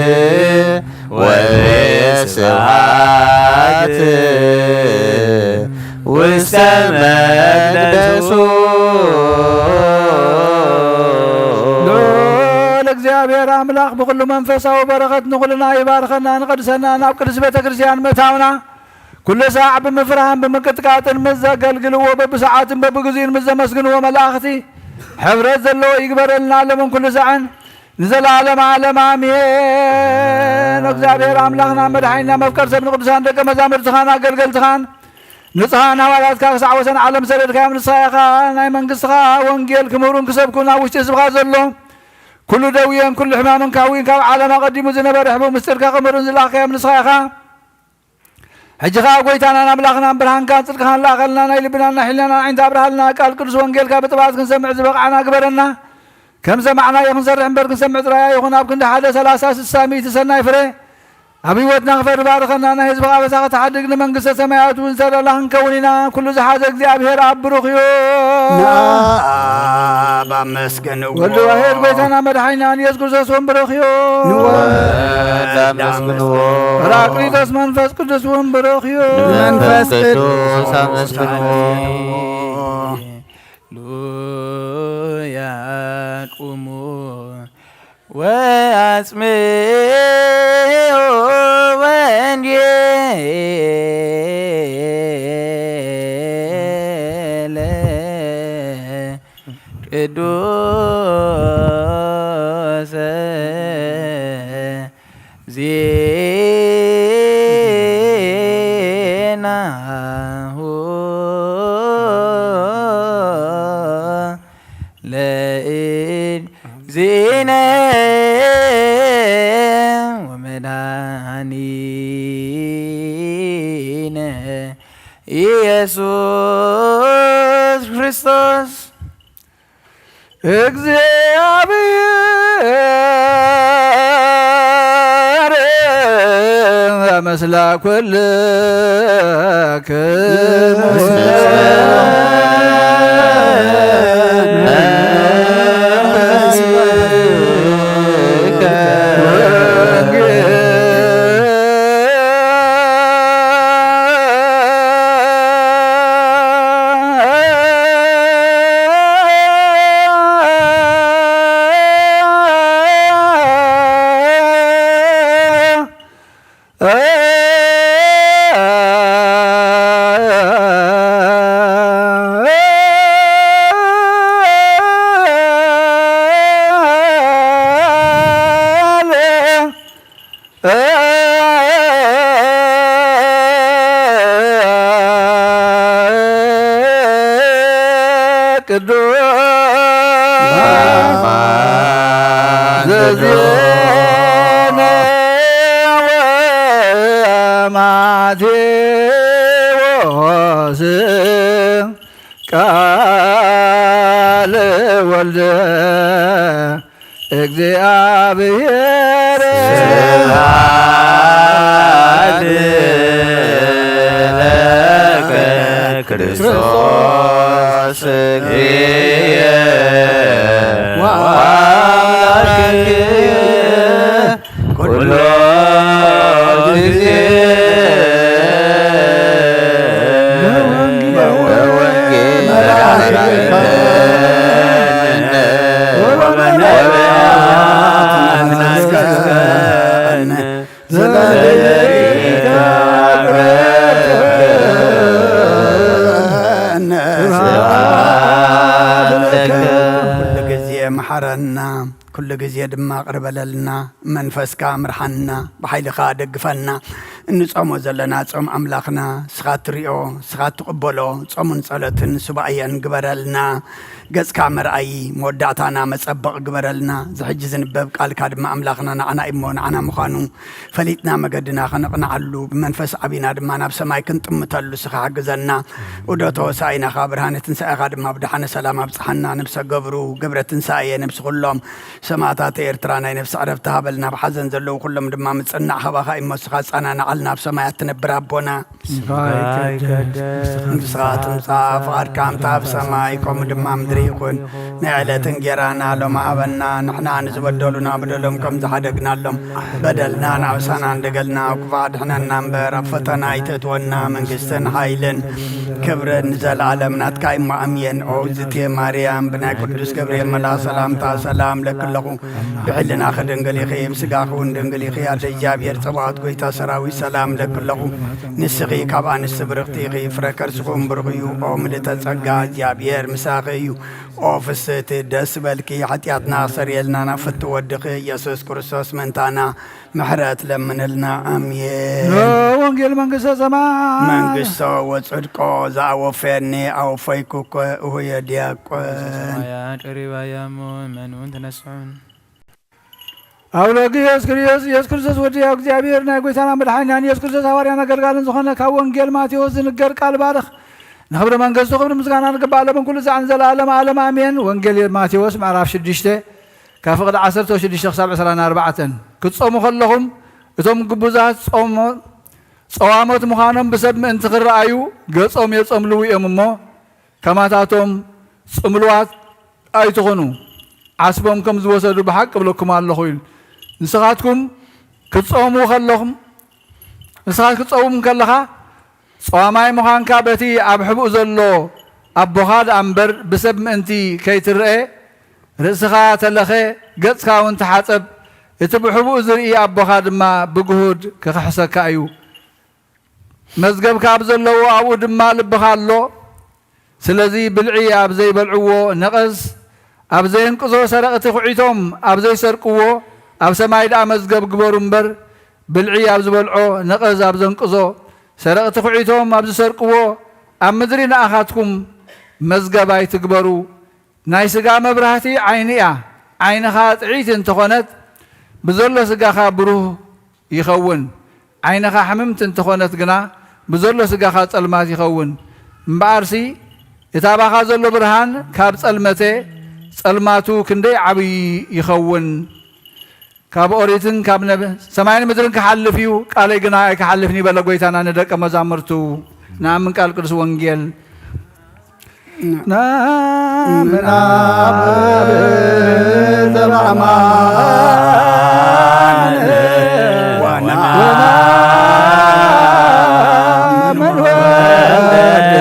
ወእበየ ስብሐት ውስተ መቅደሱ እግዚአብሔር አምላክ ብኩሉ መንፈሳዊ በረኸት ንኹልና ይባርከና ንቀድሰና ናብ ቅዱስ ቤተ ክርስቲያን ምእታውና ኩሉ ሰዓዕ ብምፍራህን ብምቅጥቃጥን ምስ ዘገልግልዎ በብሰዓትን በብግዚኡን ምስ ዘመስግንዎ መላእኽቲ ሕብረት ዘለዎ ይግበረልና ለምን ኩሉ ሰዓን ንዘላለም ዓለም አሜን። እግዚአብሔር አምላክና መድኃኒና መፍቀር ሰብን ቅዱሳን ደቀ መዛሙርትኻን አገልገልትኻን ንጽሐና ዋላት ክሳዕ ወሰን ዓለም ሰደድካ ንስኻ ናይ መንግስትኻ ወንጌል ክምህሩን ክሰብኩን ኣብ ውሽጢ ህዝብኻ ዘሎ ኩሉ ደውየን ኩሉ ሕማምን ካዊን ካብ ዓለም ኣቐዲሙ ዝነበረ ሕቡብ ምስጢርካ ክምህሩን ዝለኣኽዮም ንስኻ ኢኻ ሕጂኻ ጎይታናን ኣምላኽናን ብርሃንካን ጽድቅኻን ላኸልና ናይ ልብናና ሒልናና ዓይንታ ኣብርሃልና ቃል ቅዱስ ወንጌልካ ብጥባት ክንሰምዕ ዝበቕዓና ግበረና ከም ሰማዕና ክንሰርሕ እምበር ክንሰምዕ ጥራያ ይኹን ኣብ ክንዲ 1 30 60 ሚእቲ ሰናይ ፍሬ ኣብ ህይወትና ክፈሪ ባርኸና ናይ ህዝብኻ በሳ ከተሓድግ ንመንግስተ ሰማያት እውን ሰረላ ክንከውን ኢና ኩሉ ዝሓዘ እግዚኣብሔር ኣብ ብሩኽ እዩ ንኣብ ኣመስግንዎ ወልድ ዋሕድ ጎይታና መድሓኒና ኢየሱስ ክርስቶስ እውን ብሩኽ እዩ አመስግንዎ ጰራቅሊጦስ መንፈስ ቅዱስ እውን ብሩኽ እዩ መንፈስ ቅዱስ አመስግንዎ ሉያ ቁሙ ወአጽምዑ ወንጌለ ቅዱሰ ዜናሁ ለእግዚእነ ወመድኃኒነ ኢየሱስ ክርስቶስ እግዚአብሔር መስላ ኩልክሙ ዘዜነ ወማቴዎስ ቃል ወልደ እግዚአብሔር ስብሐት ለከ ክርስቶስ እግዚእ ወአምላክየ ኩሎ ጊዜ በወንጌል መሓረና ኩሉ ግዜ ድማ ቅርበለልና መንፈስካ ምርሓና ብሓይልኻ ደግፈና እንጾሞ ዘለና ጾም ኣምላኽና ስኻ ትሪኦ ስኻ ትቕበሎ ጾሙን ጸሎትን ሱባኤን ግበረልና ገጽካ መርኣይ መወዳእታና መጸበቕ ግበረልና ዝሕጂ ዝንበብ ቃልካ ድማ ኣምላኽና ንዓና እሞ ንዓና ምዃኑ ፈሊጥና መገድና ኸነቕንዓሉ ብመንፈስ ዓቢና ድማ ናብ ሰማይ ክንጥምተሉ ስኻ ሓግዘና ውደቶ ሳይናኻ ብርሃነ ትንሳኤኻ ድማ ብድሓነ ሰላም ኣብፅሓና ነብሰ ገብሩ ግብረ ትንሳኤ ነብሲ ኩሎም ሰማዕታት ኤርትራ ናይ ነብሲ ዕረፍቲ ሃበልና ብሓዘን ዘለዉ ኩሎም ድማ ምጽናዕ ኸባኻ እሞ ስኻ ጸናንዓልና ኣብ ሰማይ እትነብር ኣቦና ንስኻ ትምጻእ ፍቓድካ እምታ ኣብ ሰማይ ከምኡ ድማ ምድሪ ይኹን ናይ ዕለት እንጀራና ሎም ሃበና ንሕና ንዝበደሉና በደሎም ከም ዝሓደግናሎም በደልና ናብሳና እንደገልና ክፉዕ ድሕነና እምበር ኣብ ፈተና ኣይተእትወና መንግስትን ሓይልን ክብርን ንዘለዓለም ናትካ እሞ ኣምየን ኦውዝትየ ማርያም ብናይ ቅዱስ ገብርኤል መልኣክ ሰላምታ ሰላም ለክለኹ ብሕልና ኸድንግል ኢኺ ብስጋኹ እውን ድንግል ኢኺ ኣደ እግዚኣብሔር ፀባዖት ጎይታ ሰራዊት ሰላም ለክለኹ ንስኺ ካብ ኣንስቲ ብርኽቲ ኢኺ ፍረ ከርስኹም ብሩኽ እዩ ኦ ምልዕተ ጸጋ እግዚኣብሔር ምሳኺ እዩ وفستي دس بلكي حتياتنا سريلنا نفت ودق يسوع كريستوس منتانا محرات لمن لنا امين وانجيل منقصة زمان منقصة وصدقو زاوفني او فيكوك وهي دياقون يا قريبا يا مؤمنون تنسعون أولوك يس كريستوس وديا እግዚአብሔር ና ጎይታና መድኃኒያን ኢየሱስ ክርስቶስ ሐዋርያና ገርጋልን ዝኾነ ካብ ወንጌል ማቴዎስ ዝንገር ቃል ባርኽ ንኽብሪ መንግሥቱ ክብሪ ምስጋና ንግባእ ለመን ኩሉ ዛዕን ዘለዓለም ዓለም ኣሜን ወንጌል ማቴዎስ ምዕራፍ 6 ካብ ፍቕዲ 16 ክሳብ 24 ክትጾሙ ከለኹም እቶም ግቡዛት ጸዋሞት ምዃኖም ብሰብ ምእንቲ ክረኣዩ ገጾም የጸምልው እዮም እሞ ከማታቶም ጽምልዋት ኣይትኾኑ ዓስቦም ከም ዝወሰዱ ብሓቂ ብለኩም ኣለኹ ኢሉ ንስኻትኩም ክትጾሙ ከለኹም ንስኻት ክትጸውም ከለኻ ጸዋማይ ምዃንካ በቲ ኣብ ሕቡእ ዘሎ ኣቦኻ ደኣ እምበር ብሰብ ምእንቲ ከይትርአ ርእስኻ ተለኸ ገጽካ እውን ተሓፀብ እቲ ብሕቡእ ዝርኢ ኣቦኻ ድማ ብግሁድ ክኽሕሰካ እዩ መዝገብካ ኣብ ዘለዎ ኣብኡ ድማ ልብኻ ኣሎ ስለዚ ብልዒ ኣብ ዘይበልዕዎ ነቐዝ ኣብ ዘይንቅዞ ሰረቕቲ ኩዒቶም ኣብ ዘይሰርቅዎ ኣብ ሰማይ ደኣ መዝገብ ግበሩ እምበር ብልዒ ኣብ ዝበልዖ ነቐዝ ኣብ ዘንቅዞ ሰረቕቲ ኩዒቶም ኣብ ዝሰርቅዎ ኣብ ምድሪ ንኣኻትኩም መዝገብ ኣይትግበሩ ናይ ስጋ መብራህቲ ዓይኒ እያ ዓይንኻ ጥዒት እንተኾነት ብዘሎ ስጋኻ ብሩህ ይኸውን ዓይንኻ ሕምምቲ እንተኾነት ግና ብዘሎ ስጋኻ ጸልማት ይኸውን እምበኣርሲ እታ ባኻ ዘሎ ብርሃን ካብ ጸልመተ ጸልማቱ ክንደይ ዓብይ ይኸውን ካብ ኦሪትን ካብ ሰማይን ምድርን ክሓልፍ እዩ ቃለይ ግና ኣይክሓልፍኒ በለ ጎይታና ንደቀ መዛሙርቱ ንኣምን ቃል ቅዱስ ወንጌል ናምን ኣብ ዘበኣማን ወናምን ወልደ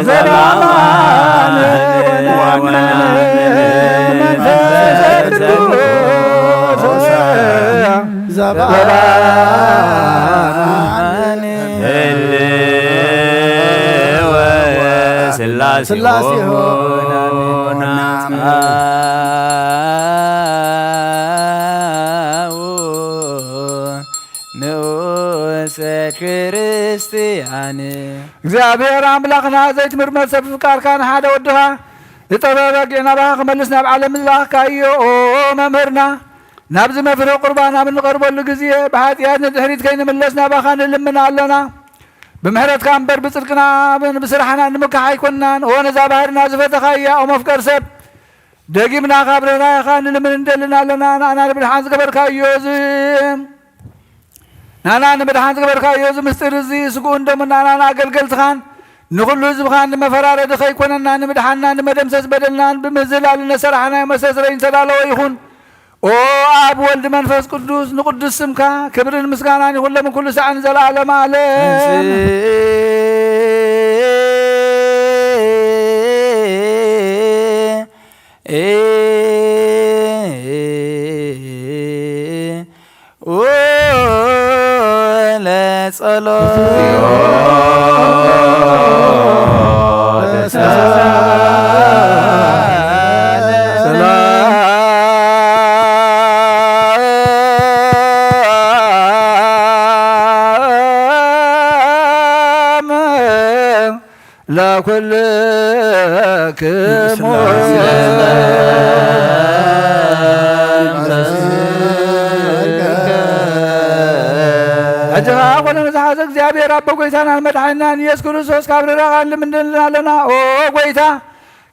ዘበኣማን መንፈስ ቅዱስ ዘበኣማን ስላሴ ሆና ንኡሰ ክርስቲያን እግዚአብሔር አምላኽና ዘይትምርመር ሰብ ፍቃርካ ንሓደ ወድኻ ዝጠበበ ጌናባኻ ክመልስ ናብ ዓለም ዝለኣኽካዮ ኦ መምህርና ናብዚ መፍርሒ ቁርባን ኣብ እንቐርበሉ ግዜ ብሓጢኣት ንድሕሪት ከይንምለስ ናባኻ ንልምን ኣለና ብምሕረትካ እምበር ብጽድቅና ብስራሕና ንምካሕ ኣይኮንናን ኦ ነዛ ባህርና ዝፈተኻያ ኦ መፍቀር ሰብ ደጊምና ካብ ርህራይኻ ንልምን እንደልና ኣለና ንኣና ንምድሓን ዝገበርካዮ ናና ንምድሓን ዝገበርካዮ እዚ ምስጢር እዚ ስጉኡን ደሙን ናና ኣገልገልትኻን ንኹሉ ህዝብኻን ንመፈራረዲ ከይኮነና ንምድሓንና ንመደምሰስ በደልናን ብምህዝላል ነሰራሕናዮ መሰስረይን ተዳለወ ይኹን ኦ አብ ወልድ መንፈስ ቅዱስ ንቅዱስ ስምካ ክብርን ምስጋናን ይሁን ለምን ኩሉ ሰዓን ዘለዓለም ዓለም ለኩልክሙ እጅኻ ኮነ መዝሓዘ እግዚአብሔር ኣቦ ጎይታናን መድሓኒናን ኢየሱስ ክርስቶስ ካብ ርራኻን ልምንድልና ኣለና ኦ ጎይታ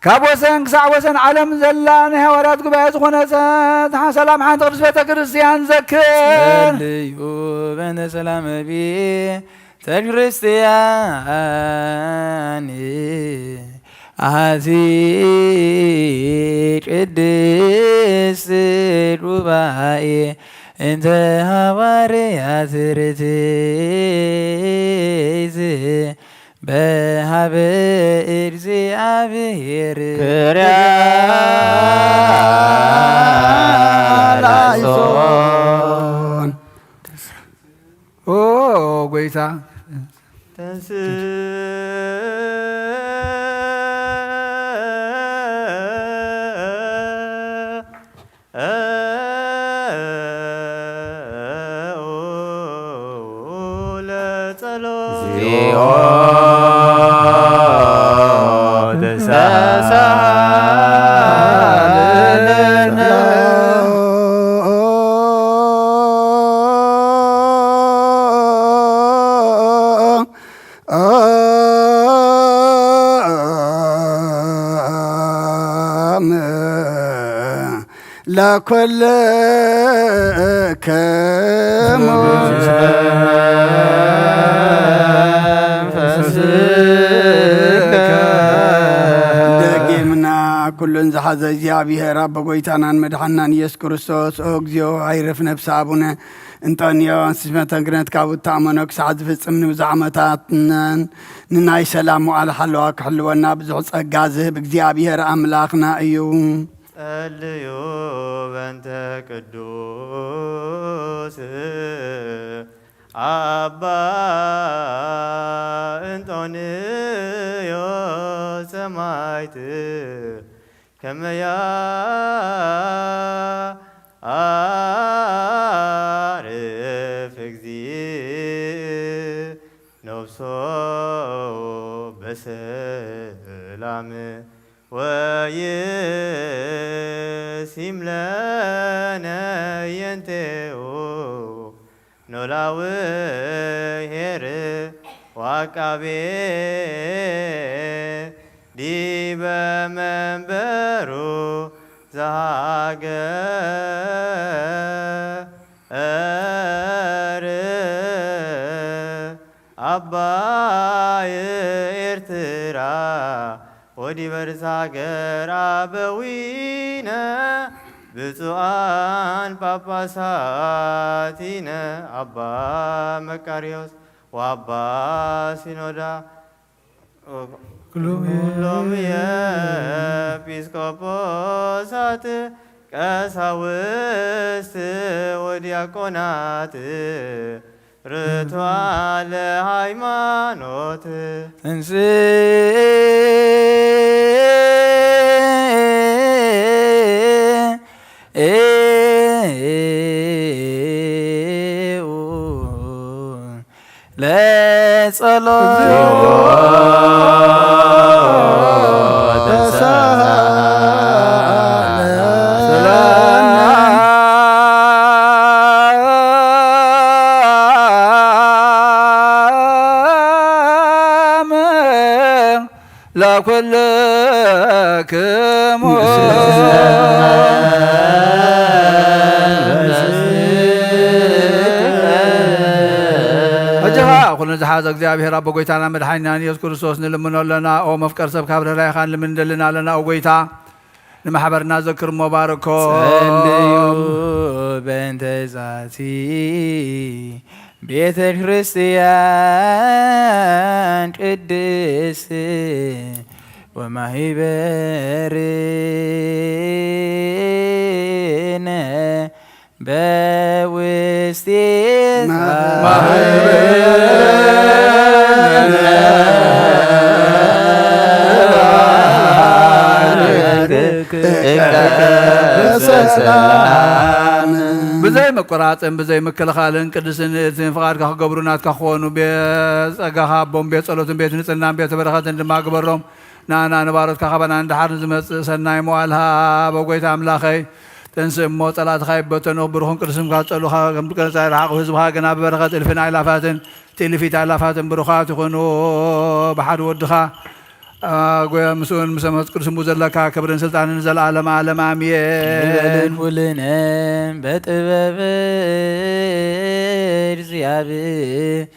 ካብ ወሰን ክሳዕ ወሰን ዓለም ዘላ ናይ ሃዋርያት ጉባኤ ዝኾነት ሰላም ሓንቲ ቅዱስ ቤተ ክርስቲያን ዘክር ልዩ በነ ሰላም ክርስቲያን አዚ ቅድስት ጉባኤ እንተ ሐዋርያት ርትዕት በሃበ እግዚአብሔር ክርያላይሶን ኦ ጎይታ لكل كم دقيمنا كل زحز እግዚአብሔር አብ በጎይታናን መድኃናን ኢየሱስ ክርስቶስ እግዚኦ አይረፍ ነፍስ አቡነ እንጠንዮ ስመተ ግነት ካብታ መነክ ሰዓት ፍጽም ንብዙሕ ዓመታት ንናይ ሰላም ዋዕል ሓለዋ ክሕልወና ብዙሕ ጸጋ ዝህብ እግዚአብሔር አምላኽና እዩ። ጸልዩ በእንተ ቅዱስ አባ እንጦንዮስ ሰማዕት ከመ ያዕርፍ እግዚእ ነፍሶ በሰላም ወይሲም ለነ የንቴኡ ኖላዊ ኄር ወዐቃቤ ዲበ መንበሩ ዘሀገር አባይ ኤርትራ ወዲበ ርእሰ ሀገር አበዊነ ብፁዓን ጳጳሳቲነ አባ መቃርዮስ ወአባ ሲኖዳ ኩሎም የኤጲስቆጶሳት ቀሳውስት ወዲያቆናት ርቱዓን ለሃይማኖት ለኩልክሙ እጅኻ ኩሉ ዝሓዘ እግዚአብሔር አብ ጎይታና መድኃኒና ኢየሱስ ክርስቶስ ንልምኖ ኣለና ኦ መፍቀር ሰብ ካብ ርህራይኻ ንልምን ደልና ኣለና ኦ ጎይታ ንማሕበርና ዘክር እሞ ባርኮ ጸልዩ በእንተ ዛቲ ቤተ ክርስቲያን ቅድስት ወማህበርነ በውስቴታ ብዘይ መቆራፅን ብዘይ ምክልኻልን ቅድስን ፍቓድካ ክገብሩ ናትካ ክኾኑ ቤት ጸጋኻ ኣቦም ቤት ጸሎትን ቤት ንጽህናን ቤት በረኸትን ድማ ግበሮም ናና ንባሮትካ ኸበና እንድሓር ዝመጽእ ሰናይ መዋልሃ በጎይታ ኣምላኸይ تنسى موت على تخايب بتنو بروحهم كرسم قاتلوا خا كم كرسا رحقوا حزبها جناب بركات الفين آلافات تلفيت آلافات بروخات يكونوا بحر ودخا قوي مسؤول مسمى كرسم مزلكا كبرن سلطان نزل عالم عالم عمية ولنا بتباب زيابي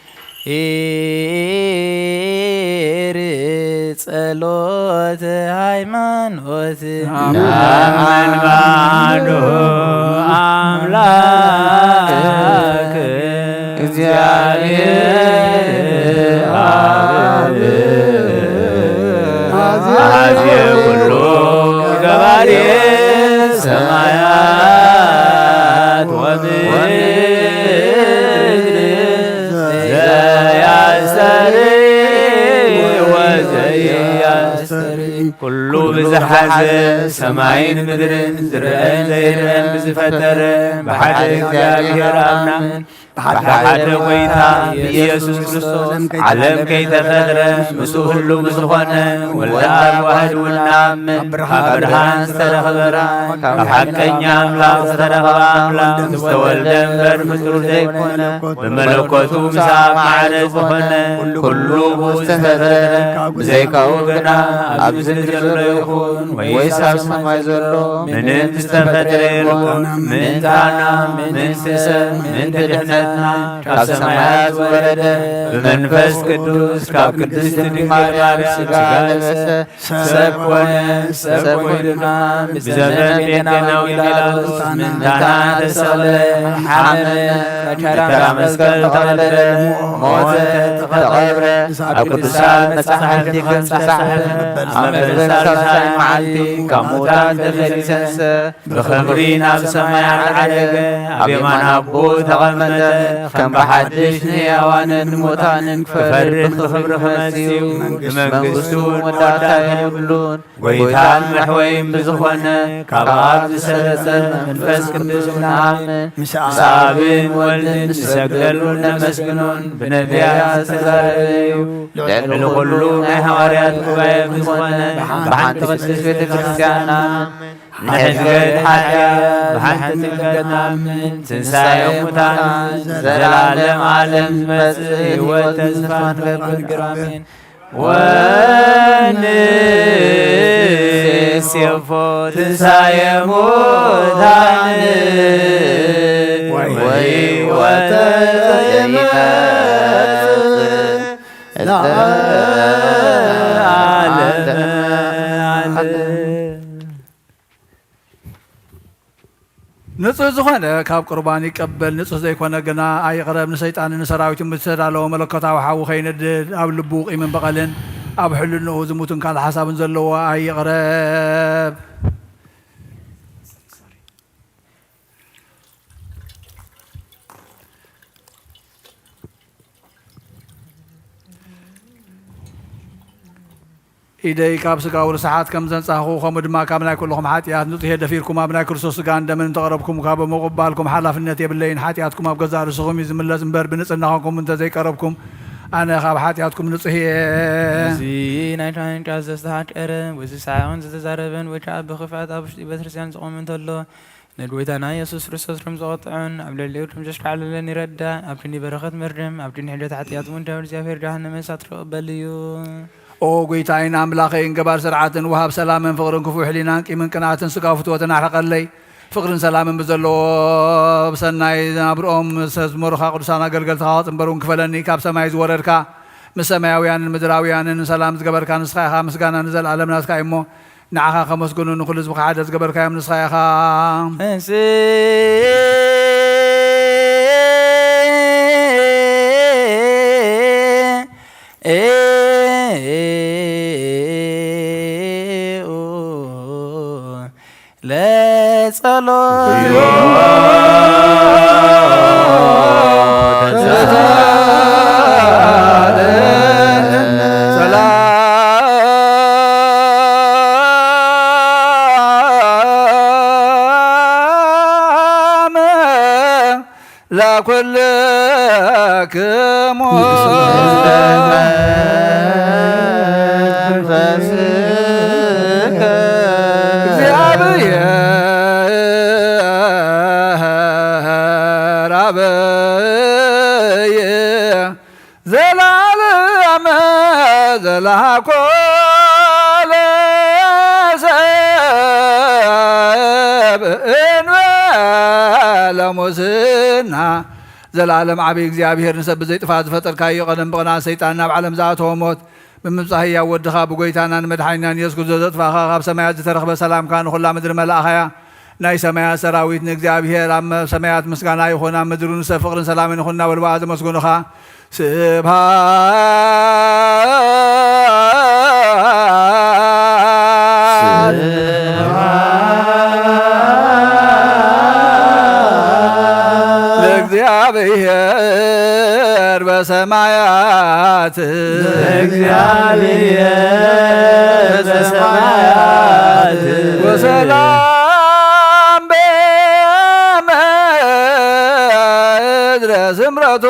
ጸሎት ሃይማኖት ናመን ባዶ አምላክ እግዚአብሔር አብ አዝየ ኩሉ ገባሬ ሰማያት ወምድር كل بزحز سماين مدرن زرقن زيرن بزفتر بحد እግዚአብሔር አምና بحد ويتا ኢየሱስ ክርስቶስ ዓለም ከይተፈጥረ ምስኡ ሁሉ ምስኾነ ወልዳ ዋህድውና ካብ ብርሃን ዝተረኸበ ካብ ሓቀኛ ኣምላኽ ዝተረኸበ ኣምላኽ ዝተወልደ እምበር ፍጡር ዘይኮነ ብመለኮቱ ምሳብ ማዕረ ዝኾነ ኩሉ ዝተፈጥረ ብዘይካኡ ግና ኣብዚ ዘሎ ይኹን ወይስ ኣብ ሰማይ ዘሎ ምንም ዝተፈጥረ የለን። ምንታና ምንቲ ሰብ ምንቲ ድሕነትና ካብ ሰማያት ወረደ ብመንፈስ ቅዱስ ካብ ቅድስቲ ድንግል ማርያም ሥጋ ለበሰ ሰብ ኮነ። ሰብ ኮይኑና ብዘመን ጴንጤናዊ ጲላጦስ ምንታና ተሰቕለ፣ ሓመመ፣ መከራ መስቀል ተቐበለ፣ ሞተ፣ ተቐብረ። ኣብ ቅዱሳት መጻሕፍቲ ከምዝተጻሕፈ ኣብ መበል መዓልቲ ካብ ሙታን ተፈሊሰንሰ ብኽብሪ ናብ ሰማይ ዓረገ፣ ኣብ የማነ ኣቦ ተቐመጠ። ከም ብሓድሽ ንሕያዋንን ሙታንን ክፈርድ ብኽብሪ ክመጽኡ ብመንግሥቱ መወዳእታ የብሉን። ጎይታን መሕወይን ብዝኾነ ካብ ኣብ ዝሰረጸ መንፈስ ቅዱስ ንኣምን። ምስ ኣብን ወልድን ንሰግደሉን ነመስግኖን ብነቢያት ዝተዛረበ እዩ። ልዕሊ ኩሉ ናይ ሐዋርያት ጉባኤ ብዝኾነ ብሓንቲ ቅድስት ቤተ ክርስቲያንና ንሕዝገት ሓጢአት ብሓንቲ ጥምቀት ናምን። ትንሣኤ ሙታን ዘለዓለም ዓለም ዝመጽእ ሕይወት ተስፋ ንረክብ አሜን። ወንሴፎ ትንሣኤ ሙታን ወሕይወተ ዘይመጽእ ንጹህ ዝኾነ ካብ ቁርባን ይቀበል፣ ንጹህ ዘይኮነ ግና ኣይቕረብ። ንሰይጣንን ንሰራዊትን ብዝተዳለወ መለኮታዊ ሓዊ ኸይነድድ፣ ኣብ ልቡ ቂምን በቐልን ኣብ ሕልንኡ ዝሙትን ካልእ ሓሳብን ዘለዎ ኣይቕረብ። ኢደይ ካብ ስጋው ርስሓት ከም ዘንጻኹ ከምኡ ድማ ካብ ናይ ኩልኹም ሓጢኣት ንጹሕ ደፊርኩም ኣብ ናይ ክርስቶስ ስጋን ደምን ተቐረብኩም ካብ ምቕባልኩም ሓላፍነት የብለይን። ሓጢኣትኩም ኣብ ገዛ ርእስኹም እዩ ዝምለስ እምበር ብንጽናኹም እንተዘይቀረብኩም ኣነ ካብ ሓጢኣትኩም ንጹሕ እየ። እዚ ናይ ጫንጫ ዘስተሓጨረ ወይ ዝሰዓቕን ዝተዛረበን ወይ ከዓ ብኽፍኣት ኣብ ውሽጢ ቤተክርስትያን ዝቖም እንተሎ ንጎይታና ኢየሱስ ክርስቶስ ከም ዘቐጥዖን ኣብ ልዕሊኡ ከም ዘሽካዕለለን ይረዳእ። ኣብ ድኒ በረኸት መርድም ኣብ ድኒ ሕደት ሓጢኣት እውን ደብር እግዚኣብሔር ጃሃንም እሳት ክቕበል እዩ። ኦ ጎይታይን ኣምላኸይን ገባር ስርዓትን ወሃብ ሰላምን ፍቕርን ክፉእ ሕሊናን ቂምን ቅንዓትን ስጋው ፍትወትን ኣሕረቐለይ። ፍቕርን ሰላምን ብዘለዎ ብሰናይ ናብርኦም ዝተዝመሩኻ ቅዱሳን ኣገልገልትኻ ፅንበሩን ክፈለኒ። ካብ ሰማይ ዝወረድካ ምስ ሰማያውያንን ምድራውያንን ሰላም ዝገበርካ ንስኻ ኢኻ። ምስጋና ንዘለዓለም ናትካ እሞ ንዓኻ ከመስግኑ ንኩሉ ህዝብካ ሓደ ዝገበርካዮም ንስኻ ኢኻ። ለኩልክሙ መንፈስከ እግዚአብሔር አበየ ዘላለመ ዘላኮ ለሙስና ዘላለም ዓብይ እግዚአብሔር ንሰብ ዘይጥፋእ ዝፈጠርካዮ ቀደም ብቕንዓት ሰይጣን ናብ ዓለም ዝኣተወ ሞት ብምምጻእ ሕያው ወድኻ ብጎይታናን መድሓኒናን ኢየሱስ ክርስቶስ ዘጥፋእኻ ካብ ሰማያት ዝተረኽበ ሰላምካ ንኹላ ምድሪ መላእኸያ። ናይ ሰማያት ሰራዊት ንእግዚአብሔር ኣብ ሰማያት ምስጋና ይኹን፣ ኣብ ምድሪ ንሰብ ፍቕርን ሰላምን ይኹንና ወልባኣ ዘመስግኑኻ ስብሃት ለእግዚአብሔር በሰማያት ወሰላም በምድረ ስምረቱ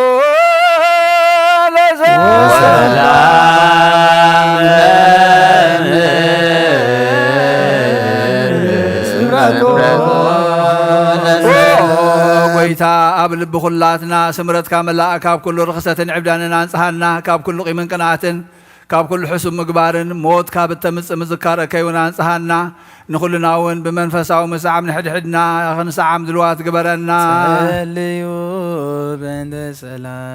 ጎይታ ኣብ ልቢ ኩላትና ስምረትካ መላእ ካብ ኩሉ ርክሰትን ዕብዳንን አንጽሃና ካብ ኩሉ ቂምን ቅንኣትን ካብ ኩሉ ሕሱብ ምግባርን ሞት ካብ እተምጽእ ምዝካር ከይውን አንጽሃና ንኹልና እውን ብመንፈሳዊ ምስዓም ንሕድሕድና ክንሰዓም ድልዋት ግበረና ጸልዩ በእንተ ሰላም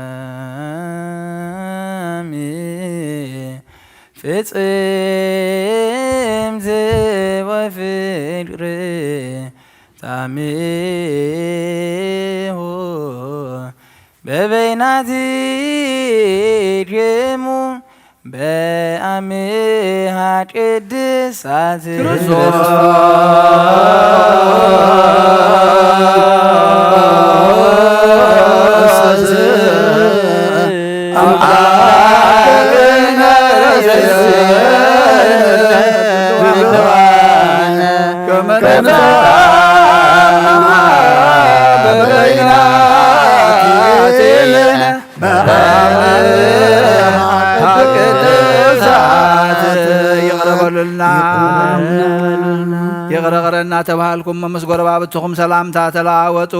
ፍጽምቲ ወፍቅር ታሚሁ በበይናቲክሙ በአምሃ ቅድሳት ይቅረቅረና ተባሃልኩም ምስ ጎረባብትኩም ሰላምታ ተለዋወጡ።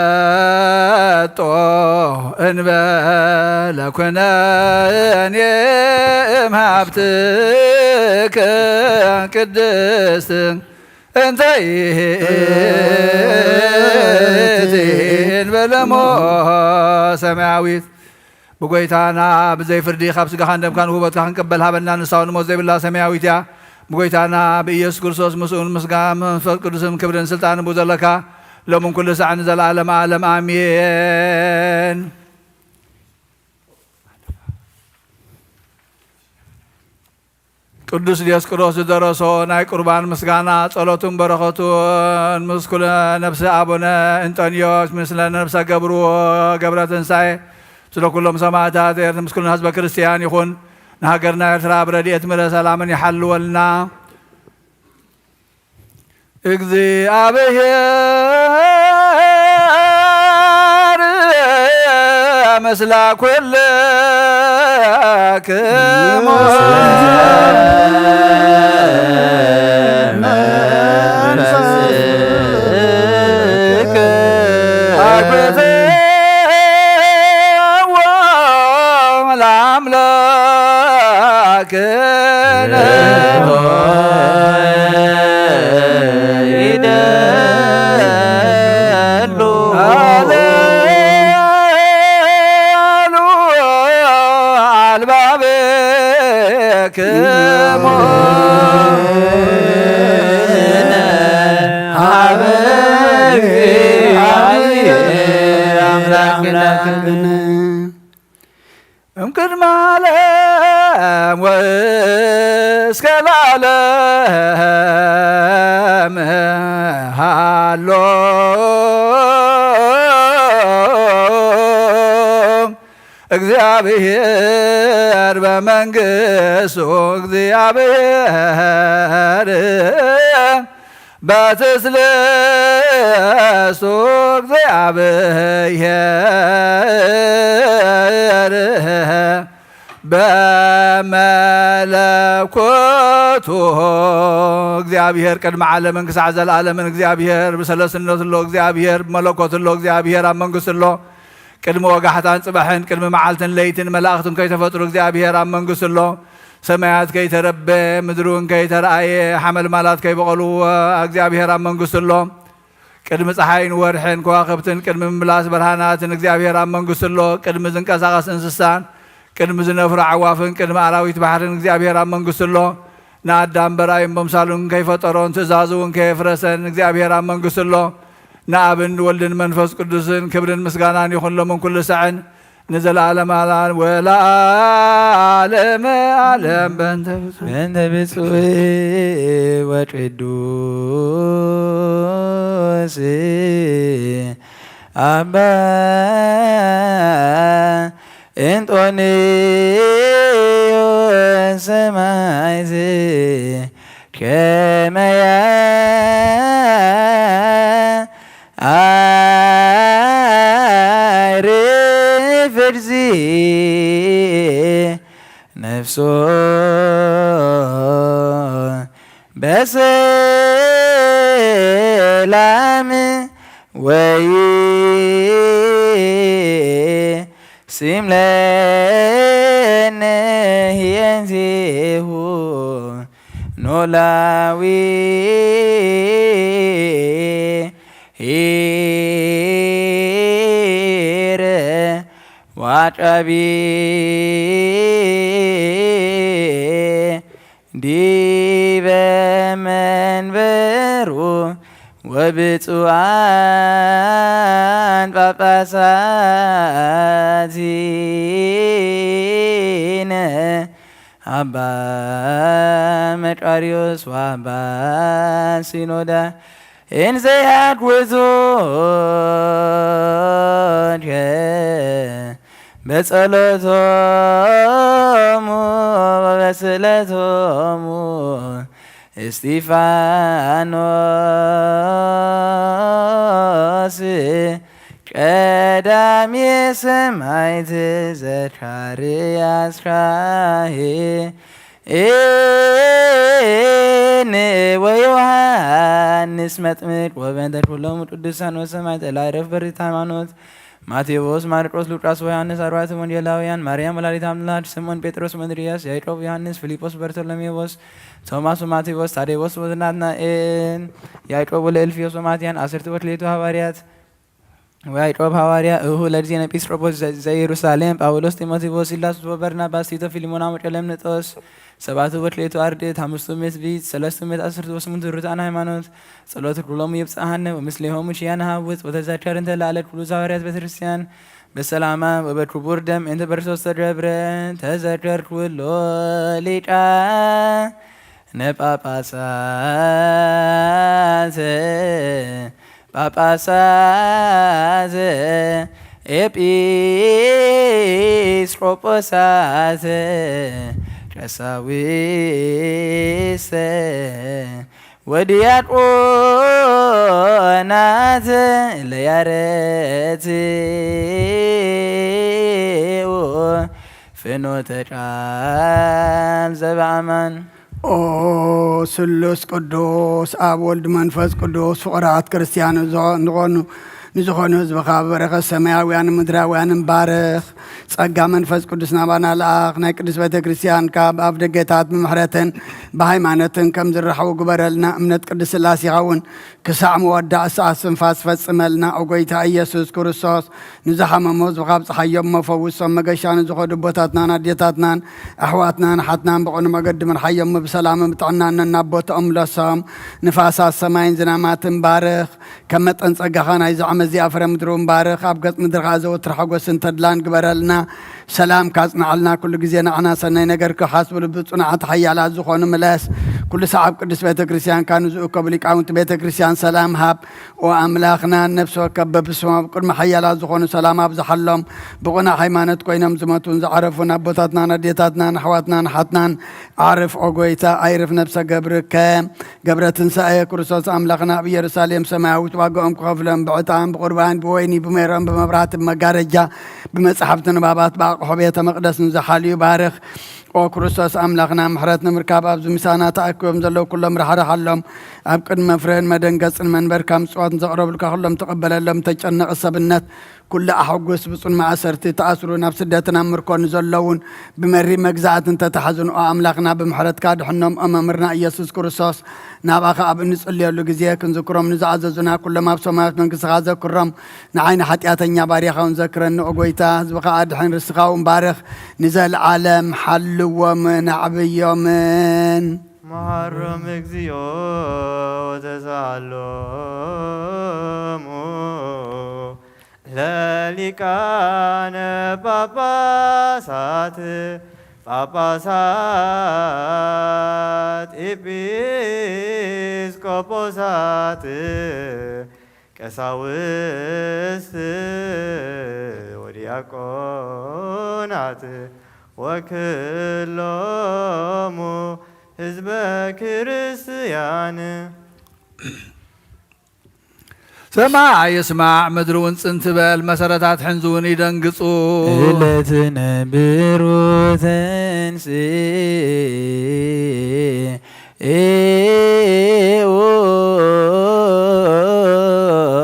ወነትመጦ እንበለ ኩነኔ እምሃብትከ ቅድስት እንተ ይእቲ በለሞ ሰማያዊት ብጎይታና ብዘይ ፍርዲ ካብ ስጋኻ እንደምካን ውበትካ ክንቅበል ሃበና ንሳውን ሞት ዘይብላ ሰማያዊት እያ ብጎይታና ብኢየሱስ ክርስቶስ ምስኡን ምስጋና መንፈስ ቅዱስን ክብርን ስልጣንን ብዘለካ ሎምን ኩሉ ሰዓን ዘለዓለም ዓለም አሜን። ቅዱስ ዲዮስቆሮስ ዝደረሶ ናይ ቁርባን ምስጋና ጸሎቱን በረኸቱን ምስ ኩሉ ነፍሲ አቡነ እንጦንዮስ ምስለ ነፍሰ ገብሩ ገብረ ትንሣኤ ስለ ኩሎም ሰማዕታት ምስ ኩሉ ህዝበ ክርስቲያን ይኹን። ንሃገርና ኤርትራ ብረድኤት ምሕረት ሰላምን ይሓልወልና። እግዚአብሔር ምስለ ኩልክሙ እምቅድመ ዓለም ወእስከ ለዓለም ሃሎ እግዚአብሔር በመንግሥቱ እግዚአብሔር በትስልሱ እግዚአብሔር በመለኮቱ እግዚአብሔር ቅድመ ዓለምን ክሳዕ ዘለዓለምን እግዚአብሔር ብሰለስነቱ ሎ እግዚአብሔር ብመለኮቱ ሎ እግዚአብሔር ኣብ መንግሥቱ ሎ ቅድሚ ወጋሕታን ጽባሕን ቅድሚ መዓልትን ለይትን መላእኽትን ከይተፈጥሩ እግዚአብሔር ኣብ መንግሥቱ ሎ ሰማያት ከይተረበ ምድሩን ከይተረአየ ሓመልማላት ከይበቐሉ እግዚአብሔር ኣብ መንግሥቱ ሎ ቅድሚ ፀሓይን ወርሕን ከዋኽብትን ቅድሚ ምምላስ ብርሃናትን እግዚአብሔር ኣብ መንግሥቱ ሎ ቅድሚ ዝንቀሳቐስ እንስሳን ቅድሚ ዝነፍሩ ዓዋፍን ቅድሚ ኣራዊት ባሕርን እግዚአብሔር ኣብ መንግሥቱ ሎ ንኣዳም በራእዩን በምሳሉን ከይፈጠሮን ትእዛዙን ከየፍረሰን እግዚአብሔር ኣብ መንግሥቱ ሎ ንኣብን ወልድን መንፈስ ቅዱስን ክብርን ምስጋናን ይኹን ሎምን ኩሉ ሰዕን ንዘለዓለም ዓለም ወለዓለመ ዓለም በእንተ ብፁዕ ወቅዱስ አባ እንጦንዮስ ሰማዕት ከመ ያዕርፍ እግዚእ ነፍሶ በሰላም ወይሲም ለነ ሂየንቲሁ ኖላዊ ሂረ ዋጫቢ ዲበ መንበሩ ወብፁዓን ጳጳሳቲነ አባ መቃርዮስ ወአባ ሲኖዳ እንዘ ያግውዞ በጸሎቶሙ ወበስእለቶሙ እስጢፋኖስ ቀዳሜ ሰማዕት ዘካርያስ ወዮሐንስ መጥምቅ ወበእንተ ኩሎሙ ቅዱሳን ወሰማዕት እላዕረፍ በርትዕት ሃይማኖት ማቴዎስ፣ ማርቆስ፣ ሉቃስ ወዮሐንስ አርባዕቱ ወንጌላውያን ማርያም ወላዲተ አምላክ ስምዖን ጴጥሮስ ወእንድርያስ ያዕቆብ ዮሐንስ ፊልጶስ በርተሎሜዎስ ቶማስ ወማቴዎስ ታዴዎስ ወናትናኤል ያዕቆብ ወለእልፍዮስ ወማትያን አስርቱ ወክልኤቱ ሐዋርያት ወያዕቆብ ሐዋርያ እሁ ለእግዚእነ ኤጲስቆጶስ ዘኢየሩሳሌም ጳውሎስ ጢሞቴዎስ ሲላስ ወበርናባስ ቲቶ ፊልሞና ወቀለምንጦስ ሰባቱ ወክልኤቱ አርድእት አምስቱ ምዕት ሰለስቱ ምዕት አስርቱ ወስምንቱ ርቱዓን ሃይማኖት ጸሎት ኩሎሙ ይብጽሐነ ወምስሌሆሙ ሺያነ ሀውፅ ወተዘከር እንተ ለዓለት ኩሉ ሐዋርያት ቤተ ክርስቲያን በሰላማ ወበክቡር ደም እንተ በርሶስተ ደብረ ተዘከር ኩሎ ሊቃነ ጳጳሳት ኤጲስቆጶሳት ቀሳዊስተ ወዲያቆናት ለያረትዑ ፍኖተ ቃል ዘበአማን ኦ ስሉስ ቅዱስ አብ ወልድ መንፈስ ቅዱስ ፍቁራት ክርስቲያን ንዝኾኑ ህዝብኻ በረኸት ሰማያውያን ምድራውያን ባርኽ ጸጋ መንፈስ ቅዱስ ናባና ለኣኽ ናይ ቅዱስ ቤተ ክርስቲያን ካብ ኣብ ደገታት ብምሕረትን ብሃይማኖትን ከም ዝረሓቡ ግበረልና እምነት ቅዱስ ስላሴኻ እውን ክሳዕ መወዳእ ሰዓት ስንፋስ ፈጽመልና ኦጎይታ ኢየሱስ ክርስቶስ ንዝሓመሞ ህዝብኻ ብፅሓዮም መፈውሶም መገሻ ንዝኸዱ ቦታትናን ኣዴታትናን ኣሕዋትናን ሓትናን ብቕኑ መገዲ ምርሓዮም ብሰላምን ብጥዕናን እናቦቶኦም ለሶም ንፋሳት ሰማይን ዝናማትን ባርኽ ከም መጠን ጸጋኻ ናይ ዝዓመ እዚኣ ፍረ ምድሩን ባርኽ ኣብ ገጽ ምድርኻ ዘወትር ሓጎስን ተድላን ግበረልና ሰላም ካጽንዓልና ኩሉ ግዜ ንዓና ሰናይ ነገር ክሓስቡ ብጽኑዓት ሓያላት ዝኾኑ ምለስ ኩሉ ሰዓብ ቅዱስ ቤተ ክርስቲያን ካኑ ዝእከቡ ሊቃውንቲ ቤተ ክርስቲያን ሰላም ሃብ ወኣምላኽና ነፍሲ ወከፍ በብስሞም ቅድሚ ሓያላት ዝኾኑ ሰላም ኣብዝሓሎም ብቑና ሃይማኖት ኮይኖም ዝመቱን ዝዓረፉን ኣቦታትናን ኣዴታትናን ኣሕዋትናን ሓትናን ዓርፍ ኦጎይታ ኣይርፍ ነብሰ ገብርከ ገብረ ትንሳኤ ክርስቶስ ኣምላኽና ኣብ ኢየሩሳሌም ሰማያዊት ዋግኦም ክኸፍሎም ብዕጣን ብቁርባን ብወይኒ ብሜሮን ብመብራህቲ ብመጋረጃ ብመጽሓፍቲ ንባባት ብኣቕሖ ቤተ መቕደስ ንዝሓልዩ ባርኽ ኦ ክርስቶስ ኣምላኽና ምሕረት ንምርካብ ኣብዚ ምሳና ተኣኪቦም ዘለዉ ኩሎም ረሓርሓሎም ኣብ ቅድሚ መፍርህን መደንገፅን መንበርካ ምፅዋትን ዘቕረብልካ ኩሎም ተቐበለሎም ተጨነቕ ሰብነት ኩሉ ኣሐጉስ ብፁን ማእሰርቲ ተኣስሩ ናብ ስደትን ኣብ ምርኮ ንዘለውን ብመሪ መግዛእት እንተተሓዝን ኦ ኣምላኽና ብምሕረትካ ድሕኖም መምህርና ኢየሱስ ክርስቶስ ናባኻ ኣብ እንጽልየሉ ግዜ ክንዝክሮም ንዝኣዘዙና ኩሎም ኣብ ሰማያዊት መንግስትኻ ዘክሮም ንዓይኒ ሓጢኣተኛ ባርያኻውን ዘክረኒ ኦ ጎይታ ህዝብኻ ኣድሕን ርስኻውን ባርኽ ንዘለዓለም ሓልዎምን ኣዕብዮምን መሃሮም እግዚኦ ወተሳሎሙ ለሊቃነ ጳጳሳት ጳጳሳት ኤጲስቆጶሳት ቀሳውስት ወዲያቆናት ወክሎሙ ህዝበ ክርስቲያን ሰማዕ ይስማዕ ምድሩን ጽንት በል መሰረታት ሕንዙውን ይደንግጹ እለትነብሩ ተንሥኡ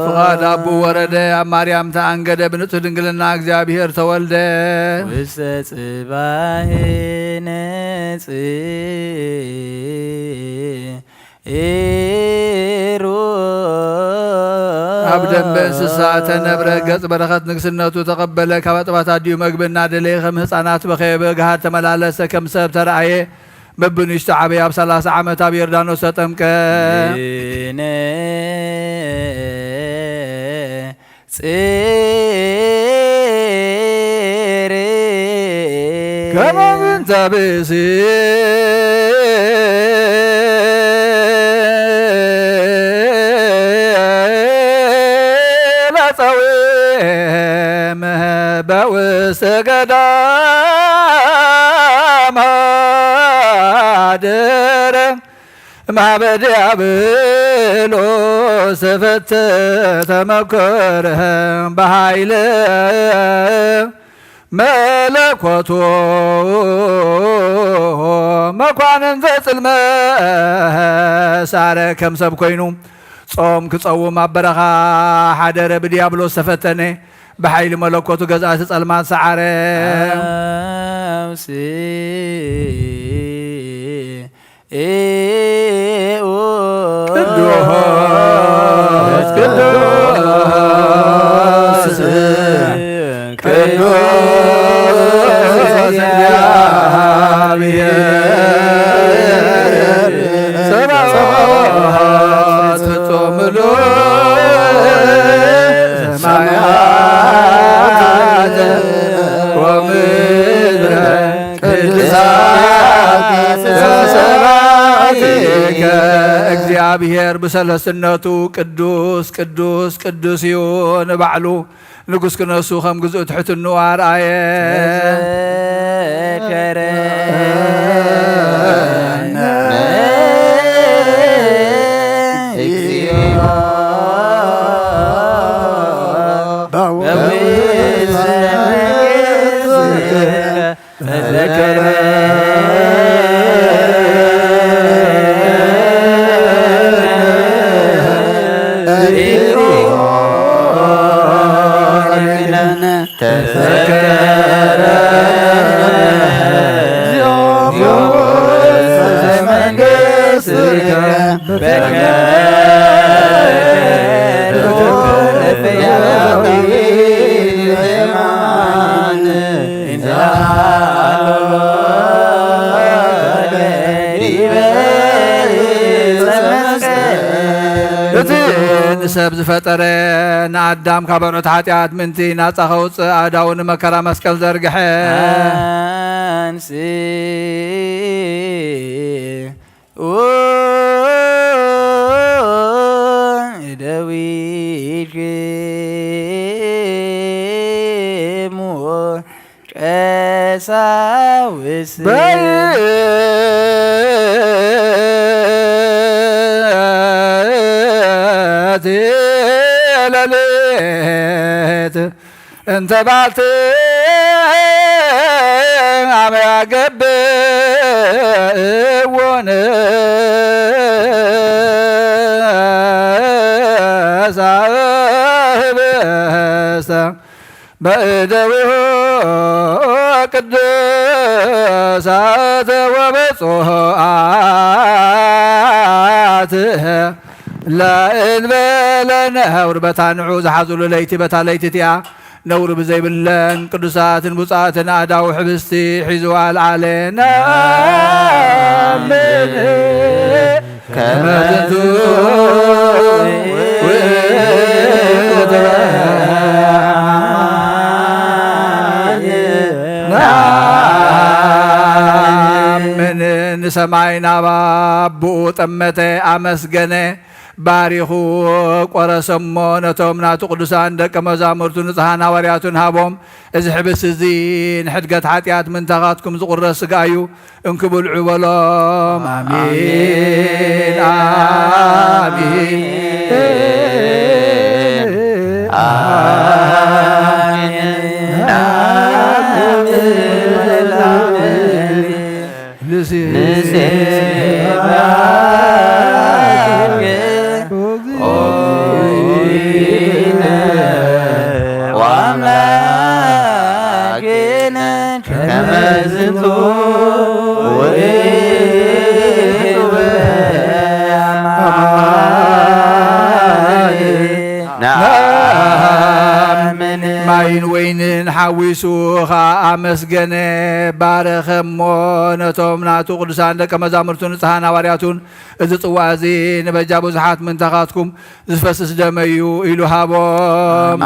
ፍቃድ አቡ ወረደ አብ ማርያም ተአንገደ ብንጹሕ ድንግልና እግዚአብሔር ተወልደ ውስተ ጽባሕ ነጽሩ ኣብ ደንበ እንስሳ ተነብረ ገጽ በረኸት ንግስነቱ ተቐበለ ካብ ኣጥባት ኣድዩ መግብና ደለየ ከም ህፃናት በኸየበ ገሃድ ተመላለሰ ከም ሰብ ተረኣየ በብንሽቶ ዓበየ ኣብ 30 ዓመት ኣብ ዮርዳኖስ ተጠምቀ ጽር ከመ ምንተ ብእሲ በውስተ ገዳም አደረ እምኀበ ዲያብሎስ ተመከረ በኃይለ መለኮቶ መኳንንተ ጽልመት ሳረ ከም ሰብ ኮይኑ ጾም ክጸውም ኣብ በረኻ ሓደረ ብዲያብሎስ ተፈተነ بحيل ملكوت جزاء سلمان سعره እግዚአብሔር በሰለስነቱ ቅዱስ ቅዱስ ቅዱስ ይሁን ባዕሉ ንጉስ ክነሱ ከም ግዝኡ ትሕትኑ አርአየ ሰብ ዝፈጠረ ንኣዳም ካብ በልዑት ሓጢኣት ምንቲ ናፃ ከውፅእ ኣዳው ንመከራ መስቀል ዘርግሐ አንስ ደዊሽሙ ቀሳውስ انت بعت عم يعقب صاحب بأدوه قدسات وبصوعاته لا إنبالنا وربتا نعوز حزول ليتي بتا ليتي نور بزي بلن قدسات بصات أداو حبستي حزوال علينا من كما تنتو ንሰማይ ናብ አቡኡ ጠመተ አመስገነ ባሪኹ ቆረሰሞ ነቶም ናቱ ቅዱሳን ደቀ መዛሙርቱ ንጹሓን ሐዋርያቱን ሃቦም እዚ ሕብስ እዚ ንሕድገት ኃጢአት ምንታኻትኩም ዝቁረስ ሥጋ እዩ እንክብልዑ በሎም አሜን ማይን ወይንን ሓዊሱኻ አመስገነ ባረኸሞ ነቶም ናቱ ቅዱሳን ደቀ መዛሙርቱ ንጹሓን ሐዋርያቱን እዚ ጽዋዕ እዚ ንበጃ ብዙሓት ምንታኻትኩም ዝፈስስ ደመ እዩ ኢሉ ሃቦም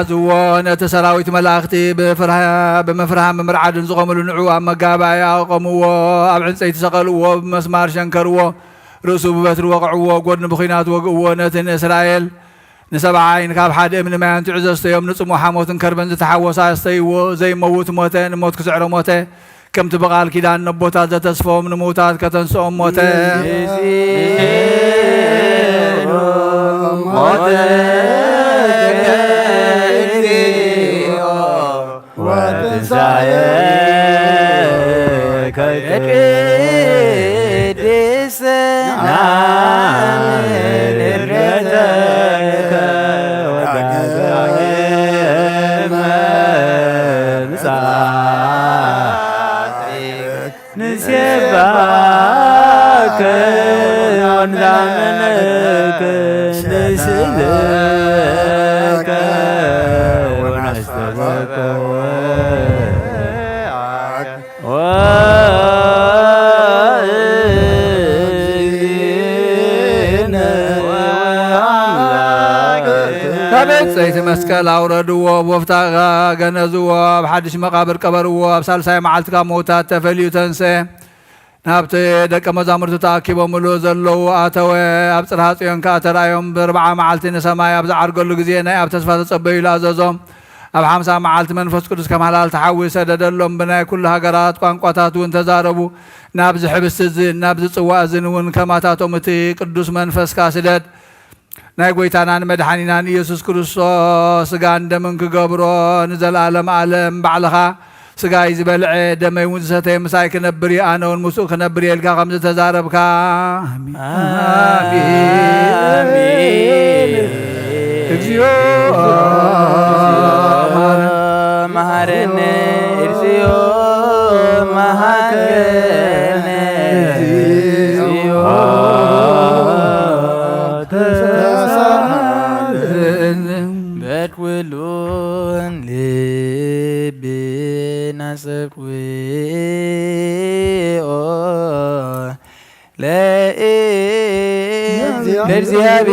ዝዎ ነቲ ሰራዊት መላእኽቲ ብመፍርሃን ብምርዓድን ዝቆምሉ ንዑ ኣብ መጋባእያ ኣቆምዎ ኣብ ዕንፀይቲ ሰቐልዎ ብመስማር ሸንከርዎ ርእሱ ብበትሪ ወቕዕዎ ጎድኒ ብኹናት ወግእዎ ነቲ ንእስራኤል ንሰብዓ ዓይን ካብ ሓደ እምኒ ማያን ትዑ ዘስተዮም ንጽሙዕ ሓሞትን ከርበን ዝተሓወሳ ኣስተይዎ ዘይመውት ሞተ ንሞት ክስዕሮ ሞተ ከምቲ ብቓል ኪዳን ነቦታት ዘተስፎም ንምውታት ከተንስኦም ሞተ ሰይቲ መስቀል አውረድዎ ቦፍታ ገነዝዎ ኣብ ሓድሽ መቃብር ቀበርዎ ኣብ ሳልሳይ መዓልቲ ካብ ሞታት ተፈልዩ ተንሰ ናብቲ ደቀ መዛሙርቱ ተኣኪቦምሉ ዘለዉ ኣተወ ኣብ ጽርሐ ጽዮን ከዓ ተራእዮም ብርብዓ መዓልቲ ንሰማይ ኣብ ዝዓርገሉ ግዜ ናይ ኣብ ተስፋ ተጸበዩሉ ኣዘዞም ኣብ 50 መዓልቲ መንፈስ ቅዱስ ከመሃላል ተሓዊስ ሰደደሎም ብናይ ኩሉ ሃገራት ቋንቋታት እውን ተዛረቡ ናብዚ ሕብስቲ እዚ ናብዚ ጽዋዕ እዚ እውን ከማታቶም እቲ ቅዱስ መንፈስካ ስደድ ናይ ጎይታናን መድኃኒናን ኢየሱስ ክርስቶስ ስጋን ደምን ክገብሮ ንዘለዓለም ዓለም ባዕልኻ ስጋይ ዝበልዐ ደመይ እውን ዝሰተየ ምሳይ ክነብር እዩ ኣነ እውን ምስኡ ክነብር የልካ ከም ዝተዛረብካ እግዚኦ መሃረነ እግዚኦ መሃረነ እግዚኦ በትውሉን ልብን አሰብኩኦ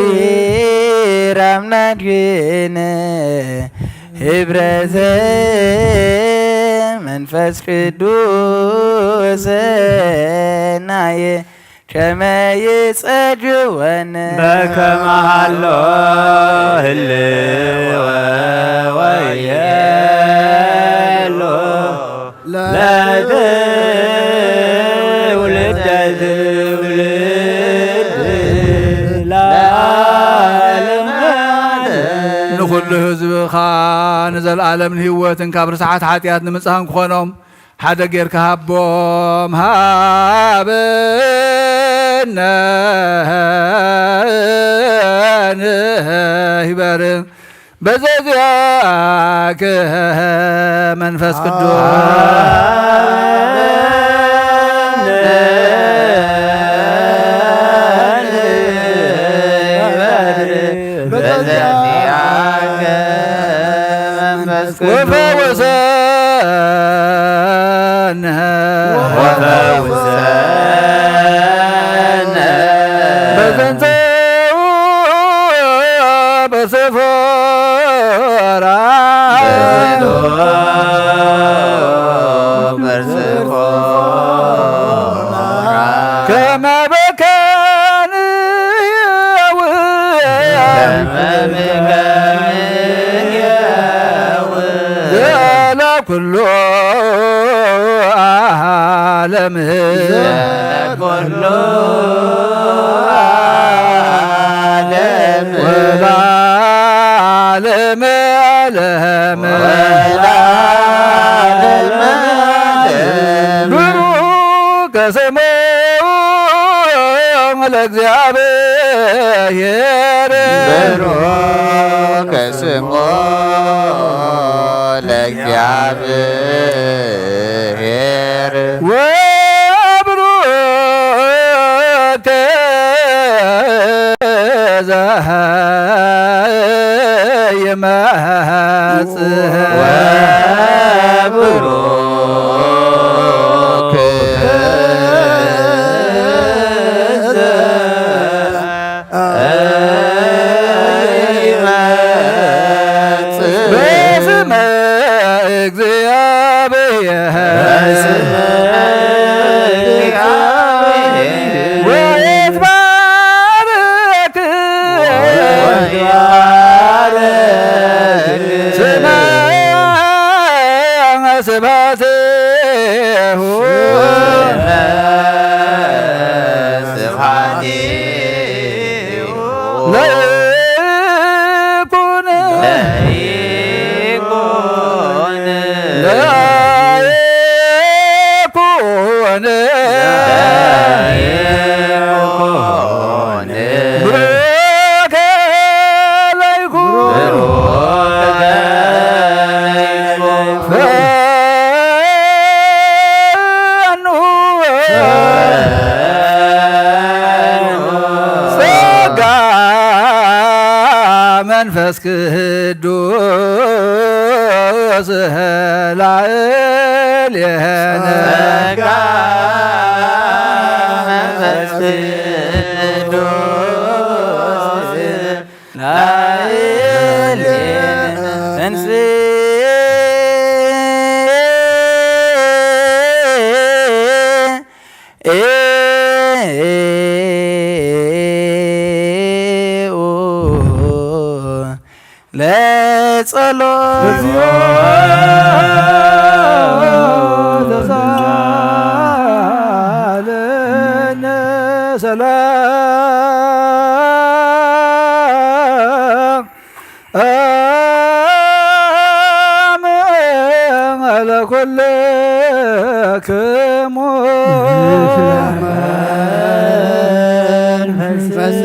ለእግዚአብሔር አምላክነ ህብረተ መንፈስ ቅዱስ ናየ ከመ ይጸድወነ በከመ ሀሎ ህልወ ወየሎ ለትውልደ ትውልድ ለዓለመ ንኹሉ ህዝብኻ ንዘለዓለም ህይወትን ካብ ርስሓት ኃጢአት ንምጽሃን ክኾኖም ሓደ ጌርካ ሃቦም ሃበ ይበር በዘዚያከ መንፈስ ቅዱስ በዘንተ በሰፈራ ከመ በከንየው ኩሉ ዓለም ኩሉ ዓለም ወለዓለመ ዓለም ብሩክ ስሙ ለእግዚአብሔር ብሩክ ስሙ ለእግዚአብሔር ወብሩክ ዘየመጽእ ወብሩክ ዘየመጽእ በስመ እግዚአብሔር ወይትባረክ ስመ ስብሐቲሁ ለይኩን ብሩክ ለይኩን ፈኑ ጸጋ መንፈስ ቅዱስ ላዕሌነ መንፈስ ቅዱስ ላዕሌነ ለጸሎት ተሳለነ ሰላም ለኩልክሙ መንፈስ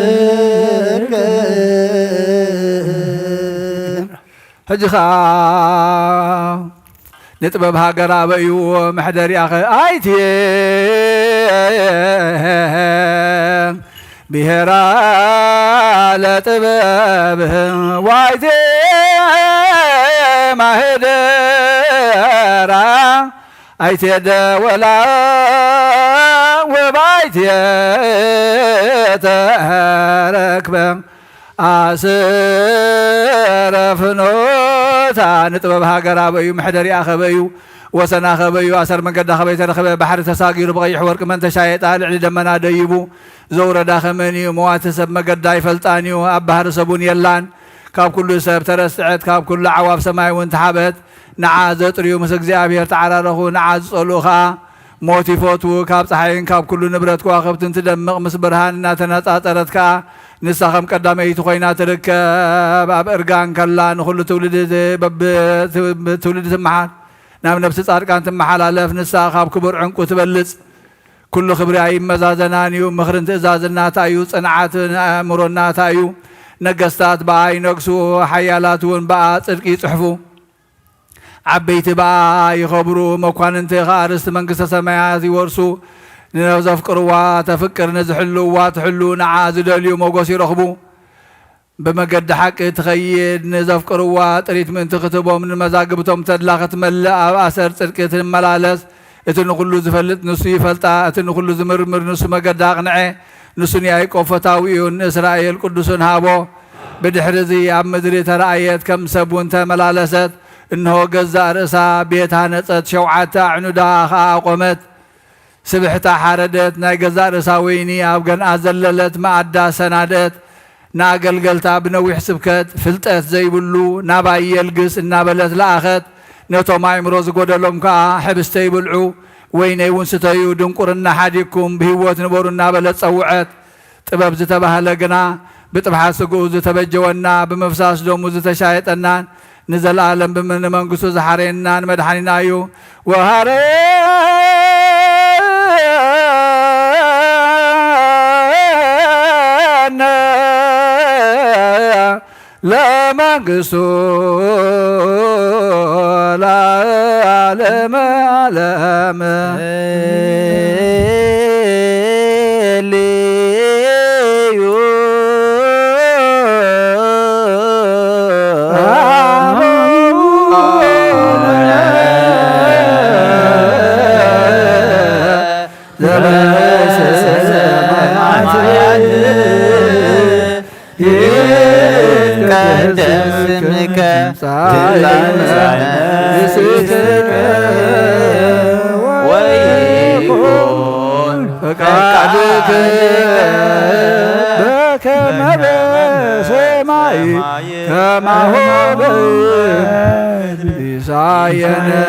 ሕጂኻ ንጥበብ ሃገር ኣበዩ መሕደሪኣኸ ኣይትየ ብሄራ ለጥበብ ዋይትየ ማህደራ ኣይትየ ደወላ ወባይትየ ተረክበ አስረ ፍኖታ ንጥበብ ሃገር ኣበዩ መሕደሪ ኣኸበዩ ወሰና ኸበዩ ኣሰር መንገዳ ኸበይ ተረኸበ ባሕሪ ተሳጊሩ ብቐይሕ ወርቂ መንተሻየጣ ልዕሊ ደመና ደይቡ ዘውረዳ ኸመንዩ መዋቲ ሰብ መገዳ ይፈልጣንዩ ኣብ ባህሪ ሰቡን የላን ካብ ኩሉ ሰብ ተረስዕት ካብ ኩሉ ዓዋብ ሰማይ እውን ተሓበት ንዓ ዘጥርዩ ምስ እግዚኣብሔር ተዓራረኹ ንዓ ዝጸልኡ ኸዓ ሞት ይፈትዉ ካብ ፀሓይን ካብ ኩሉ ንብረት ከዋኽብትን ትደምቕ ምስ ብርሃን እናተነፃፀረት ከዓ ንሳ ከም ቀዳመይቲ ኮይና ትርከብ ኣብ እርጋን ከላ ንኩሉ ትውልድ ትመሓል ናብ ነፍሲ ጻድቃን ትመሓላለፍ ንሳ ካብ ክቡር ዕንቁ ትበልፅ ኩሉ ክብሪ ኣይመዛዘናን እዩ ምኽርን ትእዛዝናታ እዩ ጽንዓትን ኣእምሮናታ እዩ ነገስታት በኣ ይነግሱ ሓያላት እውን በኣ ጽድቂ ይጽሕፉ ዓበይቲ በኣ ይኸብሩ መኳንንቲ ኸኣ ርስቲ መንግስተ ሰማያት ይወርሱ ንዘፍቅርዋ ተፍቅር ንዝሕልውዋ ትሕሉ ንዓ ዝደልዩ ሞጎስ ይረኽቡ بمجد حق تخيل نزف قروا طريت من تختبهم من مزاجبتهم تدلاخت مل أثر تركت الملالس اتنو كل زفلت نسي فلتا اتنو كل زمرمر نسو مجد أغنعه نسوني أي كفتاويون إسرائيل قدسون هابو بدحرزي عم مدري ترأيت كم سبون تملالست إنه جزء رأسا بيتها نتت شوعتا عنودا خا قمت سبحتا حردت نا جزء رأسا ويني أبغن أزللت ما عدا سنادت ناقل قلتا بنوي حسبكت فلتت زي بلو ناباي يلقس النابلت لاخت نتو ما يمروز قدلهم كا حبستي بلعو ويني ونستيو دنقرنا حديكم بهوت نبور النابلت صوعت طبب زتبه لقنا بطبحا سقو زتبجونا بمفساس دومو زتشايتنا نزل عالم بمن منقصو زحارينا مدحانينا يو لا منقصو لا عالم عالم فقدك بكما بسماي كما هو بإساينا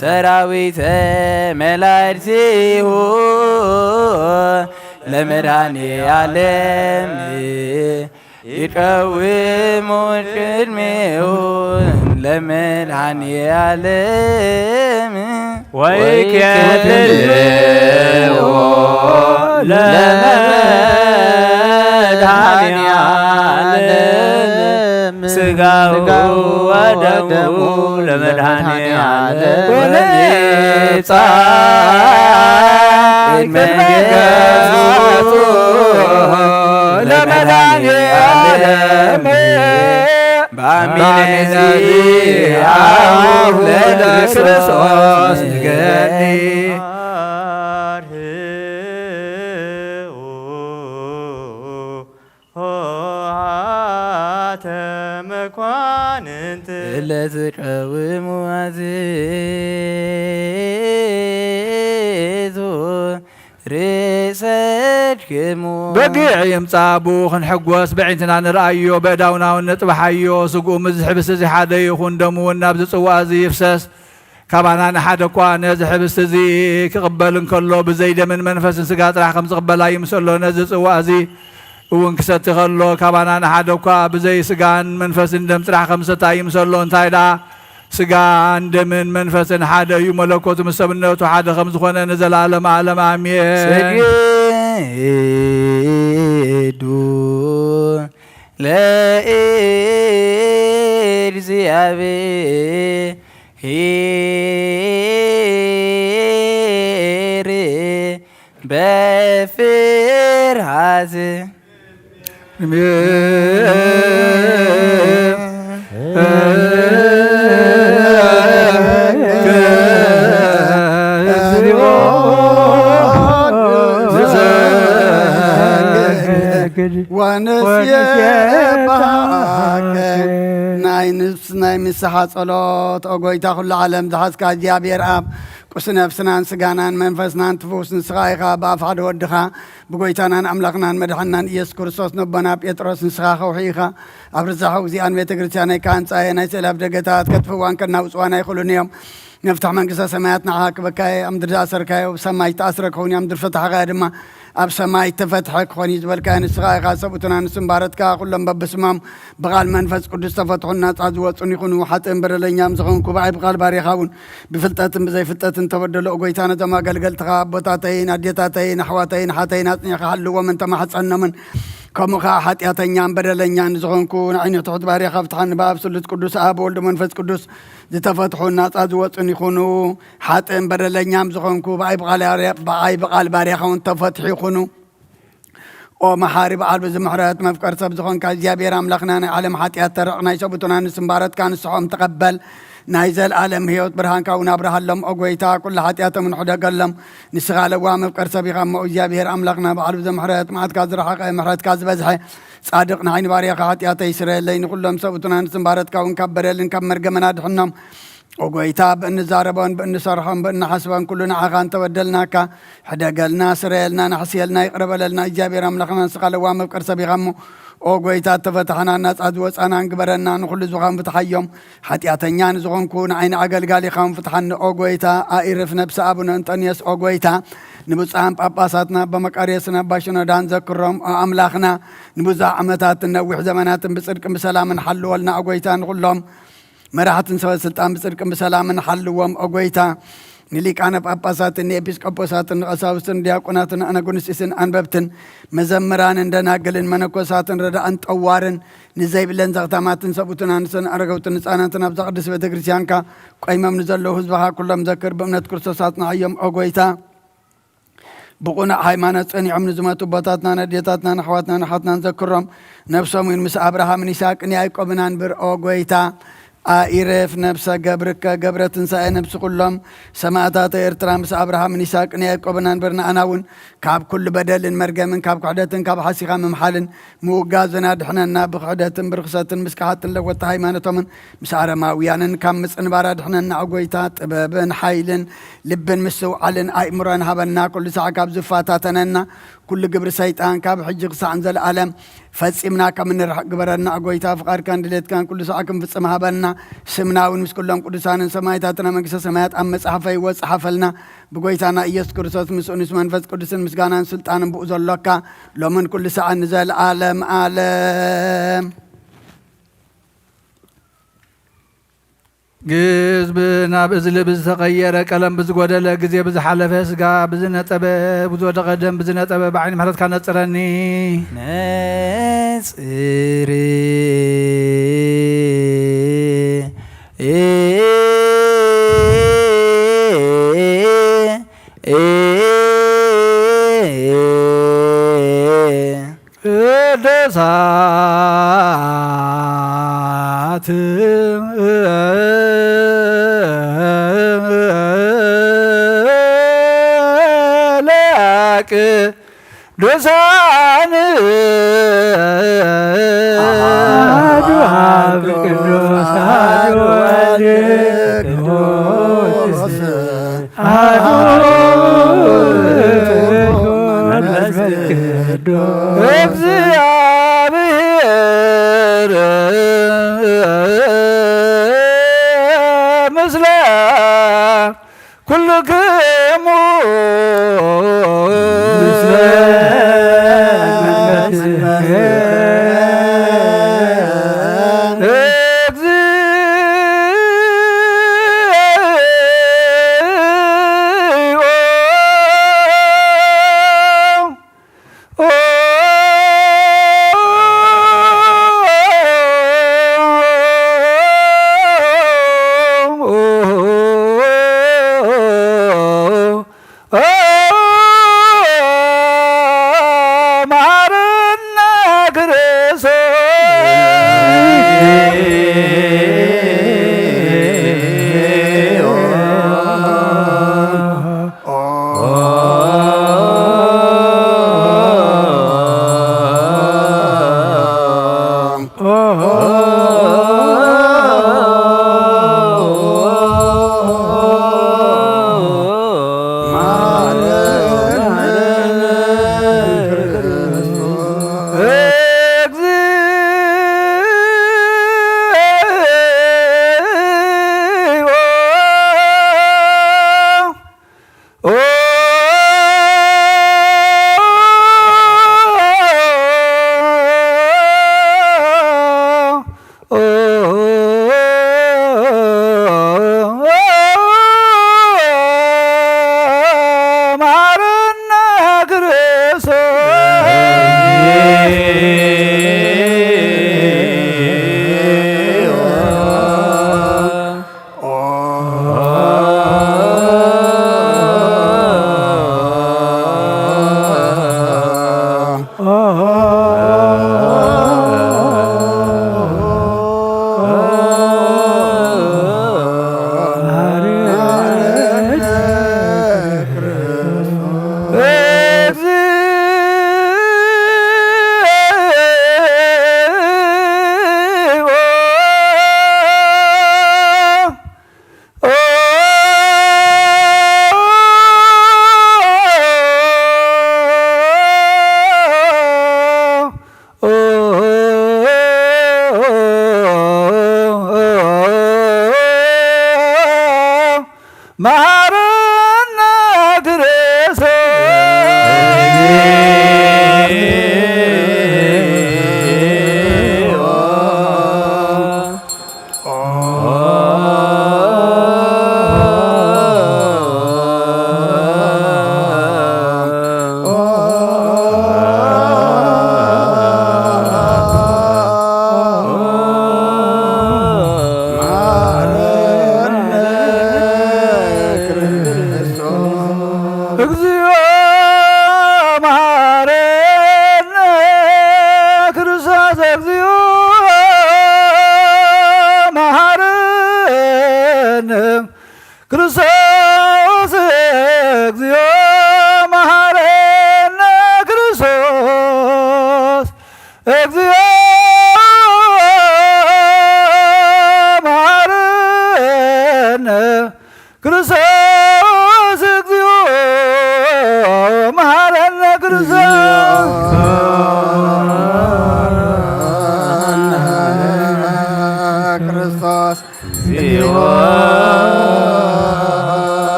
ሰራዊተ መላእክቲሁ ለመድኃኔ ዓለም ይቀውሙ ቅድሜሁ ለመድኃኔ ዓለም ወይኬትልዎ ለመድኃኔ ዓለም ሥጋው ወደሙ ለመድኃኔ ዓለም ወለኔጻ መንገቱ ለመድኃኔ ዓለም በአሚነዚያው ለክርስቶስ ንገኒ ለተቀውሙ አዜቱ رسجكمو بقيع يمصابو خنحقوس بعينتنا نرأيو بداونا ونطبحيو سقو مزحبس زي حدا يخون دمو ونابز صوازي يفسس كابانا نحدا قوان زحبس زي كقبلن كله بزيد من منفس سقاط راح خمس قبلا يمسلو نزي صوازي وانكسات خلو كابانا نحدا قوا بزي سقان منفس دم راح خمسة يمسلو انتايدا سقان دمن منفس حدا يملكوت مسبنوت حدا خمس خونا نزل عالم عالم امين سجدوا لإግዚአብሔር በፍርሃት ونسيبك ناي نفس ناي مسحة صلاة أقويتا كل عالم زحسك እግዚአብሔር አብ ቁስ ነፍስናን ስጋናን መንፈስናን ትፉስን ስኻይኻ ብኣፍሓደ ወድኻ ብጎይታናን ኣምላኽናን መድሓናን ኢየሱስ ክርስቶስ ነቦና ጴጥሮስን ስኻ ኸውሒኻ ኣብ ርዛሕ እግዚኣብሔርን ቤተ ክርስቲያነይካ ህንፃየ ናይ ስእሊ ኣብ ደገታት ከጥፍዋን ከናውፅዋን ኣይኽእሉን እዮም نفتح منقصة سمايات نعاك بكاي أم در أسركاي وسماي تأسرك هوني أم در فتح غادما أب سماي تفتحك هوني زبل كاين الصغاي خاصبتنا نسمبارتك كلهم ببسمام بغال منفس قدس تفتحوا الناس عزوات يكونوا حتى امبرلين يام زغون كوباي بغال باري خاون بفلتات بزي فلتات تبدلوا قويتانا زما قلقلت بطاتين أديتاتين حواتين حاتين أتني خلوا ومن تما حصلنا من كم خا حتياتين بدلين زغون كون عيني تحط باري خفتحن باب سلط قدس أب ولد منفس قدس زتفتحوا الناس عزوات يكونوا حتى امبرلين يام زغون كوباي بغال باري خاون تفتح يكونوا ومحارب عالب زمحرات مفكر سبزخون كازيابير أملخنا عالم حتيات ترقنا يشبطنا نسمبارت كان الصحوم تقبل نايزل عالم هيوت برهان كونا برهلم أقويتا كل حتيات من حدا قلم نسغال ومفكر سبيغا مؤزيابير أملخنا بعالب زمحرات معاد كازر حقا محرات كاز بزحي صادقنا عين باريخ حتيات إسرائيل لين كلهم سبطنا نسمبارت كون كبر لين كمر جمنا دحنم وقويتا بأن زاربان بأن صرحان بأن حسبان كلنا عغان تبدلناك حدا قالنا سريلنا نحسيلنا يقرب لنا إجابي رملخنا نسقال وامب كرسا بغمو وقويتا تفتحنا الناس عدوس أنا انقبرنا نخل زغان فتحيهم حتى أتنيان زغان كون عين عقل قالي خام فتحنا وقويتا آئرف نفس أبونا انتنيس وقويتا نبوز أهم باباساتنا بمكاريسنا باشنا دان ذكرهم أملاخنا نبوز عمتات نوح زمانات بصدق بسلام حلو ولنا وقويتا نقول مراحة سوى السلطان بصدق بسلام حلوهم أقويتا نليك أنا بأباسات نيبسكوبوسات أساوسن دياقونات أنا قنسيسن أنببتن مزمران عندنا قلن منكوسات ردا أنت أوارن نزيب لن زغتامات سبوتنا نسن أرغوتن نساناتنا بزقدس بتكريسيانكا قيمة منزلو حزبها كلهم ذكر بمنت كرسوساتنا أيام أقويتا بقونا حيمانات أني عمن زماتو بطاتنا نديتاتنا نحواتنا نحاتنا نذكرهم نفسهم من مس أبراهام نساك نيايكو بنان بر أقويتا آئرف نفسا قبرك قبرة ساي نفس كلهم سماعتات إرترام بس أبراهام نساك نياك وبنان برنا أناون كاب كل بدل مرقى من كاب قعدة كاب حسيقا من محل موقازنا دحنا بقعدة برخصة مسكحات لو التهيمانة من مسعر ماويانا كام مسن بارد دحنا عقويتات بن حيلن لبن مسو علن أئمران هبنا كل ساعة كاب زفاتاتنا كل قبر سيطان كاب حجق سعنز العالم فاسمنا كمن قبرنا عقويتا فقار كان دليت كان كل ساعة كم فاسمها بنا سمنا ونمس كلهم قدسان سمايتاتنا مقصة سمايات أم صحفي وصحفلنا بقويتانا إيس كرسوس مسؤنس منفس قدسن مسقانا سلطان بؤذر لك لو من كل ساعة نزل عالم عالم جز بنا بزل بزغير كلام بزغودل جزي بزحلف سقا بزنطب بزود قدم بزنطب بعين محرت كان نصرني دوسان أدواب قدوس أدواب قدوس ኩልክሙ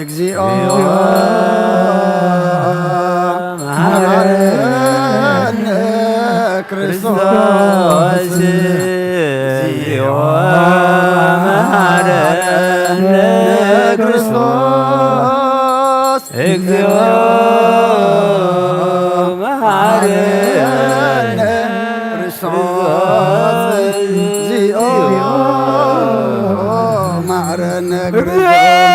እግዚኦ ክርስቶስ እግዚኦ መሐረነ ክርስቶስ እግዚኦ መሐረነ ክርስቶስ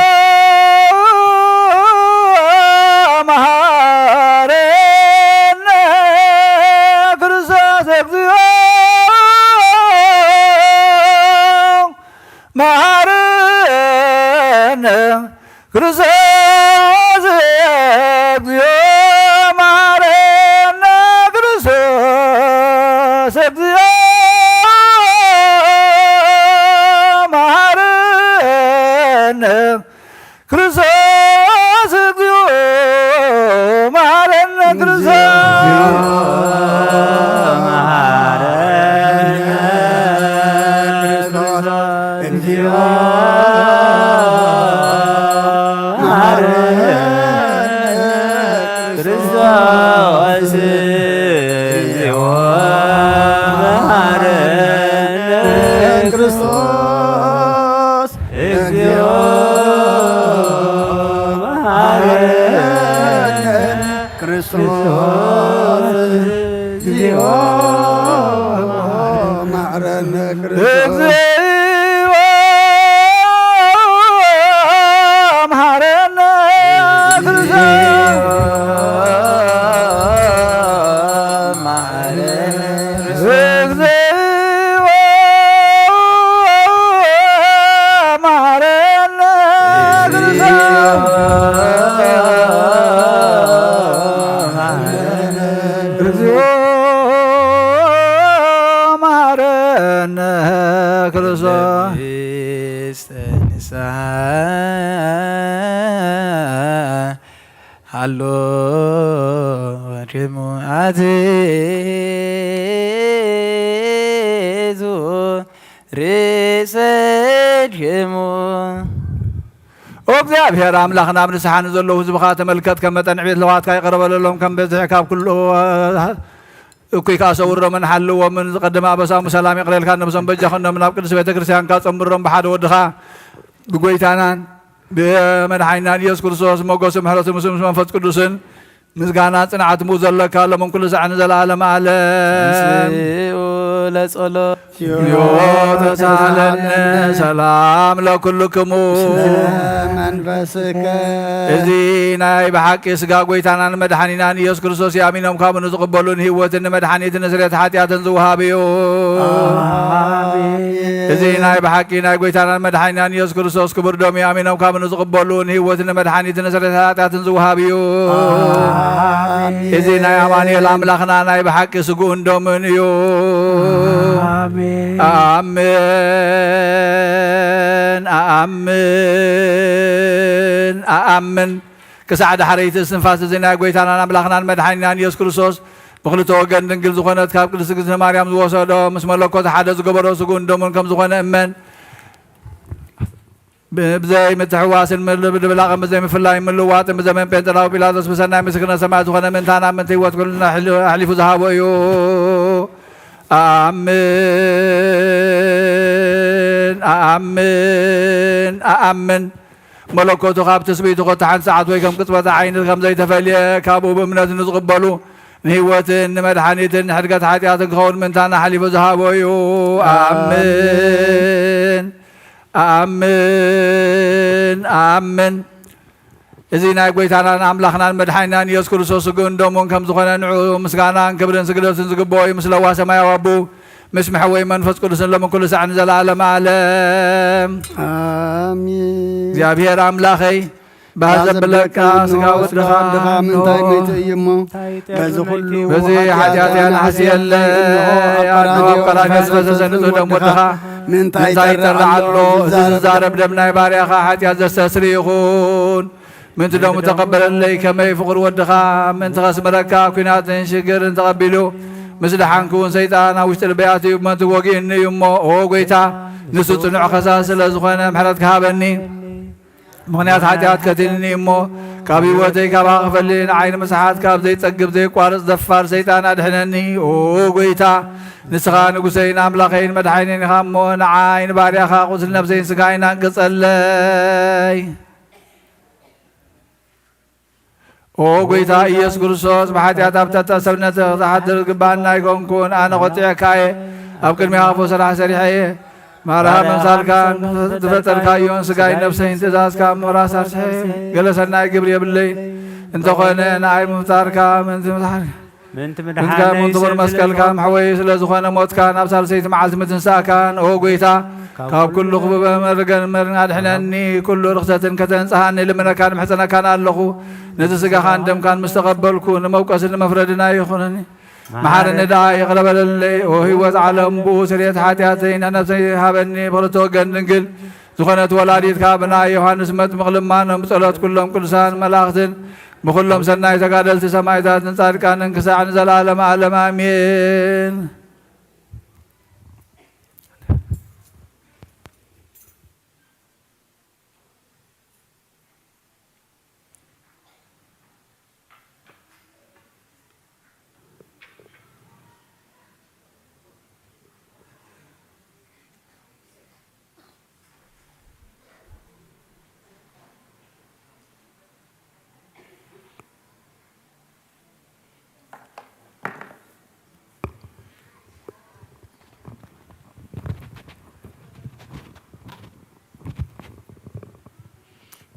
ሃሎ ወድሙ አትዙ ርእሰድሙ እግዚአብሔር አምላኽና ብንስሓን ዘለዉ ህዝብኻ ተመልከት ከም መጠን ዕቤት ለዋትካ ይቐረበለሎም ከም በዝሒ ካብ ኩሉ እኩይ ካሰውሮምን ሓልዎምን ዝቐድማ በሳሙ ሰላም ይቕረልካ ነብሶም በጃኽኖም ናብ ቅዱስ ቤተ ክርስቲያንካ ጸምሮም ብሓደ ወድኻ ብጎይታናን ብመድሓኒናን ኢየሱስ ክርስቶስ ሞገሱ ምሕረቱ ምስ መንፈስ ቅዱስን ምስጋና ጽንዓት ሙ ዘለካ ለመን ኩሉ ሰዓን ዘለዓለም ዓለም ለጸሎት ተሳለነ ሰላም ለኩልክሙ መንፈስከ እዚ ናይ ብሓቂ ስጋ ጎይታናን መድሓኒናን ኢየሱስ ክርስቶስ ያሚኖም ካብ ንዝቕበሉን ህይወትን መድሓኒትን ስርየት ሓጢኣትን ዝውሃብ እዩ እዚ ናይ ብሓቂ ናይ ጎይታናን መድሓኒናን ኢየሱስ ክርስቶስ ክቡር ደሙ ያሚኖም ካብ ንዝቕበሉን ህይወትን መድሓኒትን ስርየት ሓጢኣትን ዝውሃብ እዩ እዚ ናይ ኣማኑኤል ኣምላኽና ናይ ብሓቂ ስጉኡን ደሙን እዩ ኣሜን ኣሜን ኣሜን ክሳዕ ድሕረይቲ እስትንፋስ እዚ ናይ ጎይታናን ኣምላኽናን መድሓኒናን ኢየሱስ ክርስቶስ ብክልተ ወገን ድንግል ዝኾነት ካብ ቅድስቲ እግዝእትነ ማርያም ዝወሰዶ ምስ መለኮት ሓደ ዝገበሮ ስጉኡን ደሙን ከም ዝኾነ እመን ብዘይ ምትሕዋስን ብድብላቕን ብዘይ ምፍላይ ምልዋጥን ብዘመን ጴንጤናዊ ጲላጦስ ብሰናይ ምስክርነት ሰማይ ዝኾነ ምንታና ምንቲ ህይወት ኩልና ኣሕሊፉ ዝሃቦ እዩ ኣሜን ኣሜን ኣሜን መለኮቱ ካብ ትስቢቱ ኮታሓን ሰዓት ወይ ከም ቅፅበተ ዓይኒ ከም ዘይተፈልየ ካብኡ ብእምነት ንዝቕበሉ ንህይወትን ንመድሓኒትን ንሕድገት ሓጢኣትን ክኸውን ምንታና ሓሊፉ ዝሃቦ እዩ ኣሜን ኣሜን ኣሜን እዚ ናይ ጎይታናን ኣምላኽናን መድሓኒናን ኢየሱስ ክርስቶስ ስጉኡን ደሙን ከም ዝኾነ ንዑ ምስጋናን ክብርን ስግደትን ዝግብኦ እዩ ምስ ለዋ ሰማያዊ ኣቡ ምስ ምሕወይ መንፈስ ቅዱስን ሎምን ኩሉ ሰዓን ዘለዓለም ዓለም አሜን። እግዚአብሔር አምላኸይ ባዘብለካ ስጋ ወድኻ ምንታይ ቤት እይሞ በዚ ሁሉ በዚህ ኃጢአትያን ሐስየለ ያድኖ ቀራንዮ ስለዘዘንጹ ደም ወድኻ ምንታይ ይጠራዓሎ ዝዛረብ ደም ናይ ባርያኻ ኃጢአት ዘስተስሪ ይኹን ምንቲ ደሙ ተቐበለለይ ከመይ ፍቕሪ ወድኻ ምንቲ ኸስምረካ ኩናትን ሽግርን ተቐቢሉ ምስ ድሓንክ እውን ሰይጣን ኣብ ውሽጢ ልበያት እዩ መንቲ ወጊእኒ እዩ እሞ ኦ ጐይታ ንሱ ጽኑዕ ኸሳስ ስለ ዝኾነ ምሕረት ክሃበኒ مغنيات حاجات كتني مو كابي وتي كابا غفلين عين مساحات كاب زي تقب زي قارص دفار سيطان أدحنني أو قويتا نسخان قسين أملاقين مدحينين خامون عين باريا خاقوس النفسين سقاين أنقص اللي أو قويتا إيس كرسوس بحاتيات أبتتا سبنة تحضر قبانا يكون كون أنا قطيع كاي أبكر ميخافو سراح سريحي مارها من سالكان دفتر كايون سقاي نفسين تزاز كام مراس أرسحي قلسنا قبري باللي انتو قوينين عاي مفتار كام انت مفتار انت كان منتظر مسكال كام حويس لزخوانا موت كان أبسال سيت معزمة تنسا كان أو قويتا كاب كل خبوبة مرقن مرقن حناني كل رخصة كتنسهاني لمن كان محسنا كان اللخو نتسقى خاندم كان مستقبل كون موقس المفردنا يخونني محار النداء يغلب اللي وهي وزعل أمبو سريت حاتياتين أنا سيهابني برتو قننقل زخنت ولاديت كابنا يوحنس مت مغلمان مصلات كلهم كل سان ملاختن بكلهم سناي تقادل تسماي ذات نصار كان انكساع زلالم عالم آمين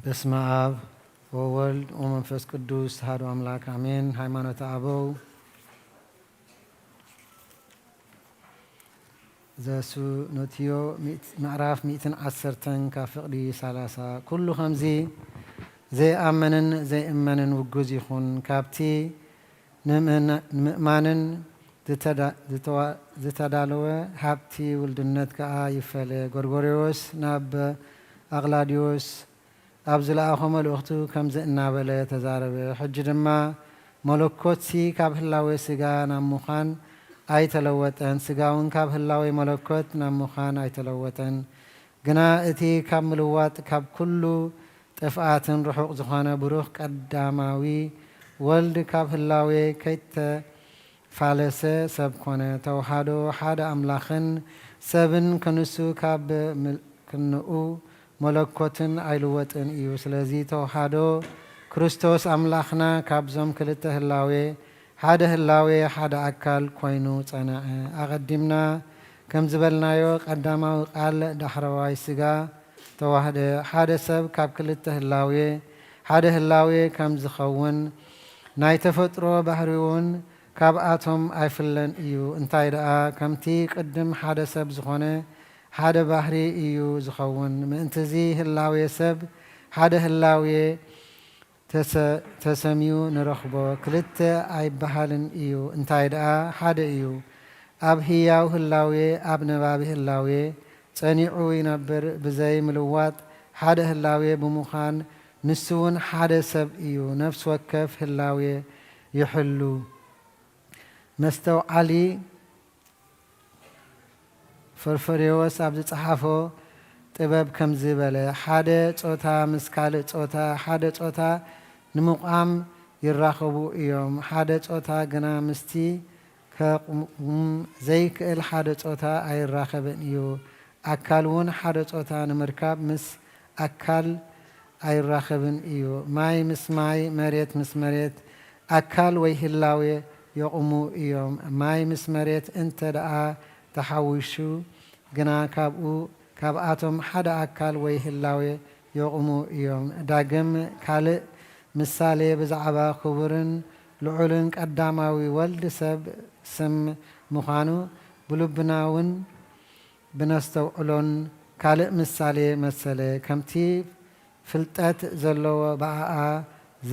በስመ አብ ወወልድ ወመንፈስ ቅዱስ አሐዱ አምላክ አሜን። ሃይማኖተ አበው ዘሱኖትዮ ምዕራፍ 110 ካብ ፍቕዲ 30 ኩሉ ከምዚ ዘይኣመንን ዘይእመንን ውጉዝ ይኹን ካብቲ ንምእማንን ዝተዳለወ ሃብቲ ውልድነት ከዓ ይፈለ ጎርጎርዮስ ናብ ኣቕላድዮስ ኣብ ዝለኣኾ መልእኽቱ ከምዚ እናበለ ተዛረበ ሕጂ ድማ መለኮትሲ ካብ ህላዌ ስጋ ናብ ምዃን ኣይተለወጠን ስጋ እውን ካብ ህላዌ መለኮት ናብ ምዃን ኣይተለወጠን ግና እቲ ካብ ምልዋጥ ካብ ኩሉ ጥፍኣትን ርሑቕ ዝኾነ ብሩኽ ቀዳማዊ ወልድ ካብ ህላዌ ከይተፋለሰ ሰብ ኮነ ተዋሃዶ ሓደ ኣምላኽን ሰብን ከንሱ ካብ ክንኡ መለኮትን ኣይልወጥን እዩ ስለዚ ተዋሃዶ ክርስቶስ ኣምላኽና ካብዞም ክልተ ህላዌ ሓደ ህላዌ ሓደ ኣካል ኮይኑ ጸንዐ ኣቐዲምና ከም ዝበልናዮ ቀዳማዊ ቃል ዳሕረዋይ ስጋ ተዋህደ ሓደ ሰብ ካብ ክልተ ህላዌ ሓደ ህላዌ ከም ዝኸውን ናይ ተፈጥሮ ባህሪ እውን ካብኣቶም ኣይፍለን እዩ እንታይ ደኣ ከምቲ ቅድም ሓደ ሰብ ዝኾነ ሓደ ባህሪ እዩ ዝኸውን ምእንትዚ ህላዌ ሰብ ሓደ ህላዌ ተሰሚዩ ንረኽቦ ክልተ ኣይበሃልን እዩ እንታይ ደኣ ሓደ እዩ ኣብ ህያው ህላዌ ኣብ ነባቢ ህላዌ ጸኒዑ ይነብር ብዘይ ምልዋጥ ሓደ ህላዌ ብምዃን ንሱ እውን ሓደ ሰብ እዩ ነፍሲ ወከፍ ህላዌ ይሕሉ መስተውዓሊ ፈርፈሬዎስ ኣብ ዝፀሓፎ ጥበብ ከም ዝበለ ሓደ ጾታ ምስ ካልእ ጾታ ሓደ ጾታ ንምቋም ይራኸቡ እዮም ሓደ ጾታ ግና ምስቲ ከቁም ዘይክእል ሓደ ጾታ ኣይራኸብን እዩ ኣካል እውን ሓደ ጾታ ንምርካብ ምስ ኣካል ኣይራኸብን እዩ ማይ ምስ ማይ መሬት ምስ መሬት ኣካል ወይ ህላዌ የቁሙ እዮም ማይ ምስ መሬት እንተ ደኣ ተሓዊሹ ግና ካብኣቶም ሓደ ኣካል ወይ ህላዌ የቁሙ እዮም ዳግም ካልእ ምሳሌ ብዛዕባ ክቡርን ልዑልን ቀዳማዊ ወልድ ሰብ ስም ምዃኑ ብልብናውን ብነስተውዕሎን ካልእ ምሳሌ መሰለ ከምቲ ፍልጠት ዘለዎ ብኣኣ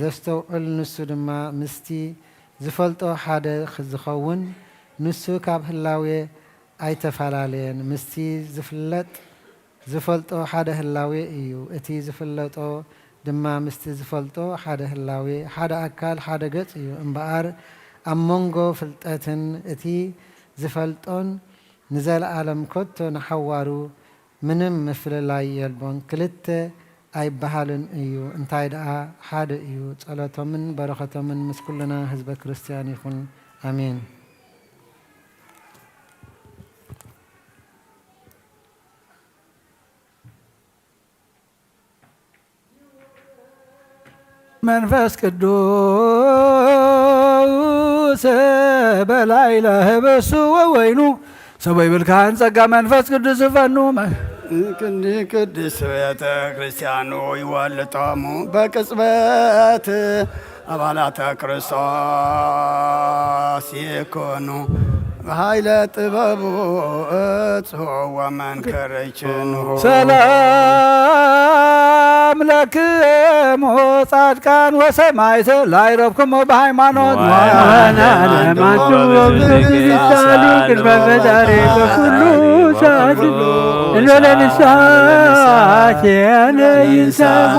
ዘስተውዕል ንሱ ድማ ምስቲ ዝፈልጦ ሓደ ዝኸውን ንሱ ካብ ህላዌ ኣይተፈላለየን ምስቲ ዝፈልጦ ሓደ ህላዌ እዩ እቲ ዝፍለጦ ድማ ምስቲ ዝፈልጦ ሓደ ህላዌ ሓደ ኣካል ሓደ ገጽ እዩ እምበኣር ኣብ መንጎ ፍልጠትን እቲ ዝፈልጦን ንዘለኣለም ከቶ ንሓዋሩ ምንም ምፍልላይ የልቦን ክልተ ኣይበሃልን እዩ እንታይ ደኣ ሓደ እዩ ጸሎቶምን በረኸቶምን ምስ ኩልና ህዝበ ክርስቲያን ይኹን አሜን። መንፈስ ቅዱስ በላይ ለህብሱ ወወይኑ ሰበይ ብልካን ጸጋ መንፈስ ቅዱስ ፈኑ ቅድስ ቤተ ክርስቲያኑ ይወልጦሙ በቅጽበት አባላተ ክርስቶስ ይኮኑ በኃይለ ጥበቡ እጽሖ መንከር ይችኑ ሰላም ለክሙ ጻድቃን ወሰማዕት ላይረብክሙ በሃይማኖት ዋናለማቱ በክርስቲያኑ ቅድመ ፈጣሪ በኩሉ ሰዓት እንበለንሳት ያነ ይንሳሞ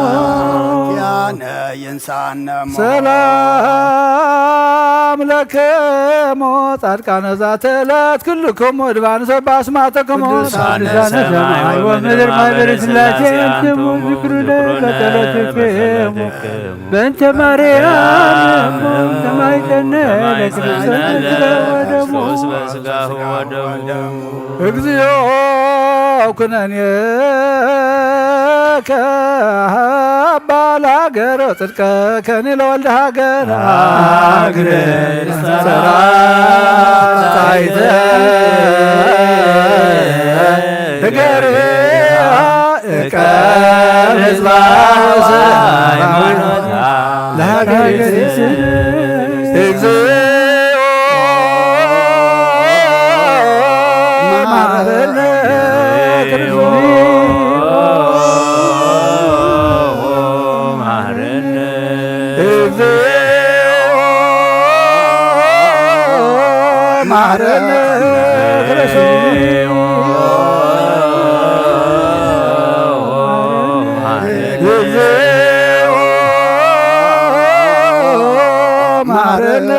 ሰላም ለክሙ ጻድቃነ ዛተ ዕለት ኩልክሙ ድባን ሰባስማተክሙ ቅዱሳነ ሰማይ ወምድር ማኅበረ ሥላሴ አንትሙ ዝክሩነ በጸሎትክሙ በእንተ ማርያም ተማይጠነ ለክርስቶስ በሥጋሁ ወደሙ እግዚኦ ኩነኔከ አባል ሀገር ጽድቀ ከኒ ለወልደ ሀገር አግረ ሰራይተ እገር እቀብ ህዝባ ሃይማኖት ለሀገር እግዚኦ ማረነ ማረነ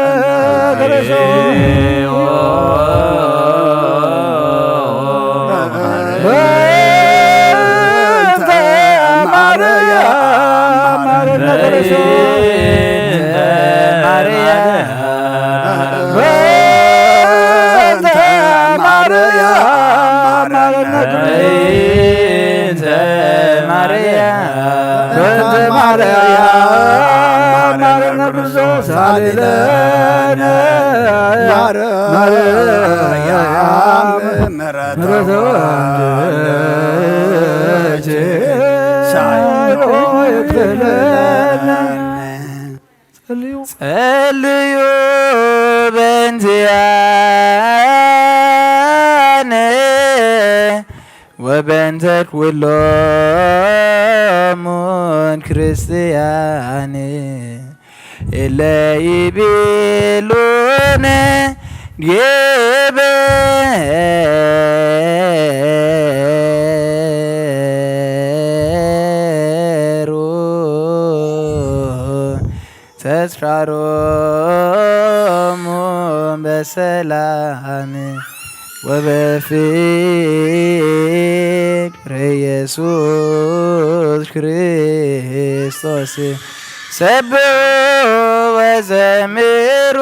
ጸልዩ በእንቲአነ ወበእንተ ኩሎሙ ክርስቲያን እለ ይቤሉነ ገበሩ ተስካሮሙ በሰላም ወበፍቅር ኢየሱስ ክርስቶስ ሰብሑ ወዘምሩ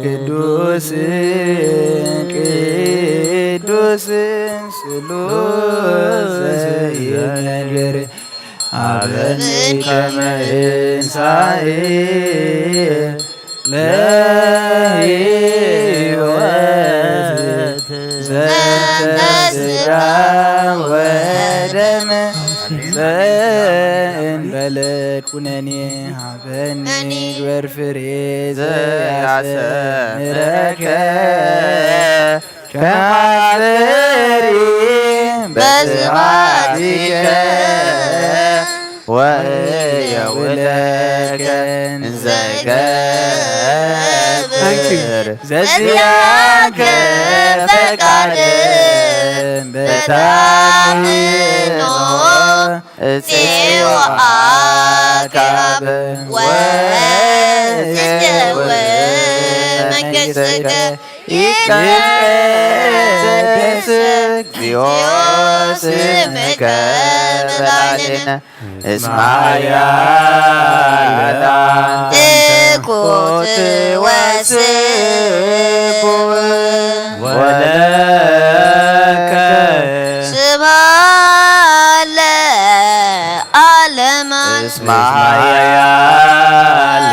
ቅዱስ ቅዱስ ስሉስ ይነገር አበኒ ከመ እንሣኤ ለሕይወት ዘንተ ሥጋ ወደም ዘእንበለ ኩነኔ ሀበኒ ግበር ፍሬ ዘያሰምረከ ከማፍሪ በስብሐቲከ ወየውለከ እንዘ ገብር ዘዚአከ ፈቃድ በታምኖ እፄወ አካብ ወዘወ መንግሥትከ ይትቀደስ እግዚኦ ስምከ በላዕሌነ እስመ ኃያል እኩት ወስቡሕ ወለከ ስብሐት ለዓለመ እስመ ኃያል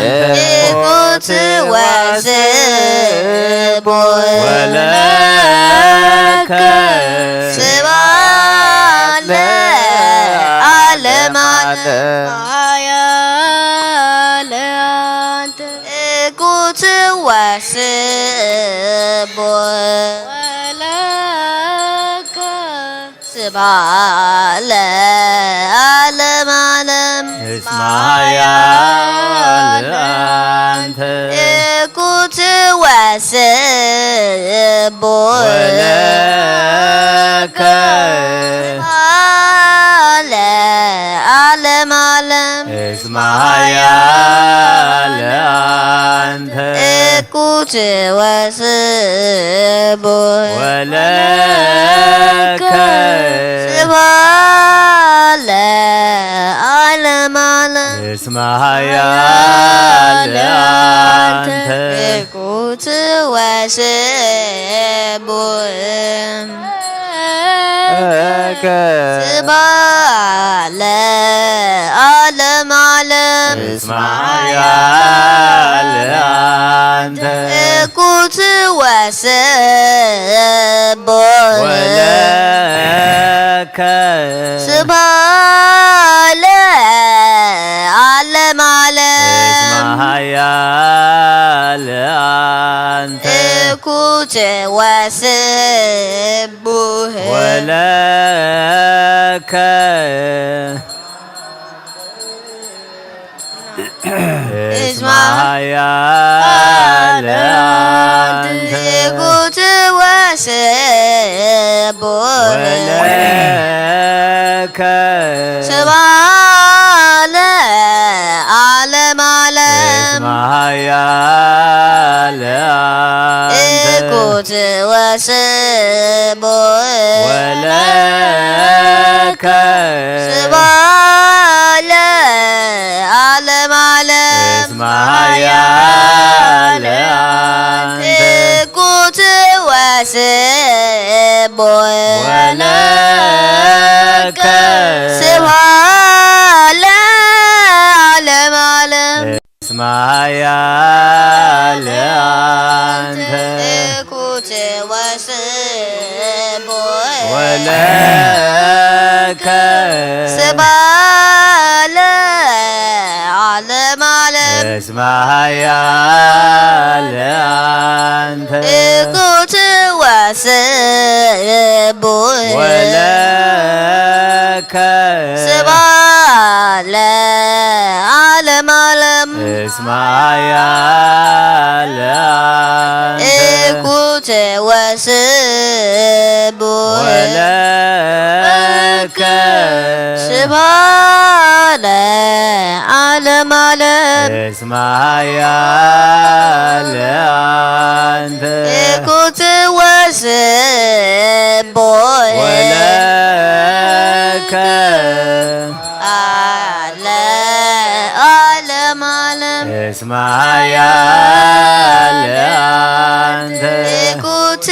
እኩት ወስቡሕ ወለከ ስብሐት ለዓለመ ኃያል አንተ እኩት ወስቡሕ ወለከ ስብሐት ለዓለመ ዓለም እስመ ኃያል አንተ እኩት ወስቡሕ ወለከ ስብሐት ለዓለመ ዓለም እስመ ኃያል አንተ እኩት ወስቡሕ ወለከ ስብሐት ለዓለመ ዓለም እስመ ኃያል አንተ እኩት ወስቡሕ ስብሐት ለዓለመ ዓለም እስመ ኃያል አንተ እኩት ወስቡሕ ወለከ ስብሐት ለዓለመ ዓለም እስመ ኃያል አንተ እኩት ወስቡሕ ወለከ እስመ ኃያል አንተ እኩት ወስቡሕ ወለከ ስብሐት ለዓለመ ዓለም እስመ ኃያል አንተ እኩት ወስቡሕ ወለከ ስብሐት ለዓለመ ዓለም እስመ ኃያል አንተ እኩት ወስቡሕ ወለከ ስብሐት ለዓለመ ዓለም እስመ ኃያል አንተ እኩት ወስቡሕ ወለከ ስብሐት ለዓለመ ዓለም እስመ ኃያል አንተ እኩት ወስቡሕ ወለከ ስብሐት ለዓለመ ዓለም እስመ ኃያል አንተ እኩት ወስቡሕ ወለከ ስብሐት ለዓለመ ዓለም እስመ ኃያል አንተ እኩት ወስቡሕ ወለከ ለዓለመ ዓለም እስመ ኃያል አንተ እኩት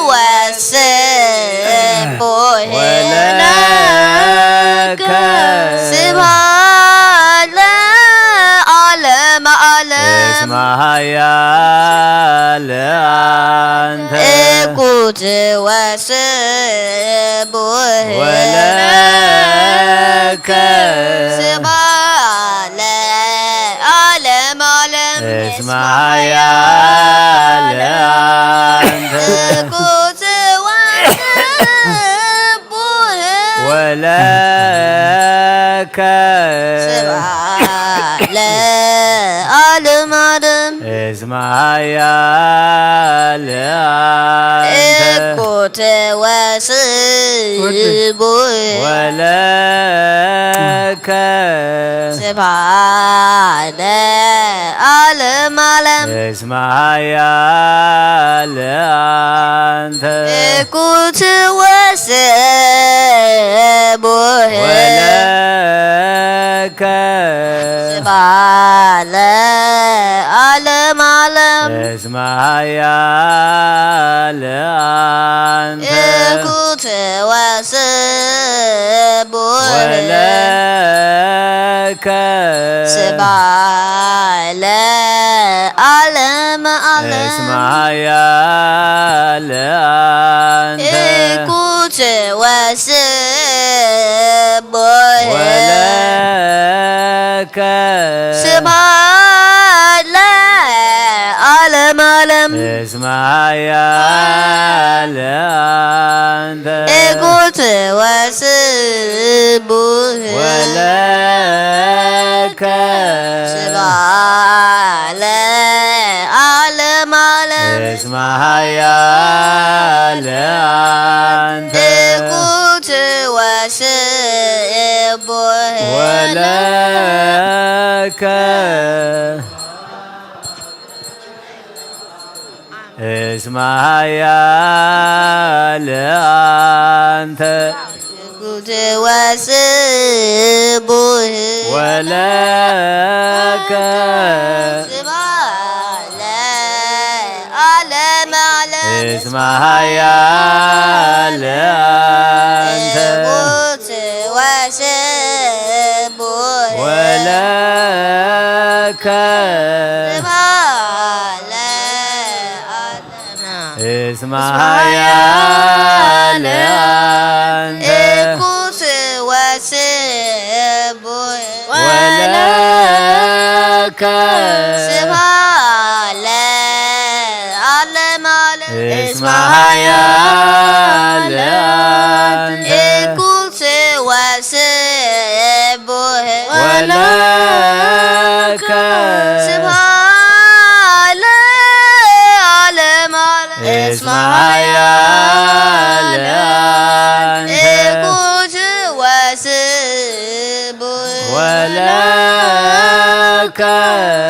ወስቡሕ ወለከ ስብሐት ለዓለመ ዓለም እስመ ኃያል አንተ እኩት ወስቡሕ ወለከ ስብሐት ለዓለመ ዓለም እስመ ኃያል አንተ እኩት ወስቡሕ ወለከ ስብሐት ለዓለመ ዓለም እስመ ኃያል አንተ እኩት إكوت وسبوه ولك سبحان عالم عالم اسمع يا لأنت إكوت وسبوه ولك سبحان عالم عالم اسمع يا لأنت إكوت وسبوه ولك سبحان عالم عالم اسمع يا لأنت إكوت وسبوه ولك سبحان عالم عالم اسمع يا لأنت إكوت وسبوه ولك سبحان عالم عالم اسمع يا لأنت إكوت وسبوه ولك اسمع يا لأنت إكوت وسبوه ولك سبحان عالم عالم اسمع يا لأنت إكوت وسبوه ولك سبحان اسمع يا لأنت إكوت وسبوه ولك سبحان عالم عالم اسمع يا لأنت إكوت وسبوه ولك سبحان عالم عالم اسمع يا لأنت إكوت وسبوه ولك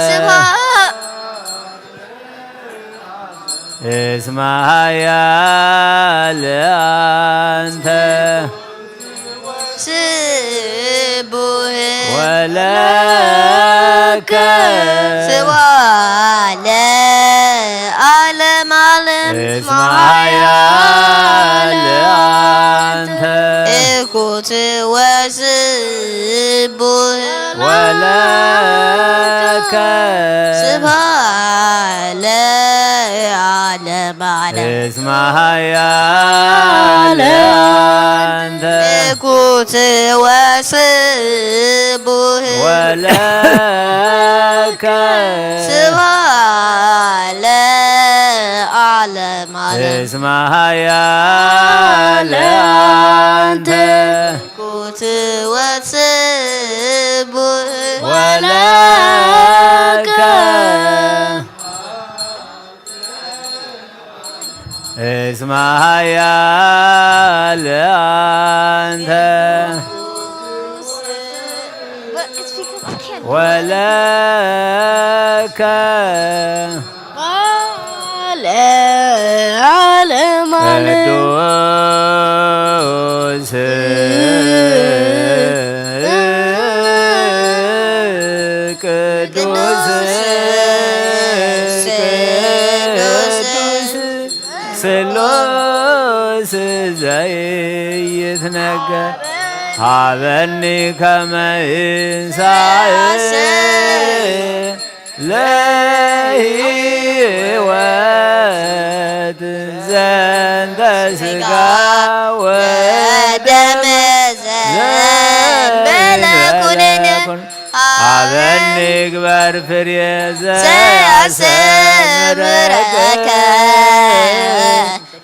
سبحان اسمع يا لأنت سبوه ولك سبحان عالم عالم اسمع يا لأنت إكوت وسبوه ولك سبحان عالم عالم اسمع يا لأنت إكوت وسبوه ولك سبحان عالم عالم اسمع يا لأنت إكوت وسبوه ولك اسمع يا لأنت ولك عالم عالم قدوس سلوس زي يتنقى هابني كما إنسان لهيوات زند سقا ودم زند بلكن هابني كبر فريزة سيسمرك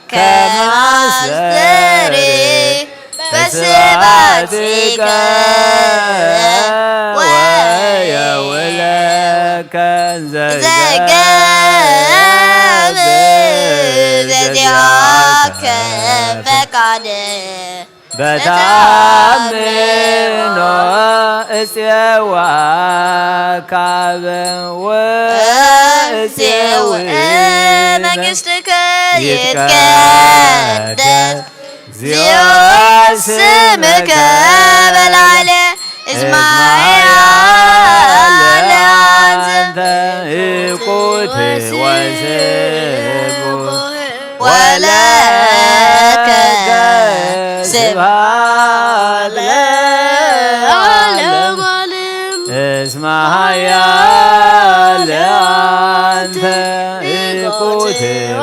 كما سري بسباتك ويا ولك زكاة በዚያከ ፈቃድ በታምኖ እፄዋ ካበ ወእፄው መንግሥትከ ይትቀደስ እግዚኦ ስምከ በላዕለ እስማኤል አንተ እቁት ወስቡሕ ወለከ ስብሐት ለዓለመ ዓለም እስመ ኃያል አንተ እቁት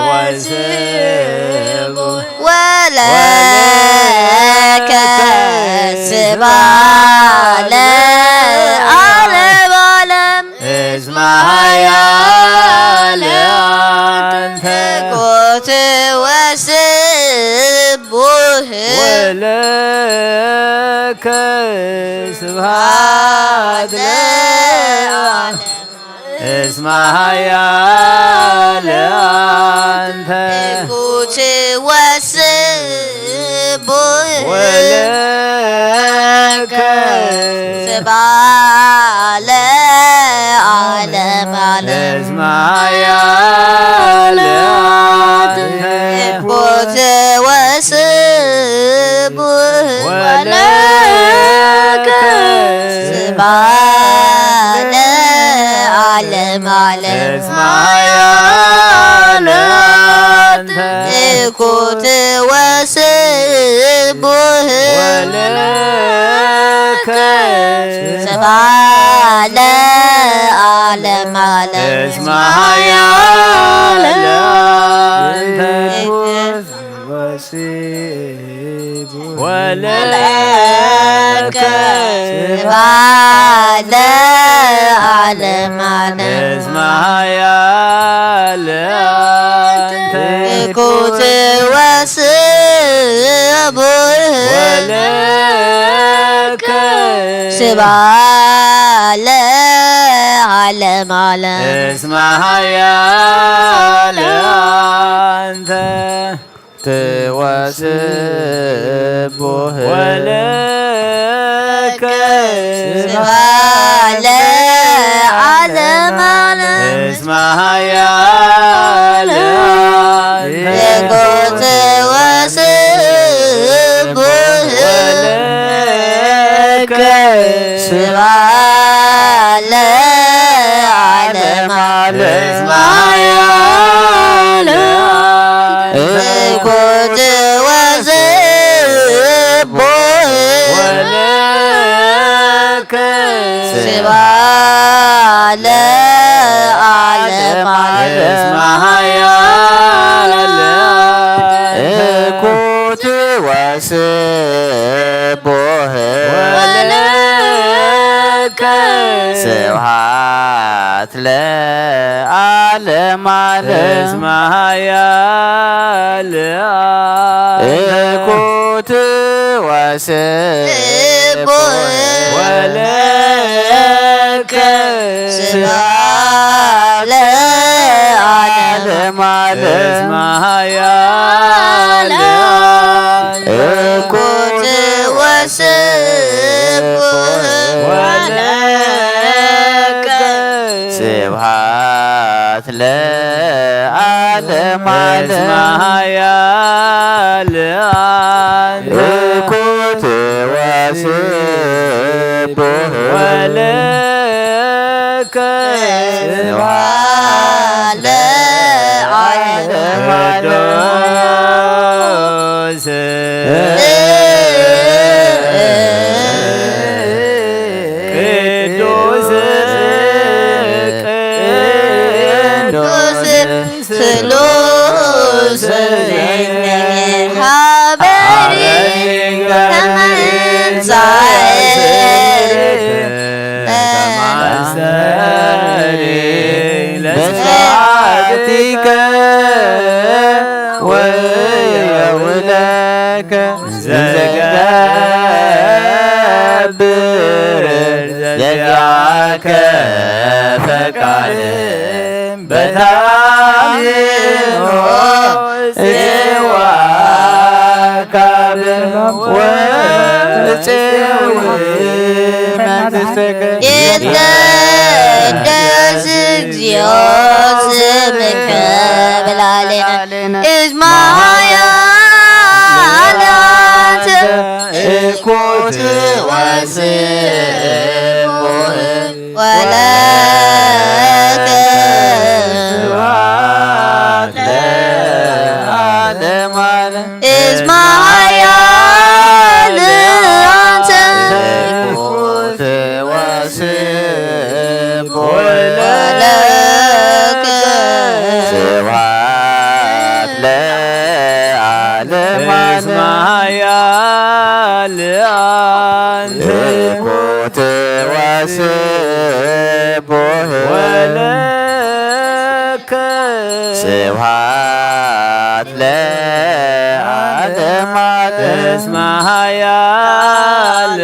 ወስቡሕ ወለከ ስብሐት ለዓለመ ዓለም እስመ ኃያል አንተ እቁት ወስቡሕ ወለከ ስብሐት ለዓለመ እስመ ኃያል አንተ እቁት ወስቡሕ ወለከ ስብሐት ለዓለመ እስመ ኃያል አንተ እቁት ወስቡሕ ወለከ ስብሐት ለዓለመ እስመ ኃያል አንተ እቁት ወስቡሕ ወለከ ስብሐት ለዓለመ እስመ ኃያል አንተ እቁት ወስቡሕ ወለከ ስብሐት ለዓለመ እስመ ኃያል አንተ እቁት ወስቡሕ ወለከ ስብሐት ለዓለመ እስመ ኃያል አንተ ወስቡሕ ወለከ ስብሐት ለዓለመ እስመ ኃያል አንተ እቁት ወስቡሕ ወለከ ስብሐት ለዓለመ እስመ ኃያል እቁት ወስቡሕ ወለከ ስብሐት ለዓለመ እስመ ኃያል እቁት ወስቡሕ ወለከ ስብሐት ለዓለመ እስመ ኃያል እቁት ወስቡሕ ወለከ ስብሐት ለዓለመ እስመ ኃያል እቁት ወስቡሕ ወለከ ስብሐት ለዓለመ እስመ ኃያል እቁት ወስቡሕ ወለከ ስብሐት ለዓለመ ቅዱስ ስሉስ ሀበሪ ተመንሣኤ ለስብሐቲከ ወየውለከ ዘገብር ዘዚአከ ፈቃድ በታምኖ ጽዋ ካብ ወፅው መንግሥትከ ይትቀደስ እግዚኦ ስምከ ብላለና እስመ ኃያላን እኩት ወስቡሕ ወለከ ስብሐት ለዓለመ ዓለም እስመ ኃያላን እኩት ወስቡሕ ወለከ ስብሐት ለዓለመ ዓለም እኩት ወስቡሕ ወለከ ስብሐት ለዓለመ ዓለም እስመ ኃያላን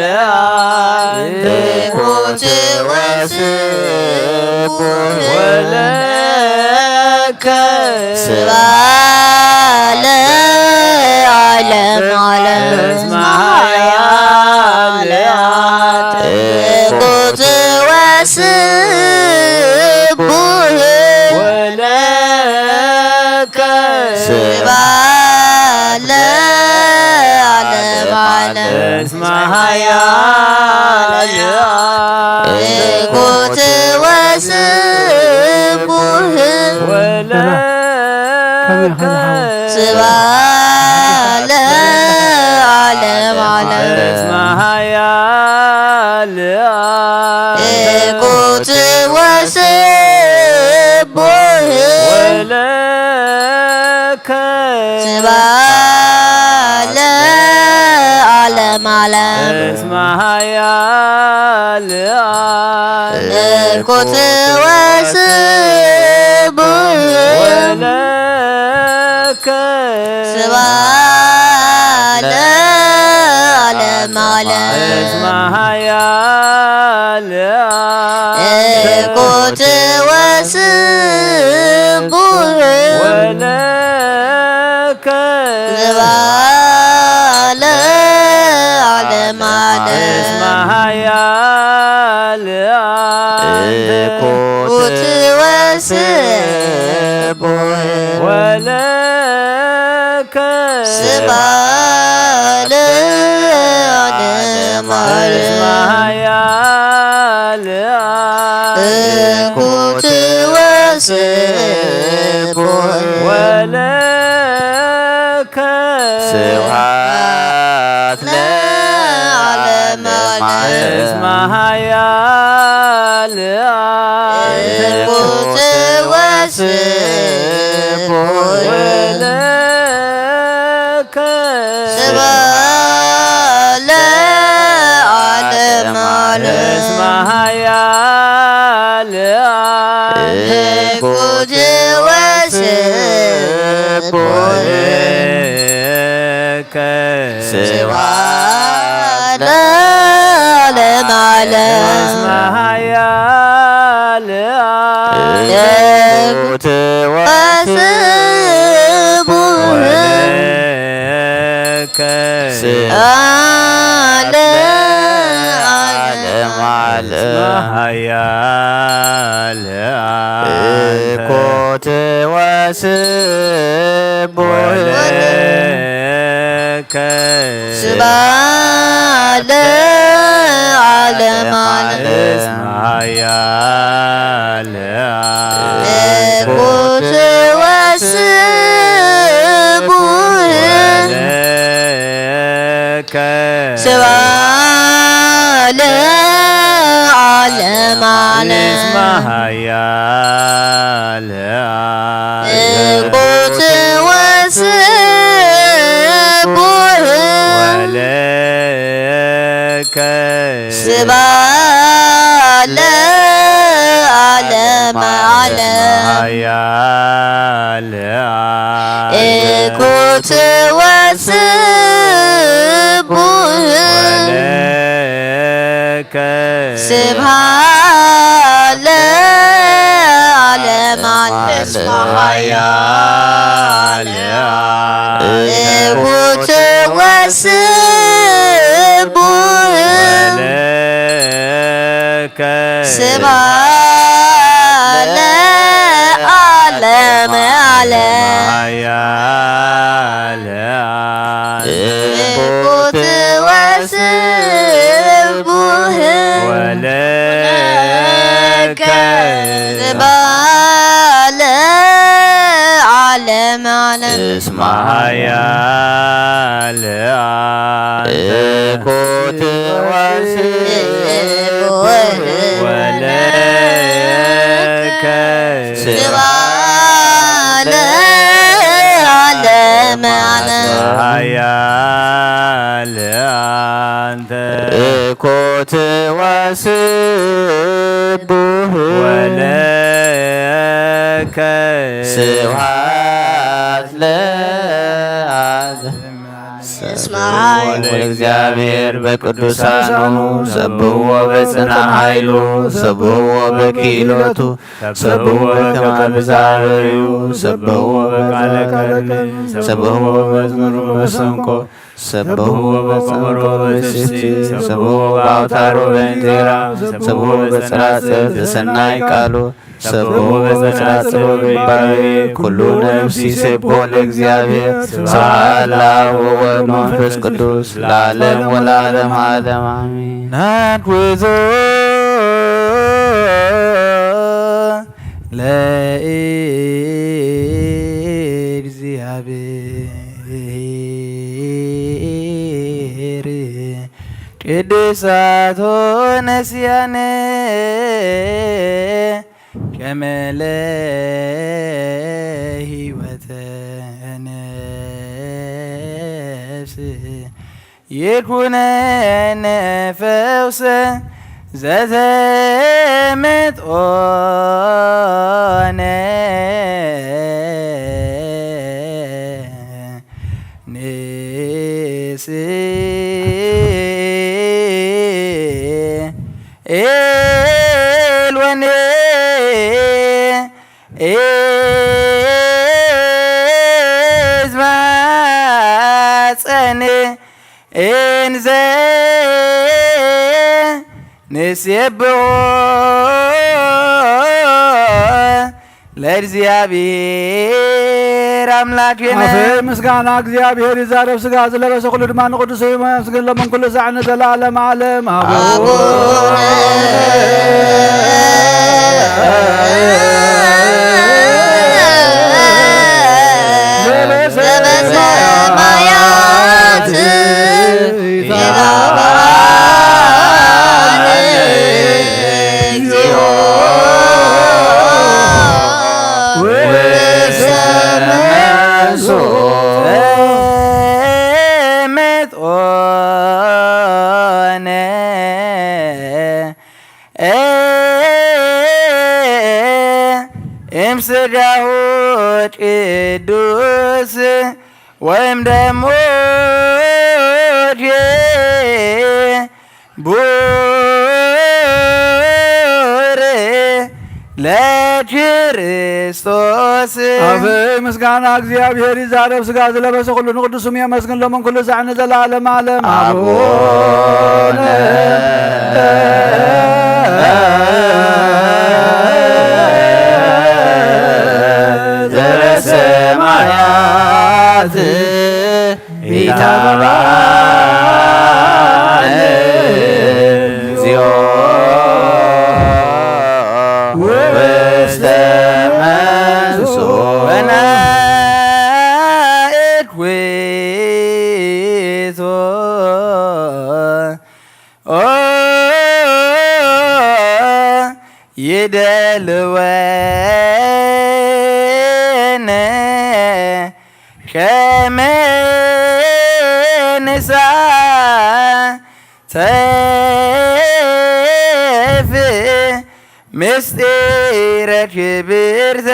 እኩት ወስቡሕ ወለከ ስብሐት ለዓለመ ዓለም እስመ ኃያላን እኩት ወስቡሕ ወለከ ስብሐት ለዓለመ ዓለም እስመ ኃያላን እኩት ወስቡሕ ወለከ ስብሐት ለዓለመ ዓለም እስመ ኃያላን እኩት ወስቡሕ ወለከ ስብሐት ለዓለመ ዓለም እስመ ኃያላን እኩት ወስቡሕ ወለከ ስብሐት ለዓለመ ዓለም እስመ ኃያላን እኩት ወስቡሕ ወለከ ስብሐት ለዓለመ ዓለም እስመ ኃያላን እኩት ወስቡሕ ወለከ ስብሐት ለዓለመ እስመ ዓለም ኃያላን እኩት ወስቡሕ ወለከ ስብሐት ለዓለመ ዓለም እስመ ኃያላን እኩት ወስቡሕ ወለከ ስብሐት ለዓለመ ዓለም እስመ ኃያላን እኩት ወስቡሕ ወለከ ስብሐት ለዓለመ ዓለም እስመ ኃያላን እኩት ወስቡሕ ወለከ ስብሐት ለዓለመ ዓለም ኃያላን እኩት ወስቡሕ ወለከ ስብሐት ለዓለመ ዓለም እስመ ኃያላን እኩት ወስቡሕ ወለከ ስብሐት ለዓለመ እስመ ዓለም ኃያላን እኩት ወስቡሕ ወለከ ስብሐት ለዓለመ ዓለም ኃያላን እኩት ወስቡሕ ወለከ ስብሐት ለዓለመ ዓለም ለኃያል እኩት ወስቡህ ለከ ስብሐት ለዓለመ ዓለም ኃያል እኩት ወስቡህ ወለከ ስብሐት ለዓለመ ዓለም እስመ ኃያል እኩት ወስቡህ ወለከ ስብሐት ለዓለመ ዓለም ኃያል አንተ እኩት ወስቡህ ወለከ ስብሐት ለዓለመ ወለእግዚአብሔር በቅዱሳኑ ሰብሕዎ በጽንዓ ኃይሉ ሰብሕዎ በክህሎቱ ሰብሕዎ በከመ ብዛብርዩ ሰብሕዎ በቃለ ከርቤ ሰብሕዎ በመዝሙር በመሰንቆ ሰብሕዎ በጸምሮ በስስቲ ሰብሕዎ በአውታሮ በእንቴራ ሰብሕዎ በጸናጽል ዘሰናይ ቃሉ ሰብሕዎ በጸናጽል በሚባቤ ኩሉ ነፍስ ይሴብሖ ለእግዚአብሔር ስብሐት ለአብ ወወልድ ወመንፈስ ቅዱስ ለዓለም ወለዓለመ ዓለም አሜን። ናትወዞ ለእግዚአብሔር ቅዱሳት ሆነስያነ ሸመለ ሕይወተ ነፍስ ይኩነነ ፈውሰ ዘተመጦነ ንስ ኤልወኔ ዝማፀኔ እንዘ ንሴብሖ ለእግዚአብሔር አምላክነ አፌ ምስጋና እግዚአብሔር ይዛረብ ሥጋ ዝለበሰ ኩሉ ድማ ንቅዱስ ይመስገን ለመን ኩሉ ዛዕነ ዘለዓለመ ዓለም ዘበሰማያት ይትባረክ እግዚኦ ወሰመሶ ተመጦነ እምስጋሁ ቅዱስ ወይም ደሞ ቡር ለክርስቶስ አፌ ምስጋና እግዚአብሔር ይዛረብ ሥጋ ዝለበሰ ኩሉ ንቅዱስም የመስግን ለመን ኩሉ ዛዕነ ዘለዓለመ ዓለም አቡነ ዘበሰማያት ይትባረክ እግዚኦ ወስተመንሶ ወናእድ ውእቱ ይደልወነ ከመ ንሳተፍ ምስጢረ ክብርተ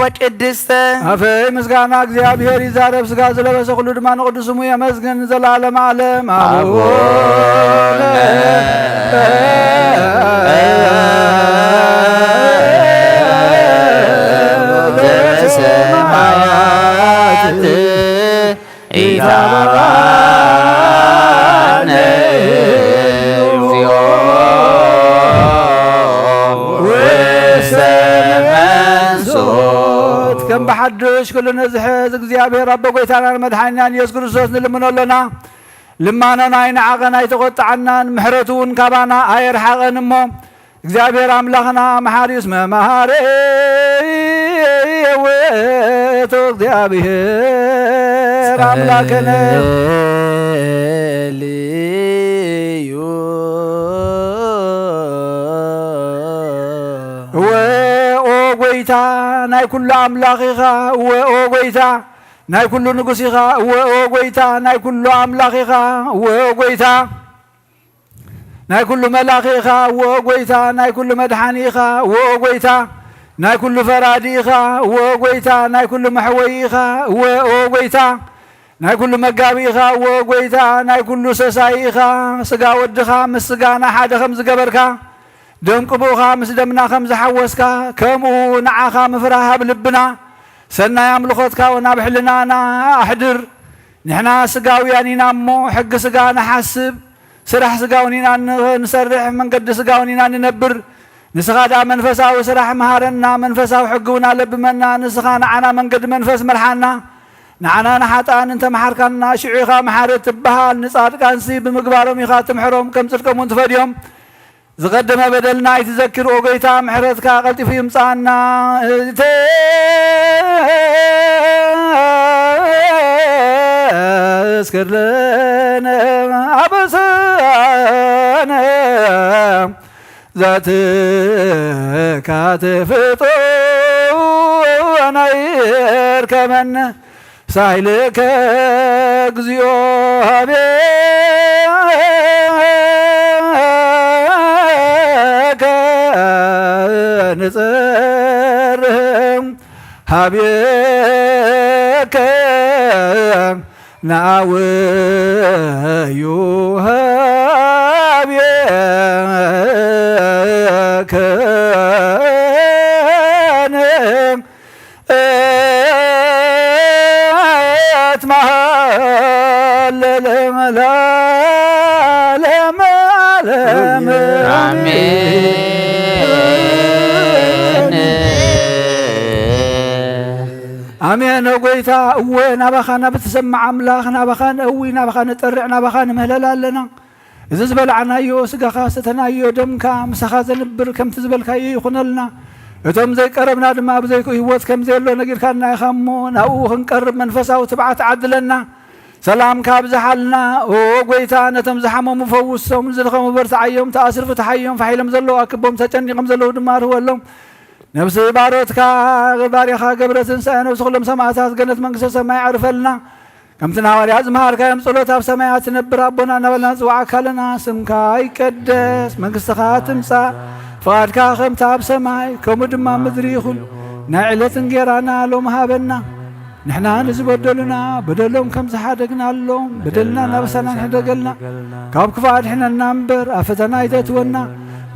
ወቅድስተ አፌ ምስጋና እግዚአብሔር ይዛረብ ሥጋ ዝለበሰ ኩሉ ድማ ንቅዱስ ስሙ የመስግን ዘለዓለመ ዓለም አቡነ كم بحدش كل نزحز እግዚአብሔር አብ ጎይታናን መድኃኒናን ኢየሱስ ክርስቶስ ንልምነሎና ልማናና ይንዓቐና ይተቆጣዓናን ምሕረቱን ካባና ኣይርሓቐን እሞ እግዚአብሔር አምላኽና መሐሪስ መማሬ ውእቱ እግዚአብሔር አምላክነ ልዩ ወኦ ጎይታ ናይ ኩሉ አምላኽ ኢኻ ወኦ ጎይታ ናይ ኩሉ ንጉስ ኢኻ ወኦ ጎይታ ናይ ኩሉ አምላኽ ኢኻ ወኦ ጎይታ ናይ ኩሉ መላኺ ኢኻ ወኦ ጎይታ ናይ ኩሉ መድሓኒ ኢኻ ወኦ ጎይታ ናይ ኩሉ ፈራዲ ኢኻ ወኦ ጎይታ ናይ ኩሉ መሕወይ ኢኻ ወኦ ጎይታ ናይ ኩሉ መጋቢ ኢኻ ወኦ ጎይታ ናይ ኩሉ ሰሳይ ኢኻ ስጋ ወድኻ ምስ ስጋና ሓደ ከም ዝገበርካ ደም ቅቡኻ ምስ ደምና ከም ዝሓወስካ ከምኡ ንዓኻ ምፍራህ ኣብ ልብና ሰናይ ኣምልኾትካ ናብ ሕልናና ኣሕድር ንሕና ስጋውያን ኢና እሞ ሕጊ ስጋ ንሓስብ ስራሕ ስጋውን ኢና ንሰርሕ መንገዲ ስጋውን ኢና ንነብር ንስኻ ዳ መንፈሳዊ ስራሕ መሃረና መንፈሳዊ ሕጊ እውን ኣለብመና ንስኻ ንዓና መንገዲ መንፈስ መርሓና ንዓና ንሓጣን እንተመሓርካና ሽዑ ኢኻ መሓረት ትበሃል ንጻድቃንሲ ብምግባሮም ኢኻ ትምሕሮም ከም ጽድቆም እውን ትፈድዮም ዝቀደመ በደልና ይትዘክር ኦ ጎይታ ምሕረትካ ቀልጢፉ ይምፃና እስክር ለነ አበሳነ ዛትካትፍጦና ይርከመነ ሳይልከ እግዚኦ ንጽርህም ሃቤከ ናውዩ ሃቤከ እትማሃለለ ለዓለመ ዓለም አሜን አሜን ጎይታ እወ ናባኻና ብትሰማዕ አምላኽ ናባኻን እዊ ናባኻን ጠርዕ ናባኻን ምህለል ኣለና እዚ ዝበልዓናዮ ስጋኻ ሰተናዮ ደምካ ምሳኻ ዘንብር ከምቲ ዝበልካዮ ይኹነልና እቶም ዘይቀረብና ድማ ብዘይኩ ህይወት ከም ዘየሎ ነጊርካና ኢኻ እሞ ናብኡ ክንቀርብ መንፈሳዊ ትብዓት ዓድለና ሰላም ካብዝሓልና ኦ ጎይታ ነቶም ዝሓመሙ ፈውሶም ዝድኸሙ በርትዓዮም ተኣስር ፍትሓዮም ፈሒሎም ዘለዉ ኣክቦም ተጨኒቖም ዘለዉ ድማ ርህወሎም ነብሲ ባሮትካ ባሪኻ ገብረ ትንሣኤ ነብሲ ኩሎም ሰማዕታት ገነት መንግስተ ሰማይ ዓርፈልና ከምቲ ናዋርያት ዝመሃርካዮም ጸሎት ኣብ ሰማያት ትነብር ኣቦና እናበልና ንጽዋዕካ ኣለና ስምካ ይቀደስ መንግስትኻ ትምጻእ ፍቓድካ ከምቲ ኣብ ሰማይ ከምኡ ድማ ምድሪ ይኹን ናይ ዕለት እንጌራና ሎም ሃበና ንሕና ንዝበደሉና በደሎም ከም ዝሓደግናሎም በደልና ናበሳና ንሕደገልና ካብ ክፉእ ኣድሕነና እምበር ኣብ ፈተና ኣይተእትወና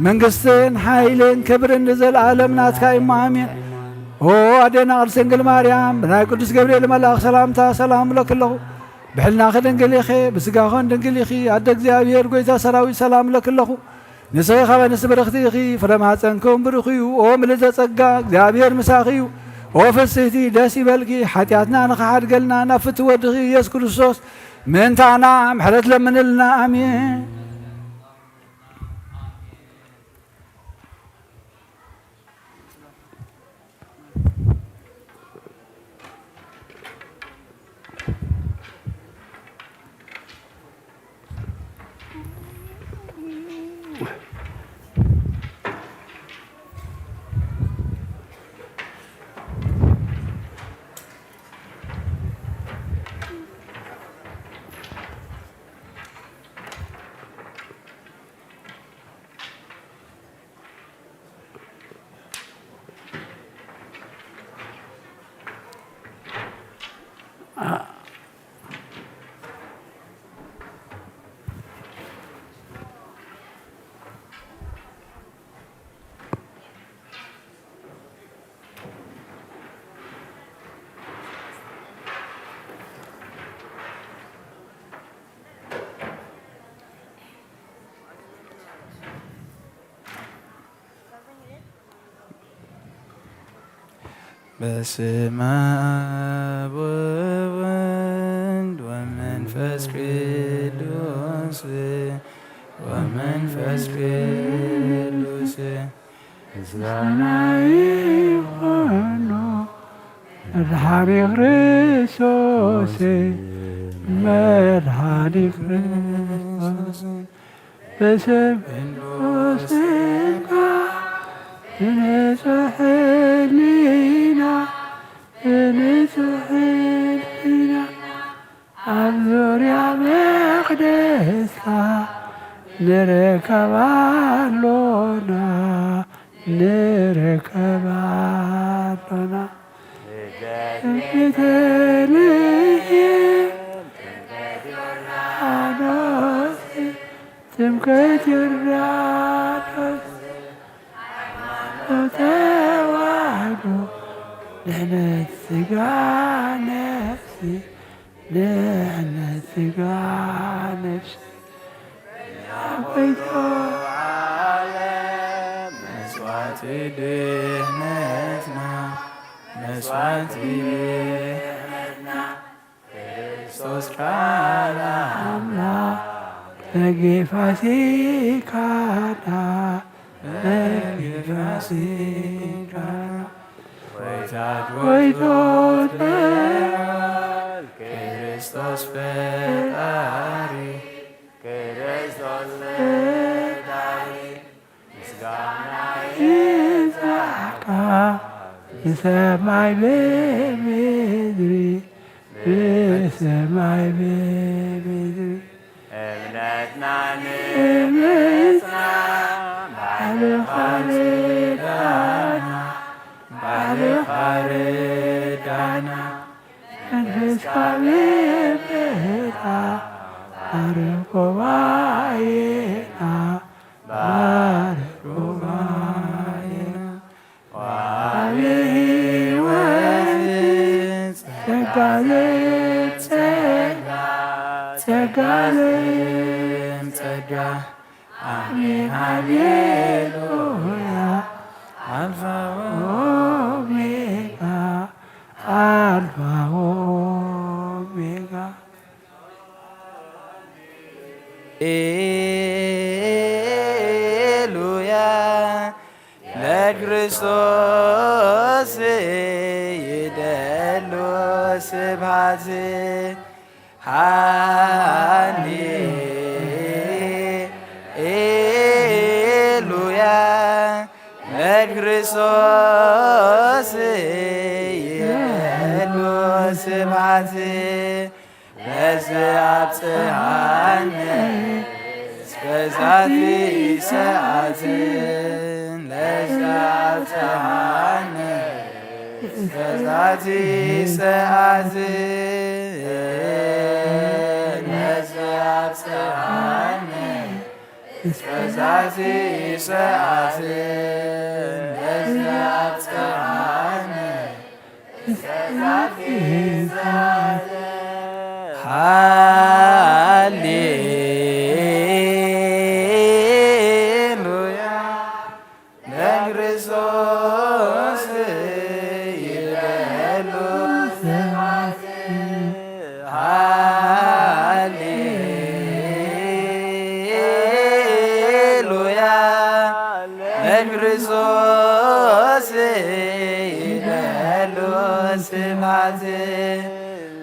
መንግስትን ሓይልን ክብርን ንዘለዓለም ናትካ እሞ ኣሜን ኦ ኣዴና ቅድስት ድንግል ማርያም ብናይ ቅዱስ ገብርኤል መልኣኽ ሰላምታ ሰላም ለክለኹ ብሕልናኺ ድንግል ኢኺ ብስጋኾን ድንግል ኢኺ ኣደ እግዚኣብሔር ጎይታ ሰራዊት ሰላም ለክለኹ ንስኺ ኸበ ንስ ብርኽቲ ኢኺ ፍረ ማኅፀንኩም ብሩኽ እዩ ኦ ምልዕተ ጸጋ እግዚኣብሔር ምሳኺ እዩ ኦ ፍስሕቲ ደስ ይበልኪ ሓጢኣትና ንኸሓድገልና ናብ ፍቲ ወድኺ ኢየሱስ ክርስቶስ ምእንታና ምሕረት ለምንልና ኣሜን በስመ አብ ወወልድ ወመንፈስ ቅዱስ ወመንፈስ ቅዱስ ምስጋና ይሁን መድኃኔ ክርስቶስ መድኃኔ ክርስቶስ በሰብእ ሥጋ በንጹሕ ሕሊና ኣብ ዙርያ መቅደስካ ንረከባሎና ቤተልሔም ዮርዳኖስ ጥምቀት ዮርዳኖስ ተዋህዶ ድኅነት ሥጋ ነፍስ ድኅነት ሥጋ ነፍስ አበይቶ መስዋዕት ድኅነትና መስዋዕት ድኅነትና ክርስቶስ ቃል አምላክ በጌፋሲካና ወይቶት ክርስቶስ ፈጣሪ ምስጋና ይዛካ በሰማይ በምድሪ በሰማይ በምድሪ እምነትና ባለፋርዳና መንፈስካቤ መጣ ባረኮባዬና ዋቤ ሕይወት ጸጋዘን ጸጋ አሜን ሃሌሉያ አልፋ ኦሜጋ አልፋ ኦሜጋ ኤሉያ ለክርስቶስ ይደሉ ስብሐት ሃሌሉያ ለክርስቶስ ይደሉ ስብሐት ለዘአብጽሐነ እስከዛቲ ሰዓት ለዘአብጽሐነ እስከዛቲ ሰዓት ለዘአብጽሐነ እስከዛቲ ሰዓት ለዘአብጽሐነ እስከዛቲ ሰዓት ሃሌሉያ ለክርስቶስ ይደሉ ስብሐት ሃሌሉያ ለክርስቶስ ይደሉ ስብሐት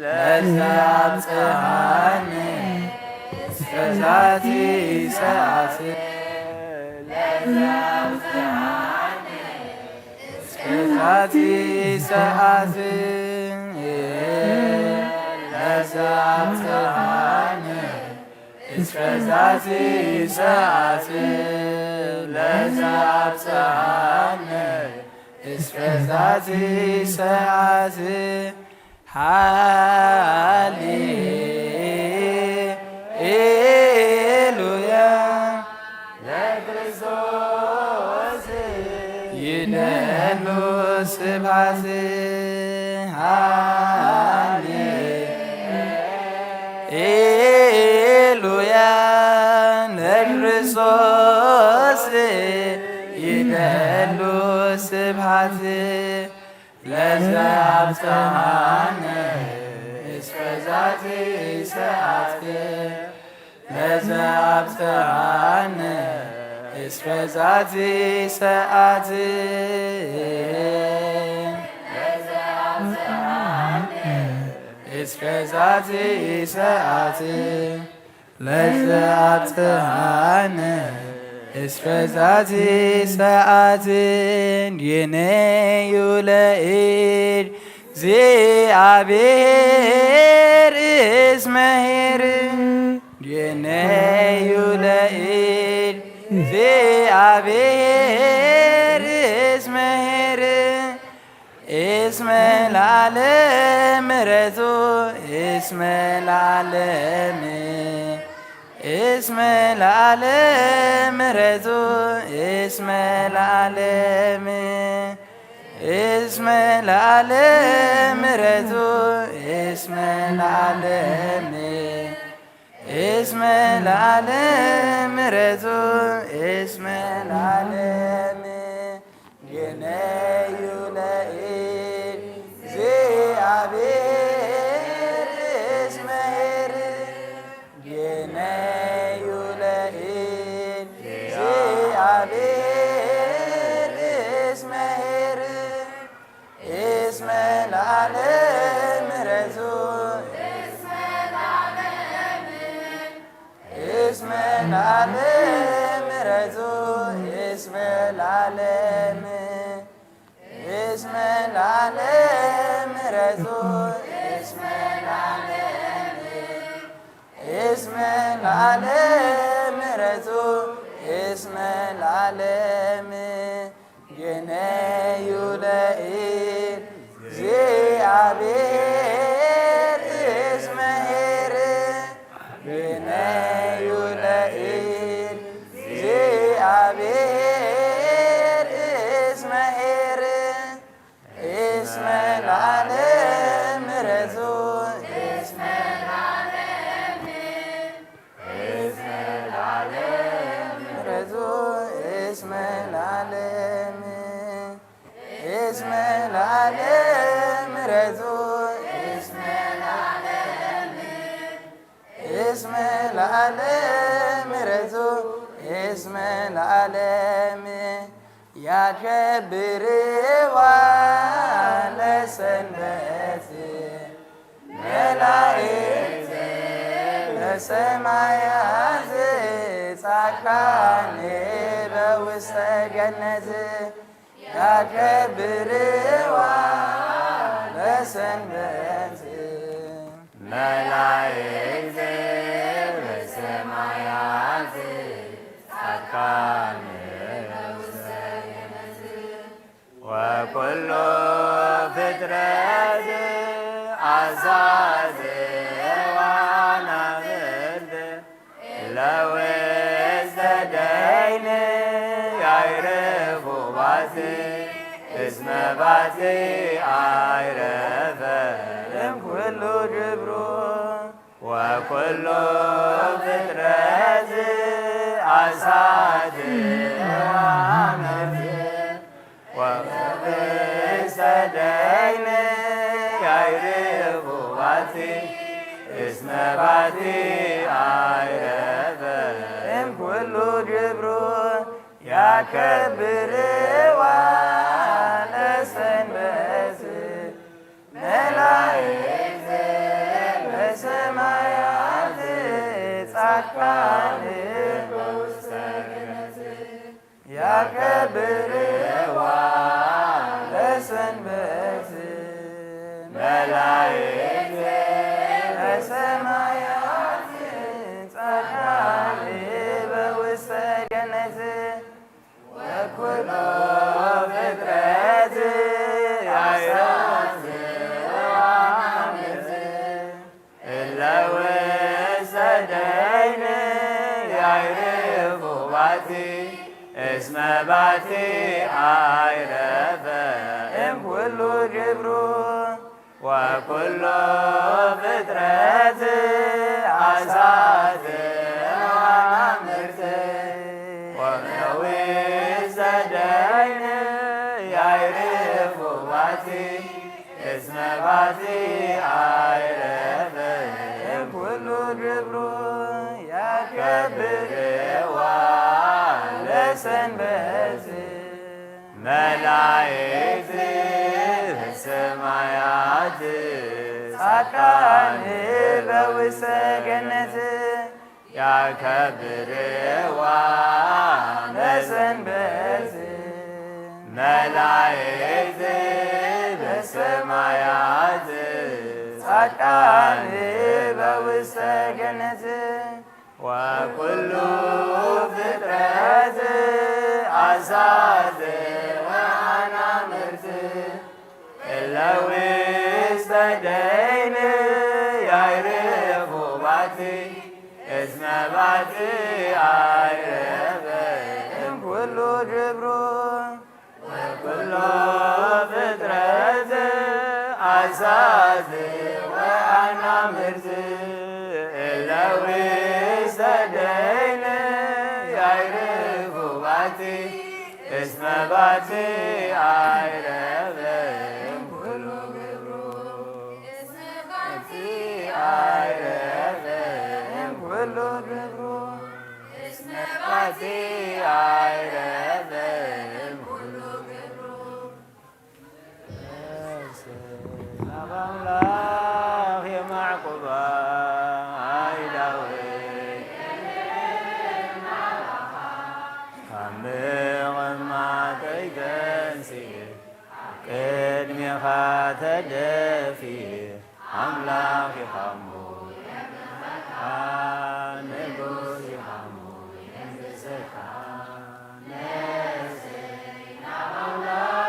ለዘአብጽሐነ እስከዛቲ ሰዓት እስከዛቲ ሰዓት ለዘአብጽሐነ እስከዛቲ ሰዓት ለዘአብጽሐነ እስከዛቲ ሰዓት ሃሌሉያ ለክርስቶስ ይደሉ ስብሐት ሃሌሉያ ለክርስቶስ ይደሉ ስብሐት ለዘአብጽሐነ እስከ ዛቲ ሰዓት ለዘአብጽሐነ እስከ ዛቲ ሰዓት እስከ ዛቲ ሰዓት ለዘአብጽሐነ እስከ ዛቲ ሰዓት የነዩ ለእድ እግዚአብሔር እስመ ኄር የነዩ ለእድ እግዚአብሔር እስመ ኄር እስመ ለዓለም ምሕረቱ እስመ ለዓለም እስመ ለዓለም ምሕረቱ እስመ ለዓለም እስመ ለዓለም ምሕረቱ እስመ ለዓለም እስመ ለዓለም ምሕረቱ እስመ ለዓለም የነዩ ለእድ እግዚአብሔር እስመ ኄር የነዩ ለእድ እግዚአብሔር እስመ ኄር እስመ ለዓለም ምሕረቱ እስመ ለዓለም ምሕረቱ እስመ ለዓለም እስመ ለዓለም ምሕረቱ እስመ ለዓለም እስመ ለዓለም ምሕረቱ እስመ ለዓለም የነዩ ለእድ እግዚአብሔር እስመ ኄር የነዩ ለእድ እግዚአብሔር እስመ ኄር እስመ ለዓለም ምሕረቱ እስመ ለዓለም ምሕረቱ እስመ ለዓለም እስመ ለዓለም ምሕረቱ እስመ ለዓለም እስመ ለዓለም ምሕረቱ እስመ ለዓለም ያከብርዋ ለሰንበት መላእክት በሰማያት ጻድቃን በውስተ ገነት ያከብርዋ ለሰንበት መላእክት በሰማያት ጻድቃን ወኩሉ ፍጥረት አሳት ወአናብርት ለውስተ ደይን ያዕርፉ ባቲ እስመ ባቲ አይረፈ እምኩሉ ግብሩ ወኩሉ ፍጥረት አሳት ወአናብርት ወውስተ ደይን ያዕርፉ ባቲ እስመ ባቲ አይረፈ እምኩሉ ግብሩ ያከብርዋ ለሰንበት መላእክት በሰማያት ጻድቃን በውስተ ገነት ያከብርዋ ለሰንበት መላእክት በሰማያት ጻድቃን በውስተ ገነት ወኩሉ ፍጥረት ያዕርፉ እለ ውስተ ደይን ያዕርፉ ባቲ እስመ ባቲ አይረፈ እምኩሉ ግብሩ ወኩሉ ፍጥረት አሳት ወአናብርት ወውስተ ደይን ያዕርፉ ባቲ اسم باتي عيرفهم كل جبرو يا كبر ولسن بسي ملايكتي في السمايات سكاني بوسع جنتي يا كبر ونسن بسي ملايكتي بالسمايات سكاني بوسع جنتي وكل فطرة عزازي وأنا مرتي إلا ويستديني يعرفوا باتي اسم باتي عيرفهم كل جبرون وكل فطرة عزازي وأنا مرتي إلا ويستديني يعرفوا باتي اسم باتي عيرفهم كل جبرون اسم باتي عيرفهم كل جبرون اسم باتي عيرفهم كل جبرون الله يا معقوبة تدفي أملاك خمول نقول خمول سكان نسينا أملاك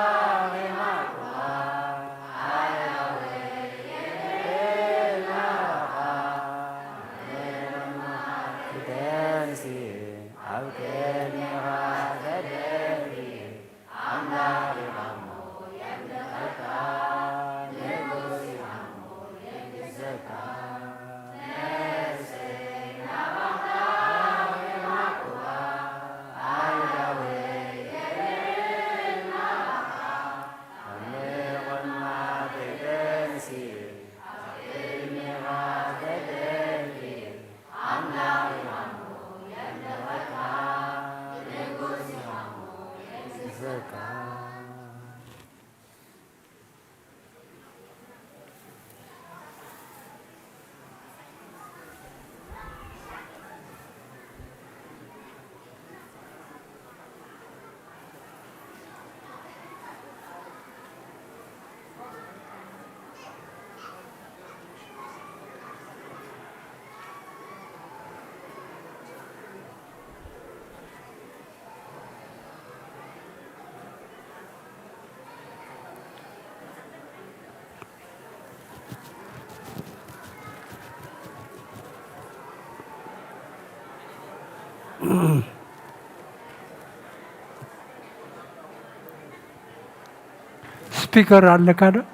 سبيكر على كذا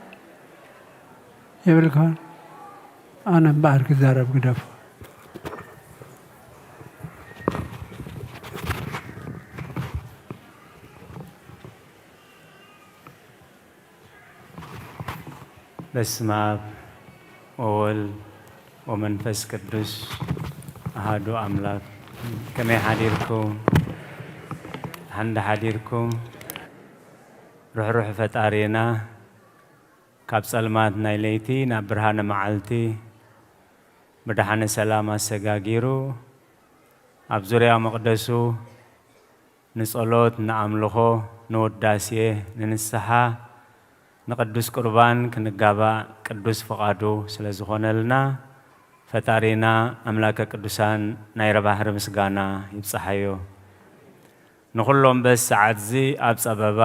يبلغون أنا بعرف زارب قدف በስመ አብ ወወልድ ወመንፈስ ቅዱስ አሐዱ አምላክ ከመይ ሓዲርኩም ሓንዳ ሓዲርኩም ሩሕሩሕ ፈጣሪና ካብ ጸልማት ናይ ለይቲ ናብ ብርሃነ መዓልቲ ብድሓነ ሰላም ኣሰጋጊሩ ኣብ ዙርያ መቕደሱ ንጸሎት ንኣምልኾ ንውዳሴ ንንስሓ ንቅዱስ ቁርባን ክንጋባእ ቅዱስ ፈቃዱ ስለ ዝኾነልና ፈጣሪና ኣምላከ ቅዱሳን ናይ ረባሕሪ ምስጋና ይብፅሓዮ ንኹሎም በስ ሰዓት እዚ ኣብ ጸበባ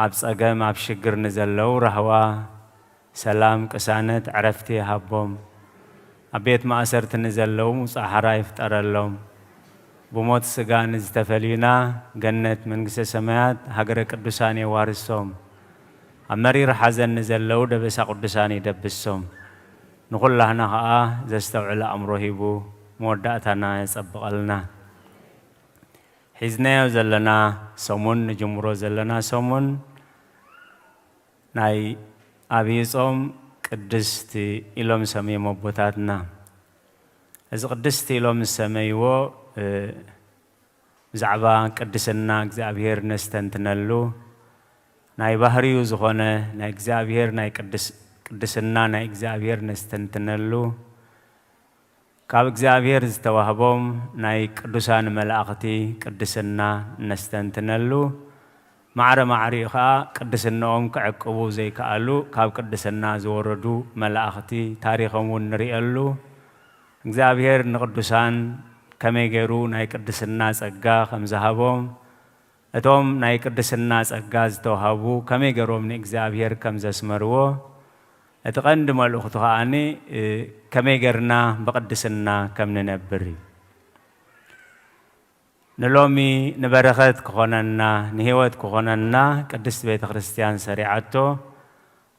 ኣብ ጸገም ኣብ ሽግር ንዘለው ረህዋ ሰላም ቅሳነት ዕረፍቲ ሃቦም ኣብ ቤት ማእሰርቲ ንዘለው ሙፃሕራ ይፍጠረሎም ብሞት ስጋ ንዝተፈልዩና ገነት መንግስተ ሰማያት ሃገረ ቅዱሳን የዋርሶም ኣብ መሪር ሓዘን ንዘለው ደበሳ ቅዱሳን ይደብሶም ንኹላህና ከዓ ዘስተውዕለ ኣእምሮ ሂቡ መወዳእታና የጸብቐልና ሒዝናዮ ዘለና ሰሙን ንጅምሮ ዘለና ሰሙን ናይ ኣብይ ጾም ቅድስቲ ኢሎም ሰመይሞ ቦታትና እዚ ቅድስቲ ኢሎም ሰመይዎ ብዛዕባ ቅድስና እግዚአብሔር ነስተንትነሉ ናይ ባህሪው ዝኾነ ናይ እግዚአብሔር ናይ ቅድስና ናይ እግዚአብሔር ነስተንትነሉ ካብ እግዚአብሔር ዝተዋህቦም ናይ ቅዱሳን መላእኽቲ ቅድስና ነስተንትነሉ ማዕረ ማዕሪኻ ቅድስናኦም ክዕቅቡ ዘይከኣሉ ካብ ቅድስና ዝወረዱ መላእኽቲ ታሪኾም እውን ንሪእሉ እግዚአብሔር ንቅዱሳን ከመይ ገይሩ ናይ ቅድስና ጸጋ ከም ዝሃቦም እቶም ናይ ቅድስና ጸጋ ዝተዋሃቡ ከመይ ገይሮም ንእግዚአብሔር ከም ዘስመርዎ እቲ ቀንዲ መልእኽቱ ከዓኒ ከመይ ገርና ብቅድስና ከም ንነብር ንሎሚ ንበረኸት ክኾነና ንህይወት ክኾነና ቅድስት ቤተ ክርስቲያን ሰሪዓቶ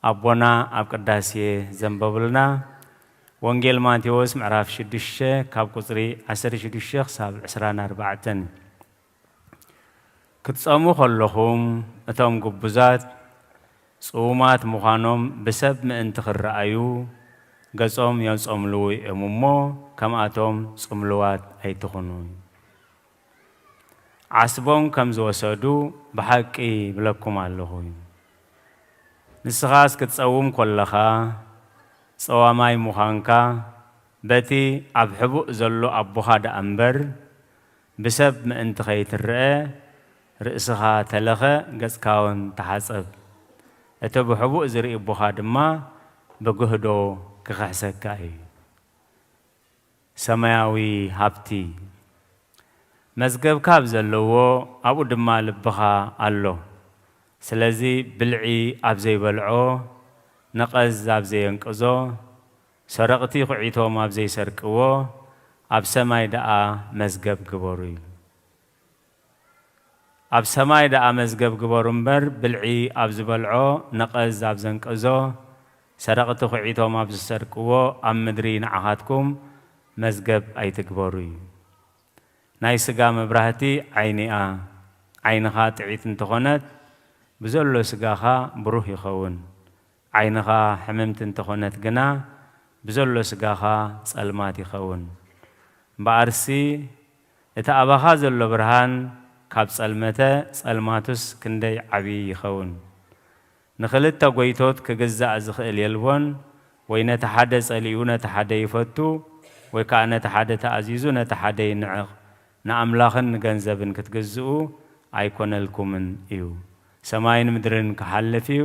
ኣቦና ኣብ ቅዳሴ ዘንበብልና ወንጌል ማቴዎስ ምዕራፍ 6 ካብ ቁጽሪ 16 ክሳብ 24 ክትጸሙ ከለኹም እቶም ግቡዛት ጽሙማት ምዃኖም ብሰብ ምእንቲ ክረአዩ ገጾም የጾምልዉ እዮም እሞ ከምኣቶም ጽምልዋት ኣይትኹኑ ዓስቦም ከም ዝወሰዱ ብሓቂ ብለኩም ኣለኹ ንስኻስ ክትጸውም ከለኻ ጸዋማይ ምዃንካ በቲ ኣብ ሕቡእ ዘሎ ኣቦኻ ደኣ እምበር ብሰብ ምእንቲ ኸይትርአ ርእስኻ ተለኸ ገጽካውን ተሓጸብ እቲ ብሕቡእ ዝርኢ ቦኻ ድማ ብግህዶ ክኽሕሰካ እዩ ሰማያዊ ሃብቲ መዝገብካ ኣብ ዘለዎ ኣብኡ ድማ ልብኻ ኣሎ ስለዚ ብልዒ ኣብ ዘይበልዖ ነቐዝ ኣብ ዘየንቅዞ ሰረቕቲ ኹዒቶም ኣብ ዘይሰርቅዎ ኣብ ሰማይ ደኣ መዝገብ ግበሩ እዩ ኣብ ሰማይ ደኣ መዝገብ ግበሩ እምበር ብልዒ ኣብ ዝበልዖ ነቐዝ ኣብ ዘንቅዞ ሰረቕቲ ኹዒቶም ኣብ ዝሰርቅዎ ኣብ ምድሪ ንዓኻትኩም መዝገብ ኣይትግበሩ እዩ ናይ ስጋ መብራህቲ ዓይኒኣ ዓይንኻ ጥዒት እንተኾነት ብዘሎ ስጋኻ ብሩህ ይኸውን ዓይንኻ ሕምምቲ እንተኾነት ግና ብዘሎ ስጋኻ ጸልማት ይኸውን በኣርሲ እቲ ኣባኻ ዘሎ ብርሃን ካብ ጸልመተ ጸልማቱስ ክንደይ ዓብዪ ይኸውን ንኽልተ ጐይቶት ክግዛእ ዝኽእል የልቦን ወይ ነቲ ሓደ ጸሊኡ ነቲ ሓደ ይፈቱ ወይ ከዓ ነቲ ሓደ ተኣዚዙ ነቲ ሓደ ይንዕቕ ንኣምላኽን ንገንዘብን ክትግዝኡ ኣይኮነልኩምን እዩ ሰማይን ምድርን ክሓልፍ እዩ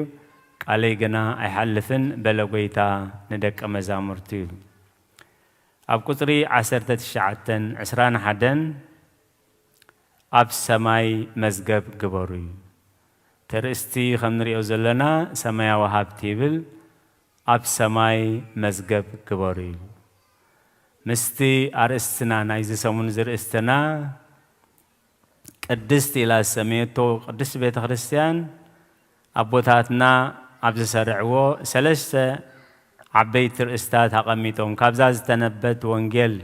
ቃለይ ግና ኣይሓልፍን በለ ጐይታ ንደቀ መዛሙርቱ እዩ ኣብ ቁጽሪ 19:21 ኣብ ሰማይ መዝገብ ግበሩ እዩ ተርእስቲ ከም ንሪኦ ዘለና ሰማያዊ ሃብቲ ይብል ኣብ ሰማይ መዝገብ ግበሩ እዩ ምስቲ ኣርእስትና ናይዚ ሰሙን ዝርእስትና ቅድስቲ ኢላ ሰሜቶ ቅድስቲ ቤተ ክርስቲያን ኣቦታትና ኣብ ዝሰርዕዎ 3 ዓበይቲ ርእስታት ኣቐሚጦም ካብዛ ዝተነበት ወንጌል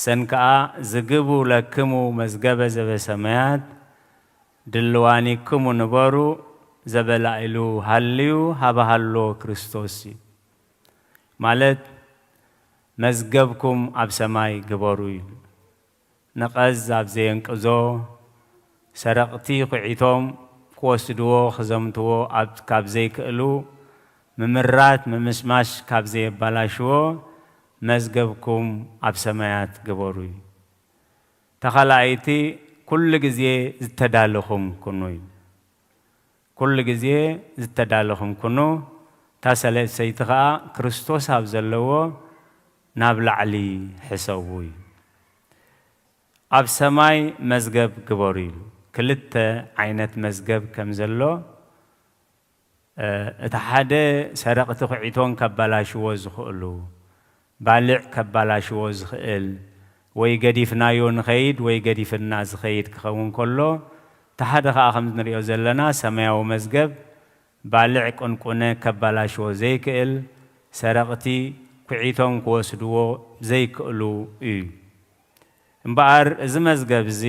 ሰን ከዓ ዝግቡ ለክሙ መዝገበ ዘበሰማያት ድልዋኒክሙ ንበሩ ዘበላኢሉ ሃልዩ ሃበሃሎ ክርስቶስ እዩ ማለት መዝገብኩም ኣብ ሰማይ ግበሩ እዩ ነቐዝ ኣብ ዘየንቅዞ ሰረቕቲ ኹዒቶም ክወስድዎ ክዘምትዎ ካብ ዘይክእሉ ምምራት ምምስማሽ ካብ ዘየባላሽዎ መዝገብኩም ኣብ ሰማያት ግበሩ እዩ ተኻላይቲ ኩሉ ግዜ ዝተዳለኹም ኩኑ እዩ ኩሉ ግዜ ዝተዳለኹም ኩኑ እታ ሰለሰይቲ ከዓ ክርስቶስ ኣብ ዘለዎ ናብ ላዕሊ ሕሰቡ እዩ ኣብ ሰማይ መዝገብ ግበሩ እዩ ክልተ ዓይነት መዝገብ ከም ዘሎ እቲ ሓደ ሰረቕቲ ኹዒቶን ከባላሽዎ ዝኽእሉ ባልዕ ከባላሽዎ ዝኽእል ወይ ገዲፍናዮ ንኸይድ ወይ ገዲፍና ዝኸይድ ክኸውን ከሎ እቲ ሓደ ከዓ ከም ንሪኦ ዘለና ሰማያዊ መዝገብ ባልዕ ቁንቁነ ከባላሽዎ ዘይክእል ሰረቕቲ ኩዒቶም ክወስድዎ ዘይክእሉ እዩ እምበኣር እዚ መዝገብ እዚ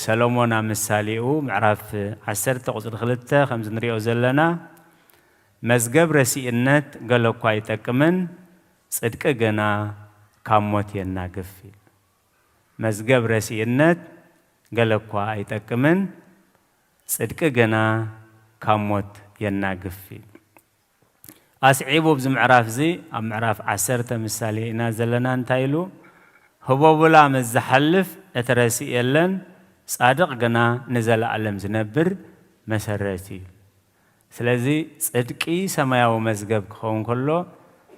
ሰሎሞን ኣብ ምሳሌኡ ምዕራፍ 10 ቁጽሪ 2 ከም ንሪኦ ዘለና مزجب رسيئنت قالوا كواي تكمن صدق جنا كاموت يناقف مزجب رسيئنت قالوا كواي تكمن صدق جنا كاموت يناقف أسعيبو بزم عراف زي أم عراف عسرت مثالي نازلنا انتايلو هو ولا مزحلف اترسي يلن صادق جنا نزل علم زنبر مسرتي سلازي صدقي سماياو مزجب خون كله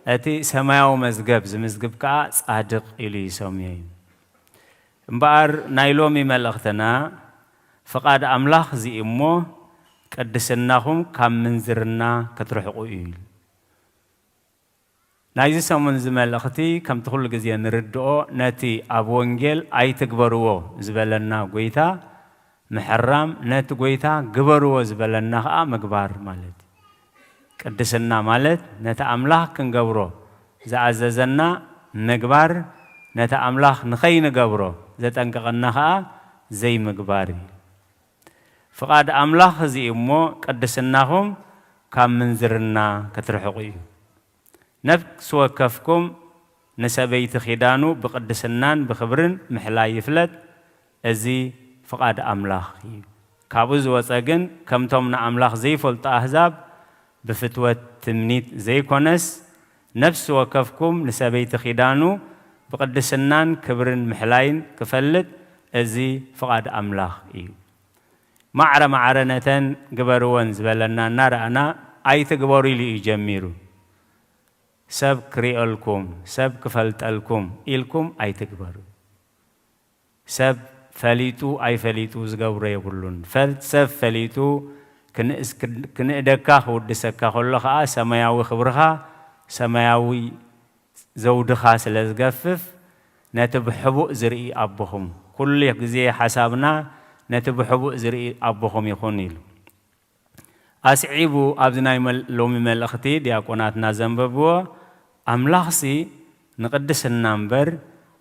اتي سماياو مزجب زمزجب كا صادق إلي سميين مبار نايلومي ملختنا فقاد أملاخ زي إمو قدسناهم كم منزرنا كترحقوا إيل نايزي سامون زمال أختي كم تقول جزيان نردو ناتي أبو إنجيل أي تكبروا زبالنا قويتا محرم نات قويتا قبروا زبالنا مقبار مالت قدسنا مالت نات أملاح كنقبرو زعززنا نقبار نات أملاح نخي نقبرو زت أنققنا زي مقباري فقاد أملاح زي إمو قدسناهم كم منزرنا كترحقوا نفس وكفكم نسبيت خدانو بقدسنان بخبرن محلا يفلت ازي فقاد أملاخ كابوز وصاقن كم تومنا أملاخ زي فلت أحزاب بفتوة تمنيت زي كونس نفس وكفكم نسبيت خدانو بقدسنان كبرن محلاين كفلت ازي فقاد أملاخ معرنة قبروان زبالنا نارعنا أي تقبوري لي يجميرو سب كريالكم سب كفلتالكم إلكم أي تكبروا سب فليتو أي فليتو زغورة يقولون سب فليتو كنئدكا ودسكا خلقا سماياوي خبرها سماياوي زودخا سلزغفف نتبحبو زرئي أبهم كل يقزي حسابنا نتبحبو زرئي أبهم يخونيل أسعيبو أبدناي لومي ملأختي دياقوناتنا زنببو أملاخسي نقدس النمبر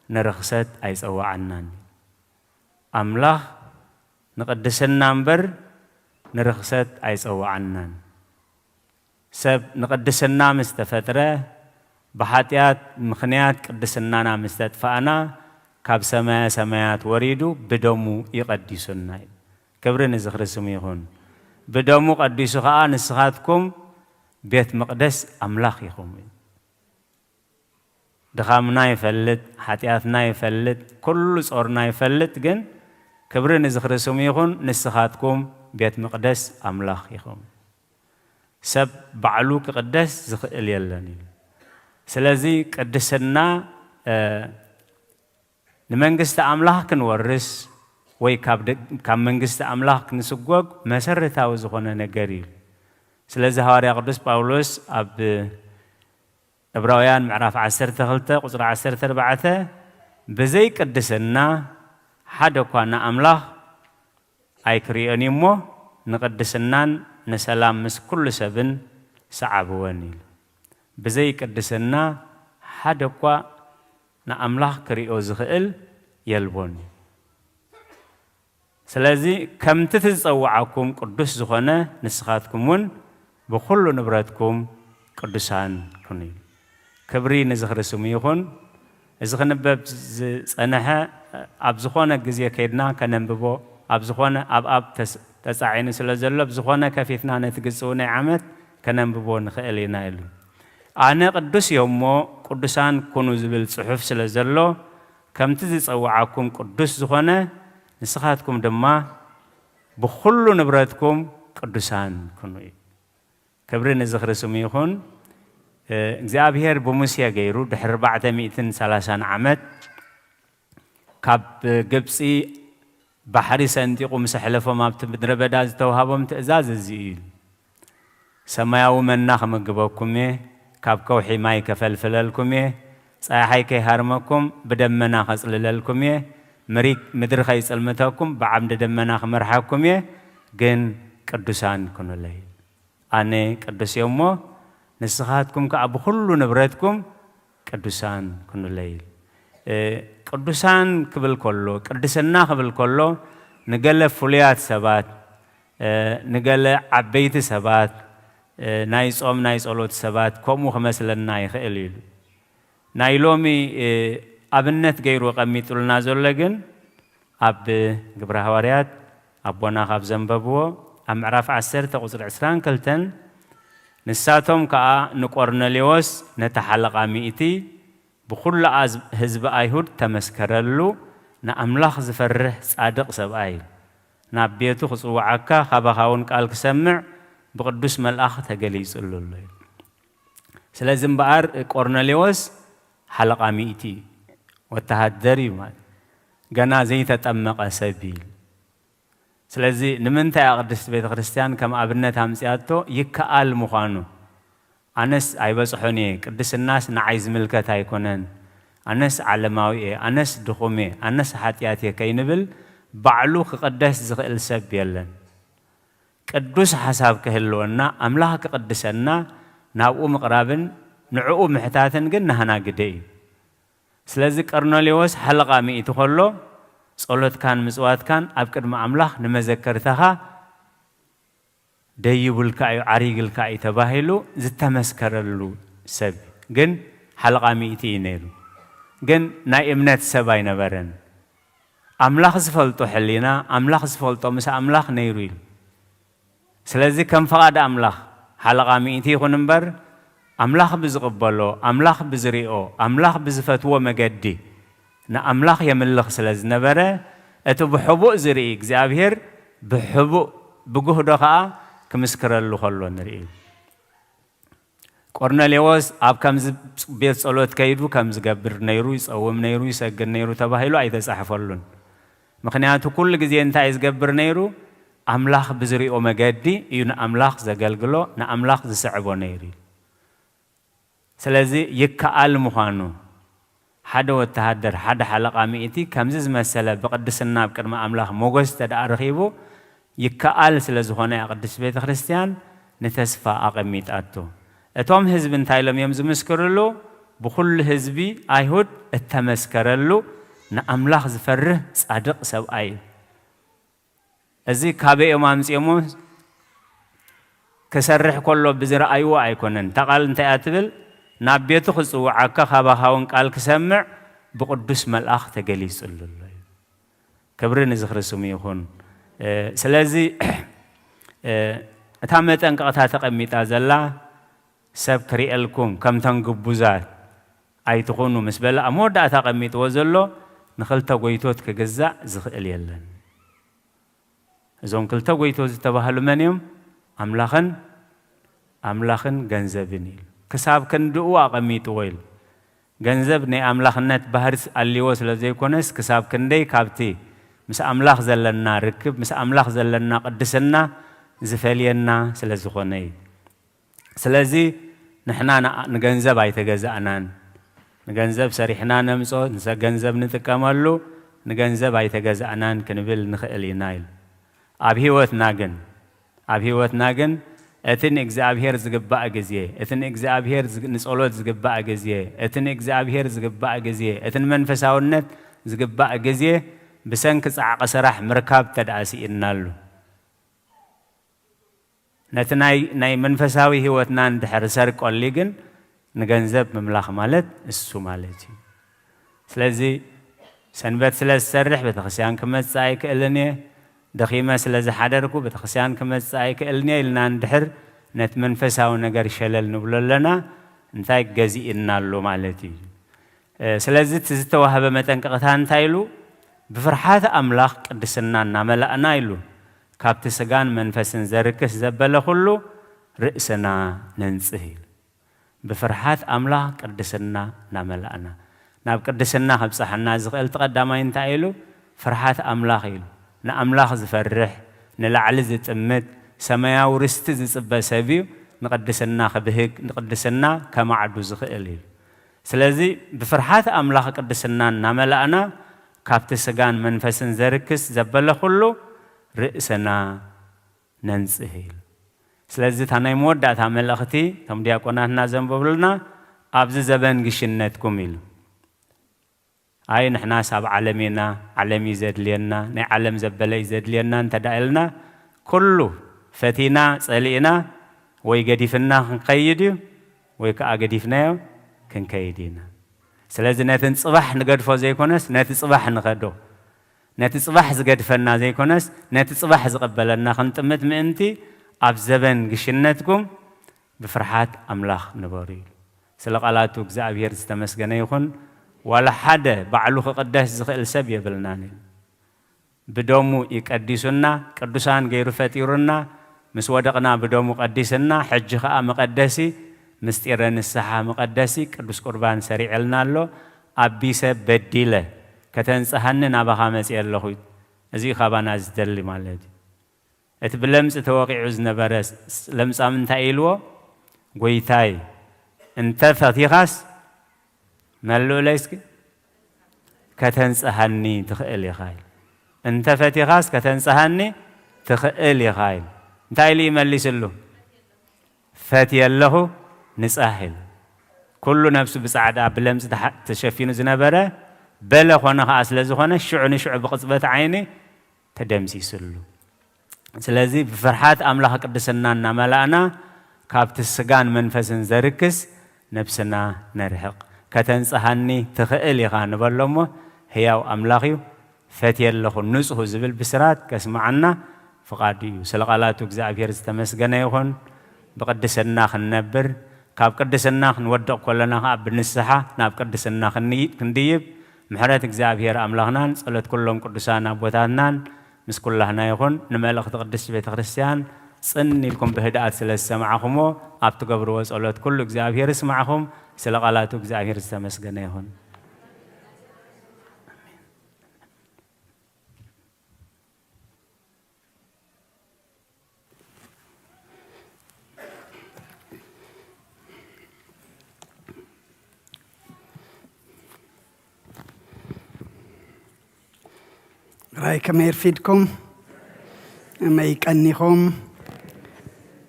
نرخصت أيس أو عنان أملاخ نقدس النمبر نرخصت أيس أو عنان سب نقدس النام استفترة بحاتيات مخنيات قدس النام استدفعنا كاب سمايات وريدو بدمو يقدسنا كبرن زخر سميهون بدمو قديسو خا نسخاتكم بيت مقدس أملاخ يخوم دخامنا يفلت حتياتنا يفلت كل صورنا يفلت جن كبرنا زخر سميهون نسخاتكم بيت مقدس أملاخ يخوم سب بعلوك قدس زخر اليلاني سلازي قدسنا لمنجست أملاخ كنورس ወይ ካብ መንግስቲ ኣምላኽ ክንስጎግ መሰረታዊ ዝኾነ ነገር እዩ ስለዚ ሐዋርያ ቅዱስ ጳውሎስ ኣብ ዕብራውያን ምዕራፍ 12 ቁጽሪ 14 በዘይ ቅድስና ሓደ እኳ ንኣምላኽ ኣይክሪኦን እሞ ንቅድስናን ንሰላም ምስ ኩሉ ሰብን ሰዓብወን ኢሉ በዘይ ቅድስና ሓደ እኳ ንኣምላኽ ክሪኦ ዝኽእል የልቦን سلازي كم تتزوعكم قدس زخنة نسخاتكمون بكل نبرتكم قدسان كوني كبري نزخر سميهون إذا باب أنها أبزخونا جزية كيدنا كنببو أبزخونا أب تسعين سلازل أبزخونا كفيفنا نتجسونا عمت كنببو نخيلنا إلو أنا قدس يومو قدسان كونوا زبل صحف سلازلو كم تتزوعكم قدس زخنة نسخاتكم دما بكل نبرتكم قدسان كونوا كبرنا نزخر سميهون እግዚአብሔር በሙሴ ገይሩ ድሕሪ 430 ዓመት ካብ ግብፂ ባሕሪ ሰንጢቁ ምስ ሕለፎም ኣብቲ ምድረ በዳ ዝተዋሃቦም ትእዛዝ እዚ እዩ ሰማያዊ መና ከመግበኩም እየ ካብ ከውሒ ማይ ከፈልፍለልኩም እየ ፀሓይ ከይሃርመኩም ብደመና ከፅልለልኩም እየ ምድሪ ከይፅልምተኩም ብዓምደ ደመና ከመርሓኩም እየ ግን ቅዱሳን ኩኑለይ ኣነ ቅዱስ እየ እሞ نسخاتكم كأب كل نبرتكم قدسان كنوا ليل قدسان قبل كله قدسنا قبل كله نقل فليات سبات نقل عبيت سبات ናይ ጾም ናይ ጸሎት ሰባት ከምኡ ክመስለና ይኽእል ኢሉ ናይ ሎሚ ኣብነት ገይሩ ቀሚጡልና ዘሎ ግን ኣብ ግብረ ሐዋርያት ኣቦና ካብ ዘንበብዎ ኣብ ምዕራፍ 10 ቁጽሪ 22 ንሳቶም ከዓ ንቆርኔሌዎስ ነታ ሓለቓ ሚእቲ ብኩሉ ህዝቢ ኣይሁድ ተመስከረሉ ንኣምላኽ ዝፈርህ ጻድቕ ሰብኣይ ናብ ቤቱ ክጽዋዓካ ካባኻውን ቃል ክሰምዕ ብቅዱስ መልአኽ ተገሊጹሉ እዩ ስለዚ እምበኣር ቆርኔሌዎስ ሓለቓ ሚእቲ ወተሃደር እዩ ማለት ገና ዘይተጠመቐ ሰብ እዩ ስለዚ ንምንታይ ቅድስት ቤተ ክርስቲያን ከም ኣብነት ኣምጽያቶ ይከኣል ምዃኑ ኣነስ ኣይበጽሖን እየ ቅድስናስ ንዓይ ዝምልከት ኣይኮነን ኣነስ ዓለማዊ እየ ኣነስ ድኹም እየ ኣነስ ሓጢኣት እየ ከይንብል ባዕሉ ክቅደስ ዝኽእል ሰብ የለን ቅዱስ ሓሳብ ክህልወና ኣምላኽ ክቅድሰና ናብኡ ምቕራብን ንዕኡ ምሕታትን ግን ናህና ግደ እዩ ስለዚ ቆርኔሌዎስ ሓለቓ ሚእቲ ከሎ ጸሎትካን ምጽዋትካን ኣብ ቅድሚ ኣምላኽ ንመዘከርተኻ ደይቡልካ እዩ ዓሪግልካ እዩ ተባሂሉ ዝተመስከረሉ ሰብ ግን ሓለቓ ሚእቲ እዩ ነይሩ ግን ናይ እምነት ሰብ ኣይነበረን ኣምላኽ ዝፈልጦ ሕሊና ኣምላኽ ዝፈልጦ ምስ ኣምላኽ ነይሩ ኢሉ ስለዚ ከም ፈቓድ ኣምላኽ ሓለቓ ሚእቲ ይኹን እምበር ኣምላኽ ብዝቕበሎ ኣምላኽ ብዝሪኦ ኣምላኽ ብዝፈትዎ መገዲ ንኣምላኽ የምልኽ ስለ ዝነበረ እቲ ብሕቡእ ዝርኢ እግዚኣብሔር ብሕቡእ ብጉህዶ ከዓ ክምስክረሉ ከሎ ንርኢ ቆርኔሌዎስ ኣብ ከምዚ ቤት ጸሎት ከይዱ ከም ዝገብር ነይሩ ይጸውም ነይሩ ይሰግድ ነይሩ ተባሂሉ ኣይተጻሕፈሉን ምክንያቱ ኩሉ ግዜ እንታይ ዝገብር ነይሩ ኣምላኽ ብዝሪኦ መገዲ እዩ ንኣምላኽ ዘገልግሎ ንኣምላኽ ዝስዕቦ ነይሩ ስለዚ ይከኣል ምዃኑ ሓደ ወተሃደር ሓደ ሓለቓ ሚእቲ ከምዚ ዝመሰለ ብቅድስና ኣብ ቅድሚ ኣምላኽ ሞገስ ተደኣ ረኺቡ ይከኣል ስለ ዝኾነ ቅድስት ቤተ ክርስቲያን ንተስፋ ኣቐሚጣቶ እቶም ህዝቢ እንታይ ኢሎም እዮም ዝምስክርሉ ብኩሉ ህዝቢ ኣይሁድ እተመስከረሉ ንኣምላኽ ዝፈርህ ጻድቕ ሰብኣይ እዚ ካበኦም ኣምፂኦሞ ክሰርሕ ከሎ ብዝረኣይዎ ኣይኮነን ተቓል እንታይ እያ ትብል ናብ ቤቱ ክጽውዓካ ካባኻውን ቃል ክሰምዕ ብቅዱስ መልአኽ ተገሊጹሉ እዩ ክብሪ ንዝኽርስሙ ይኹን ስለዚ እታ መጠንቀቕታ ተቐሚጣ ዘላ ሰብ ክሪኤልኩም ከምተን ግቡዛት ኣይትኹኑ ምስ በለ ኣብ መወዳእታ ቀሚጥዎ ዘሎ ንኽልተ ጎይቶት ክግዛእ ዝኽእል የለን እዞም ክልተ ጎይቶት ዝተባህሉ መን እዮም ኣምላኽን ገንዘብን ኢሉ ክሳብ ክንድኡ ኣቐሚጥዎ ኢሉ ገንዘብ ናይ ኣምላኽነት ባህሪ ኣልይዎ ስለ ዘይኮነስ ክሳብ ክንደይ ካብቲ ምስ ኣምላኽ ዘለና ርክብ ምስ ኣምላኽ ዘለና ቅድስና ዝፈልየና ስለ ዝኾነ እዩ ስለዚ ንሕና ንገንዘብ ኣይተገዛእናን ንገንዘብ ሰሪሕና ነምጾ ገንዘብ ንጥቀመሉ ንገንዘብ ኣይተገዛእናን ክንብል ንኽእል ኢና ኢሉ ኣብ ህይወትና ግን እቲ ንእግዚኣብሔር ዝግባእ ግዜ እቲ ንእግዚኣብሔር ንጸሎት ዝግባእ ግዜ እቲ ንእግዚኣብሔር ዝግባእ ግዜ እቲ ንመንፈሳውነት ዝግባእ ግዜ ብሰንኪ ጻዕቂ ስራሕ ምርካብ ተዳእሲእናሉ ነቲ ናይ መንፈሳዊ ህይወትና እንድሕር ሰርቆሊ ግን ንገንዘብ ምምላኽ ማለት እሱ ማለት እዩ ስለዚ ሰንበት ስለ ዝሰርሕ ቤተክርስቲያን ክመጽእ ኣይክእልን እየ ደኺመ ስለ ዝሓደርኩ ቤተክርስቲያን ክመጽእ ኣይክእልን እየ ኢልና እንድሕር ነቲ መንፈሳዊ ነገር ሸለል ንብሎ ኣለና እንታይ ገዚእናሉ ማለት እዩ ስለዚ እቲ ዝተዋህበ መጠንቀቕታ እንታይ ኢሉ ብፍርሓት ኣምላኽ ቅድስና እናመላእና ኢሉ ካብቲ ስጋን መንፈስን ዘርክስ ዘበለ ኩሉ ርእስና ነንጽህ ኢሉ ብፍርሓት ኣምላኽ ቅድስና እናመላእና ናብ ቅድስና ክብፅሓና ዝኽእል ተቐዳማይ እንታይ ኢሉ ፍርሓት ኣምላኽ ኢሉ ንኣምላኽ ዝፈርሕ ንላዕሊ ዝጥምት ሰማያዊ ርስቲ ዝጽበ ሰብ እዩ ንቅድስና ክብህግ ንቅድስና ከማዕዱ ዝኽእል እዩ ስለዚ ብፍርሓት ኣምላኽ ቅድስና እናመላእና ካብቲ ስጋን መንፈስን ዘርክስ ዘበለ ኩሉ ርእስና ነንጽህ ኢሉ ስለዚ እታ ናይ መወዳእታ መልእኽቲ እቶም ዲያቆናትና ዘንበብሉና ኣብዚ ዘበን ግሽነትኩም ኢሉ ኣይ ንሕናስ ኣብ ዓለም ኢና ዓለም እዩ ዘድልየና ናይ ዓለም ዘበለ እዩ ዘድልየና እንተዳ ኢልና ኩሉ ፈቲና ጸሊእና ወይ ገዲፍና ክንከይድዩ ወይ ከዓ ገዲፍናዮ ክንከይድና ስለዚ ነትን ጽባሕ ንገድፎ ዘይኮነስ ነቲ ጽባሕ ንኸዶ ነቲ ጽባሕ ዝገድፈና ዘይኮነስ ነቲ ጽባሕ ዝቕበለና ክንጥምት ምእንቲ ኣብ ዘበን ግሽነትኩም ብፍርሓት ኣምላኽ ንበሩ ኢሉ ስለ ቃላቱ እግዚኣብሔር ዝተመስገነ ይኹን ዋላ ሓደ ባዕሉ ክቕደስ ዝኽእል ሰብ የብልናን ኢሉ ብደሙ ይቀዲሱና ቅዱሳን ገይሩ ፈጢሩና ምስ ወደቕና ብደሙ ቀዲስና ሕጂ ከዓ መቐደሲ ምስጢረ ንስሓ መቐደሲ ቅዱስ ቁርባን ሰሪዕልና ኣሎ ኣቢ ሰብ በዲለ ከተንጽሐኒ ናባኻ መፅእ ኣለኹ እዚ ኻባና ዝደሊ ማለት እዩ እቲ ብለምፂ ተወቂዑ ዝነበረ ለምጻም እንታይ ኢልዎ ጎይታይ እንተ ፈቲኻስ መልኡለይ እስኪ ከተንጽሐኒ ትኽእል ኢኻ ኢሉ እንተ ፈቲኻስ ከተንጽሐኒ ትኽእል ኢኻ ኢሉ እንታይ ኢሉ ይመሊስሉ ፈትየ ኣለኹ ንጻሕ ኢሉ ኩሉ ነፍሱ ብጻዕዳ ብለምፂ ተሸፊኑ ዝነበረ በለ ኾነ ከዓ ስለ ዝኾነ ሽዑ ንሽዑ ብቕፅበት ዓይኒ ተደምሲስሉ ስለዚ ብፍርሓት ኣምላኽ ቅድስና እናመላእና ካብቲ ስጋን መንፈስን ዘርክስ ነብስና ነርሕቕ ከተንጽሐኒ ትኽእል ኢኻ ንበሎ እሞ ህያው ኣምላኽ እዩ ፈትየ ኣለኹ ንጹህ ዝብል ብስራት ከስማዓና ፍቓዱ እዩ ስለ ቃላቱ እግዚኣብሔር ዝተመስገነ ይኹን ብቅድስና ክንነብር ካብ ቅድስና ክንወድቕ ከለና ከዓ ብንስሓ ናብ ቅድስና ክንድይብ ምሕረት እግዚአብሔር አምላኽናን ጸሎት ኩሎም ቅዱሳን አቦታትናን ምስ ኩላህና ይኹን ንመልእኽቲ ቅድስት ቤተ ክርስቲያን ጽን ኢልኩም ብህድኣት ስለ ዝሰማዕኹሞ ኣብ ትገብርዎ ጸሎት ኩሉ እግዚአብሔር ይስማዕኹም ስለ ቃላቱ እግዚአብሔር ዝተመስገነ ይኹን رايكم يرفيدكم ما يكنيكم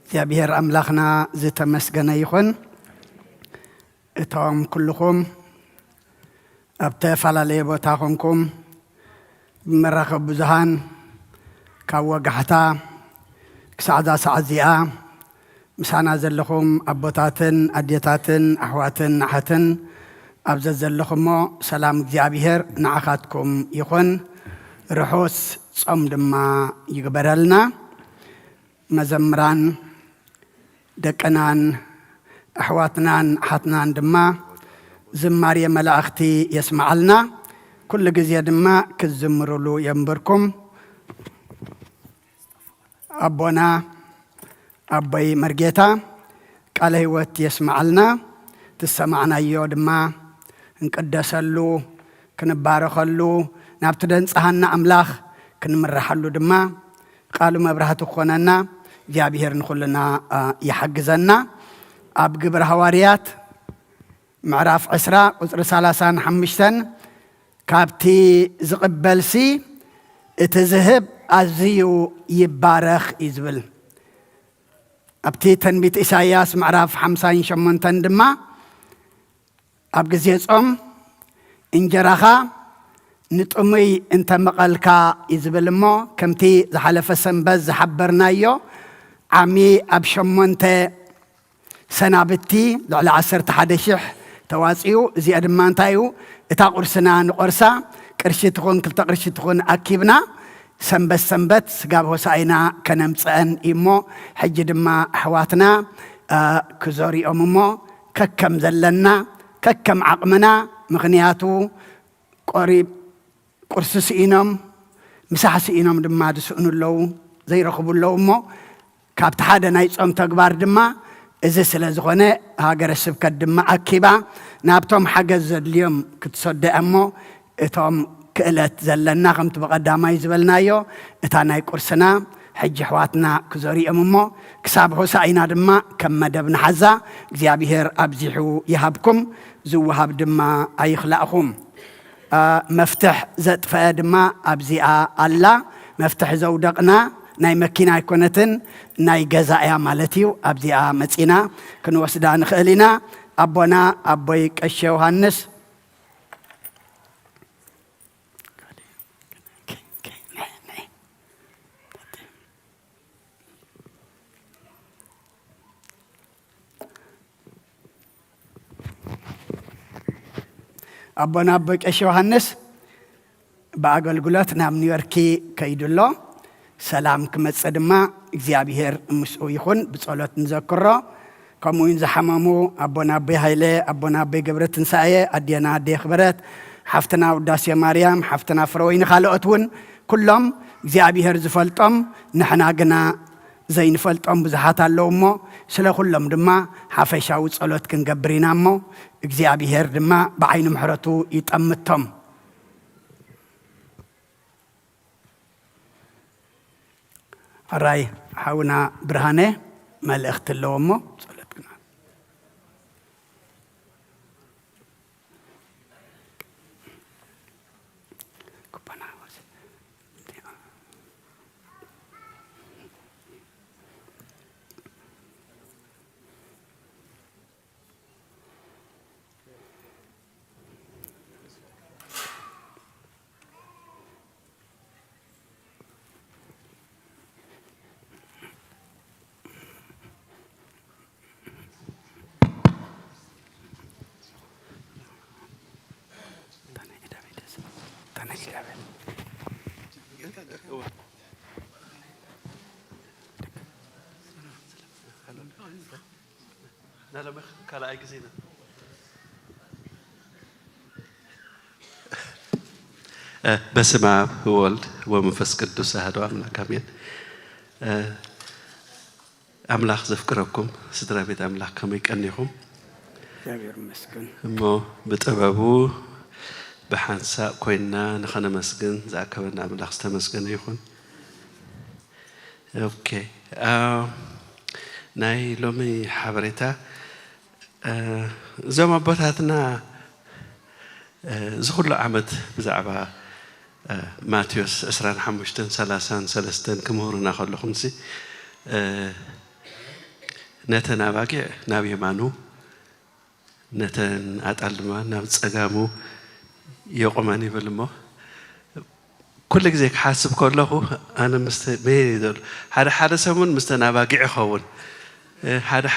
እግዚአብሔር አምላኽና ዝተመስገነ ይኹን እቶም ኩልኩም ኣብ ተፈላለየ ቦታ ኮንኩም ብመራኸቢ ብዙሃን ካብ ወጋሕታ ክሳዕዛ ሰዓት እዚኣ ምሳና ዘለኹም ኣቦታትን ኣዴታትን ኣሕዋትን ኣሓትን ኣብዘ ዘለኹሞ ሰላም እግዚአብሔር ንዓኻትኩም ይኹን ርሑስ ጾም ድማ ይግበረልና መዘምራን ደቀናን ኣሕዋትናን ኣሓትናን ድማ ዝማሬ መላእኽቲ የስማዓልና ኩሉ ግዜ ድማ ክዝምሩሉ የንብርኩም ኣቦና ኣቦይ መርጌታ ቃለ ሕይወት የስማዓልና ትሰማዕናዮ ድማ እንቅደሰሉ ክንባረኸሉ ናብቲ ደንጽሐና ኣምላኽ ክንምራሐሉ ድማ ቃሉ መብራህቲ ክኾነና እግዚአብሔር ንኹልና ይሐግዘና ኣብ ግብረ ሐዋርያት ምዕራፍ 10 ቁጽሪ 35 ካብቲ ዝቕበልሲ እቲ ዝህብ ኣዝዩ ይባረኽ ይዝብል ኣብቲ ተንቢት ኢሳይያስ ምዕራፍ 58 ድማ ኣብ ግዜ ጾም እንጀራኻ ንጥሙይ እንተ መቐልካ ይዝብል እሞ ከምቲ ዝሓለፈ ሰንበት ዝሓበርናዮ ዓሚ ኣብ 8 ሰናብቲ ልዕሊ 11,000 ተዋፂኡ እዚኣ ድማ እንታይ እዩ እታ ቁርስና ንቆርሳ ቅርሺ ትኹን 2 ቅርሺ ትኹን ኣኪብና ሰንበት ሰንበት ስጋብ ሆሳኢና ከነምፅአን እሞ ሕጂ ድማ ኣሕዋትና ክዘሪኦም እሞ ከከም ዘለና ከከም ዓቕምና ምኽንያቱ ቆሪብ ቁርሲ ስኢኖም ምሳሕ ስኢኖም ድማ ድስእኑ ኣለዉ ዘይረኽቡ ኣለዉ እሞ ካብቲ ሓደ ናይ ጾም ተግባር ድማ እዚ ስለ ዝኾነ ሃገረ ስብከት ድማ ኣኪባ ናብቶም ሓገዝ ዘድልዮም ክትሰደአ እሞ እቶም ክእለት ዘለና ከምቲ ብቐዳማይ ዝበልናዮ እታ ናይ ቁርስና ሕጂ ኣሕዋትና ክዘሪኦም እሞ ክሳብ ሆሳኢና ድማ ከም መደብ ንሓዛ እግዚኣብሔር ኣብዚሑ ይሃብኩም ዝውሃብ ድማ ኣይኽላእኹም መፍትሕ ዘጥፈአ ድማ ኣብዚኣ ኣላ መፍትሕ ዘውደቕና ናይ መኪና ኣይኮነትን ናይ ገዛ እያ ማለት እዩ ኣብዚኣ መፂና ክንወስዳ ንኽእል ኢና ኣቦና ኣቦይ ቀሸ ዮሃንስ أبونا بقش يوحنس بأقلقلات نام نيويوركي كيدلو سلام كمتصدما እግዚአብሔር ምስኡ ይኹን ብጸሎት እንዘክሮ ከምኡን ዝሓመሙ ኣቦና ኣቦይ ሃይለ ኣቦና ኣቦይ ገብረ ትንሳኤ ኣዴና ኣዴ ክብረት ሓፍትና ውዳሴ ማርያም ሓፍትና ፍረወይኒ ካልኦት እውን ኩሎም እግዚአብሔር ዝፈልጦም ንሕና ግና ዘይንፈልጦም ብዙሓት ኣለዉ እሞ ስለ ኩሎም ድማ ሓፈሻዊ ጸሎት ክንገብር ኢና እሞ እግዚአብሔር ድማ ብዓይኑ ምሕረቱ ይጠምቶም أراي حاونا برهانة ملأخت اللومو صلتنا በስመ አብ ወወልድ ወመንፈስ ቅዱስ አሐዱ አምላክ አሜን። አምላክ ዘፍቅረኩም ስድራ ቤት አምላክ ከመይ ቀኒኹም እግዚአብሔር ይመስገን እሞ በጥበቡ በሐንሳብ ኮይና ንኸነመስግን ዝኣከበና አምላክ ዝተመስገነ ይኹን። ኦኬ ናይ ሎሚ ሓበሬታ እዞም ኣቦታትና ዝኹሉ ዓመት ብዛዕባ ማቴዎስ 25:33 ክምህሩና ከለኹም ሲ ነተን ኣባጊዕ ናብ የማኑ ነተን ኣጣል ድማ ናብ ፀጋሙ የቆመን ይብል እሞ ኩሉ ግዜ ክሓስብ ከለኹ ኣነ ምስተ መሄድ ይደሉ ሓደ ሰሙን ምስተን ኣባጊዕ ይኸውን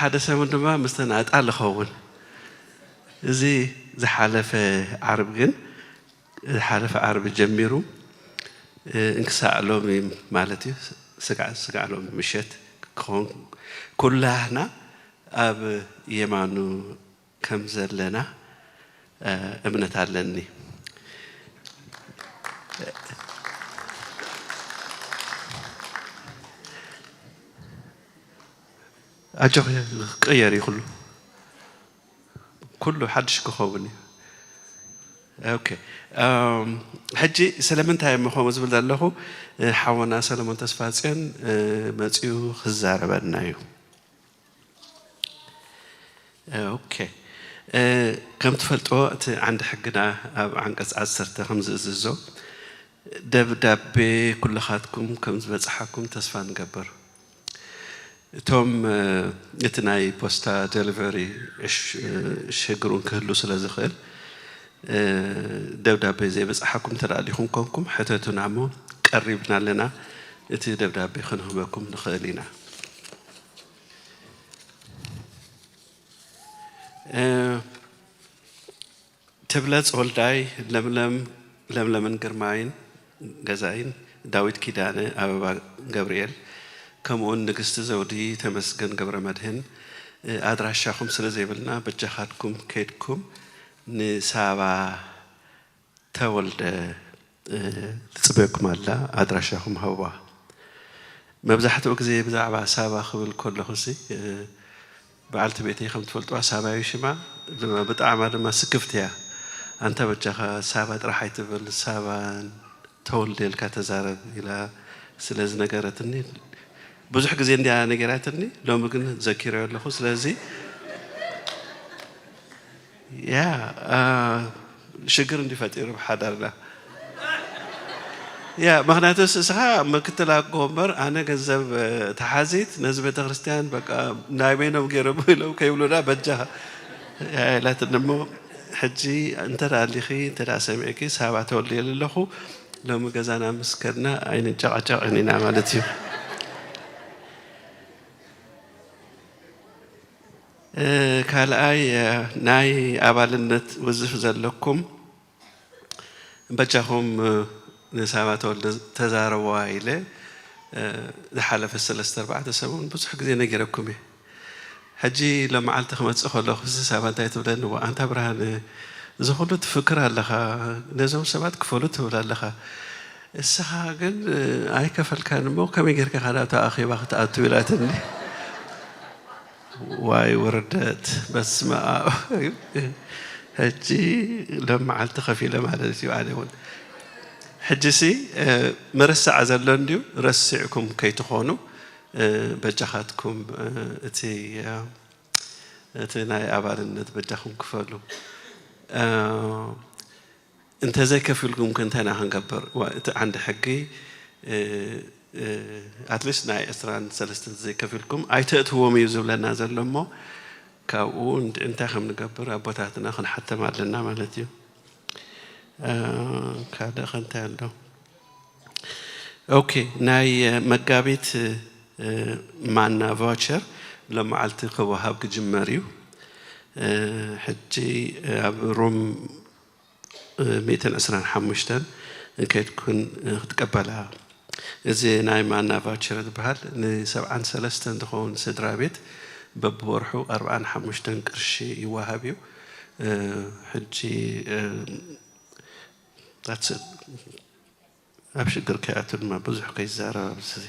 ሓደ ሰሙን ድማ ምስተን ኣጣል ይኸውን እዚ ዝሓለፈ ዓርብ ግን ዝሓለፈ ዓርብ ጀሚሩ እንክሳዕ ሎሚ ማለት እዩ ስጋዕ ሎሚ ምሸት ክኸውን ኩላህና ኣብ የማኑ ከም ዘለና እምነት ኣለኒ أجو قيري كله حدش كخوني أوكي حجي سلامنت هاي مخومز بالله حاولنا سلامون تسفاتين ماتيو خزارة بنايو أوكي كم تفلت وقت عند حقنا عن قص عصرت خمس ززو دبدبي كل خاتكم كم زبصحكم تسفان قبر توم يتناي بوستا ديليفري شجرون كهلو سلازخل دبدبي زي بصحكم ترى عليكم كونكم حتى تنعموا قريبنا لنا اتي دبدبي خنهم بكم نخلينا تبلت ولداي لملمن قرماين غزاين داوود كيدانه ابا جبريل كمون نقست زودي تمسكن قبر مدهن أدراشكم سلزيبلنا بجهاتكم كيدكم نسابا تولد تسبيكم الله أدراشكم هوا مبزحت وقزي بزعبا سابا خبل كل خسي بعلت بيتي خمت فلتوا سابا يشمع لما بتعمل ما سكفتها أنت بجها سابا راح يتبل سابا تولد الكاتزارب إلى سلز نجارتني بزح جزء عندي أنا قرأتني لو ممكن ذاكرة ولا خص لازم يا شكر عندي فاتير بحضرنا يا مخناتو سها ما كنت لا قمر أنا جذب تحازيت نزبة خريستيان بقى نايمينهم قربوا لو كيقولوا بجها يا لا تنمو حجي أنت رالي خي أنت راسمعك سها تولي للخو لو مجازنا مسكرنا أين جاء أين نعملتيو كالآي ناي أبالنت وزف زلكم بجاهم نسابات تزاروا إلى لحالة السلسلة 4 سنين بس حق زي نجربكم حجي لما علت خمس أخوة خصوصا سبعة تبلن وأنت برهن زخلت فكرة لها لازم سبعة كفلت ولا لها السحاقن أي كفل كان مو كم يجرك خدات أخي وقت أطولاتني واي وردت بس ما حجي لما علت خفي لما على عليهم حجسي مرسع عزلون ديو رسعكم كي تخونوا بجحاتكم تي ناي أبالنا بجحكم كفلوا أنت زي كفلكم كنت أنا هنقبر عند حقي أتليست ناي أسران سلست زي كفلكم أيتأت هو ميزو لنا زلمو كاون أنت خم نقبر أبوتاتنا خن حتى ما لنا مالتيو كذا خنتالو أوكي ناي مقابيت معنا فوتشر لما علتقى وهاب كجماريو حجي روم 225 كي تكون تقبلها إذا ناي معنا فوتشر بحال ن7 3 دخون سدرابيت ببورحو 4 قرشي يوهابيو حجي that's it أبشر كأتون ما بزح كيزارة بس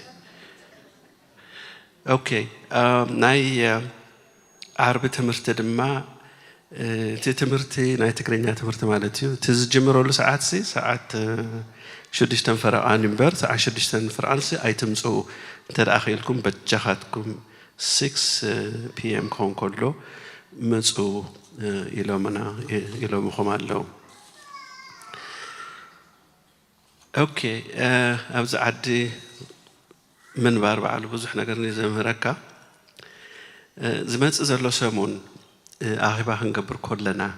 أوكي ناي عربي تمرت دما تمرتي ناي تكرينيا تمرت مالتيو تزجمروا له ساعات سي ساعات شدشتن فرقان ينبر ساعات شدشتن فرقان سي أي تمسو تداخلكم بجهاتكم 6 PM كون كله مسو إلى منا إلى مخمالو أوكي أبز عدي من باربعة لبزح نقرني زمهركا زمات زرلو سامون آخبا هنقبر كلنا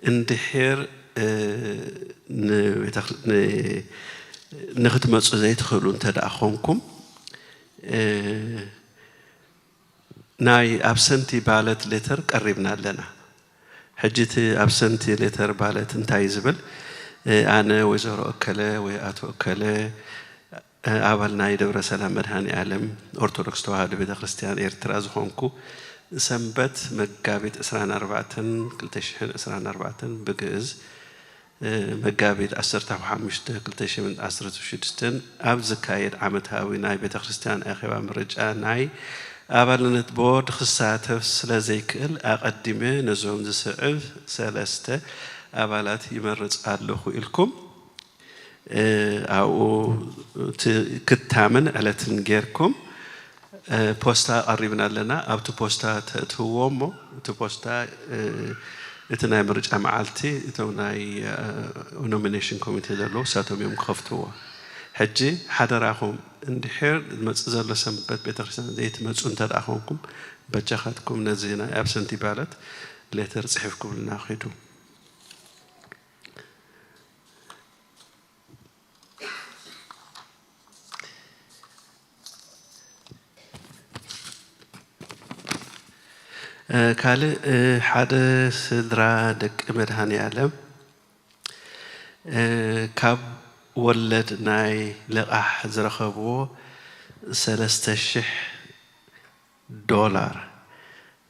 اندحير نخدم زي تخلون تداخونكم ناي أبسنتي بالت لتر قربنا لنا حجتي أبسنتي لتر بالت انتاي زبل أنا وزارة أكلة وأتو أكلة أولنا يدور سلام مدهاني عالم أرثوذكس توحد بيت خريستيان إيرتراز هونكو سنبت مقابيت إسران 4 كلتشحن إسران 4 بجز مقابيت 15 كلتشحن 16 أبز كايد عمتهاوي ناي بيت خريستيان أخيبا مرجع ناي أولنا تبود خساتف سلازيكل أقدمه نزوم زسعف سلسته أبالات يمرز على إلكم أو كتامن على تنجركم بوستا قريبنا لنا أو تبوستا تهومو تبوستا إتناي مرجع معالتي إتناي nomination committee دلو ساتهم يوم خفتوا حجي حضرهم اندحير المتزل سنبت بترسان زيت متزون تدعوكم بجاختكم نزينا absentee ballot letter صحفكم لنا خيدو كاله حدا سدرا دك مدهاني عالم كاب ولد ناي لقاح زرخبو $3,000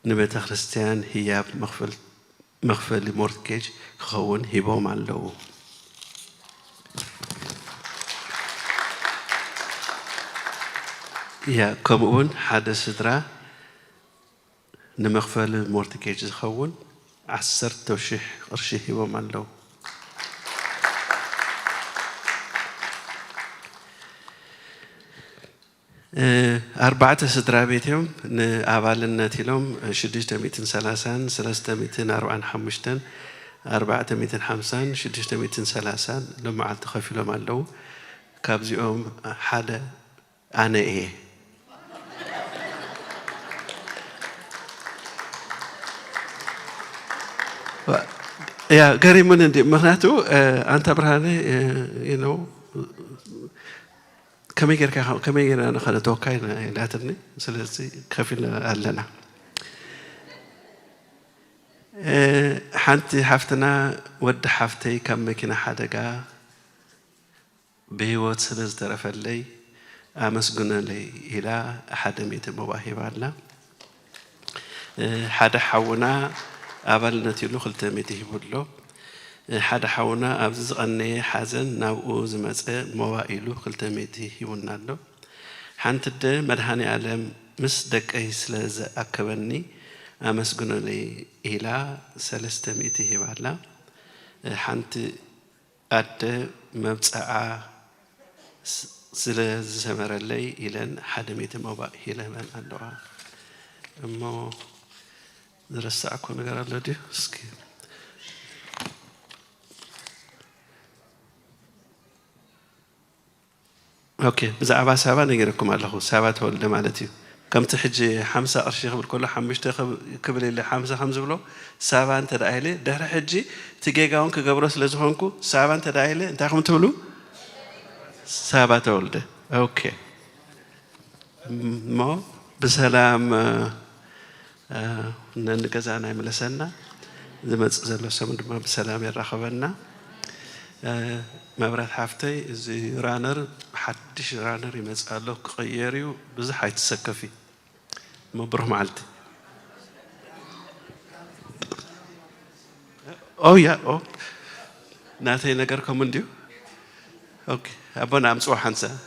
نبت خريستيان هي مخفل مورتجيج خون هبوم علو يا كمون حدا سدرا نمخفل مورتجيج خون 10,000 قرش هبوم علو أربعة سدرا بيتهم نعبالنا تلهم 630 345 450 630 لما على تخفي لهم علو كابزيهم حدا أنا إيه يا قريب من عندي مراتو أنت برهاني you know كم يجرك أنا خلنا توقعنا لا ترني سلسي خفينا لنا حنتي حفتنا ود حفتي كم مكينة حدقة بهوت سلز درف اللي أمسجنا لي إلى أحد ميت مواهب الله حدا حونا أول نتيلو خلت ميته بدلو حدا حونا أبز غني حزن ناوز مسأ موائلو خلت ميته يونالو حنتد مدهاني علم مسدك أي سلز أكبرني أمسجنا لي إلى سلست ميته بالله حنت أد مبتسع سلز زمر لي إلى حد ميت موائل من الله أما درست أكون نقرأ لدي سكي أوكي بزعبا سابا نقرأكم الله سابا تولد مالتي كم تحجي 5 أرشيخ بالكل حمشت قبل اللي 5 بلو سابا أنت دايلة ده حجي تجيجاون كجبروس لزهونكو سابا أنت دايلة أنت أخم تقولو سابا تولد أوكي ما بسلام ننجزانا ملسنا زمت زلوا سمد ما بسلام يرخبنا مبرات حفتي زي رانر حدش رانر يمسأله قياريو بزح يتسكفي مبروح معلتي أو يا أو ناتي نجار كمنديو أوكي أبونا أمسوا حنسا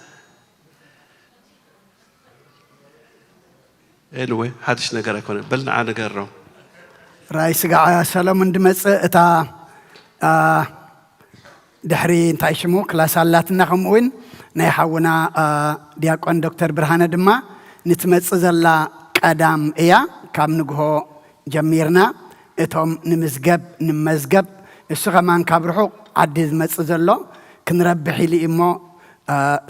anyway حدش نجار كونه بلنا عن نجارهم رئيس قاعة سلام اندمج تا دحري نتعيشمو كلاس اللاتنا خموين نيحونا دياقون دكتور برهانة دما نتمت زلا قدام إيا كام نجهو جميرنا اتهم نمزجب السغمان كابرحو عديد متزلو كنربحي لي إمو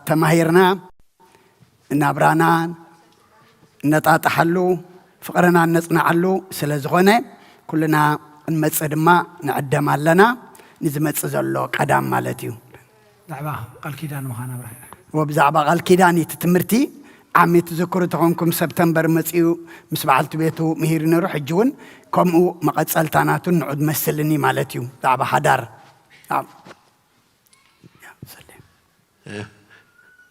تماهيرنا نابرانا نتعطحلو فقرنا نصنعلو سلازغونه كلنا نمصدما نعدم لنا نزمص زلو قدام مالتيو دعبا قال كيدان مخانا برا وبزعبا قال كيدان تتمرتي عمي تذكروا تكونكم سبتمبر مصيو مس بعلت بيتو مهير نروح جون كمو مقصلتاناتو نعود مسلني مالتيو دعبا حدار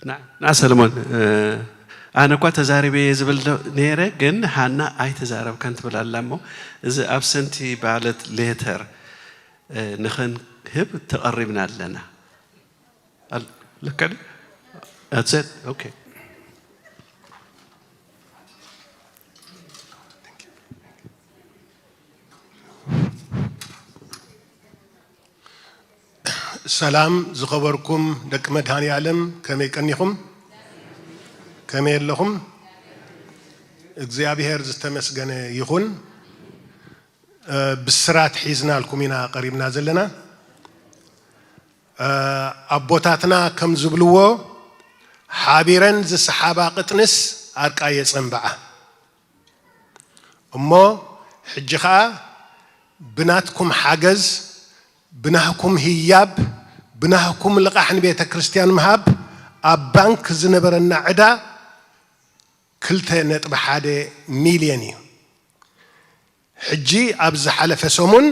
نعم سلمون أنا كنت زاربي زبل نيرة جن هنا أي تزارب كنت بالعلمه إذا أبسنتي بعلت ليتر نخن هب تقربنا لنا لكن that's it okay سلام زخبركم دك مدهاني علم كمي كنيكم كمي لهم እግዚአብሔር ዝተመስገነ ይሁን ብስራት ሒዝና ልኩሚና ቀሪብና ዘለና አቦታትና ከም ዝብልዎ ሓቢረን ዝሰሓባ ቅጥንስ አርቃየ ጸንበዓ እሞ ሕጂ ኸኣ ብናትኩም ሓገዝ ብናህኩም ህያብ ብናህኩም ልቃሕን ቤተ ክርስቲያን ምሃብ ኣብ ባንክ ዝነበረና ዕዳ 2.1 ሚልዮን እዩ ሕጂ ኣብ ዝሓለፈ ሰሙን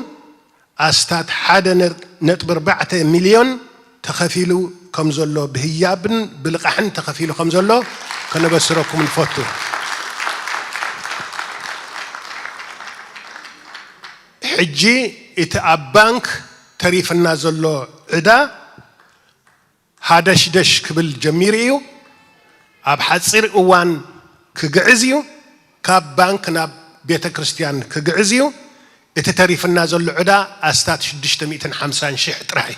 ኣስታት 1.4 ሚልዮን ተኸፊሉ ከም ዘሎ ብህያብን ብልቃሕን ተኸፊሉ ከም ዘሎ ከነበስረኩም ንፈቱ ሕጂ እቲ ኣብ ባንክ ተሪፍና ዘሎ ዕዳ ሃደሽደሽ ክብል ጀሚሩ እዩ ኣብ ሓፂር እዋን ክግዕዝ እዩ ካብ ባንክ ናብ ቤተ ክርስቲያን ክግዕዝ እዩ እቲ ተሪፍና ዘሎ ዕዳ ኣስታት 650,000 ጥራይ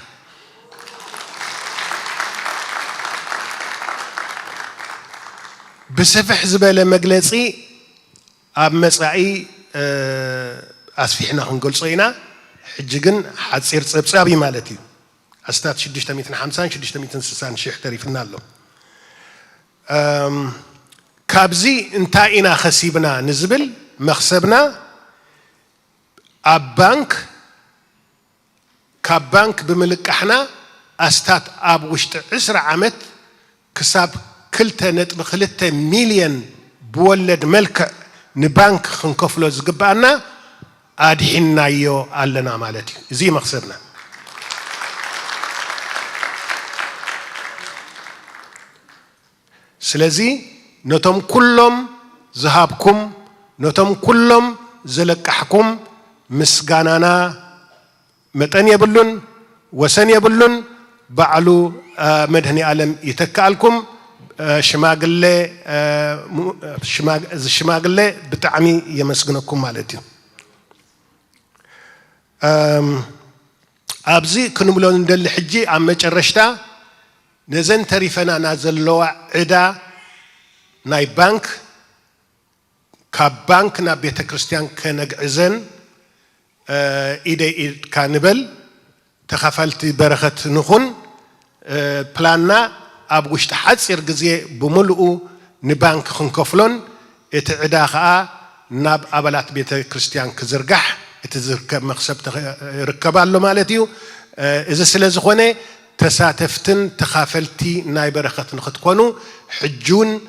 بسفح زبالة مجلسي أب مسعي أسفحنا هنقول صينا حججن حتصير صبصابي مالتي أستاذ شديش تميتن حمسان شديش تميتن سسان شيخ تعرفنا له كابزي انتاينا خسيبنا نزبل مخسبنا أب بنك كاب بنك بملك احنا أستاذ أب وشت 10 عمت كسب كلتا مليون بولد ملك نبانك خنكفلو زقبانا أدحنايو علنا مالتي زي مقصدنا سلازي نتم كلهم ذهابكم نتم كلهم زلقحكم مسغانانا متن يبلون وسن يبلون بعلو مدهني عالم يتكالكم شماغلي بتعمي يمسغنكم مالتي أبزي كنملون ندل حجي عم مجرشتا نزن تريفنا نازلوا عدا ناي بانك كبانك نا بيت كريستيان كنغعزن إيدي إيد كانبل تخافلت بركة نخون بلانا أبغوش تحصير جزء بملؤ نبانك خنكفلون اتعدا خا ناب أبلات بيت كريستيان كزرقح اتزركب مخسب ركبالو مالتيو إذا سلازخونه تساتفتن تخافلتي ناي بركة نختكونو حجون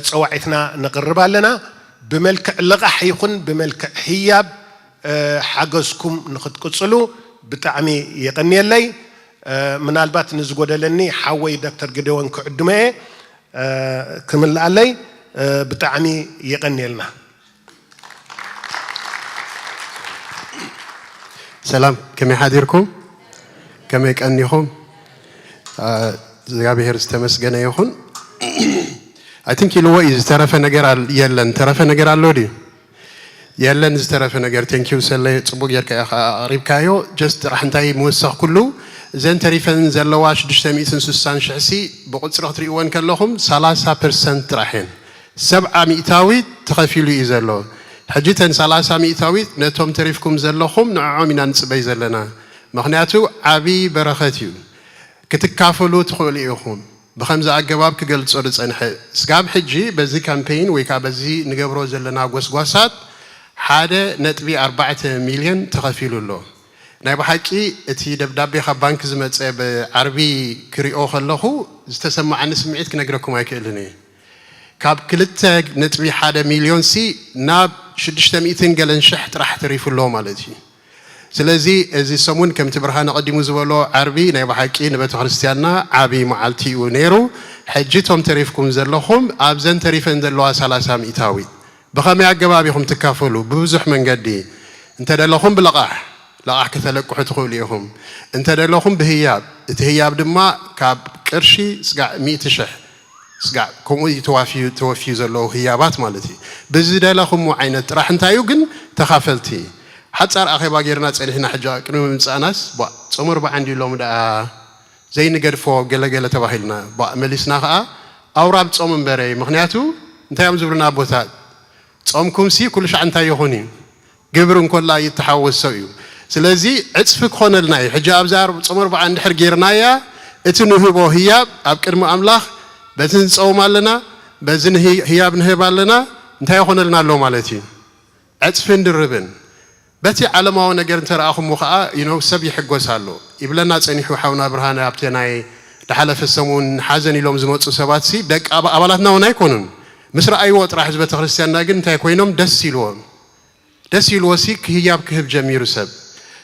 صواعتنا نقربها لنا بملك لقح يكون بملك حياب حاجزكم نختكصلو بتعمي يقني لي من البات نزقود لني حوي دكتور جدوان كعدمه كمل علي بتعمي يقني لنا سلام كم يحضركم كم يكأنيهم زغابير استمسجنا يخون I think you know is ترى نجار يلن ترى نجار اللودي يلن ترى نجار thank you سلا تصبغ يرك قريب كايو just راح نتاي موسخ كله زين تريفن زلواش دشتمي سنسان شعسي بقول صراحة تريوان كلهم 30% راحين 700 تخفيلو يزلو حجتن 300 نتوم تريفكم زلهم نعم من نسبي زلنا مخنياتو عبي بركاتيو كتكافلو تخوليهم بخمسة أجواب كقلت صورة أنح سقاب حجي بزي كامبين ويكا بزي نجبرو زلنا قوسات حدا نتبي 4 مليون تخفيلو له نايب حكي اتي دبدابي خبانك زمت بعربي كريو خلهو استسمع عن سمعت كنقركم هيكلني كاب كلت نتبي حدا مليون سي ناب 600 قلن شحت راح تريف له مالتي سلازي ازي سمون كم تبرهان قديمو زبلو عربي نايب حكي نبتو خريستيانا عبي معالتي ونيرو حجتهم تريفكم زلهم ابزن تريفن زلوا 300 بخامي عقبابيهم تكافلوا ببزح من قدي انت دلهم بلقاح لقاح كتلقحوا تخوليهم انت دلهم بهياب تهياب دما كاب قرشي سقع 100 شح سقع كومودي توفي زلو هيابات مالتي بزي دلهم عينت راح انتايو قن تخافلتي حتى أخي باقيرنا تسألهنا حاجة كنوا من سأناس با عمر با عندي لهم دا زي نقدر فوق جلا تباهلنا با مليسنا خا أو راب تصوم بري مخنياتو انت يوم زبرنا بوتات تصومكم سي كل شيء انت يهوني قبرن كلها يتحول سويو سلازي عطفك خون لناي حجاب زار عمر با عند حرقيرنا يا اتنهبو هياب أبكر مأملاخ بزن تصوم لنا بزن هياب نهبال لنا انت يهون لنا لو مالتي عطفن دربن بتي على ما ونجر ترى أخو مخاء ينو سبي حقوس هالو يبلنا تسنيحو حونا برهان أبتناي لحلف السمون حزني لهم زموت سباتسي دك أبلاتنا ونايكونن مصر أي وقت راح جبت خريستيان ناجن تايكوينهم دسيلو سيك هياب كهب جمير سب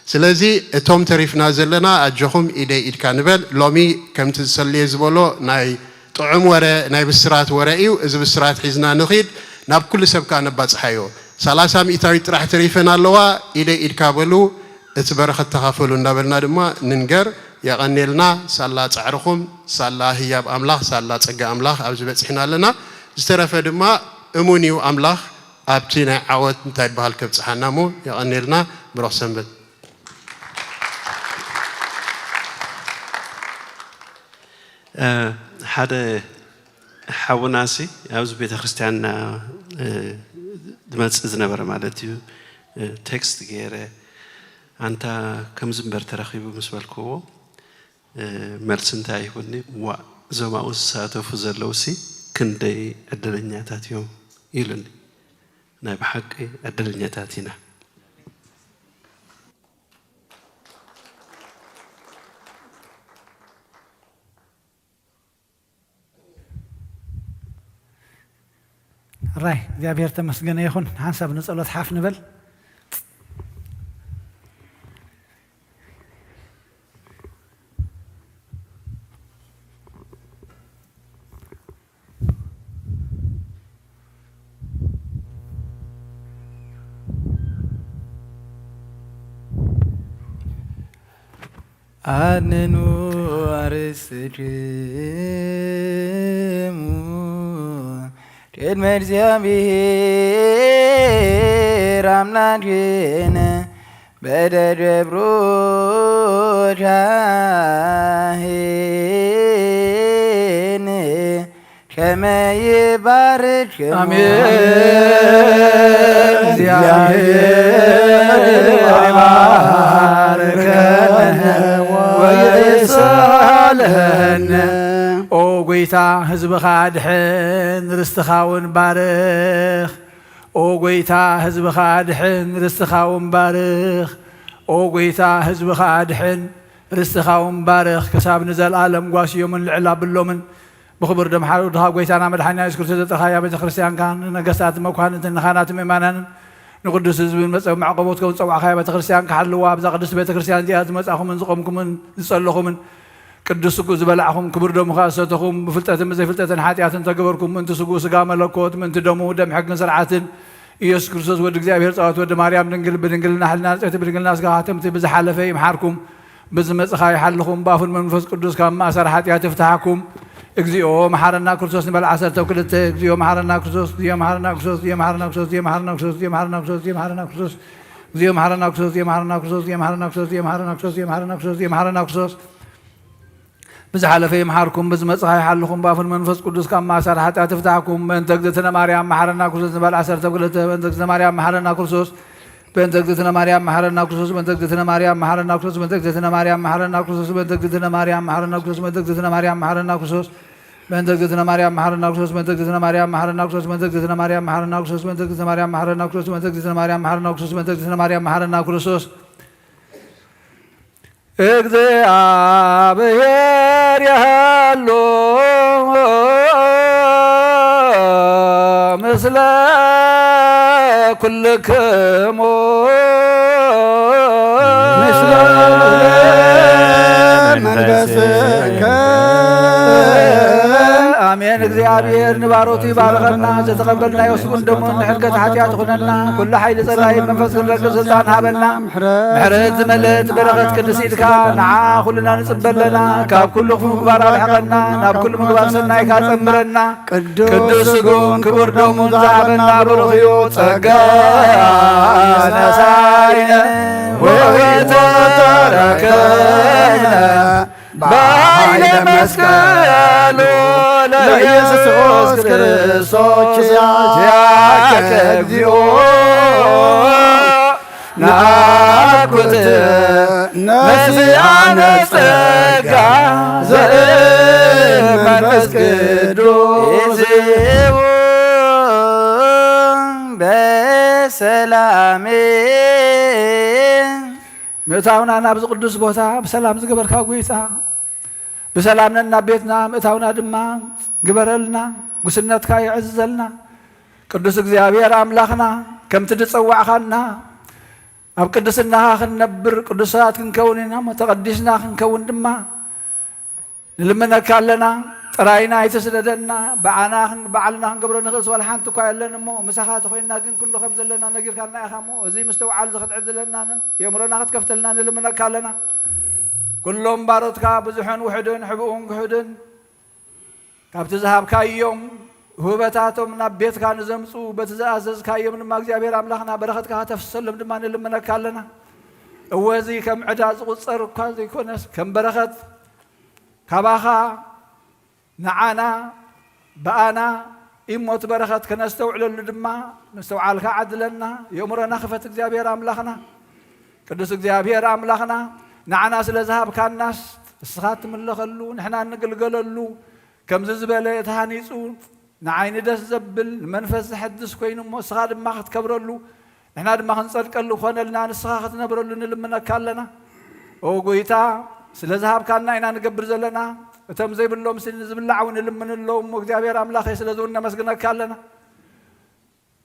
سلازي توم تعرف نازل لنا أجهم إيدي إيد كانبل لومي كم تسلي زبولو ناي طعم ورا ناي بسرات ورائيو إذا بسرات حزنا نخيد ناب كل سب كان بات حيو 300 راح تريفنا اللواء إلى إركابلو اتبرخ التخافلو نابلنا دما ننجر يغني لنا سالا تعرخم سالا هياب أملاخ سالا تقى أملاخ أبز بتحنا لنا استرف دما أمونيو أملاخ أبتنا عوض نتايب بهالكبت حنامو يغني لنا بروح سنبت هذا حوناسي أبز بيت خريستيان دمت إذن برا مالتيو تكست غيره أنت كم زمبر ترخيب مسؤولكو ملسنتاي هوني وزما أساتو فزلوسي كندي الدنيا تاتيوم يلني نايب حقي الدنيا تاتينا راي እግዚአብሔር ተመስገነ ይሁን ሐሳብ ንጸሎት ሓፍ ንበል أننو أرسجمو ቅድመ እግዚአብሔር አምላክን በደብሮቻህን ከመ ይባርክ እግዚአብሔር ይባርከነ ወይሳለነ ኦ ጎይታ ህዝብኻ ድሕን ርስትኻውን ባርኽ ኦ ጎይታ ህዝብኻ ድሕን ርስትኻውን ባርኽ ኦ ጎይታ ህዝብኻ ድሕን ርስትኻውን ባርኽ ክሳብ ንዘለኣለም ጓስዮምን ልዕል ኣብሎምን ብክቡር ደም ሓውድኻ ጎይታና መድሓኒና ኢየሱስ ክርስቶስ ዘጥርኻያ ቤተ ክርስቲያንካ ንነገስታት መኳንንትን ንኻናትን ምእማናንን ንቅዱስ ህዝብን መፀው ማዕቆቦት ከውን ፀዋዕኻያ ቤተ ክርስቲያን ክሓልዋ ኣብዛ ቅዱስ ቤተ ክርስቲያን እዚኣ ዝመፃኹምን ዝቆምኩምን ዝፀለኹምን ቅዱስ ስጉእ ዝበላዕኹም ክቡር ደሙኻ ዝሰተኹም ብፍልጠትን ብዘይፍልጠትን ሓጢኣትን ተገበርኩም ምእንቲ ስጉእ ስጋ መለኮት ምእንቲ ደሙ ደም ሕግን ስርዓትን ኢየሱስ ክርስቶስ ወዲ እግዚአብሔር ፀወት ወዲ ማርያም ድንግል ብድንግልና ሕልና ንፅሕቲ ብድንግልና ስጋ ሃተምቲ ብዝሓለፈ ይምሓርኩም ብዝመፅኻ ይሓልኹም ብኣፉን መንፈስ ቅዱስ ካብ ማእሰር ሓጢኣት ይፍትሓኩም እግዚኦ መሓረና ክርስቶስ ንበል 12 እግዚኦ መሓረና ክርስቶስ እግዚኦ መሓረና ክርስቶስ እግዚኦ መሓረና ክርስቶስ እግዚኦ መሓረና ክርስቶስ እግዚኦ መሓረና ክርስቶስ እግዚኦ መሓረና ክርስቶስ እግዚኦ መሓረና ክርስቶስ እግዚኦ መሓረና ክርስቶስ እግዚኦ መሓረና ክርስቶስ እግዚኦ መሓረና ክርስቶስ እግዚኦ መሓረና ክርስቶስ እግዚኦ መሓረና ክርስቶስ ብዝሓለፈ ይምሓርኩም ብዝመፅኻ ይሓልኹም ብኣፉን መንፈስ ቅዱስ ካብ ማእሰር ሓጢኣት ይፍትሓኩም በእንተ እግዝእትነ ማርያም መሓረና ክርስቶስ ንበል 12 በእንተ እግዝእትነ ማርያም መሓረና ክርስቶስ በእንተ እግዝእትነ ማርያም መሓረና ክርስቶስ በእንተ እግዝእትነ ማርያም መሓረና ክርስቶስ በእንተ እግዝእትነ ማርያም መሓረና ክርስቶስ በእንተ እግዝእትነ ማርያም መሓረና ክርስቶስ በእንተ እግዝእትነ ማርያም መሓረና ክርስቶስ በእንተ እግዝእትነ ማርያም መሓረና ክርስቶስ በእንተ እግዝእትነ ማርያም መሓረና ክርስቶስ በእንተ እግዝእትነ ማርያም መሓረና ክርስቶስ በእንተ እግዝእትነ ማርያም መሓረና ክርስቶስ በእንተ እግዝእትነ ማርያም መሓረና ክርስቶስ በእንተ እግዝእትነ ማርያም መሓረና ክርስቶስ እግዚአብሔር ያህሎ ምስለ ኩልክሙ ምስለ መንፈስከ አሜን። እግዚአብሔር ንባሮቱ ይባርከና ዘተቀበልና ይወስኩን ደሞ ንሕርገት ሓጢአት ይኹነና ኩሉ ሓይሊ ፀላኢ መንፈስ ክንረክብ ስልጣን ሃበና ምሕረት ዝመልአት በረኸት ቅድስ ኢድካ ንዓ ኩሉና ንፅበለና ካብ ኩሉ ክፉ ምግባር ኣርሕቐና ናብ ኩሉ ምግባር ሰናይካ ፀምረና ቅዱስ ስጉን ክቡር ደሙን ዝሃበና ብሩኽ እዩ ጸጋ ነሳይነ ወህይወተ ረከብነ በኃይለ መስቀሉ ለኢየሱስ ክርስቶስ ያከ እግዚኦ ናኩት ነዚአነ ጸጋ ዘእመንፈስ ቅዱስ በሰላሜ ምእታውና ናብዚ ቅዱስ ቦታ ብሰላም ዝገበርካ ጎይታ ብሰላም ነና ቤትና ምእታውና ድማ ግበረልና ጉስነትካ ይዕዝዘልና ቅዱስ እግዚአብሔር ኣምላኽና ከምቲ ድፀዋዕኻና ኣብ ቅድስናኻ ክንነብር ቅዱሳት ክንከውን ኢና ተቐዲስና ክንከውን ድማ ንልምነካ ኣለና ጥራይና ኣይተስደደና በዓልና ክንገብሮ ንኽእል ስበል ሓንቲ እኳ የለን እሞ ምሳኻ ተኮይንና ግን ኩሉ ከም ዘለና ነጊርካልና ኢኻ እሞ እዚ ምስተውዓል ዝክትዕድ ዘለና የእምሮና ክትከፍተልና ንልምነካ ኣለና ኩሎም ባሮትካ ብዙሕን ውሕድን ሕቡኡን ክሑድን ካብቲ ዝሃብካዮም ህበታቶም ናብ ቤትካ ንዘምፁ በቲ ዝኣዘዝካዮም ድማ እግዚኣብሔር ኣምላኽና በረኸትካ ተፍሰሎም ድማ ንልምነካ ኣለና እወዚ ከም ዕዳ ዝቁፀር እኳ ዘይኮነስ ከም በረኸት ካባኻ ንዓና በኣና ኢሞት በረኸት ከነስተውዕለሉ ድማ ምስተውዓልካ ዓድለና የእምሮና ክፈት እግዚኣብሔር ኣምላኽና ቅዱስ እግዚኣብሔር ኣምላኽና ንዓና ስለ ዝሃብካናስ እስኻ ትምለኸሉ ንሕና እንግልገለሉ ከምዚ ዝበለ ተሃኒፁ ንዓይኒ ደስ ዘብል ንመንፈስ ዝሕድስ ኮይኑ እሞ እስኻ ድማ ክትከብረሉ ንሕና ድማ ክንፀድቀሉ ኮነልና ንስኻ ክትነብረሉ ንልምነካ ኣለና ኦ ጎይታ ስለ ዝሃብካና ኢና ንገብር ዘለና እቶም ዘይብሎም ስኒ ዝብላዕ እውን ንልምንሎም እግዚኣብሔር ኣምላኸ ስለ ዝውን ነመስግነካ ኣለና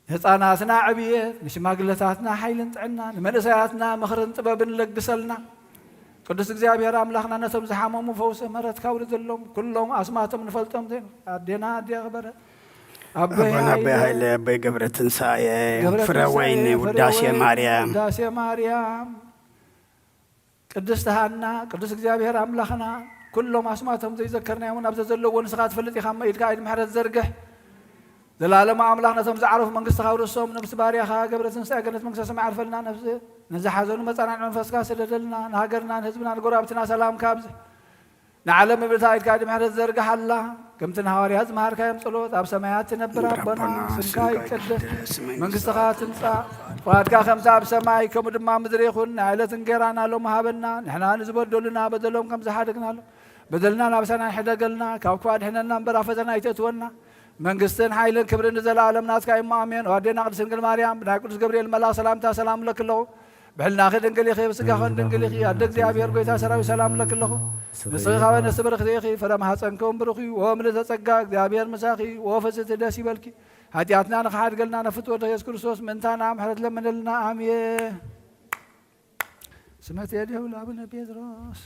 ህፃናትና ዕብየት ንሽማግለታትና ሓይልን ጥዕና ንመንእሰያትና ምኽርን ጥበብን ለግሰልና ቅዱስ እግዚአብሔር ኣምላኽና ነቶም ዝሓመሙ ፈውሲ ምሕረትካ ውርድ ዘሎም ኩሎም ኣስማቶም ንፈልጦም ኣዴና ኣዴ ኽበረ አቦይ ኃይለ አቦይ ገብረ ትንሣኤ ፍረ ወይኒ ውዳሴ ማርያም ቅድስት ሃና ቅዱስ እግዚአብሔር አምላኽና ኩሎም ኣስማቶም ዘይዘከርናዮም ኣብ ዘዘለዎ ንስኻ ትፈልጥ ኢኻ እሞ ኢድካ ኢድ ምሕረት ዘርግሕ ዘላለማ ኣምላኽ ነቶም ዝዓረፉ መንግስትኻ ውርሶም ነብሲ ባርያኻ ገብረ ትንሳኤ ገነት መንግስተ ሰማይ ኣልፈልና ነብሲ ነዝሓዘኑ መፃናዕ መንፈስካ ስደደልና ንሃገርና ንህዝብና ንጎራብትና ሰላም ካብዝሕ ንዓለም ምብልታ ኢድካ ኢድ ምሕረት ዘርግሕ ኣላ ከምቲ ንሃዋርያት ዝመሃርካዮም ጸሎት ኣብ ሰማያት ትነብር ኣቦና ስምካ ይቅደስ መንግስትኻ ትምጻእ ፍቓድካ ከምቲ ኣብ ሰማይ ከምኡ ድማ ምድሪ ይኹን ንዕለት እንጀራና ሎሚ ሃበና ንሕና ንዝበደሉና በደሎም ከም ዝሓደግናሎ በደልና ናብሰና ይሕደገልና ካብ ክፉእ ኣድሕነና እምበር ኣብ ፈተና ኣይተእትወና መንግስትን ሓይልን ክብርን ንዘለኣለም ናትካ እሞ ኣሜን ወኣዴና ቅድስት ድንግል ማርያም ብናይ ቅዱስ ገብርኤል መልኣኽ ሰላምታ ሰላም ለክ ኣለኹ ብሕልናኺ ድንግል ኢኺ ብስጋኸን ድንግል ኢኺ ኣደ እግዚኣብሔር ጎይታ ሰራዊት ሰላም ለክ ኣለኹ ንስኺ ኻበ ነፍሲ ብርኽቲ ኢኺ ፍረ ማሕፀንከውን ብሩኽ እዩ ወምልእተ ጸጋ እግዚኣብሔር ምሳኺ ወፍስቲ ደስ ይበልኪ ሓጢኣትና ንኽሓድገልና ነፍትወደ ኢየሱስ ክርስቶስ ምእንታና ምሕረት ለምነልና ኣሜን ስመት የድህው ለአቡነ ጴጥሮስ